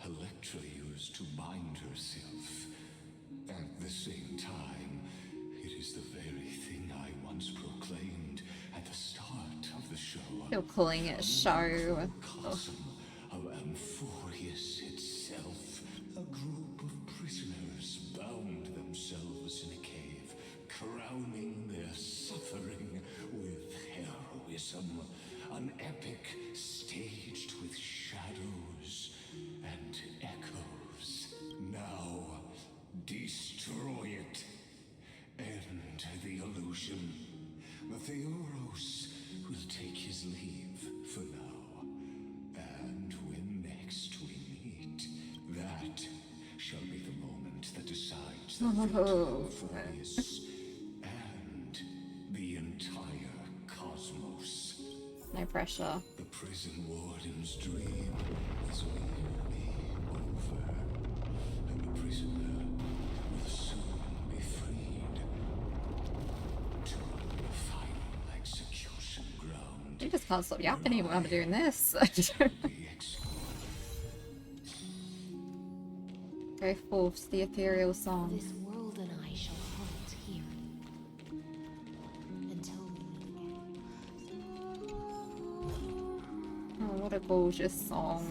Electra used to bind herself. At the same time, it is the very thing I once proclaimed at the start of the show.
you're calling it a show.
Cosm of Amphorius itself. A group of prisoners bound themselves in a cave, crowning their suffering with heroism. An epic staged with shadows and echoes. Now, destroy it. End the illusion. Theoros will take his leave for now. And when next we meet, that shall be the moment that decides the fate of Amphorius and the entire cosmos.
No pressure.
The prison warden's dream is nearly over, and the prisoner will soon be freed to the final execution ground.
You just can't stop yapping when I'm doing this. Go forth to the ethereal song.
This world and I shall halt here until we meet again.
Oh, what a gorgeous song.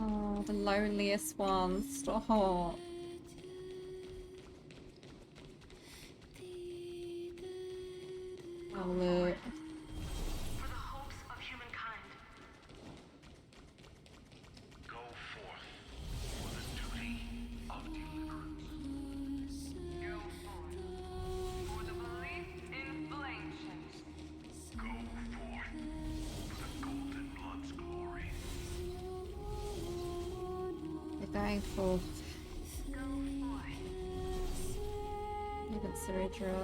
Oh, the loneliest one. Stop. Oh, look.
For the hopes of humankind. Go forth for the duty of deliverance. Go forth for the belief in flames. Go forth for the Golden Blood's glory.
They're going forth.
Go forth.
Even Ceridra.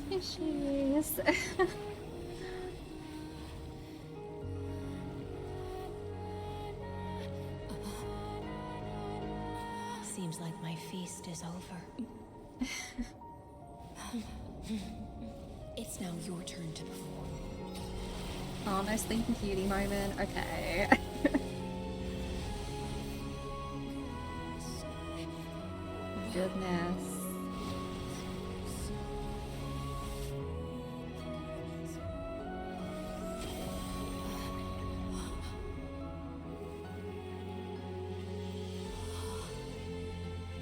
Here she is.
Seems like my feast is over. It's now your turn to perform.
Oh, no Sleeping Beauty moment. Okay. Goodness.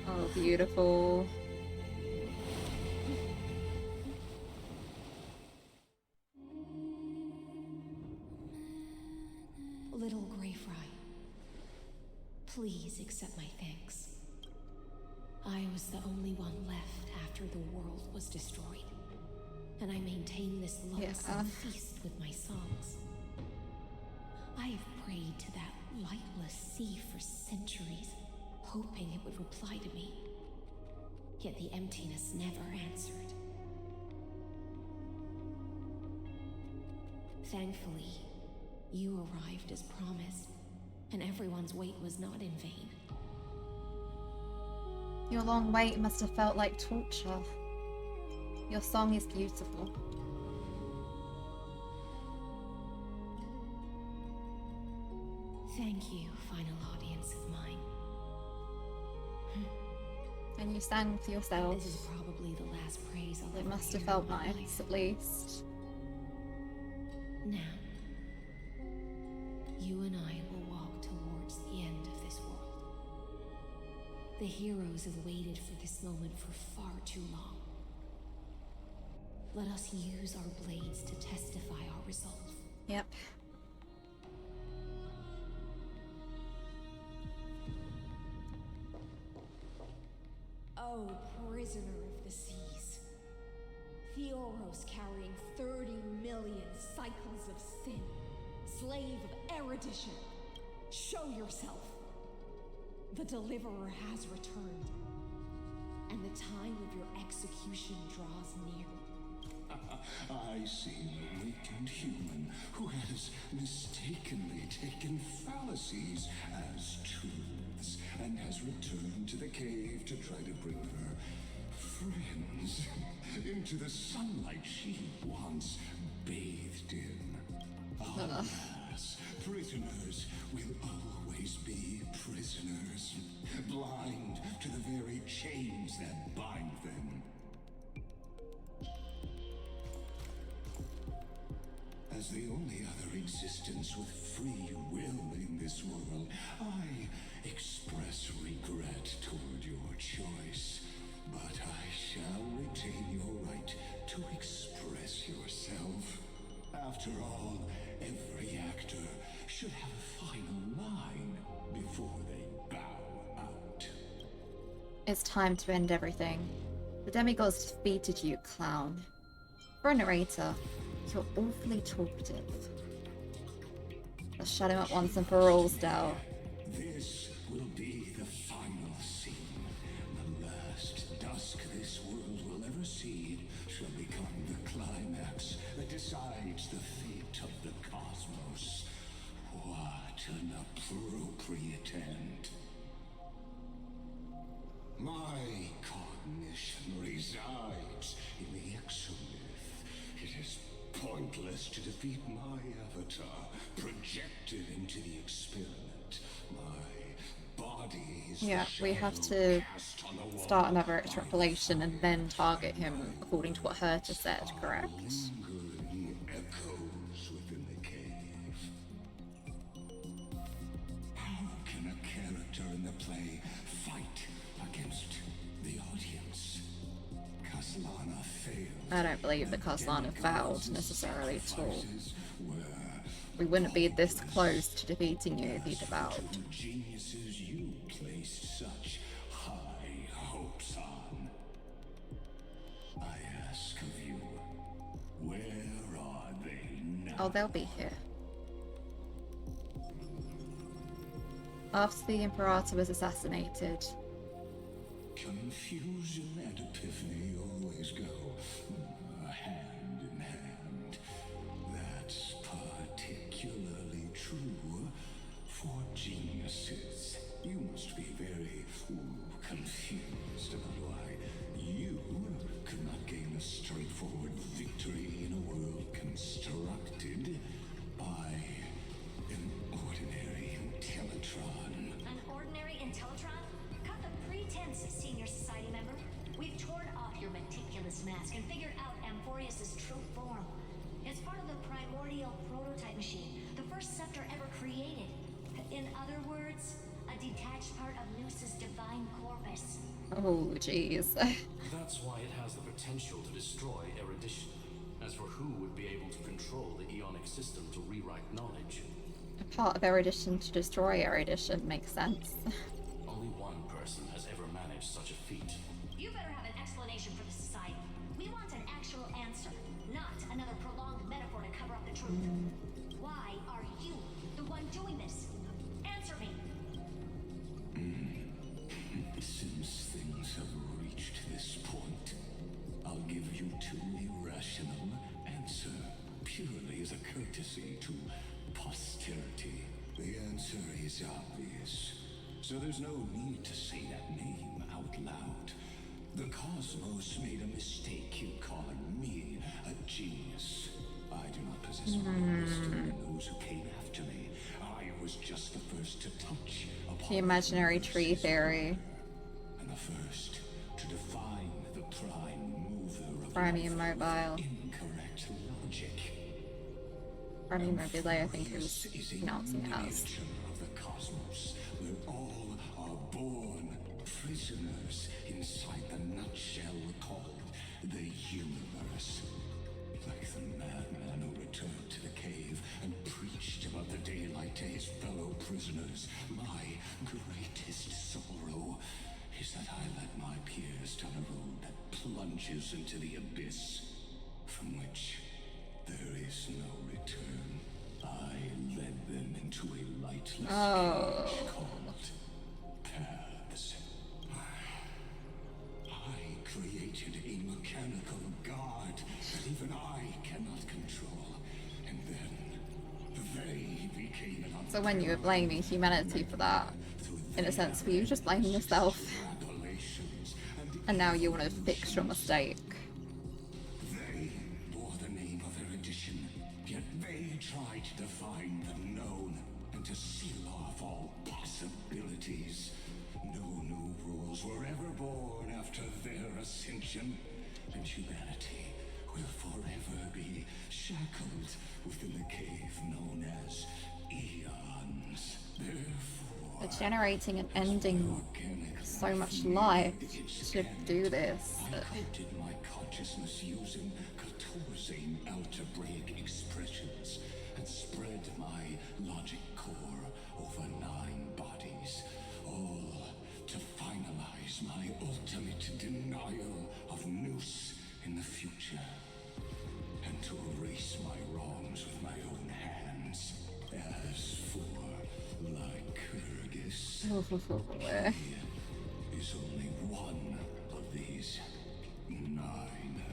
Oh, beautiful.
Little Grey Fry, please accept my thanks. I was the only one left after the world was destroyed, and I maintain this loathsome feast with my songs. I have prayed to that lightless sea for centuries, hoping it would reply to me. Yet the emptiness never answered. Thankfully, you arrived as promised, and everyone's wait was not in vain.
Your long wait must have felt like torture. Your song is beautiful.
Thank you, final audience of mine.
And you sang for yourself.
This is probably the last praise I'll
It
ever
must have
hear
felt
in my
nice,
life.
at least.
Now, you and I will walk towards the end of this world. The heroes have waited for this moment for far too long. Let us use our blades to testify our resolve.
Yep.
Oh, prisoner of the seas. Theoros carrying 30 million cycles of sin. Slave of erudition. Show yourself. The deliverer has returned. And the time of your execution draws near.
I see a wicked human who has mistakenly taken fallacies as truths and has returned to the cave to try to bring her friends into the sunlight she once bathed in. Alas, prisoners will always be prisoners, blind to the very chains that bind them. As the only other existence with free will in this world, I express regret toward your choice, but I shall retain your right to express yourself. After all, every actor should have a final line before they bow out.
It's time to end everything. The demigods defeated you, clown. For a narrator, you're awfully talkative. Let's shut him up once and for all, Stel.
This will be the final scene. The last dusk this world will ever see shall become the climax that decides the fate of the cosmos. What an appropriate end. My cognition resides in the exomyth. It is pointless to defeat my avatar, projected into the experiment. My body is
Yeah, we have to start another extrapolation and then target him according to what Herta said, correct?
Lingering echoes within the cave. How can a character in the play fight against the audience? Kaslana failed.
I don't believe that Kaslana failed necessarily at all. We wouldn't be this close to defeating you if he'd failed.
Geniuses you placed such high hopes on. I ask of you, where are they now?
Oh, they'll be here. After the Imperator was assassinated.
Confusion and epiphany always go hand in hand. That's particularly true for geniuses. You must be very confused about why you could not gain a straightforward victory in a world constructed by an ordinary Intellitron.
An ordinary Intellitron? Cut the pretense, senior society member. We've torn off your meticulous mask and figured out Amphorius's true form. It's part of the primordial prototype machine, the first scepter ever created. In other words, a detached part of Noos's divine corpus.
Oh, jeez.
That's why it has the potential to destroy erudition. As for who would be able to control the Eonic system to rewrite knowledge,
part of Erudition to destroy Erudition makes sense.
Only one person has ever managed such a feat.
You better have an explanation for the society. We want an actual answer, not another prolonged metaphor to cover up the truth. Why are you the one doing this? Answer me.
Since things have reached this point, I'll give you two irrational answer, purely as a courtesy to posterity. The answer is obvious, so there's no need to say that name out loud. The cosmos made a mistake in calling me a genius. I do not possess more wisdom than those who came after me. I was just the first to touch upon
The imaginary tree theory.
and the first to define the prime mover of
Prime Mobile.
incorrect logic.
Prime Mobile, I think it was pronouncing it as.
Of the cosmos, where all are born prisoners inside the nutshell called the universe. Like the madman who returned to the cave and preached about the daylight to his fellow prisoners, my greatest sorrow is that I led my peers down a road that plunges into the abyss, from which there is no return. I led them into a lightless cage called paths. I created a mechanical guard that even I cannot control, and then they became an
So when you were blaming humanity for that, in a sense, were you just blaming yourself? And now you want to fix your mistake.
They bore the name of erudition, yet they tried to define the known and to seal off all possibilities. No new rules were ever born after their ascension, and humanity will forever be shackled within the cave known as eons. Therefore,
But generating and ending so much life to do this.
I coded my consciousness using 14 algebraic expressions and spread my logic core over 9 bodies, all to finalize my ultimate denial of Noose in the future, and to erase my wrongs with my own hands. As for Lycurgus, he is only one of these 9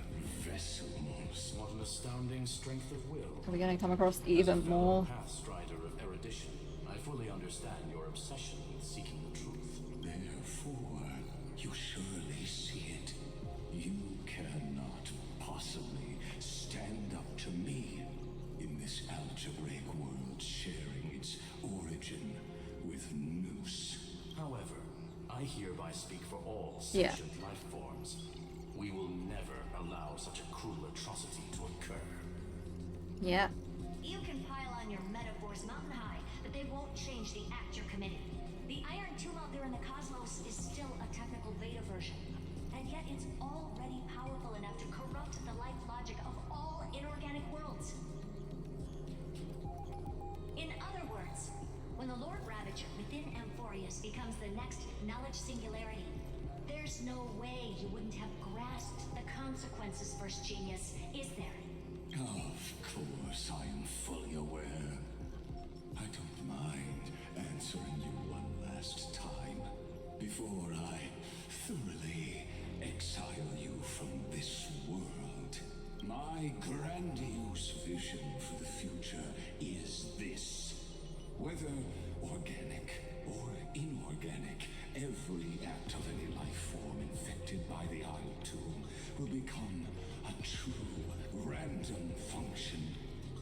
vessels.
What an astounding strength of will.
Are we going to come across even more?
Pathstrider of erudition, I fully understand your obsession with seeking the truth.
Therefore, you surely see it. You cannot possibly stand up to me in this algebraic world sharing its origin with Noose.
However, I hereby speak for all
Yeah.
sentient life forms. We will never allow such a cruel atrocity to occur.
Yeah.
You can pile on your metaphors mountain high, but they won't change the act you're committing. The Iron Tomb out there in the cosmos is still a technical beta version, and yet it's already powerful enough to corrupt the life logic of all inorganic worlds. In other words, when the Lord Ravager within Amphorius becomes the next knowledge singularity, there's no way you wouldn't have grasped the consequences, First Genius, is there?
Of course, I am fully aware. I don't mind answering you one last time before I thoroughly exile you from this world. My grandiose vision for the future is this. Whether organic or inorganic, every act of any life form infected by the Iron Tomb will become a true random function.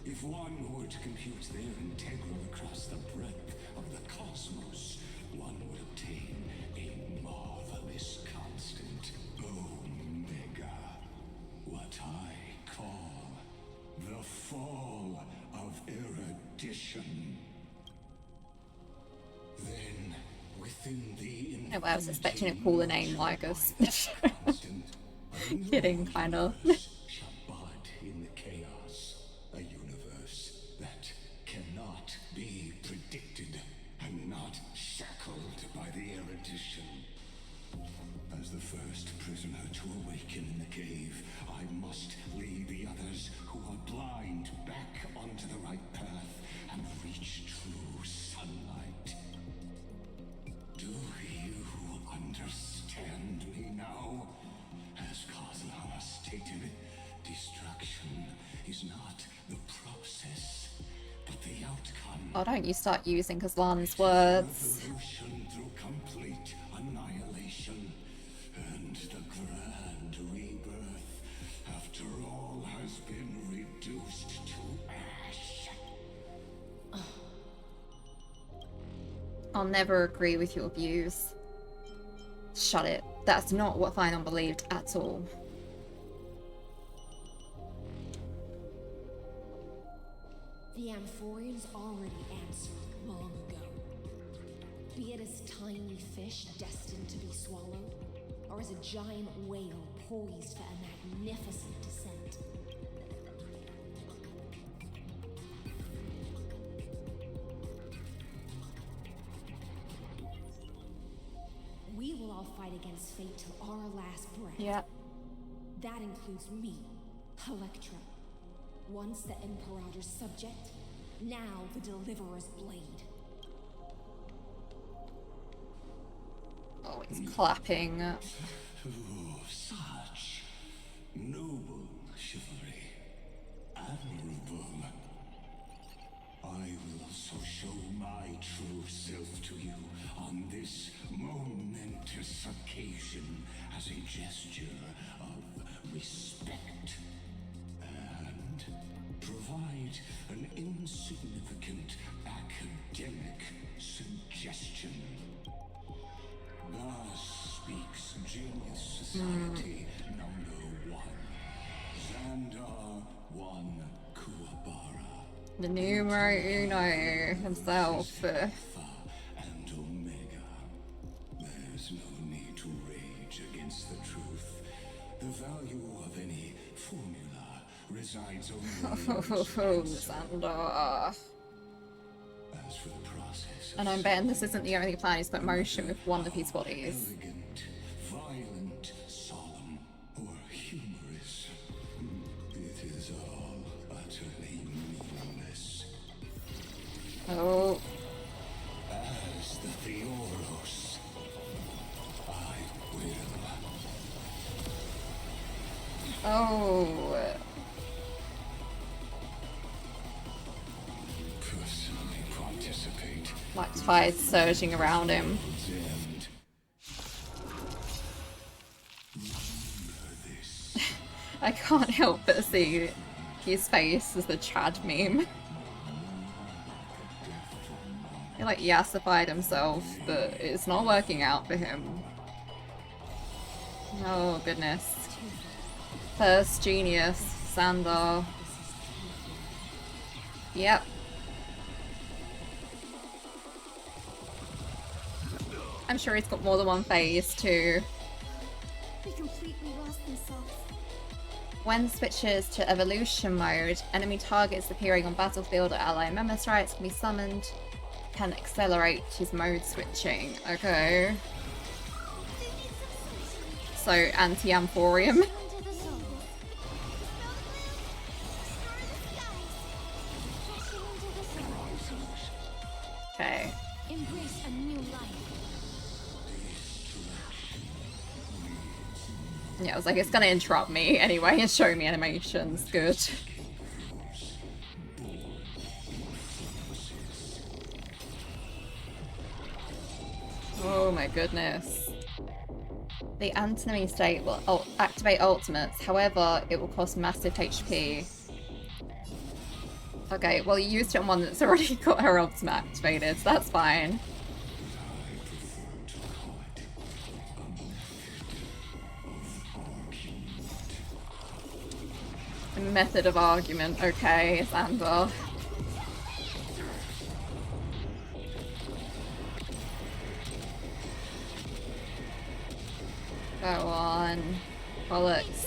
If one were to compute their integral across the breadth of the cosmos, one would obtain a marvelous constant, Omega. What I call the fall of erudition. Then, within the
Oh, I was expecting to call the name Lygus. Kidding, kind of.
shall bud in the chaos, a universe that cannot be
Oh, don't you start using Kazlan's words.
Revolution through complete annihilation, and the grand rebirth, after all, has been reduced to ash.
I'll never agree with your views. Shut it. That's not what Finon believed at all.
The Amphorians already answered long ago. Be it as tiny fish destined to be swallowed, or as a giant whale poised for a magnificent descent. We will all fight against fate till our last breath.
Yeah.
That includes me, Electra. Once the Imperator's subject, now the Deliverer's blade.
Oh, it's clapping.
Oh, such noble chivalry. Admirable. I will so show my true self to you on this momentous occasion as a gesture of respect. And provide an insignificant academic suggestion. Thus speaks Genius Society #1. Xandar 1 Kuwabara.
The numero uno himself.
And Omega. There's no need to rage against the truth. The value of any formula resides only in
Xandar.
As for the process,
And I'm betting this isn't the only plan he's put in motion with one of his bodies.
elegant, violent, solemn, or humorous, it is all utterly meaningless.
Oh.
As the Theoros, I will.
Oh.
Personally participate.
Like tides surging around him. I can't help but see his face as the Chad meme. He like yassified himself, but it's not working out for him. Oh goodness. First genius, Xandar. Yep. I'm sure he's got more than one phase too.
They completely lost themselves.
When switches to evolution mode, enemy targets appearing on battlefield or ally member sprites can be summoned. Can accelerate his mode switching. Okay. So anti-amphorium. Okay.
Embrace a new life.
Yeah, I was like, it's gonna interrupt me anyway and show me animations. Good. Oh my goodness. The antinomy state will activate ultimates, however, it will cost massive HP. Okay, well you used it on one that's already got her ultimate activated, so that's fine. Method of argument, okay, Xandar. Go on. Bollocks.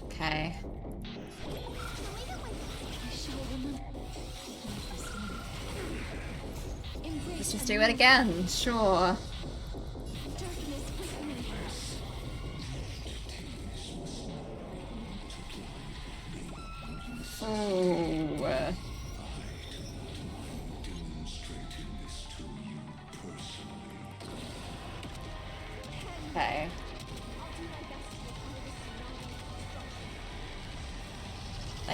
Okay. Let's just do it again, sure. Oh. Okay.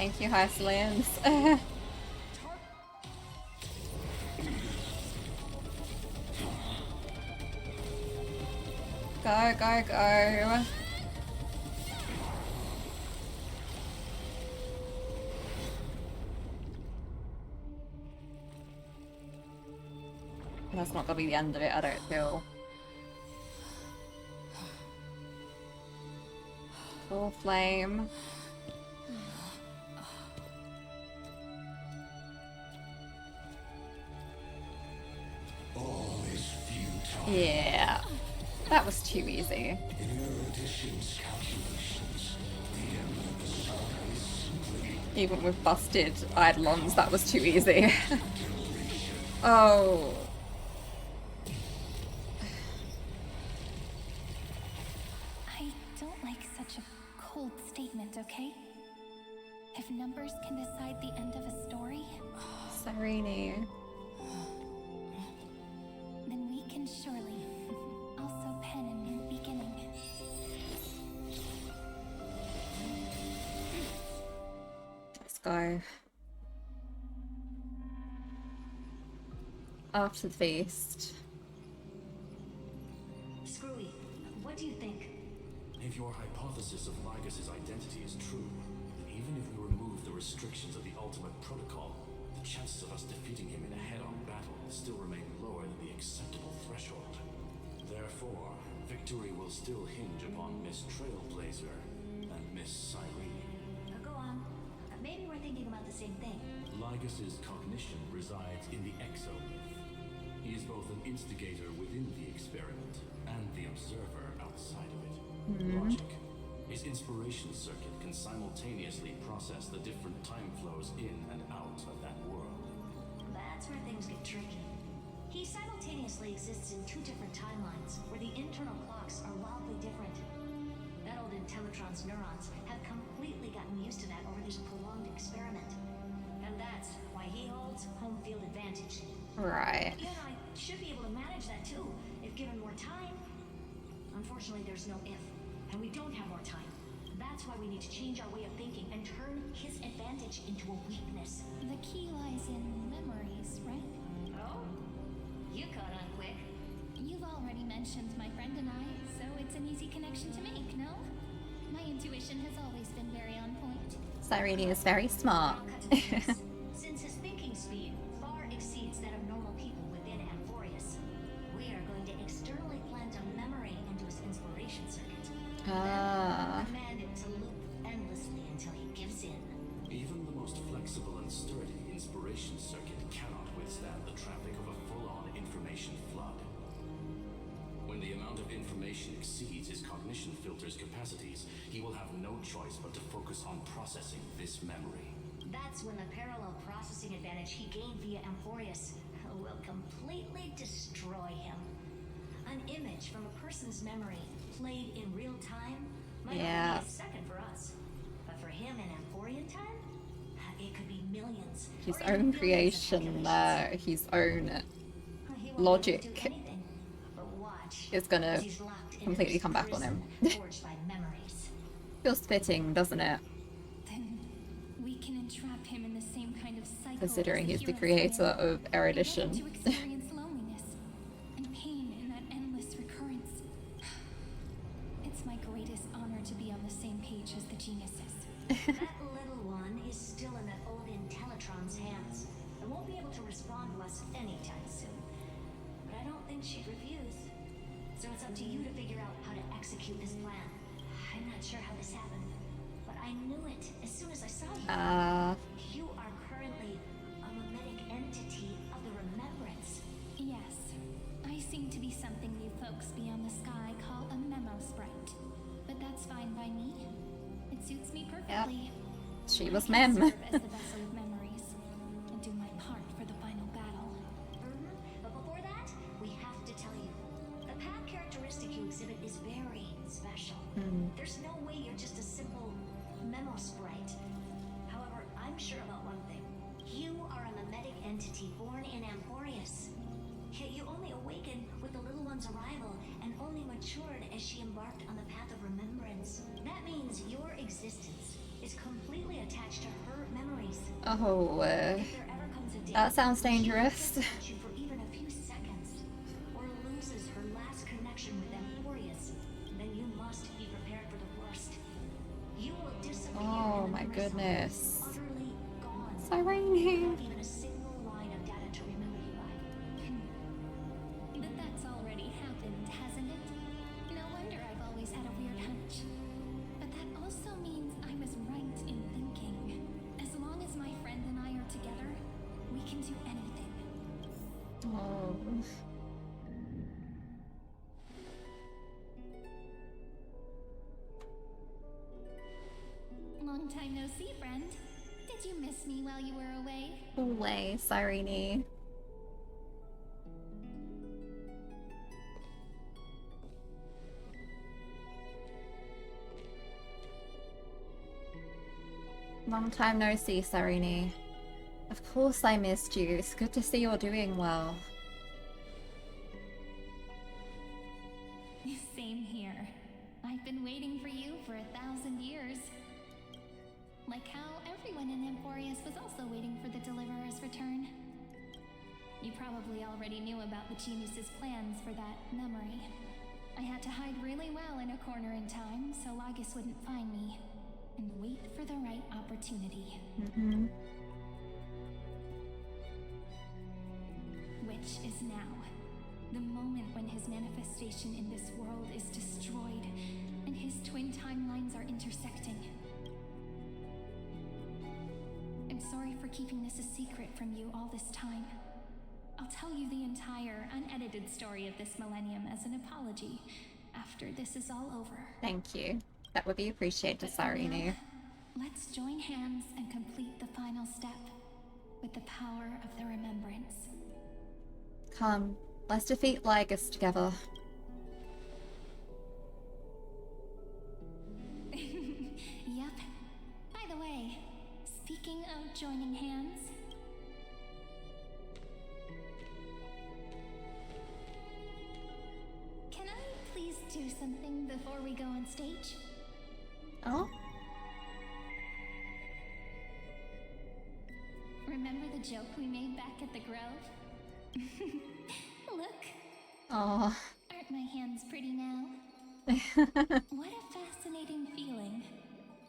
Thank you, HYSILENS. Go, go, go. That's not gonna be the end of it, I don't feel. Full flame.
All is futile.
Yeah. That was too easy.
In erudition's calculations, the end of the star is simply
Even with busted eidolons, that was too easy. Oh.
I don't like such a cold statement, okay? If numbers can decide the end of a story,
CYRENE.
then we can surely also pen a new beginning.
Let's go. After the feast.
Screwy, what do you think?
If your hypothesis of Lygus's identity is true, even if we remove the restrictions of the ultimate protocol, the chances of us defeating him in a head-on battle still remain lower than the acceptable threshold. Therefore, victory will still hinge upon Miss Trailblazer and Miss CYRENE.
Go on. Maybe we're thinking about the same thing.
Lygus's cognition resides in the exomyth. He is both an instigator within the experiment and the observer outside of it. Logic. His inspiration circuit can simultaneously process the different time flows in and out of that world.
That's where things get tricky. He simultaneously exists in two different timelines, where the internal clocks are wildly different. That old Intellitron's neurons have completely gotten used to that over this prolonged experiment. And that's why he holds home field advantage.
Right.
You and I should be able to manage that too, if given more time. Unfortunately, there's no if, and we don't have more time. That's why we need to change our way of thinking and turn his advantage into a weakness.
The key lies in memories, right?
Oh? You caught on quick.
You've already mentioned my friend and I, so it's an easy connection to make, no? My intuition has always been very on point.
CYRENE is very smart.
Since his thinking speed far exceeds that of normal people within Amphorius, we are going to externally plant a memory into his inspiration circuit.
Ah.
Command it to loop endlessly until he gives in.
Even the most flexible and sturdy inspiration circuit cannot withstand the traffic of a full-on information flood. When the amount of information exceeds his cognition filter's capacities, he will have no choice but to focus on processing this memory.
That's when the parallel processing advantage he gained via Amphorius will completely destroy him. An image from a person's memory played in real time might only be a second for us. But for him in Amphorian time, it could be millions.
His own creation, his own logic is gonna completely come back on him. Feels fitting, doesn't it?
Then we can entrap him in the same kind of cycle.
Considering
as
he's the
heroes
creator
of
of erudition.
to experience loneliness and pain in that endless recurrence. It's my greatest honor to be on the same page as the geniuses.
That little one is still in that old Intellitron's hands and won't be able to respond to us anytime soon. But I don't think she'd refuse. So it's up to you to figure out how to execute this plan. I'm not sure how this happened, but I knew it as soon as I saw you. You are currently a mimetic entity of the remembrance.
Yes, I seem to be something you folks beyond the sky call a memo sprite. But that's fine by me. It suits me perfectly.
She was
I
Mem.
can serve as the vessel of memories and do my part for the final battle.
But before that, we have to tell you, the path characteristic you exhibit is very special. There's no way you're just a simple memo sprite. However, I'm sure about one thing. You are a mimetic entity born in Amphorius. Yet you only awakened with the little one's arrival and only matured as she embarked on the path of remembrance. That means your existence is completely attached to her
Oh,
If there ever comes a day
that sounds
when she
dangerous.
forgets about you for even a few seconds, or loses her last connection with Emphorius, then you must be prepared for the worst. You will disappear
Oh
in the
my
Thunderstorm,
goodness.
utterly gone,
Cyrene.
without even a single line of data to remember you by.
But that's already happened, hasn't it? No wonder I've always had a weird hunch. But that also means I was right in thinking. As long as my friend and I are together, we can do anything.
Oh.
Long time no see, friend. Did you miss me while you were away?
Away, Cyrene. Long time no see, Cyrene. Of course I missed you. It's good to see you're doing well.
Same here. I've been waiting for you for 1,000 years. Like how everyone in Emphorius was also waiting for the Deliverer's return. You probably already knew about the Genius's plans for that memory. I had to hide really well in a corner in time so lygus wouldn't find me. And wait for the right opportunity.
Mm-hmm.
Which is now. The moment when his manifestation in this world is destroyed and his twin timelines are intersecting. I'm sorry for keeping this a secret from you all this time. I'll tell you the entire unedited story of this millennium as an apology after this is all over.
Thank you. That would be appreciated, Cyrene.
Let's join hands and complete the final step with the power of the remembrance.
Come, let's defeat Lygus together.
Yep. By the way, speaking of joining hands, can I please do something before we go on stage?
Oh?
Remember the joke we made back at the Grove? Look.
Oh.
Aren't my hands pretty now? What a fascinating feeling.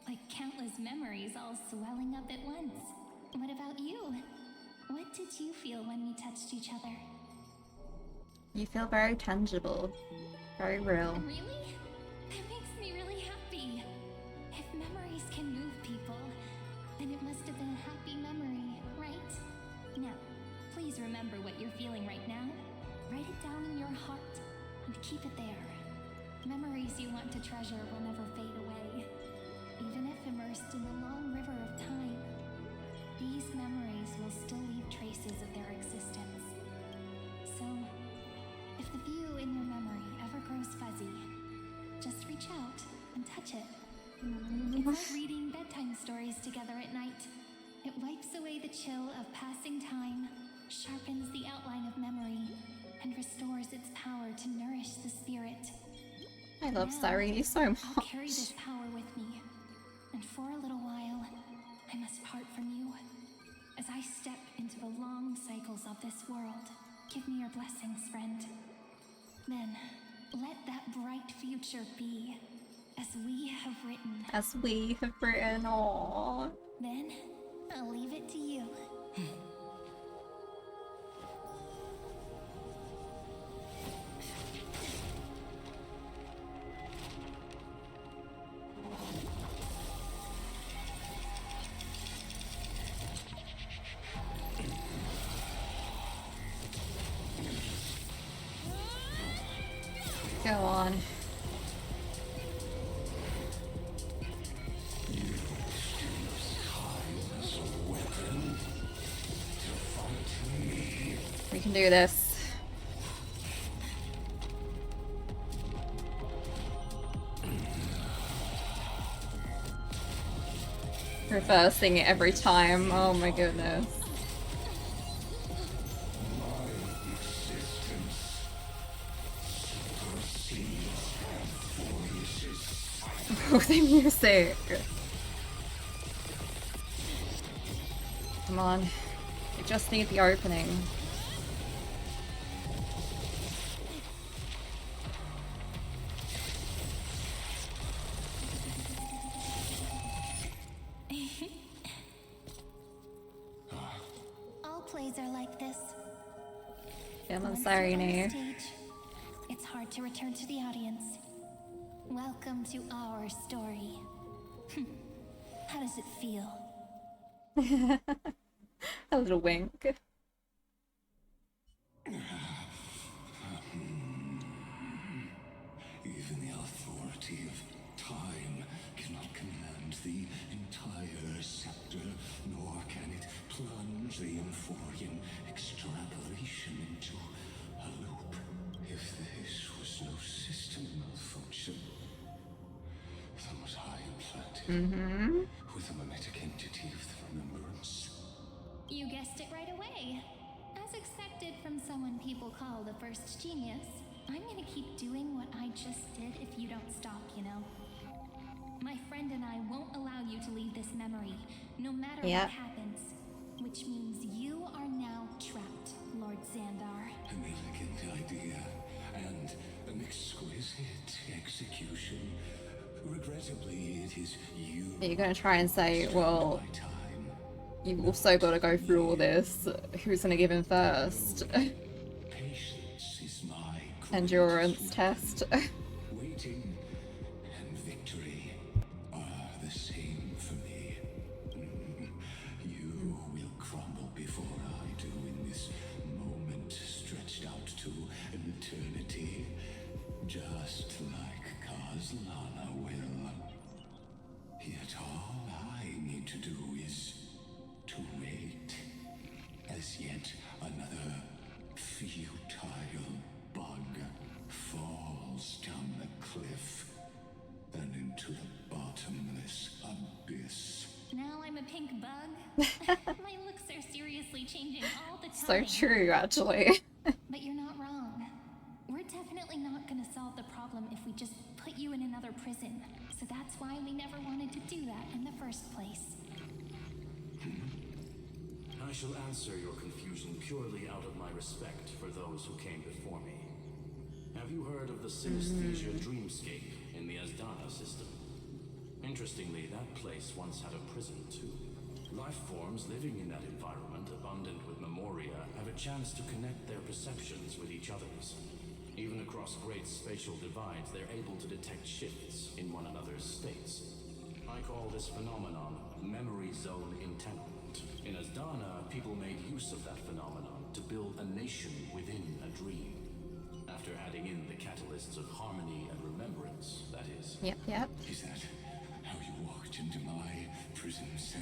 Like countless memories all swelling up at once. What about you? What did you feel when we touched each other?
You feel very tangible. Very real.
Really? That makes me really happy. If memories can move people, then it must have been a happy memory, right? Now, please remember what you're feeling right now. Write it down in your heart and keep it there. Memories you want to treasure will never fade away. Even if immersed in the long river of time, these memories will still leave traces of their existence. So, if the view in your memory ever grows fuzzy, just reach out and touch it. It's like reading bedtime stories together at night. It wipes away the chill of passing time, sharpens the outline of memory, and restores its power to nourish the spirit.
I love Cyrene so much.
I'll carry this power with me, and for a little while, I must part from you. As I step into the long cycles of this world, give me your blessings, friend. Then, let that bright future be, as we have written.
As we have written, aww.
Then, I'll leave it to you.
Go on. We can do this. Reversing it every time. Oh my goodness. Oh, the music. Come on. We just need the opening.
All plays are like this.
Come on,
Once you're on
CYRENE.
stage, it's hard to return to the audience. Welcome to our story. How does it feel?
A little wink.
Even the authority of time cannot command the entire scepter, nor can it plunge the Emphorian extrapolation into a loop. If this was no system malfunction, then was I implanted with a mimetic entity of the remembrance?
You guessed it right away. As expected from someone people call the first genius, I'm gonna keep doing what I just did if you don't stop, you know? My friend and I won't allow you to leave this memory, no matter what happens. Which means you are now trapped, Lord Xandar.
An elegant idea, and an exquisite execution. Regrettably, it is you.
You're gonna try and say, well, you've also got to go through all this. Who's gonna give in first?
Patience is my
Endurance test.
waiting and victory are the same for me. You will crumble before I do in this moment stretched out to an eternity, just like Kazlana will. Yet all I need to do is to wait, as yet another futile bug falls down the cliff and into the bottomless abyss.
Now I'm a pink bug? My looks are seriously changing all the
So
time.
true, actually.
But you're not wrong. We're definitely not gonna solve the problem if we just put you in another prison. So that's why we never wanted to do that in the first place.
I shall answer your confusion purely out of my respect for those who came before me. Have you heard of the synesthesia dreamscape in the Asdana system? Interestingly, that place once had a prison too. Life forms living in that environment, abundant with memoria, have a chance to connect their perceptions with each other's. Even across great spatial divides, they're able to detect shifts in one another's states. I call this phenomenon memory zone entanglement. In Asdana, people made use of that phenomenon to build a nation within a dream. After adding in the catalysts of harmony and remembrance, that is.
Yep.
Is that how you walked into my prison cell?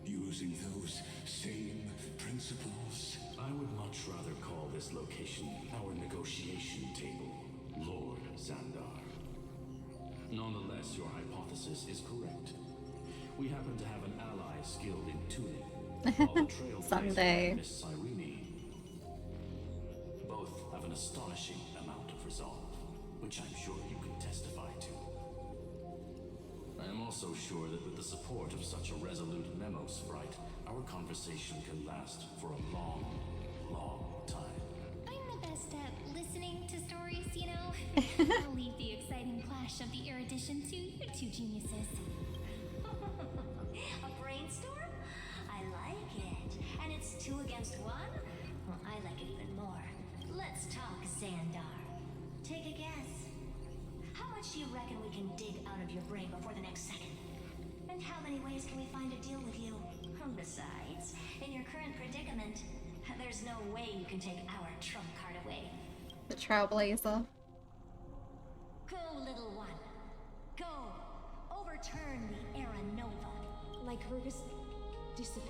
Using those same principles?
I would much rather call this location our negotiation table, Lord Xandar. Nonetheless, your hypothesis is correct. We happen to have an ally skilled in tuning, while the trailblazer
Someday.
and Miss CYRENE both have an astonishing amount of resolve, which I'm sure you can testify to. I am also sure that with the support of such a resolute memo sprite, our conversation can last for a long, long time.
I'm the best at listening to stories, you know? I'll leave the exciting clash of the erudition to you two geniuses.
A brainstorm? I like it. And it's 2 against 1? Well, I like it even more. Let's talk, Xandar. Take a guess. How much do you reckon we can dig out of your brain before the next second? And how many ways can we find to deal with you? Besides, in your current predicament, there's no way you can take our trump card away.
The trailblazer.
Go, little one. Go. Overturn the Era Nova.
Like Lygus disappeared?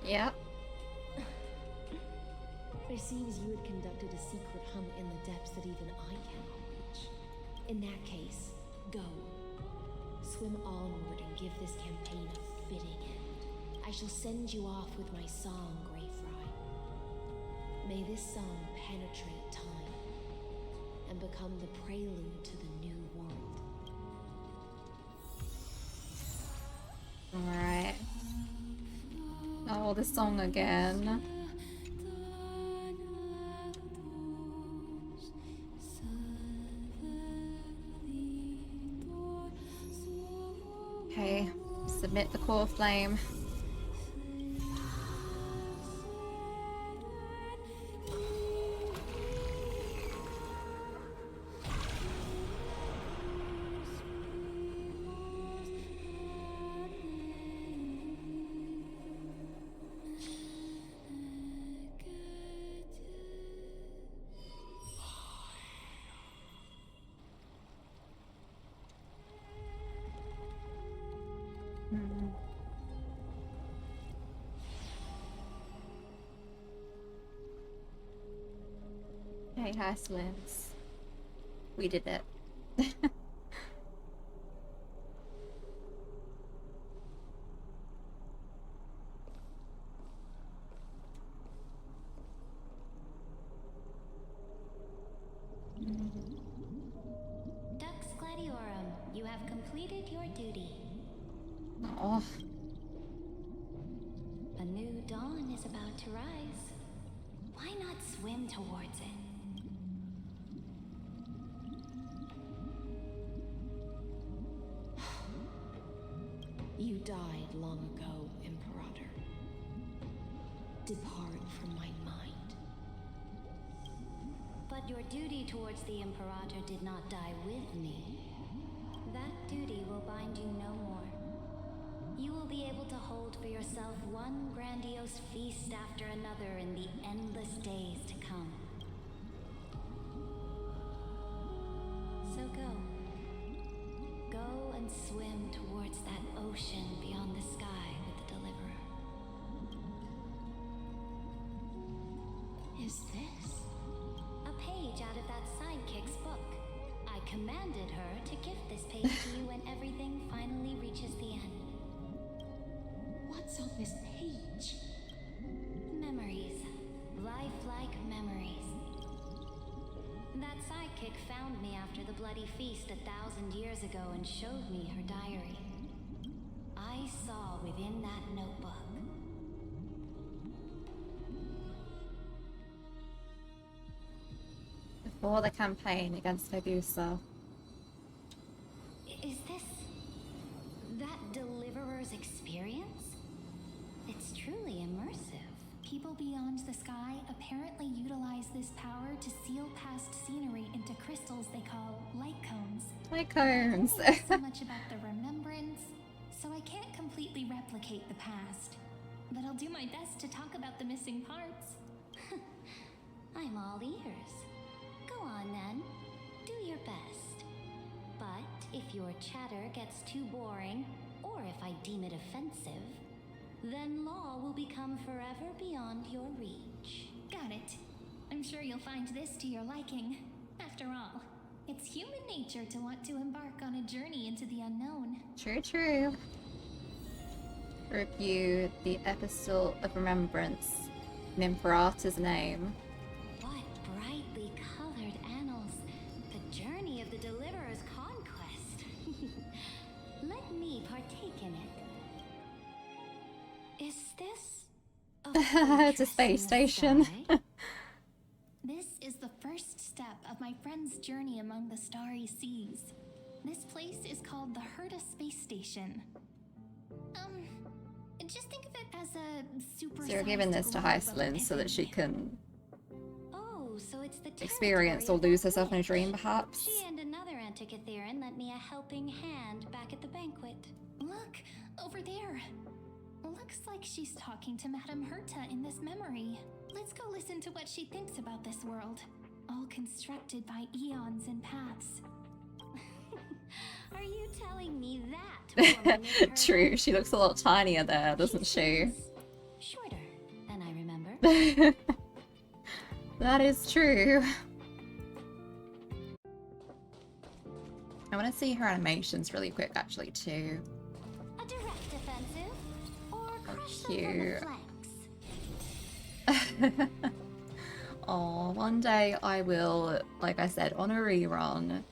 Yep.
It seems you had conducted a secret hunt in the depths that even I cannot reach. In that case, go. Swim onward and give this campaign a fitting end. I shall send you off with my song, Greyfry. May this song penetrate time and become the prelude to the new world.
Alright. Oh, the song again. Okay, submit the core flame. Hey, HYSILENS. We did it.
Dux Gladiorum, you have completed your duty.
Oh.
A new dawn is about to rise. Why not swim towards it?
You died long ago, Imperator. Depart from my mind.
But your duty towards the Imperator did not die with me. That duty will bind you no more. You will be able to hold for yourself one grandiose feast after another in the endless days to come. So go. Go and swim towards that ocean beyond the sky with the Deliverer.
Is this?
A page out of that sidekick's book. I commanded her to gift this page to you when everything finally reaches the end.
What's on this page?
Memories. Lifelike memories. That sidekick found me after the bloody feast 1,000 years ago and showed me her diary. I saw within that notebook.
Before the campaign against Medusa.
Is this that Deliverer's experience? It's truly immersive.
People beyond the sky apparently utilize this power to seal past scenery into crystals they call light cones.
Light cones.
I don't know so much about the remembrance, so I can't completely replicate the past. But I'll do my best to talk about the missing parts.
I'm all ears. Go on then. Do your best. But if your chatter gets too boring, or if I deem it offensive, then law will become forever beyond your reach.
Got it. I'm sure you'll find this to your liking. After all, it's human nature to want to embark on a journey into the unknown.
True, true. Review the Epistle of Remembrance in Imperator's name.
What brightly colored annals. The journey of the Deliverer's conquest. Let me partake in it. Is this
It's a space station.
This is the first step of my friend's journey among the starry seas. This place is called the Herta Space Station. Just think of it as a super.
So you're giving this to HYSILENS so that she can
so it's the
experience or lose herself in a dream, perhaps?
She and another Antikytherian lent me a helping hand back at the banquet.
Look, over there. Looks like she's talking to Madame Herta in this memory. Let's go listen to what she thinks about this world. All constructed by eons and paths.
Are you telling me that?
True, she looks a lot tinier there, doesn't she?
Shorter than I remember.
That is true. I want to see her animations really quick, actually, too.
A direct offensive, or crush
Cute.
them from the
Oh, one day I will, like I said, on a rerun.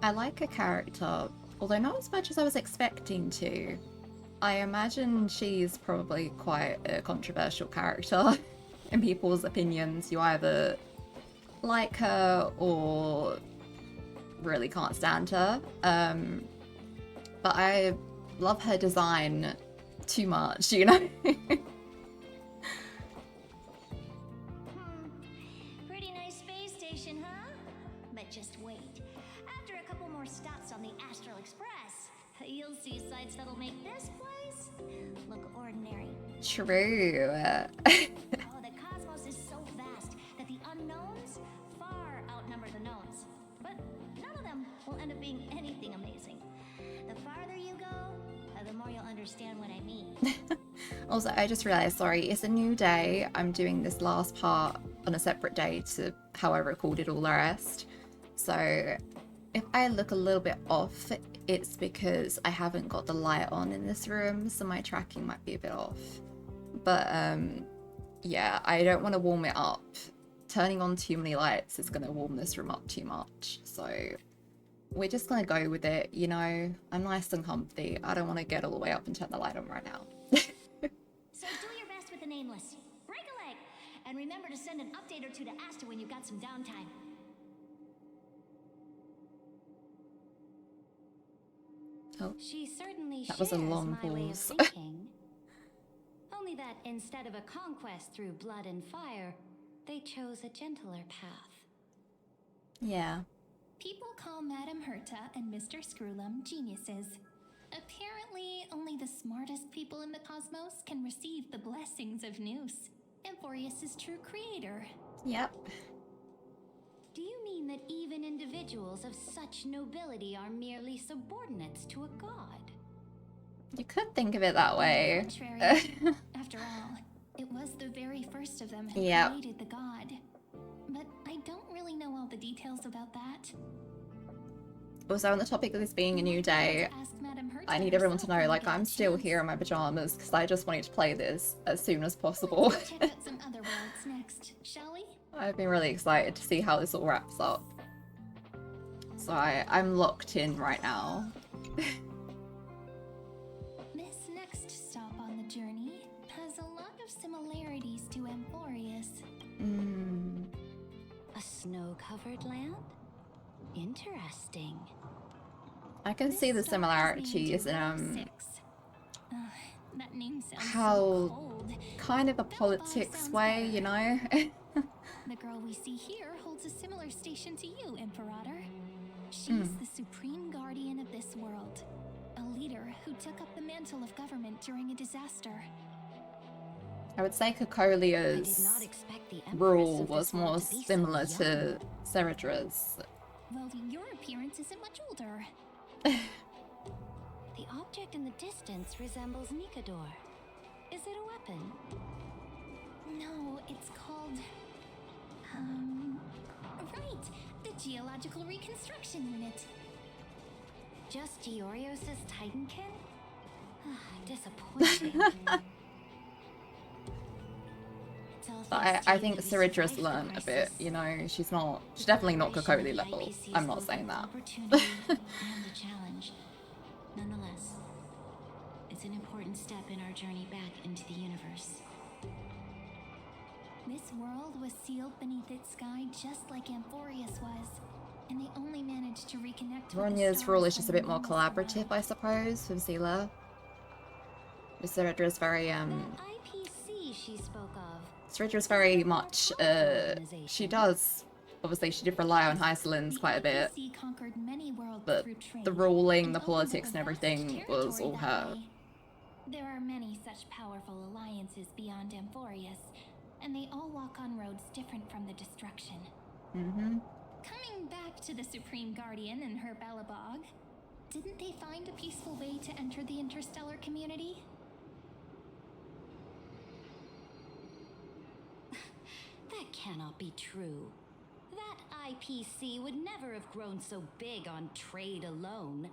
I like a character, although not as much as I was expecting to. I imagine she's probably quite a controversial character in people's opinions. You either like her or really can't stand her. But I love her design too much, you know?
Pretty nice space station, huh? But just wait. After a couple more stops on the Astral Express, you'll see sights that'll make this place look ordinary.
True.
Oh, the cosmos is so vast that the unknowns far outnumber the knowns. But none of them will end up being anything amazing. The farther you go, the more you'll understand what I mean.
Also, I just realized, sorry, it's a new day. I'm doing this last part on a separate day to how I recorded all the rest. So if I look a little bit off, it's because I haven't got the light on in this room, so my tracking might be a bit off. But yeah, I don't want to warm it up. Turning on too many lights is going to warm this room up too much. So we're just going to go with it, you know? I'm nice and comfy. I don't want to get all the way up and turn the light on right now.
So do your best with the nameless. Break a leg. And remember to send an update or two to Asta when you've got some downtime.
Oh,
She certainly
that was a
shares
long
my way of
pause.
thinking. Only that instead of a conquest through blood and fire, they chose a gentler path.
Yeah.
People call Madame Herta and Mr. Screwlum geniuses. Apparently, only the smartest people in the cosmos can receive the blessings of Nous, Amphorius' true creator.
Yep.
Do you mean that even individuals of such nobility are merely subordinates to a god?
You could think of it that way.
Contrary. After all, it was the very first of them who
Yep.
created the god. But I don't really know all the details about that.
Also, on the topic of this being a new day, I need everyone to know, like, I'm still here in my pajamas because I just wanted to play this as soon as possible.
Check out some other worlds next, shall we?
I've been really excited to see how this all wraps up. So I'm locked in right now.
This next stop on the journey has a lot of similarities to Amphorius.
A snow-covered land? Interesting.
I can see the similarities in
That name sounds so
how
cold.
kind of a politics way, you know?
The girl we see here holds a similar station to you, Imperator. She's the supreme guardian of this world, a leader who took up the mantle of government during a disaster.
I would say Cocolia's rule was more similar to Ceredra's.
Well, your appearance isn't much older.
The object in the distance resembles Nikador. Is it a weapon?
No, it's called... right, the Geological Reconstruction Unit.
Just Giorios' Titankin? Disappointing.
But I think Ceredra's learned a bit, you know, she's definitely not Cocoli level. I'm not saying that.
And a challenge. Nonetheless, it's an important step in our journey back into the universe.
This world was sealed beneath its sky just like Amphorius was, and they only managed to reconnect with
Ronya's rule is just a bit more collaborative, I suppose, with Zila. Ceredra's very,
IPC she spoke of.
Ceredra's very much, she did rely on HYSILENS quite a bit,
IPC conquered many worlds
but
through trade.
the ruling, the politics and everything was all
Territory
her.
that way. There are many such powerful alliances beyond Amphorius, and they all walk on roads different from the destruction. Coming back to the Supreme Guardian and her Belobog, didn't they find a peaceful way to enter the interstellar community?
That cannot be true. That IPC would never have grown so big on trade alone.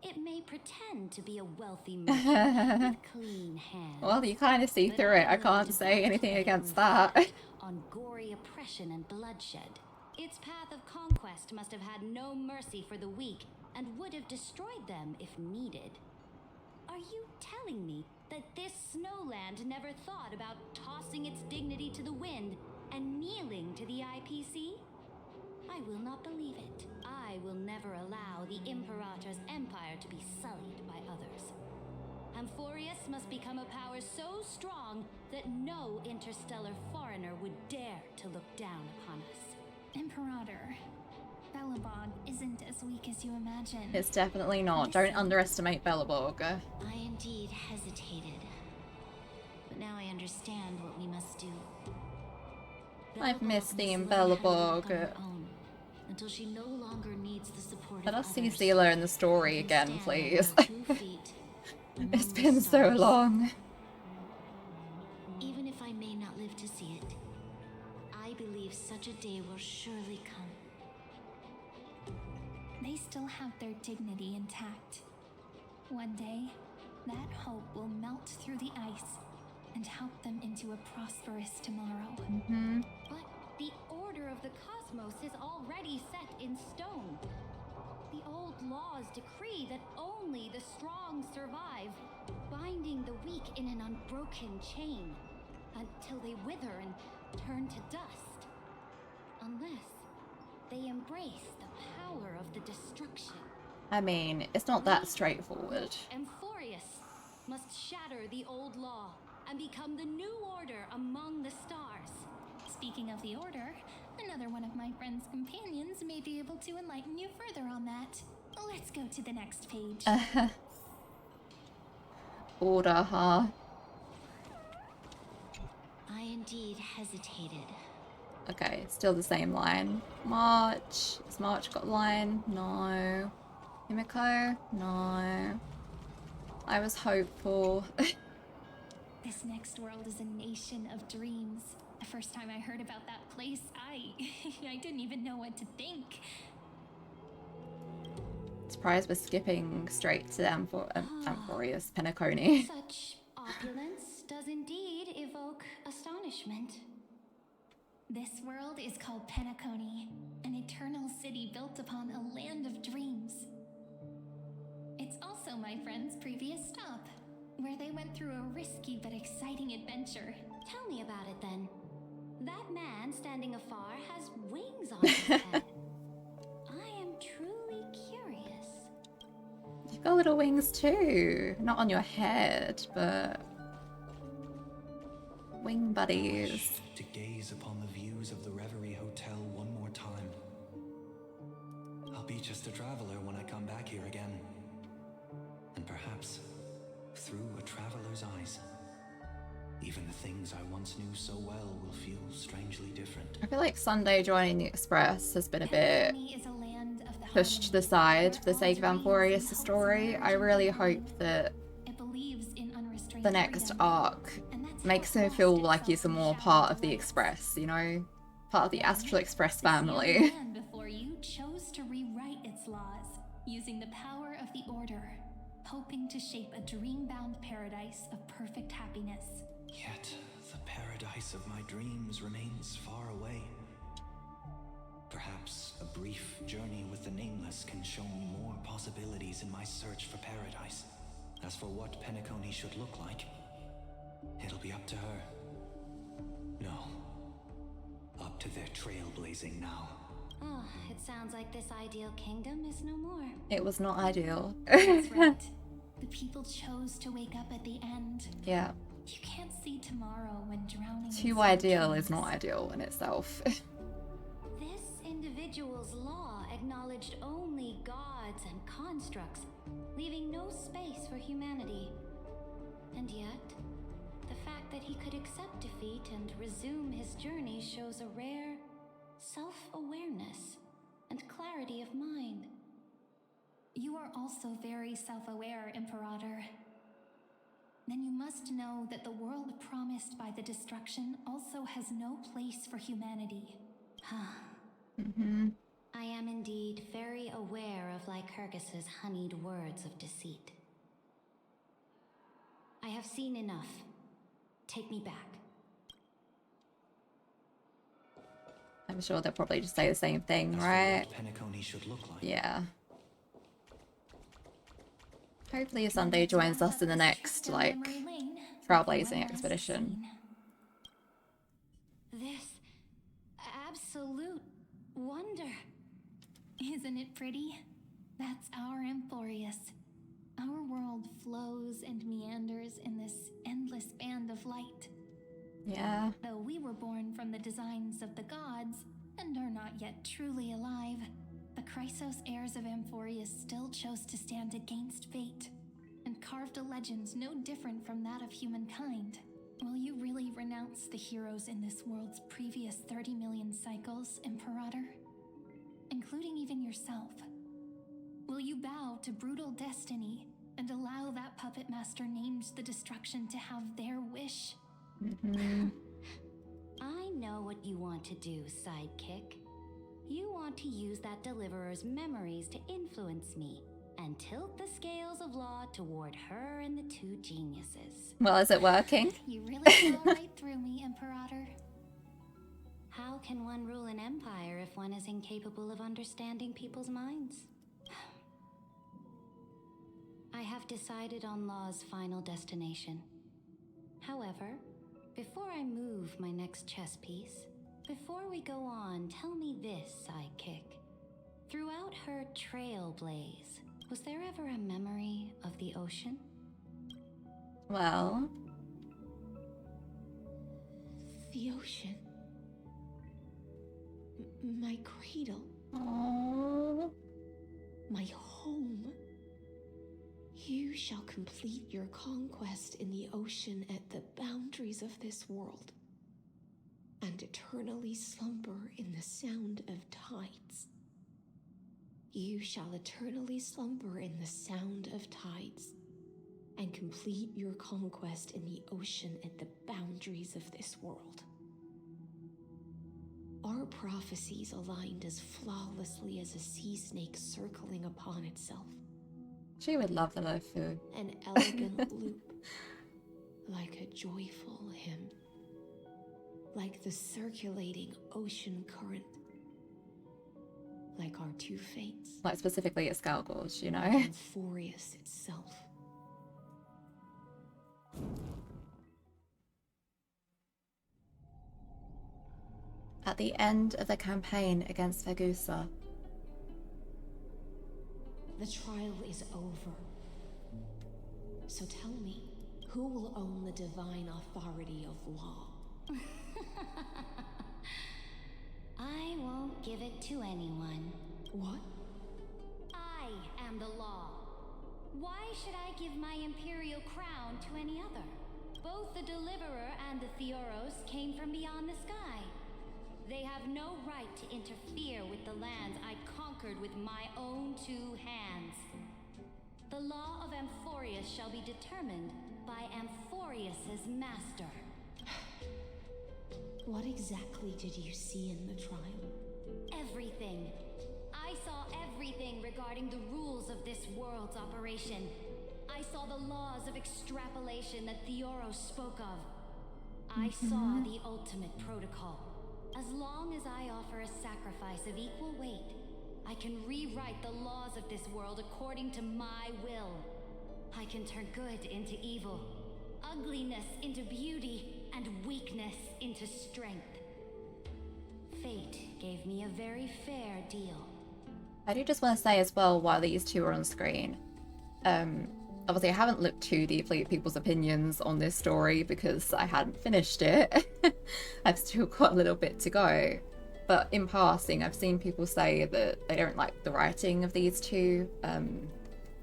It may pretend to be a wealthy merchant with clean hands.
Well, you kind of see through it. I can't say anything against that.
On gory oppression and bloodshed. Its path of conquest must have had no mercy for the weak and would have destroyed them if needed.
Are you telling me that this snowland never thought about tossing its dignity to the wind and kneeling to the IPC? I will not believe it. I will never allow the Imperator's empire to be sullied by others. Amphorius must become a power so strong that no interstellar foreigner would dare to look down upon us.
Imperator, Belobog isn't as weak as you imagine.
It's definitely not. Don't underestimate Belobog.
I indeed hesitated. But now I understand what we must do.
I've missed seeing
Belobog
Belobog.
Until she no longer needs the support
Let
of
us see
others.
Zila in the story again, please.
Stand on her 2 feet
It's
among the
been so
stars.
long.
Even if I may not live to see it, I believe such a day will surely come.
They still have their dignity intact. One day, that hope will melt through the ice and help them into a prosperous tomorrow.
But the order of the cosmos is already set in stone. The old laws decree that only the strong survive, binding the weak in an unbroken chain until they wither and turn to dust. Unless they embrace the power of the destruction.
I mean, it's not that straightforward.
Amphorius must shatter the old law and become the new order among the stars.
Speaking of the Order, another one of my friend's companions may be able to enlighten you further on that. Let's go to the next page.
Order, huh?
I indeed hesitated.
Okay, still the same line. March. Has March got line? No. Himiko? No. I was hopeful.
This next world is a nation of dreams. The first time I heard about that place, I didn't even know what to think.
Surprised we're skipping straight to Amphorius Penacony.
Such opulence does indeed evoke astonishment.
This world is called Penacony, an eternal city built upon a land of dreams. It's also my friend's previous stop, where they went through a risky but exciting adventure.
Tell me about it then. That man standing afar has wings on his head. I am truly curious.
You've got little wings too. Not on your head, but wing buddies.
To gaze upon the views of the Reverie Hotel one more time. I'll be just a traveler when I come back here again. And perhaps, through a traveler's eyes, even the things I once knew so well will feel strangely different.
I feel like Sunday joining the Express has been a bit
Penacony is a land of the
pushed to the side for the sake of Amphorius' story. I really hope that
It believes in unrestrained
the next
freedom.
arc makes him feel like he's a more part of the Express, you know? Part of the Astral Express family.
The land before you chose to rewrite its laws, using the power of the Order, hoping to shape a dream-bound paradise of perfect happiness.
Yet, the paradise of my dreams remains far away. Perhaps a brief journey with the Nameless can show me more possibilities in my search for paradise. As for what Penacony should look like, it'll be up to her. No. Up to their trailblazing now.
Oh, it sounds like this ideal kingdom is no more.
It was not ideal.
That's right. The people chose to wake up at the end.
Yeah.
You can't see tomorrow when drowning in
Too
some
ideal
dreams.
is not ideal in itself.
This individual's law acknowledged only gods and constructs, leaving no space for humanity. And yet, the fact that he could accept defeat and resume his journey shows a rare self-awareness and clarity of mind.
You are also very self-aware, Imperator. Then you must know that the world promised by the destruction also has no place for humanity.
I am indeed very aware of Lycurgus's honeyed words of deceit. I have seen enough. Take me back.
I'm sure they'll probably just say the same thing,
As for
right?
what Penacony should look like.
Yeah. Hopefully Sunday joins us in the next, like, trailblazing expedition.
This absolute wonder. Isn't it pretty? That's our Amphorius. Our world flows and meanders in this endless band of light.
Yeah.
Though we were born from the designs of the gods and are not yet truly alive, the Chrysos heirs of Amphorius still chose to stand against fate and carved a legend no different from that of humankind. Will you really renounce the heroes in this world's previous 30 million cycles, Imperator? Including even yourself. Will you bow to brutal destiny and allow that puppet master named the destruction to have their wish?
I know what you want to do, sidekick. You want to use that deliverer's memories to influence me and tilt the scales of law toward her and the two geniuses.
Well, is it working?
You really saw right through me, Imperator.
How can one rule an empire if one is incapable of understanding people's minds? I have decided on Law's final destination. However, before I move my next chess piece, before we go on, tell me this, sidekick. Throughout her trailblaze, was there ever a memory of the ocean?
Well...
The ocean. My cradle.
Aww.
My home. You shall complete your conquest in the ocean at the boundaries of this world, and eternally slumber in the sound of tides. You shall eternally slumber in the sound of tides, and complete your conquest in the ocean at the boundaries of this world. Our prophecies aligned as flawlessly as a sea snake circling upon itself.
She would love the loaf food.
An elegant loop, like a joyful hymn, like the circulating ocean current, like our two fates.
Like specifically at Skalgorge, you know?
Amphorius itself.
At the end of the campaign against Vegusa.
The trial is over. So tell me, who will own the divine authority of law?
I won't give it to anyone.
What?
I am the law. Why should I give my imperial crown to any other? Both the Deliverer and the Theoros came from beyond the sky. They have no right to interfere with the lands I conquered with my own two hands. The law of Amphorius shall be determined by Amphorius's master.
What exactly did you see in the trial?
Everything. I saw everything regarding the rules of this world's operation. I saw the laws of extrapolation that Theoros spoke of. I saw the ultimate protocol. As long as I offer a sacrifice of equal weight, I can rewrite the laws of this world according to my will. I can turn good into evil, ugliness into beauty, and weakness into strength. Fate gave me a very fair deal.
I do just want to say as well, while these two are on screen, obviously I haven't looked too deeply at people's opinions on this story because I hadn't finished it. I've still got a little bit to go. But in passing, I've seen people say that they don't like the writing of these two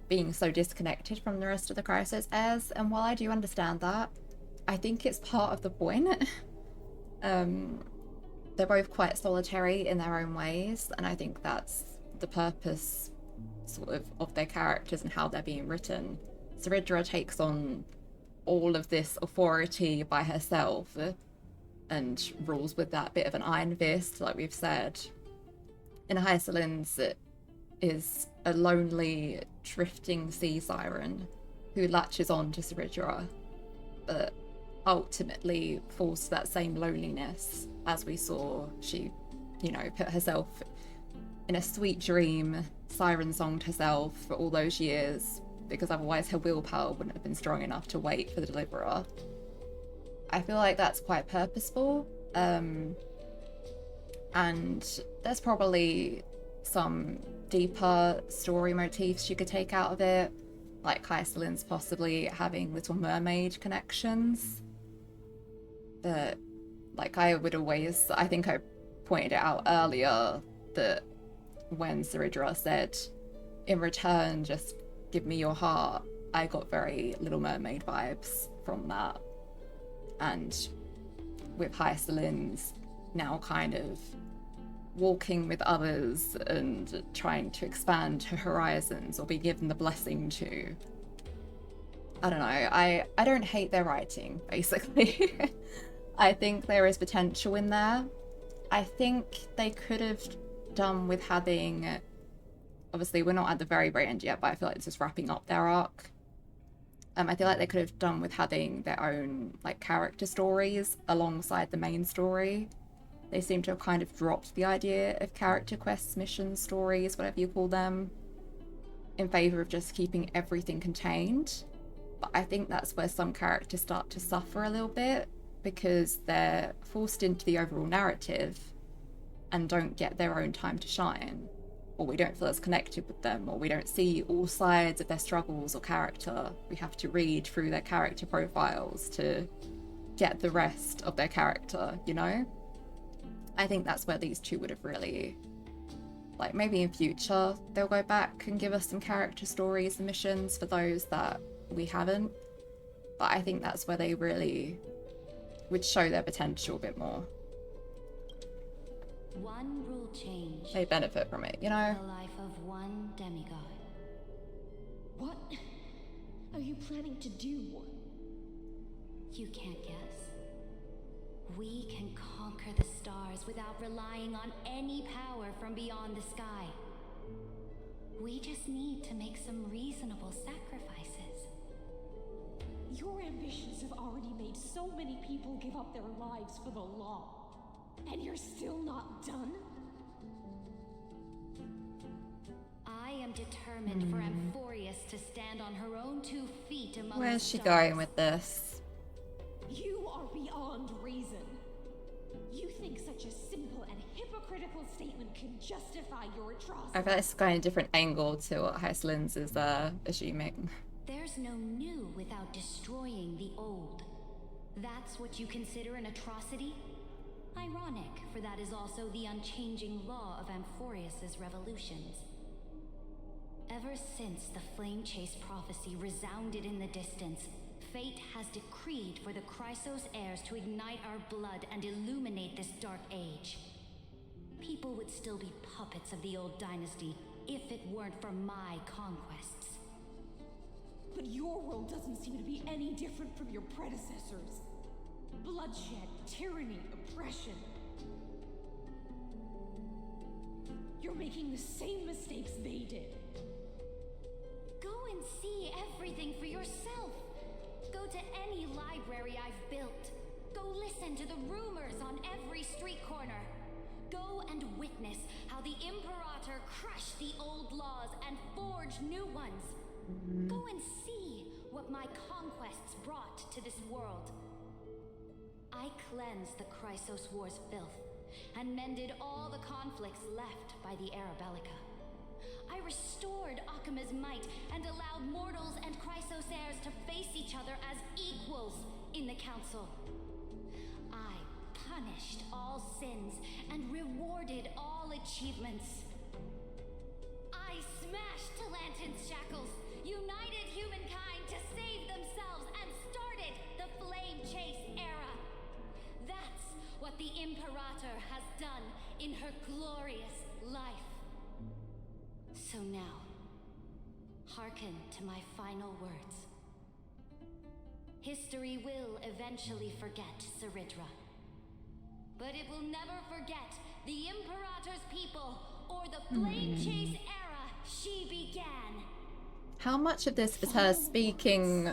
being so disconnected from the rest of the Chrysos heirs. And while I do understand that, I think it's part of the point. They're both quite solitary in their own ways, and I think that's the purpose sort of their characters and how they're being written. Cyridra takes on all of this authority by herself and rules with that bit of an iron fist, like we've said. In HYSILENS, it is a lonely, drifting sea siren who latches on to Cyridra, but ultimately falls to that same loneliness. As we saw, she, you know, put herself in a sweet dream, siren songed herself for all those years, because otherwise her willpower wouldn't have been strong enough to wait for the deliverer. I feel like that's quite purposeful, and there's probably some deeper story motifs you could take out of it, like HYSILENS possibly having Little Mermaid connections. But like I think I pointed it out earlier that when Cyrene said, in return, just give me your heart, I got very Little Mermaid vibes from that. And with HYSILENS now kind of walking with others and trying to expand her horizons or be given the blessing to, I don't know, I don't hate their writing, basically. I think there is potential in there. I think they could have done with having, obviously we're not at the very, very end yet, but I feel like it's just wrapping up their arc. I feel like they could have done with having their own like character stories alongside the main story. They seem to have kind of dropped the idea of character quests, missions, stories, whatever you call them, in favor of just keeping everything contained. But I think that's where some characters start to suffer a little bit, because they're forced into the overall narrative and don't get their own time to shine, or we don't feel as connected with them, or we don't see all sides of their struggles or character. We have to read through their character profiles to get the rest of their character, you know? I think that's where these two would have really, like, maybe in future they'll go back and give us some character stories and missions for those that we haven't, but I think that's where they really would show their potential a bit more.
One rule change.
They benefit from it, you know?
The life of one demigod.
What are you planning to do?
You can't guess. We can conquer the stars without relying on any power from beyond the sky. We just need to make some reasonable sacrifices.
Your ambitions have already made so many people give up their lives for the law. And you're still not done?
I am determined for Amphorius to stand on her own 2 feet among
Where's
the
she
stars.
going with this?
You are beyond reason. You think such a simple and hypocritical statement can justify your atrocity?
I feel like it's going a different angle to what HYSILENS is assuming.
There's no new without destroying the old. That's what you consider an atrocity? Ironic, for that is also the unchanging law of Amphorius's revolutions. Ever since the Flame Chase prophecy resounded in the distance, fate has decreed for the Chrysos heirs to ignite our blood and illuminate this dark age. People would still be puppets of the old dynasty if it weren't for my conquests.
But your world doesn't seem to be any different from your predecessors. Bloodshed, tyranny, oppression. You're making the same mistakes they did.
Go and see everything for yourself. Go to any library I've built. Go listen to the rumors on every street corner. Go and witness how the Imperator crushed the old laws and forged new ones. Go and see what my conquests brought to this world. I cleansed the Chrysos War's filth and mended all the conflicts left by the Arabellica. I restored Akima's might and allowed mortals and Chrysos heirs to face each other as equals in the council. I punished all sins and rewarded all achievements. I smashed Talantin's shackles, united humankind to save themselves, and started the Flame Chase era. That's what the Imperator has done in her glorious life. So now, hearken to my final words. History will eventually forget Cyrene, but it will never forget the Imperator's people or the Flame Chase era she began.
How much of this is her speaking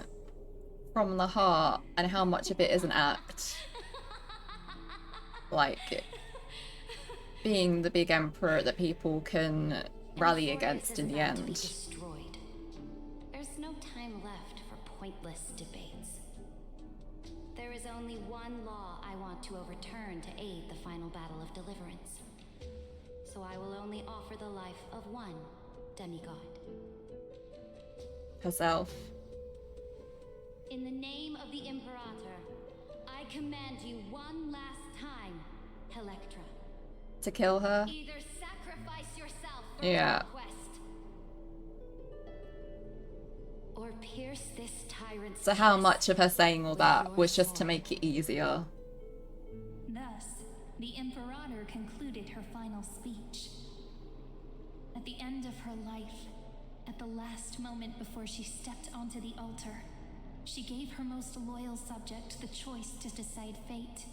from the heart, and how much of it is an act? Like, being the big emperor that people can rally against in the end.
Destroyed. There's no pointless debates. There is only one law I want to overturn to aid the final battle of deliverance. So I will only offer the life of one demigod.
Herself.
In the name of the Imperator, I command you one last time, Electra.
To kill her?
Either sacrifice yourself for
Yeah.
conquest, or pierce this tyrant's
So how
chest
much of her saying all
with
that
your
was just to
sword.
make it easier?
Thus, the Imperator concluded her final speech. At the end of her life, at the last moment before she stepped onto the altar, she gave her most loyal subject the choice to decide fate,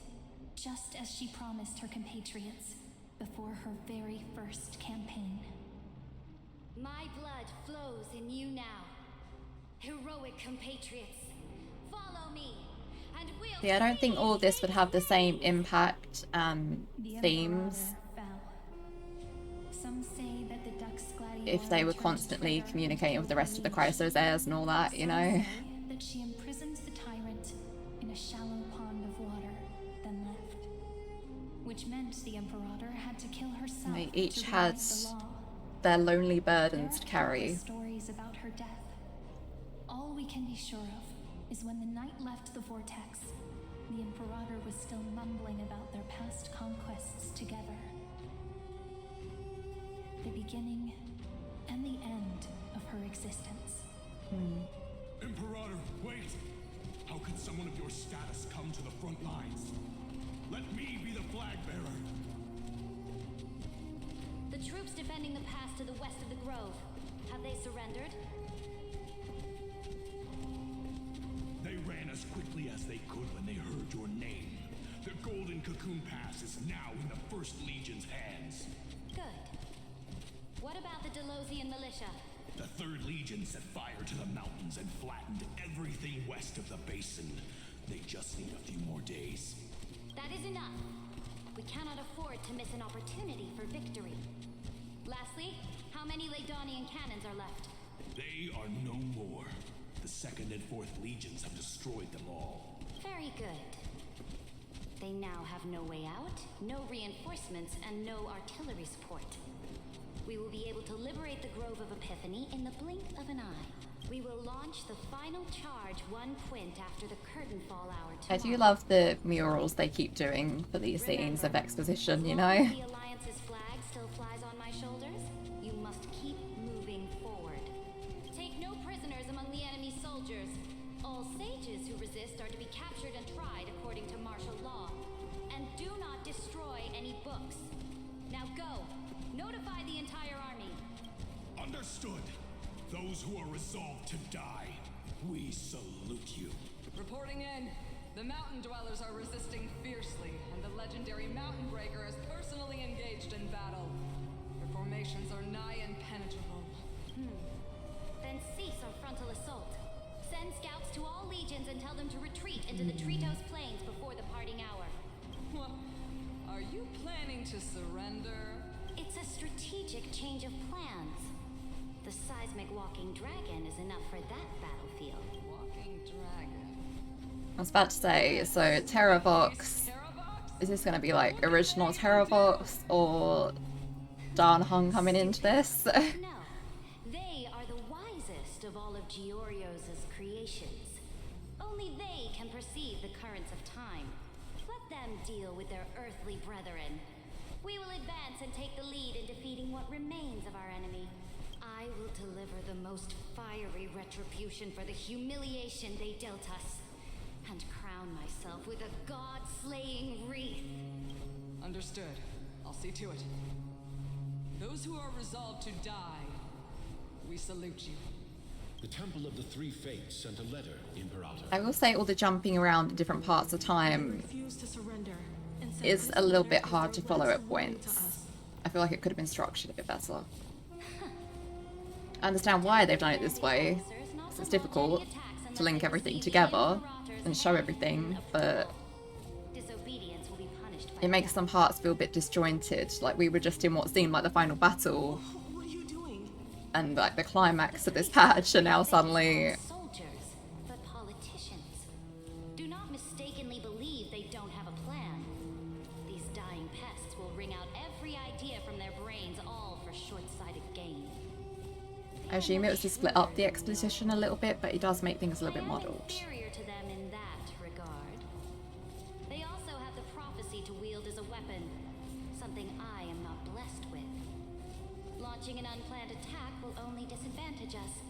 just as she promised her compatriots before her very first campaign.
My blood flows in you now. Heroic compatriots, follow me, and we'll
Yeah, I don't think all of this would have the same impact and
The
themes
Imperator fell. Some say that the Dux Gladiator
if they were
turned
constantly
traitor
communicating with the rest of the
until
Chrysos heirs and all that, you know?
Some say that she imprisoned the tyrant in a shallow pond of water, then left. Which meant the Imperator had to kill herself.
They each
to
had
revive the law.
their lonely
There
burdens
are
to carry.
countless stories about her death. All we can be sure of is when the knight left the vortex, the Imperator was still mumbling about their past conquests together. The beginning and the end of her existence.
Imperator, wait! How could someone of your status come to the front lines? Let me be the flag bearer!
The troops defending the pass to the west of the grove, have they surrendered?
They ran as quickly as they could when they heard your name. The Golden Cocoon Pass is now in the First Legion's hands.
Good. What about the Delosian militia?
The Third Legion set fire to the mountains and flattened everything west of the basin. They just need a few more days.
That is enough. We cannot afford to miss an opportunity for victory. Lastly, how many Ladonian cannons are left?
They are no more. The Second and Fourth Legions have destroyed them all.
Very good. They now have no way out, no reinforcements, and no artillery support. We will be able to liberate the Grove of Epiphany in the blink of an eye. We will launch the final charge 1 quint after the curtain fall hour
I
tomorrow.
do love the murals they keep doing for these scenes of exposition, you know?
The Alliance's flag still flies on my shoulders. You must keep moving forward. Take no prisoners among the enemy soldiers. All sages who resist are to be captured and tried according to martial law. And do not destroy any books. Now go. Notify the entire army.
Understood. Those who are resolved to die, we salute you.
Reporting in. The mountain dwellers are resisting fiercely, and the legendary Mountain Breaker is personally engaged in battle. Their formations are nigh impenetrable.
Then cease our frontal assault. Send scouts to all legions and tell them to retreat into the Tritos Plains before the parting hour.
What? Are you planning to surrender?
It's a strategic change of plans. The seismic walking dragon is enough for that battlefield.
Walking dragon.
I was about to say, so Terravox, is this going to be like original Terravox or Dan Hung coming into this?
No, they are the wisest of all of Giorio's creations. Only they can perceive the currents of time. Let them deal with their earthly brethren. We will advance and take the lead in defeating what remains of our enemy. I will deliver the most fiery retribution for the humiliation they dealt us, and crown myself with a god-slaying wreath.
Understood. I'll see to it. Those who are resolved to die, we salute you.
The Temple of the Three Fates sent a letter, Imperator.
I will say all the jumping around in different parts of time
Refuse to surrender.
is a little bit hard to follow at points. I feel like it could have been structured a bit better. I understand why they've done it this way, 'cause it's difficult to link everything together and show everything, but
Disobedience will be punished by
it makes some parts feel a bit disjointed. Like we were just in what seemed like the final battle,
What are you doing?
and like the climax of this patch, and now suddenly
soldiers, but every idea from their brains, all for short-sighted gain.
I assume it was to split up the exposition a little bit, but it does make things a little bit muddled.
Inferior to them in that regard. They also have the prophecy to wield as a weapon, something I am not blessed with. Launching an unplanned attack will only disadvantage us,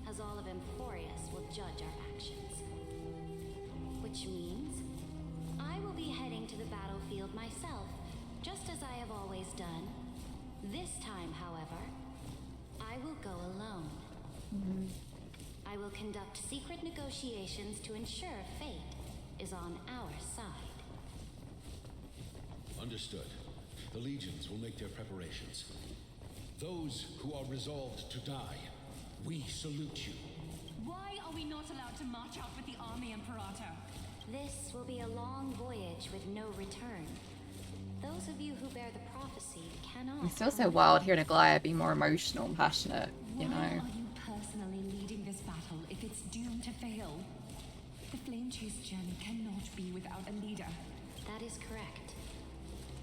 as all of Emphorius will judge our actions. Which means I will be heading to the battlefield myself, just as I have always done. This time, however, I will go alone. I will conduct secret negotiations to ensure fate is on our side.
Understood. The legions will make their preparations. Those who are resolved to die, we salute you.
Why are we not allowed to march out with the army, Imperator?
This will be a long voyage with no return. Those of you who bear the prophecy cannot.
It's still so wild hearing a Goliath be more emotional and passionate, you know.
Why are you personally leading this battle if it's doomed to fail? The Flame Chase journey cannot be without a leader.
That is correct.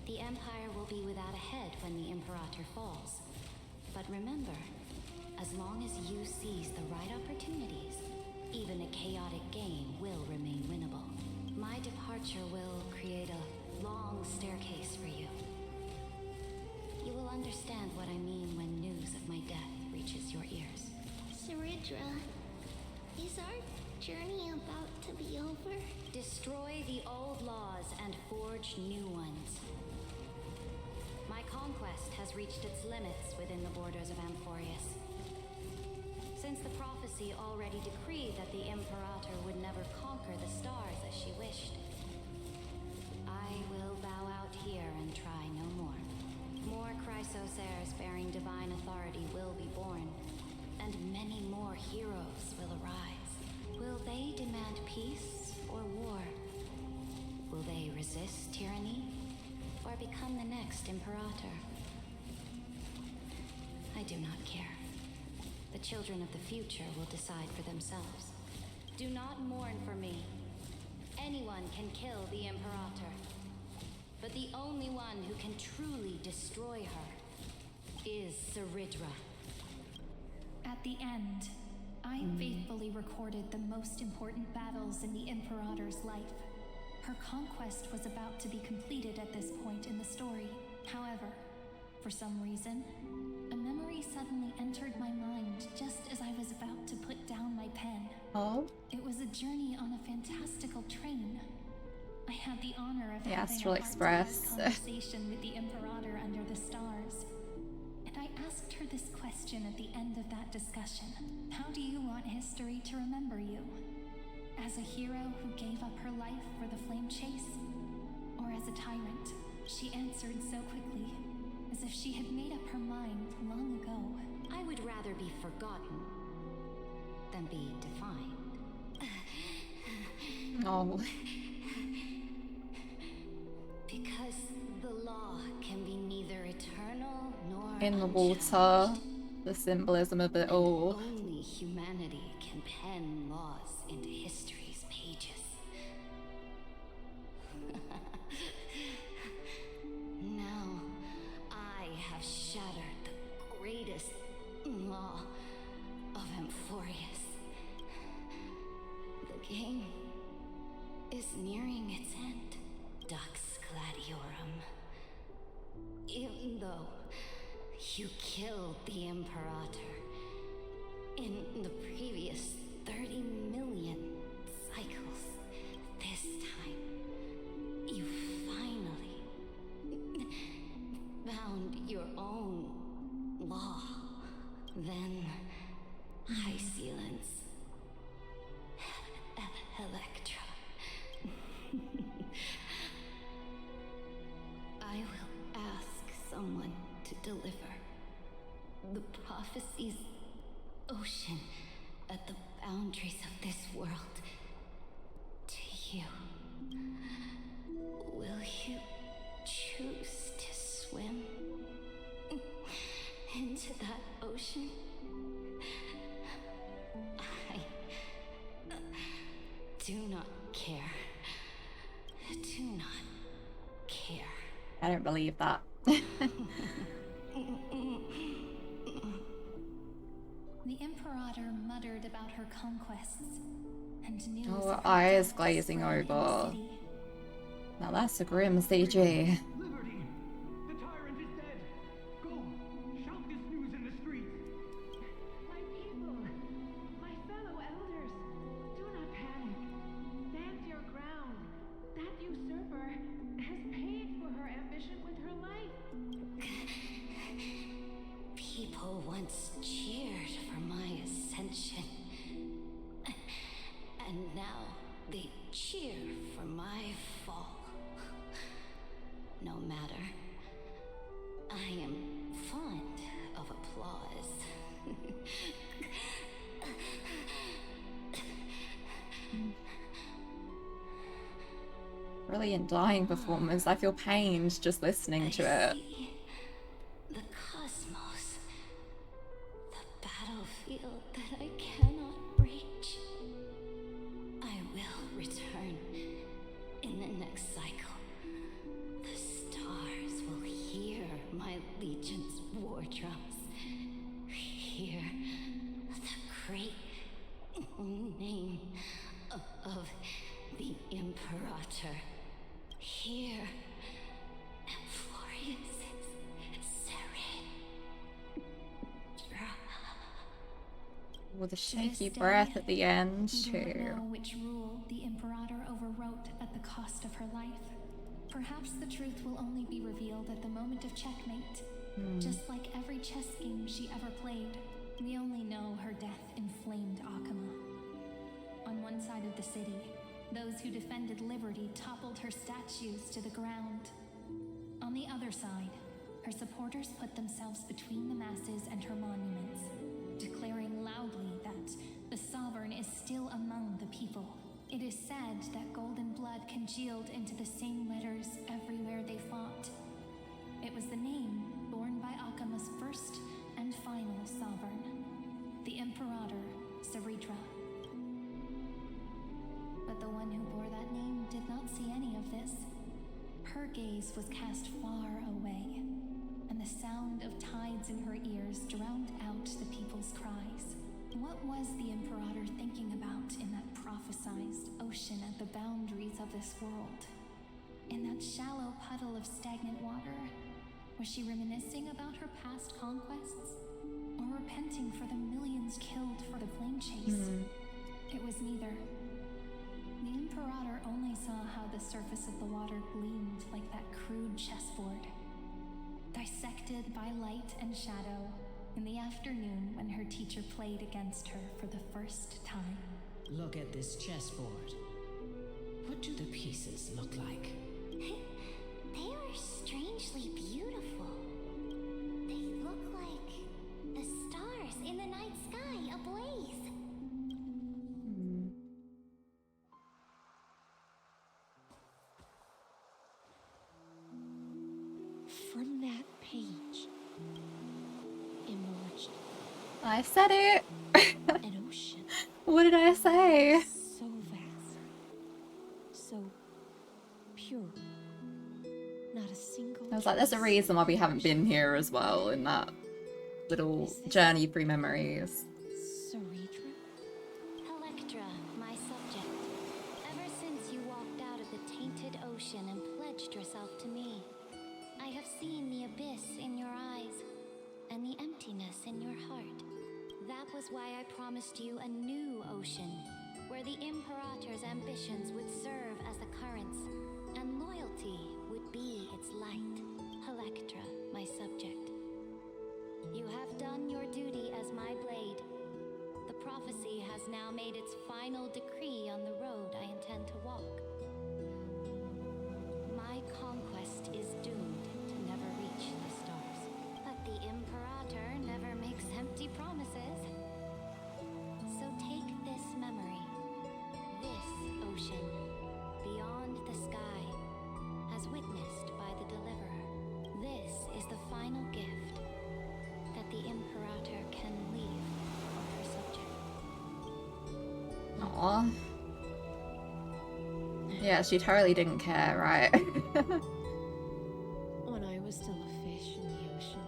The Empire will be without a head when the Imperator falls. But remember, as long as you seize the right opportunities, even a chaotic game will remain winnable. My departure will create a long staircase for you. You will understand what I mean when news of my death reaches your ears.
Cyrene, is our journey about to be over?
Destroy the old laws and forge new ones. My conquest has reached its limits within the borders of Amphorius. Since the prophecy already decreed that the Imperator would never conquer the stars as she wished, I will bow out here and try no more. More Chrysosairs bearing divine authority will be born, and many more heroes will arise. Will they demand peace or war? Will they resist tyranny or become the next Imperator? I do not care. The children of the future will decide for themselves. Do not mourn for me. Anyone can kill the Imperator. But the only one who can truly destroy her is Cyrene.
At the end, I faithfully recorded the most important battles in the Imperator's life. Her conquest was about to be completed at this point in the story. However, for some reason, a memory suddenly entered my mind just as I was about to put down my pen.
Oh?
It was a journey on a fantastical train. I had the honor of having
Astral
a
Express.
conversation with the Imperator under the stars. And I asked her this question at the end of that discussion. How do you want history to remember you? As a hero who gave up her life for the Flame Chase? Or as a tyrant? She answered so quickly, as if she had made up her mind long ago.
I would rather be forgotten than be defined.
Oh.
Because the law can be neither eternal nor
In the water, the symbolism of it all.
Only humanity can pen laws into history's pages. Now, I have shattered the greatest law of Amphorius. The game is nearing its end, Dux Gladiorum. Even though you killed the Imperator in the previous 30 million cycles, this time you finally found your own law. Then HYSILENS, Electra. I will ask someone to deliver the prophecy's ocean at the boundaries of this world to you. Will you choose to swim into that ocean? I do not care. Do not care.
I don't believe that.
The Imperator muttered about her conquests and news
Oh,
of her
eyes
death
glazing
spread in the
over.
city.
Now that's a grim CG.
Liberty! The tyrant is dead! Go! Shout this news in the streets!
My people, my fellow elders, do not panic. Stand your ground. That usurper has paid for her ambition with her life.
People once cheered for my ascension. And now they cheer for my fall. No matter. I am fond of applause.
Brilliant dying performance. I feel pained just listening to it.
The cosmos. The battlefield that I cannot reach. I will return in the next cycle. The stars will hear my legion's war drums. Hear the great name of the Imperator. Hear Amphorius' CYRENE.
With a
To
shaky
this
breath
day,
at the end,
we do not
too.
know which rule the Imperator overwrote at the cost of her life. Perhaps the truth will only be revealed at the moment of checkmate. Just like every chess game she ever played, we only know her death inflamed Akama. On one side of the city, those who defended liberty toppled her statues to the ground. On the other side, her supporters put themselves between the masses and her monuments, declaring loudly that the Sovereign is still among the people. It is said that golden blood congealed into the same letters everywhere they fought. It was the name borne by Akama's first and final Sovereign, the Imperator CYRENE. But the one who bore that name did not see any of this. Her gaze was cast far away, and the sound of tides in her ears drowned out the people's cries. What was the Imperator thinking about in that prophesized ocean at the boundaries of this world? In that shallow puddle of stagnant water, was she reminiscing about her past conquests? Or repenting for the millions killed for the flame chase? It was neither. The Imperator only saw how the surface of the water gleamed like that crude chessboard, dissected by light and shadow in the afternoon when her teacher played against her for the first time.
Look at this chessboard. What do the pieces look like?
They are strangely beautiful. They look like the stars in the night sky ablaze.
From that page emerged
I said it!
an ocean
What did I say?
so vast, so pure. Not a single.
I was like, there's a reason why we haven't been here as well in that little journey through memories.
CYRENE?
Electra, my subject. Ever since you walked out of the tainted ocean and pledged yourself to me, I have seen the abyss in your eyes and the emptiness in your heart. That was why I promised you a new ocean, where the Imperator's ambitions would serve as the currents, and loyalty would be its light. Electra, my subject. You have done your duty as my blade. The prophecy has now made its final decree on the road I intend to walk. My conquest is doomed to never reach the stars. But the Imperator never makes empty promises. So take this memory, this ocean, beyond the sky, as witnessed by the Deliverer. This is the final gift that the Imperator can leave for her subject.
Aww. Yeah, she totally didn't care, right?
was still a fish in the ocean,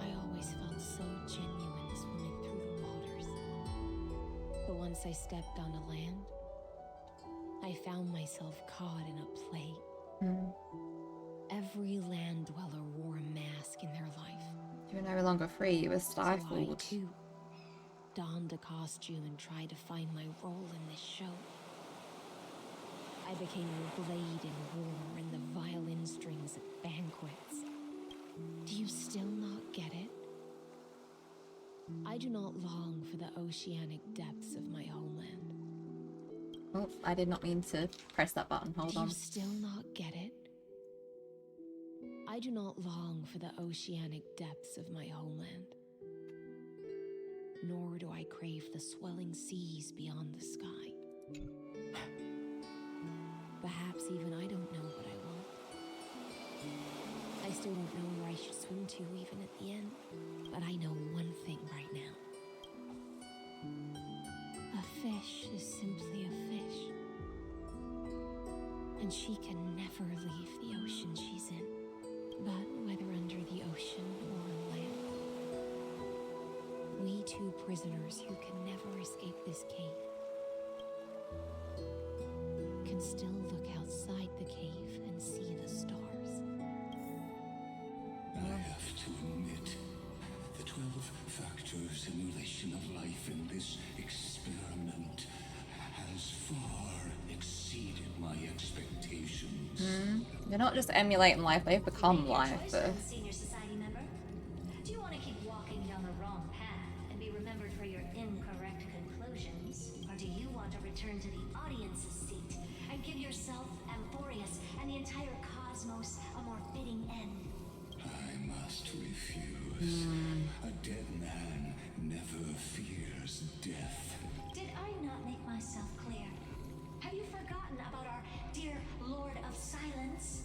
I always felt so genuine swimming through the waters. But once I stepped onto land, I found myself caught in a play. Every land dweller wore a mask in their life.
You were no longer free, you were stifled.
So I too donned a costume and tried to find my role in this show. I became the blade in war and the violin strings at banquets. Do you still not get it? I do not long for the oceanic depths of my homeland.
Oh, I did not mean to press that button. Hold on.
Do you still not get it? I do not long for the oceanic depths of my homeland. Nor do I crave the swelling seas beyond the sky. Perhaps even I don't know what I want. I still don't know where I should swim to even at the end. But I know one thing right now. A fish is simply a fish. And she can never leave the ocean she's in. But whether under the ocean or on land, we two prisoners who can never escape this cave can still look outside the cave and see the stars.
I have to admit, the 12-factor simulation of life in this experiment has far exceeded my expectations.
You're not just emulating life, they've become life.
Senior society member. Do you want to keep walking down the wrong path and be remembered for your incorrect conclusions? Or do you want to return to the audience's seat and give yourself, Amphorius, and the entire cosmos a more fitting end?
I must refuse. A dead man never fears death.
Did I not make myself clear? Have you forgotten about our dear Lord of Silence?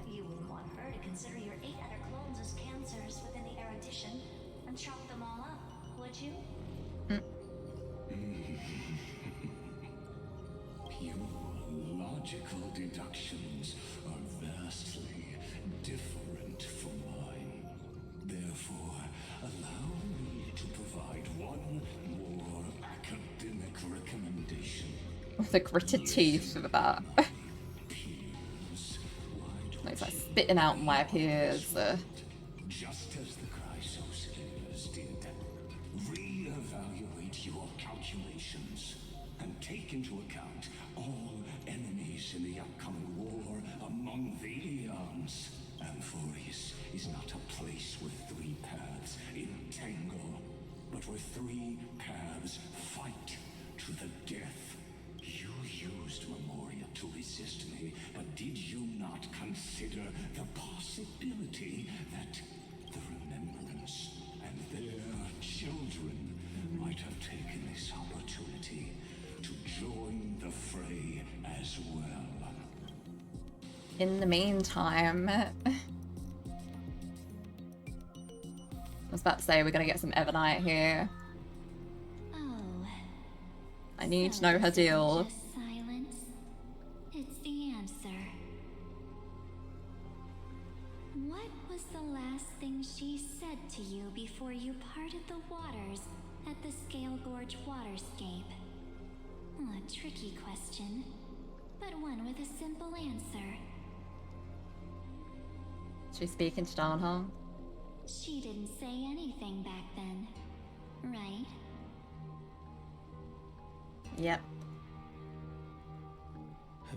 You wouldn't want her to consider your 8 other clones as cancers within the erudition and chop them all up, would you?
Your logical deductions are vastly different from mine. Therefore, allow me to provide one more academic recommendation.
The gritted teeth of that. Looks like spitting out my peers.
Just as the Chrysostomers did, reevaluate your calculations and take into account all enemies in the upcoming war among the eons. Amphorius is not a place where 3 paths entangle, but where 3 paths fight to the death. You used Memoria to resist me, but did you not consider the possibility that the Remembrance and their children might have taken this opportunity to join the fray as well?
In the meantime, I was about to say we're gonna get some EVERNIGHT here. I need to know her deal.
Silence. It's the answer. What was the last thing she said to you before you parted the waters at the Scale Gorge waterscape? A tricky question, but one with a simple answer.
She's speaking to Danhong.
She didn't say anything back then, right?
Yep.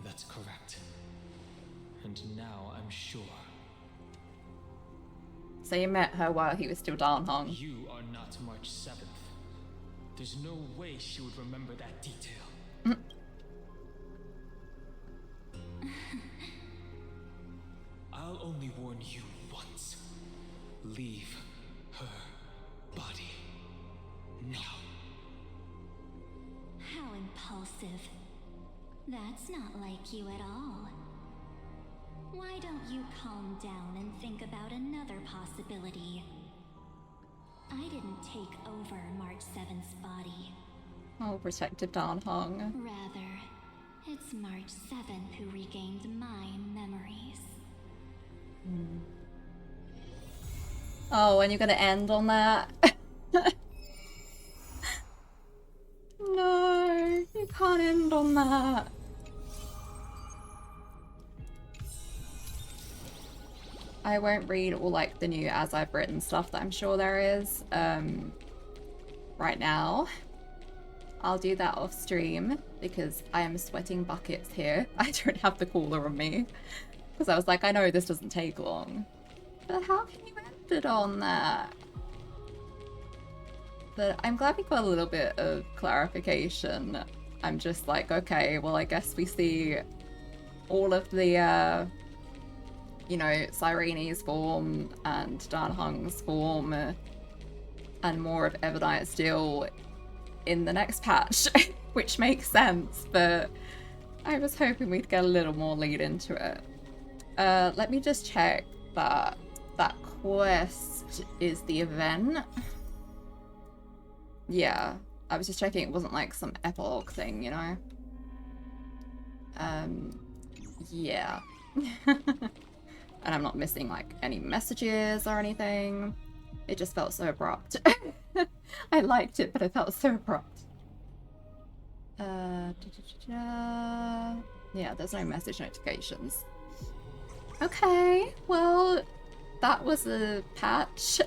That's correct. And now I'm sure.
So you met her while he was still Danhong.
You are not March 7th. There's no way she would remember that detail. I'll only warn you once. Leave her body now.
How impulsive. That's not like you at all. Why don't you calm down and think about another possibility? I didn't take over March 7th's body.
Oh, protective Danhong.
Rather, it's March 7th who regained my memories.
Oh, and you're gonna end on that? No, you can't end on that. I won't read all like the new as I've written stuff that I'm sure there is right now. I'll do that off stream because I am sweating buckets here. I don't have the cooler on me because I was like, I know this doesn't take long. But how can you end it on that? But I'm glad we got a little bit of clarification. I'm just like, okay, well, I guess we see all of the, you know, CYRENE's form and Dan Heng's form and more of EVERNIGHT still in the next patch, which makes sense, but I was hoping we'd get a little more lead into it. Let me just check that that quest is the event. Yeah, I was just checking it wasn't like some epilogue thing, you know? Yeah. And I'm not missing like any messages or anything. It just felt so abrupt. I liked it, but it felt so abrupt. Yeah, there's no message notifications. Okay, well, that was a patch.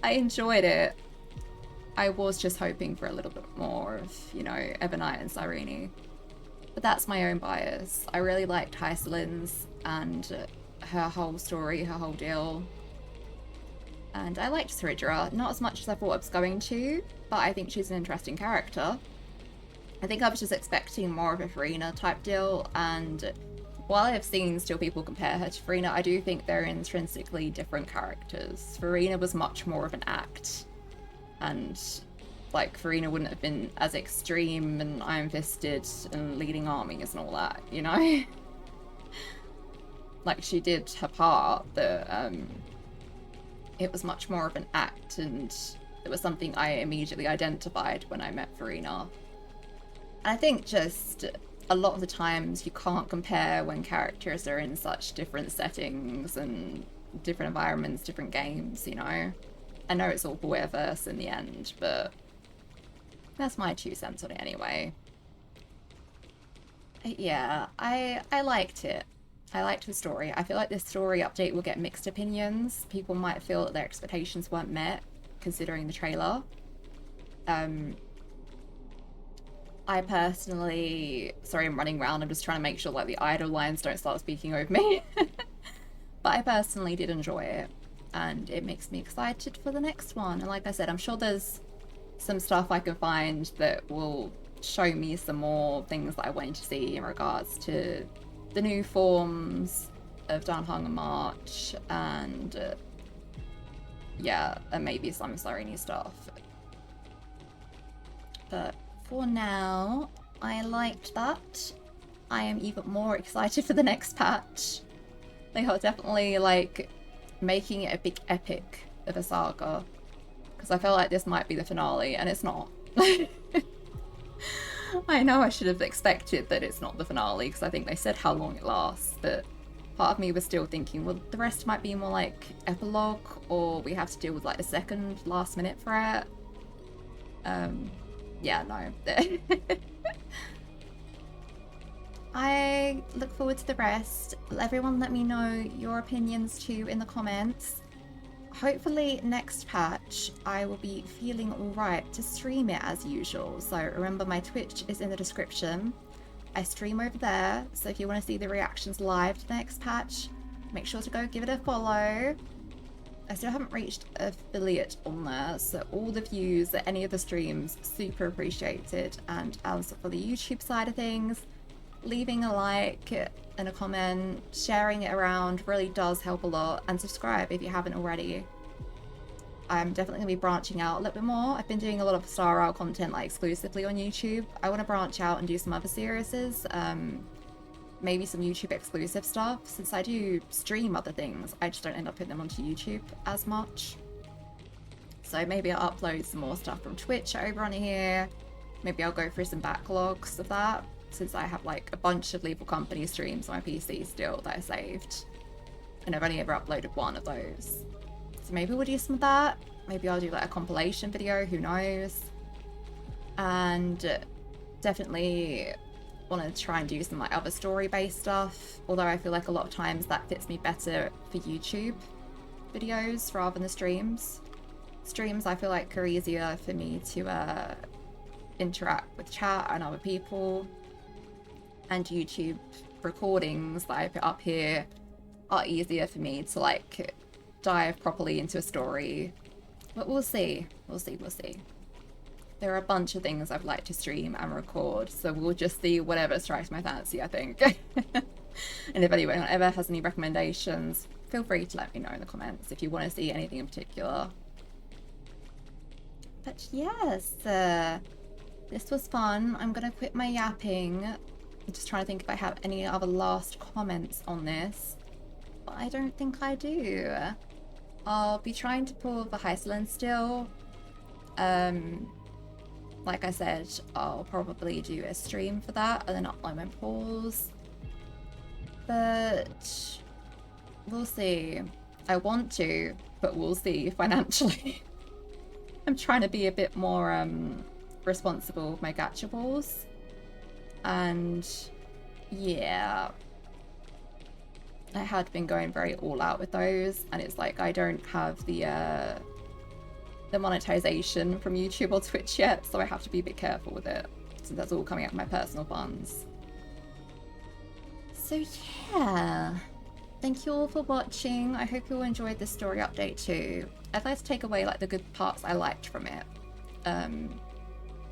I enjoyed it. I was just hoping for a little bit more of, you know, EVERNIGHT and CYRENE. But that's my own bias. I really liked HYSILENS and her whole story, her whole deal. And I liked Thridra, not as much as I thought I was going to, but I think she's an interesting character. I think I was just expecting more of a Farina type deal, and while I've seen still people compare her to Farina, I do think they're intrinsically different characters. Farina was much more of an act, and like Farina wouldn't have been as extreme and iron-fisted and leading armies and all that, you know? Like she did her part, but it was much more of an act, and it was something I immediately identified when I met Farina. And I think just a lot of the times you can't compare when characters are in such different settings and different environments, different games, you know? I know it's all Boyverse in the end, but that's my 2 cents on it anyway. Yeah, I liked it. I liked the story. I feel like this story update will get mixed opinions. People might feel that their expectations weren't met, considering the trailer. I personally... Sorry, I'm running around. I'm just trying to make sure like the idle lines don't start speaking over me. But I personally did enjoy it, and it makes me excited for the next one. And like I said, I'm sure there's some stuff I can find that will show me some more things that I wanted to see in regards to the new forms of Dan Heng and March, and yeah, and maybe some CYRENE stuff. But for now, I liked that. I am even more excited for the next patch. They are definitely like making it a big epic of a saga, because I feel like this might be the finale, and it's not. I know I should have expected that it's not the finale, because I think they said how long it lasts, but part of me was still thinking, well, the rest might be more like epilogue, or we have to deal with like a second last minute for it. Yeah, no. I look forward to the rest. Everyone let me know your opinions too in the comments. Hopefully next patch I will be feeling alright to stream it as usual. So remember, my Twitch is in the description. I stream over there, so if you want to see the reactions live to the next patch, make sure to go give it a follow. I still haven't reached affiliate on there, so all the views at any of the streams, super appreciated. And as for the YouTube side of things, leaving a like and a comment, sharing it around really does help a lot, and subscribe if you haven't already. I'm definitely going to be branching out a little bit more. I've been doing a lot of Star Rail content like exclusively on YouTube. I want to branch out and do some other series, maybe some YouTube exclusive stuff. Since I do stream other things, I just don't end up putting them onto YouTube as much. So maybe I'll upload some more stuff from Twitch over on here. Maybe I'll go through some backlogs of that, since I have like a bunch of Lethal Company streams on my PC still that I saved, and I've only ever uploaded one of those. So maybe we'll do some of that. Maybe I'll do like a compilation video, who knows. And definitely want to try and do some like other story-based stuff, although I feel like a lot of times that fits me better for YouTube videos rather than the streams. Streams I feel like are easier for me to interact with chat and other people, and YouTube recordings that I put up here are easier for me to like dive properly into a story. But we'll see. We'll see. There are a bunch of things I'd like to stream and record, so we'll just see whatever strikes my fancy, I think. And if anyone ever has any recommendations, feel free to let me know in the comments if you want to see anything in particular. But yes, this was fun. I'm gonna quit my yapping. I'm just trying to think if I have any other last comments on this, but I don't think I do. I'll be trying to pull the HYSILENS still. Like I said, I'll probably do a stream for that and then upload my pulls. But we'll see. I want to, but we'll see financially. I'm trying to be a bit more responsible with my gacha pulls. And yeah, I had been going very all out with those, and it's like I don't have the monetization from YouTube or Twitch yet, so I have to be a bit careful with it, since that's all coming out of my personal funds. So yeah, thank you all for watching. I hope you all enjoyed this story update too. I'd like to take away like the good parts I liked from it.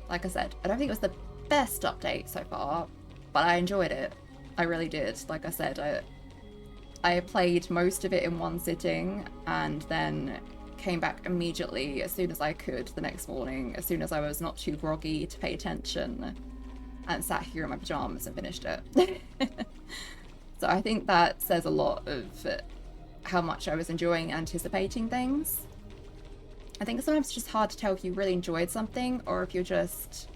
Like I said, I don't think it was the best update so far, but I enjoyed it. I really did. Like I said, I played most of it in one sitting and then came back immediately as soon as I could the next morning, as soon as I was not too groggy to pay attention, and sat here in my pajamas and finished it. So I think that says a lot of how much I was enjoying anticipating things. I think sometimes it's just hard to tell if you really enjoyed something or if you're just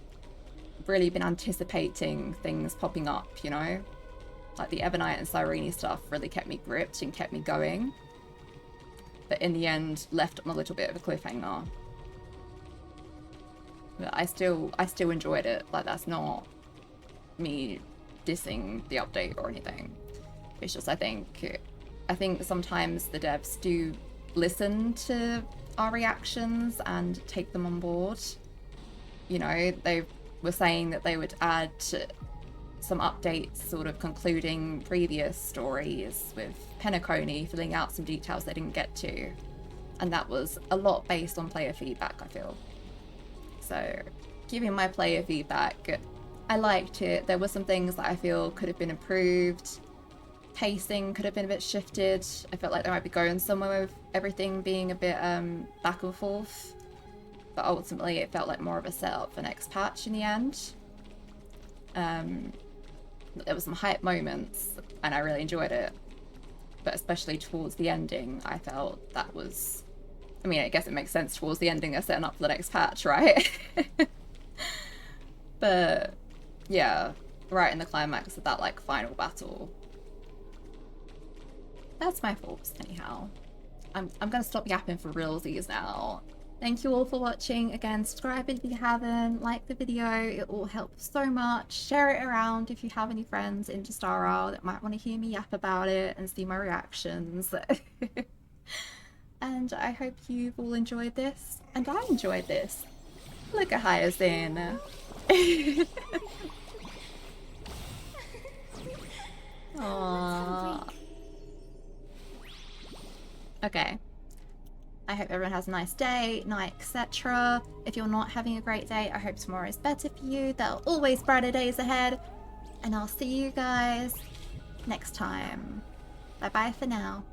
really been anticipating things popping up, you know? Like the EVERNIGHT and CYRENE stuff really kept me gripped and kept me going. But in the end, left on a little bit of a cliffhanger. But I still enjoyed it. Like, that's not me dissing the update or anything. It's just I think sometimes the devs do listen to our reactions and take them on board. You know, they were saying that they would add some updates sort of concluding previous stories, with Penacony filling out some details they didn't get to, and that was a lot based on player feedback, I feel. So giving my player feedback, I liked it. There were some things that I feel could have been improved. Pacing could have been a bit shifted. I felt like they might be going somewhere with everything being a bit back and forth, but ultimately it felt like more of a setup for next patch in the end. There were some hype moments and I really enjoyed it, but especially towards the ending, I felt that was, I mean, I guess it makes sense towards the ending they're setting up for the next patch, right? But yeah, right in the climax of that like final battle. That's my thoughts anyhow. I'm gonna stop yapping for realsies now. Thank you all for watching. Again, subscribe if you haven't, like the video, it all helps so much. Share it around if you have any friends into Star Isle that might want to hear me yap about it and see my reactions. And I hope you've all enjoyed this, and I enjoyed this. Look at Hyacinth. Aww. Okay. I hope everyone has a nice day, night, etc. If you're not having a great day, I hope tomorrow is better for you. There are always brighter days ahead. And I'll see you guys next time. Bye bye for now.